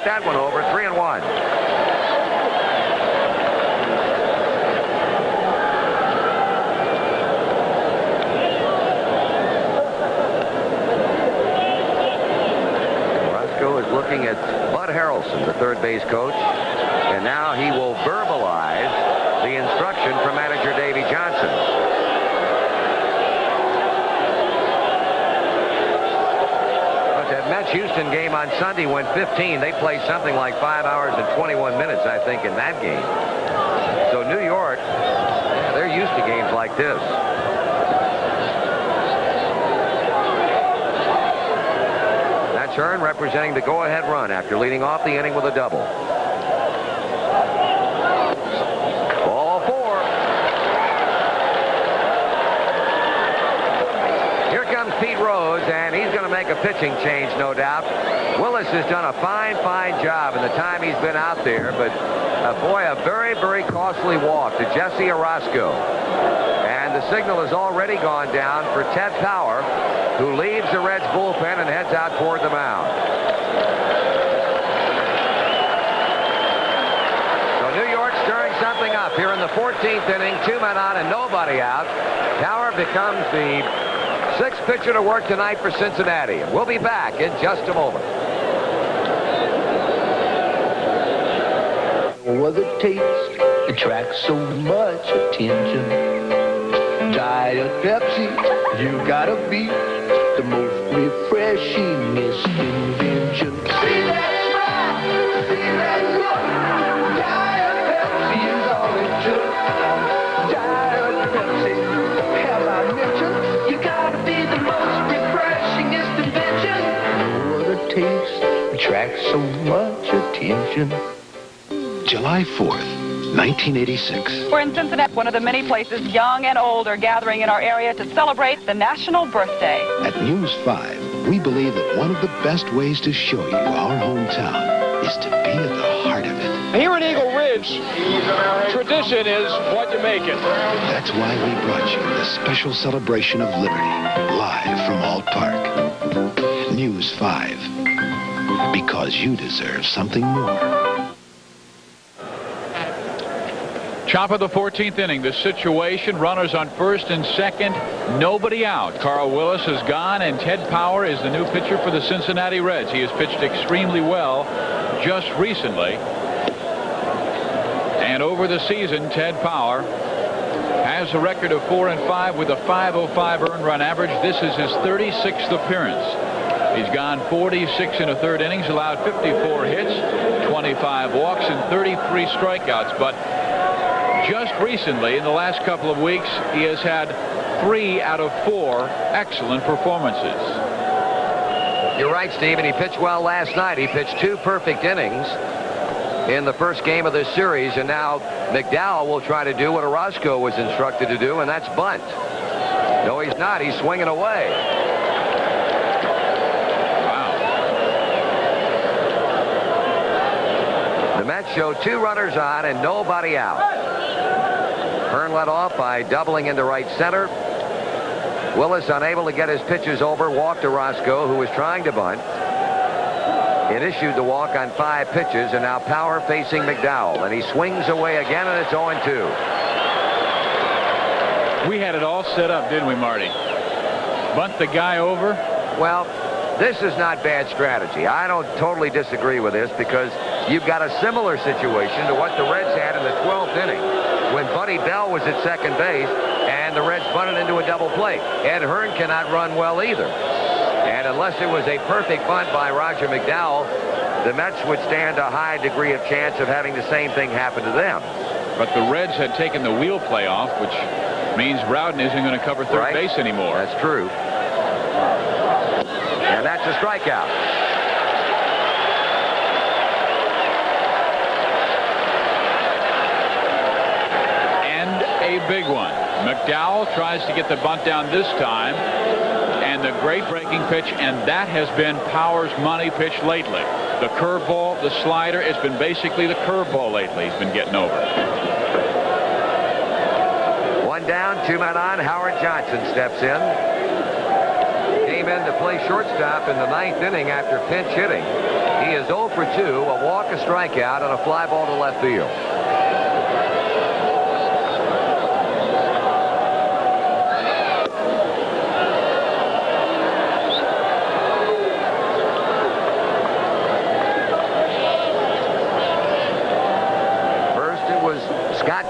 That one over, 3-1. Orozco is looking at Bud Harrelson, the third base coach, and now he will verbalize the instruction from manager Davey Johnson. That Mets-Houston game on Sunday went 15. They played something like 5 hours and 21 minutes, I think, in that game. So New York, they're used to games like this. That's Hearn representing the go-ahead run after leading off the inning with a double. Ball 4. Here comes Pete Rose, and he's going to make a pitching change, no doubt. Willis has done a fine job in the time he's been out there, but boy, a very, very costly walk to Jesse Orozco. And the signal has already gone down for Ted Power, who leaves the Reds bullpen and heads out toward the mound. So New York stirring something up here in the 14th inning, 2 men on and nobody out. Power becomes the 6th pitcher to work tonight for Cincinnati. We'll be back in just a moment. What it takes attracts so much attention. Diet Pepsi You gotta be the most refreshingest invention. See, that's right. See, that's good. Diet Pepsi is all it took. Diet Pepsi, have I mentioned? You gotta be the most refreshingest invention. No other taste attracts so much attention. July 4th, 1986. We're in Cincinnati, one of the many places young and old are gathering in our area to celebrate the national birthday. At News 5, we believe that one of the best ways to show you our hometown is to be at the heart of it. Here in Eagle Ridge, tradition is what you make it. That's why we brought you the special celebration of liberty, live from Alt Park. News 5, because you deserve something more. Top of the 14th inning. The situation, runners on first and second, nobody out. Carl Willis is gone, and Ted Power is the new pitcher for the Cincinnati Reds. He has pitched extremely well just recently. And over the season, Ted Power has a record of 4-5 with a .505 earned run average. This is his 36th appearance. He's gone 46 in the third innings, allowed 54 hits, 25 walks, and 33 strikeouts. But just recently, in the last couple of weeks, he has had 3 out of 4 excellent performances. You're right, Steve, and he pitched well last night. He pitched 2 perfect innings in the first game of this series, and now McDowell will try to do what Orozco was instructed to do, and that's bunt. No, he's not. He's swinging away. The Mets show 2 runners on and nobody out. Hearn led off by doubling into right center. Willis, unable to get his pitches over, walked Orozco, who was trying to bunt. It issued the walk on 5 pitches, and now Power facing McDowell, and he swings away again, and it's 0-2. We had it all set up, didn't we, Marty? Bunt the guy over? Well, this is not bad strategy. I don't totally disagree with this, because you've got a similar situation to what the Reds had in the 12th inning when Buddy Bell was at second base and the Reds bunted into a double play. Ed Hearn cannot run well either. And unless it was a perfect bunt by Roger McDowell, the Mets would stand a high degree of chance of having the same thing happen to them. But the Reds had taken the wheel play off, which means Rowden isn't going to cover third base anymore. That's true. And that's a strikeout. A big one. McDowell tries to get the bunt down this time, and the great breaking pitch, and that has been Power's money pitch lately. The curveball, the slider, it's been basically the curveball lately he's been getting over. 1 down, 2 men on. Howard Johnson steps in. Came in to play shortstop in the 9th inning after pinch hitting. He is 0 for 2, a walk, a strikeout, and a fly ball to left field.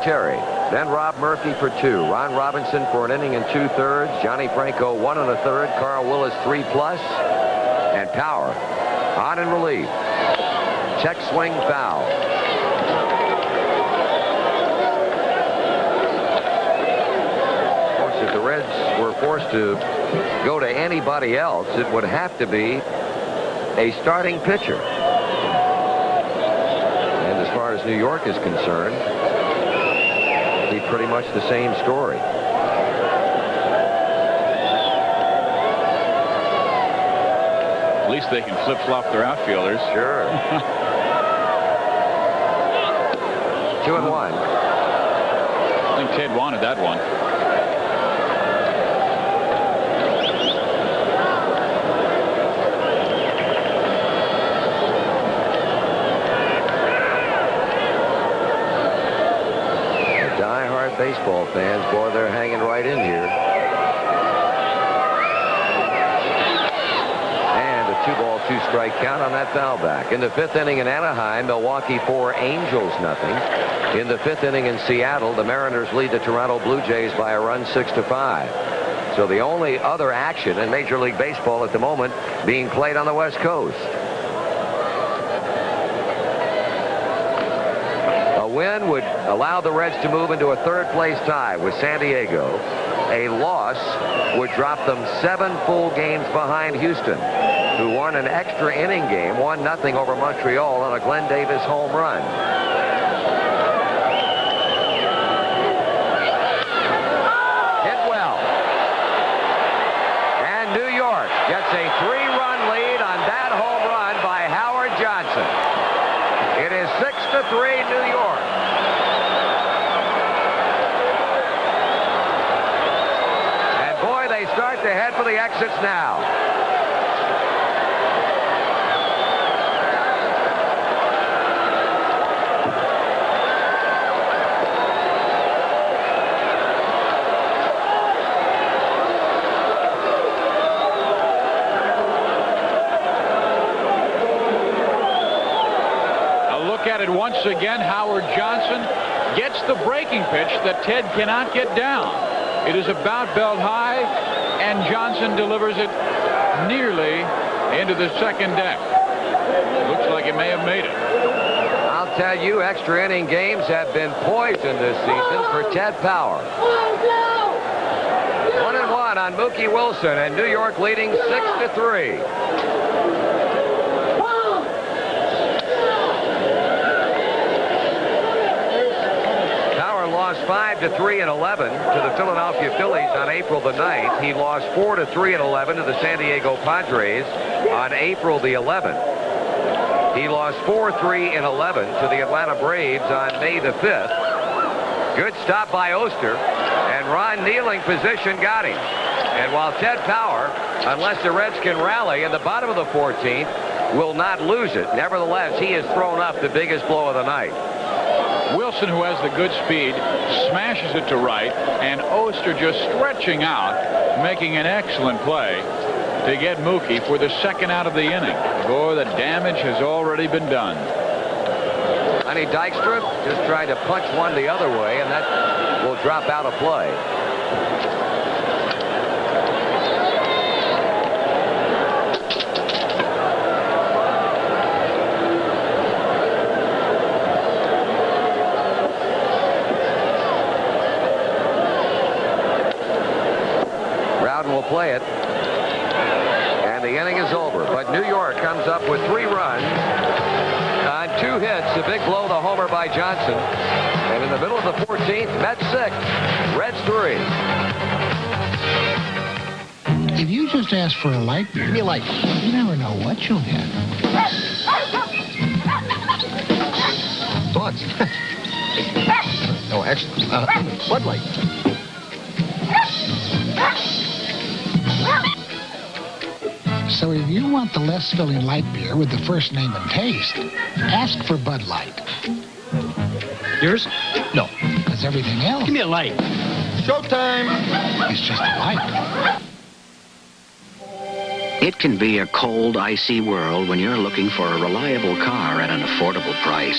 Terry, then Rob Murphy for 2. Ron Robinson for an inning and 2/3. Johnny Franco 1 1/3. Carl Willis 3+. And Power on in relief. Check swing foul. Of course, if the Reds were forced to go to anybody else, it would have to be a starting pitcher. And as far as New York is concerned, pretty much the same story. At least they can flip-flop their outfielders. Sure. 2-1. I think Ted wanted that one. Baseball fans, boy, they're hanging right in here. And a 2-ball, 2-strike count on that foul back. In the 5th inning in Anaheim, Milwaukee 4, Angels nothing. In the 5th inning in Seattle, the Mariners lead the Toronto Blue Jays by a run 6-5. So the only other action in Major League Baseball at the moment being played on the West Coast. A win would allow the Reds to move into a third-place tie with San Diego. A loss would drop them 7 full games behind Houston, who won an extra inning game, 1-0 over Montreal on a Glenn Davis home run. Hit well. And New York gets a 3-run lead on that home run by Howard Johnson. It is 6-3 New York. And boy, they start to head for the exits now. At it once again, Howard Johnson gets the breaking pitch that Ted cannot get down. It is about belt high, and Johnson delivers it nearly into the second deck. Looks like he may have made it. I'll tell you, extra inning games have been poison this season for Ted Power. 1-1 on Mookie Wilson, and New York leading 6-3. Lost 5-3 and 11 to the Philadelphia Phillies on April the 9th. He lost 4-3 and 11 to the San Diego Padres on April the 11th. He lost 4-3 and 11 to the Atlanta Braves on May the 5th. Good stop by Oster, and Ron Nealing position got him. And while Ted Power, unless the Reds can rally in the bottom of the 14th, will not lose it, nevertheless, he has thrown up the biggest blow of the night. Wilson, who has the good speed, smashes it to right, and Oster just stretching out, making an excellent play to get Mookie for the second out of the inning. Boy, the damage has already been done. Lenny Dykstra just trying to punch one the other way, and that will drop out of play. Play it, and the inning is over. But New York comes up with 3 runs on 2 hits. A big blow, the homer by Johnson. And in the middle of the 14th, Mets 6, Reds 3. If you just ask for a light beer, give me a light. You never know what you'll get. Thoughts? No, actually, Bud Light. So if you want the less filling light beer with the first name and taste, ask for Bud Light. Yours? No. Because everything else... Give me a light. Showtime! It's just a light. It can be a cold, icy world when you're looking for a reliable car at an affordable price.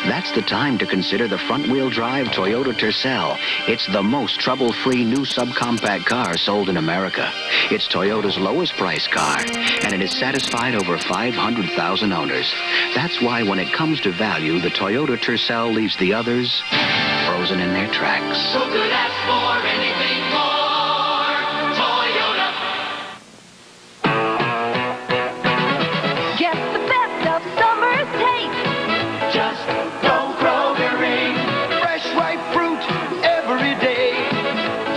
That's the time to consider the front-wheel drive Toyota Tercel. It's the most trouble-free new subcompact car sold in America. It's Toyota's lowest price car, and it has satisfied over 500,000 owners. That's why when it comes to value, the Toyota Tercel leaves the others frozen in their tracks. Who could ask for anything more? Toyota. Get the best of summer's taste. Just go Kroger-ing. Fresh ripe fruit every day.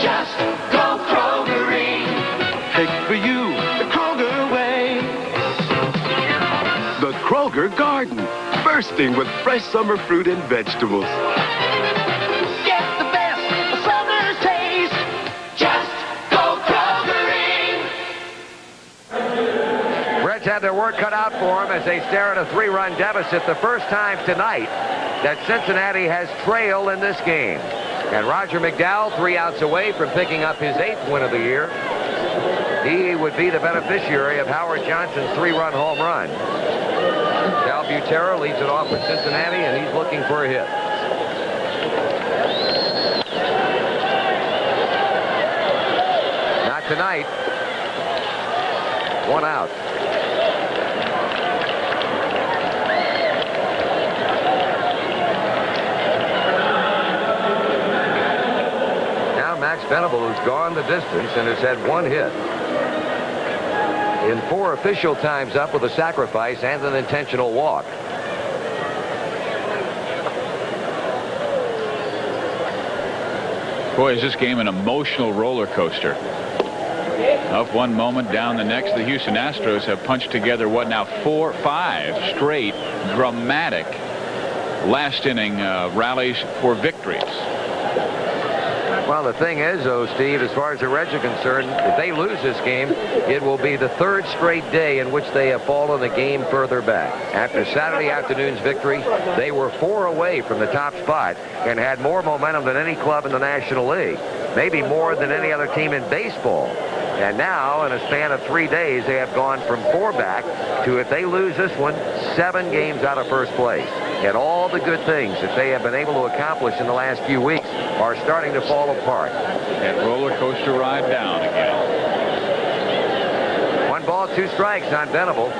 Just go Kroger-ing. Picked for you the Kroger way. The Kroger Garden, bursting with fresh summer fruit and vegetables. Get the best of summer's taste. Just go Kroger-ing. Reds have their work cut out for them as they stare at a 3-run deficit, the first time tonight that Cincinnati has trailed in this game. And Roger McDowell, 3 outs away from picking up his 8th win of the year. He would be the beneficiary of Howard Johnson's 3-run home run. Cal Butera leads it off with Cincinnati, and he's looking for a hit. Not tonight. 1 out. Now Max Venable has gone the distance and has had 1 hit. In 4 official times up with a sacrifice and an intentional walk. Boy, is this game an emotional roller coaster. Up one moment, down the next. The Houston Astros have punched together, what now, 4-5 straight dramatic last inning rallies for victories. Well, the thing is, though, Steve, as far as the Reds are concerned, if they lose this game, it will be the 3rd straight day in which they have fallen a game further back. After Saturday afternoon's victory, they were 4 away from the top spot and had more momentum than any club in the National League, maybe more than any other team in baseball. And now, in a span of 3 days, they have gone from 4 back to, if they lose this one, 7 games out of first place. And all the good things that they have been able to accomplish in the last few weeks are starting to fall apart. And roller coaster ride down again. 1 ball, 2 strikes on Venable.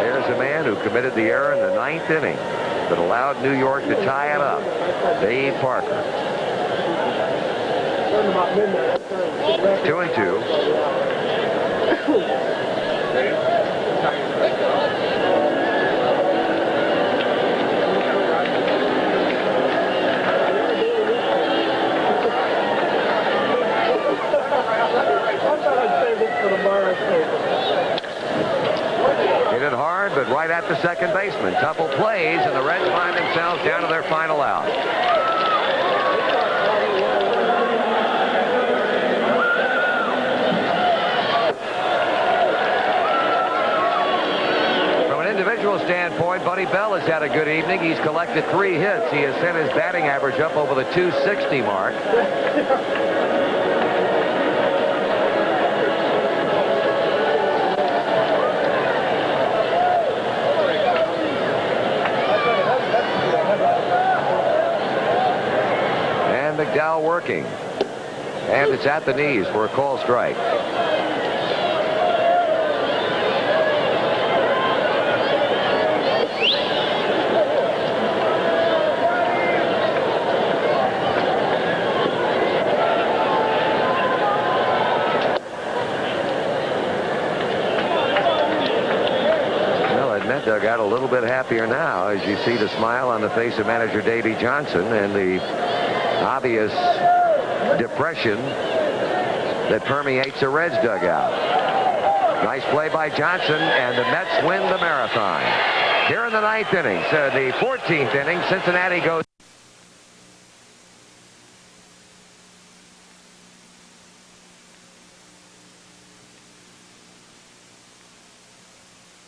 There's a man who committed the error in the 9th inning that allowed New York to tie it up. Dave Parker. 2-2. Hit it hard, but right at the second baseman. Couple plays, and the Reds find themselves down to their final out. Individual standpoint, Buddy Bell has had a good evening. He's collected 3 hits. He has sent his batting average up over the 260 mark. And McDowell working. And it's at the knees for a call strike. Got a little bit happier now as you see the smile on the face of manager Davey Johnson and the obvious depression that permeates the Reds dugout. Nice play by Johnson, and the Mets win the marathon. Here in the 9th inning, the 14th inning, Cincinnati goes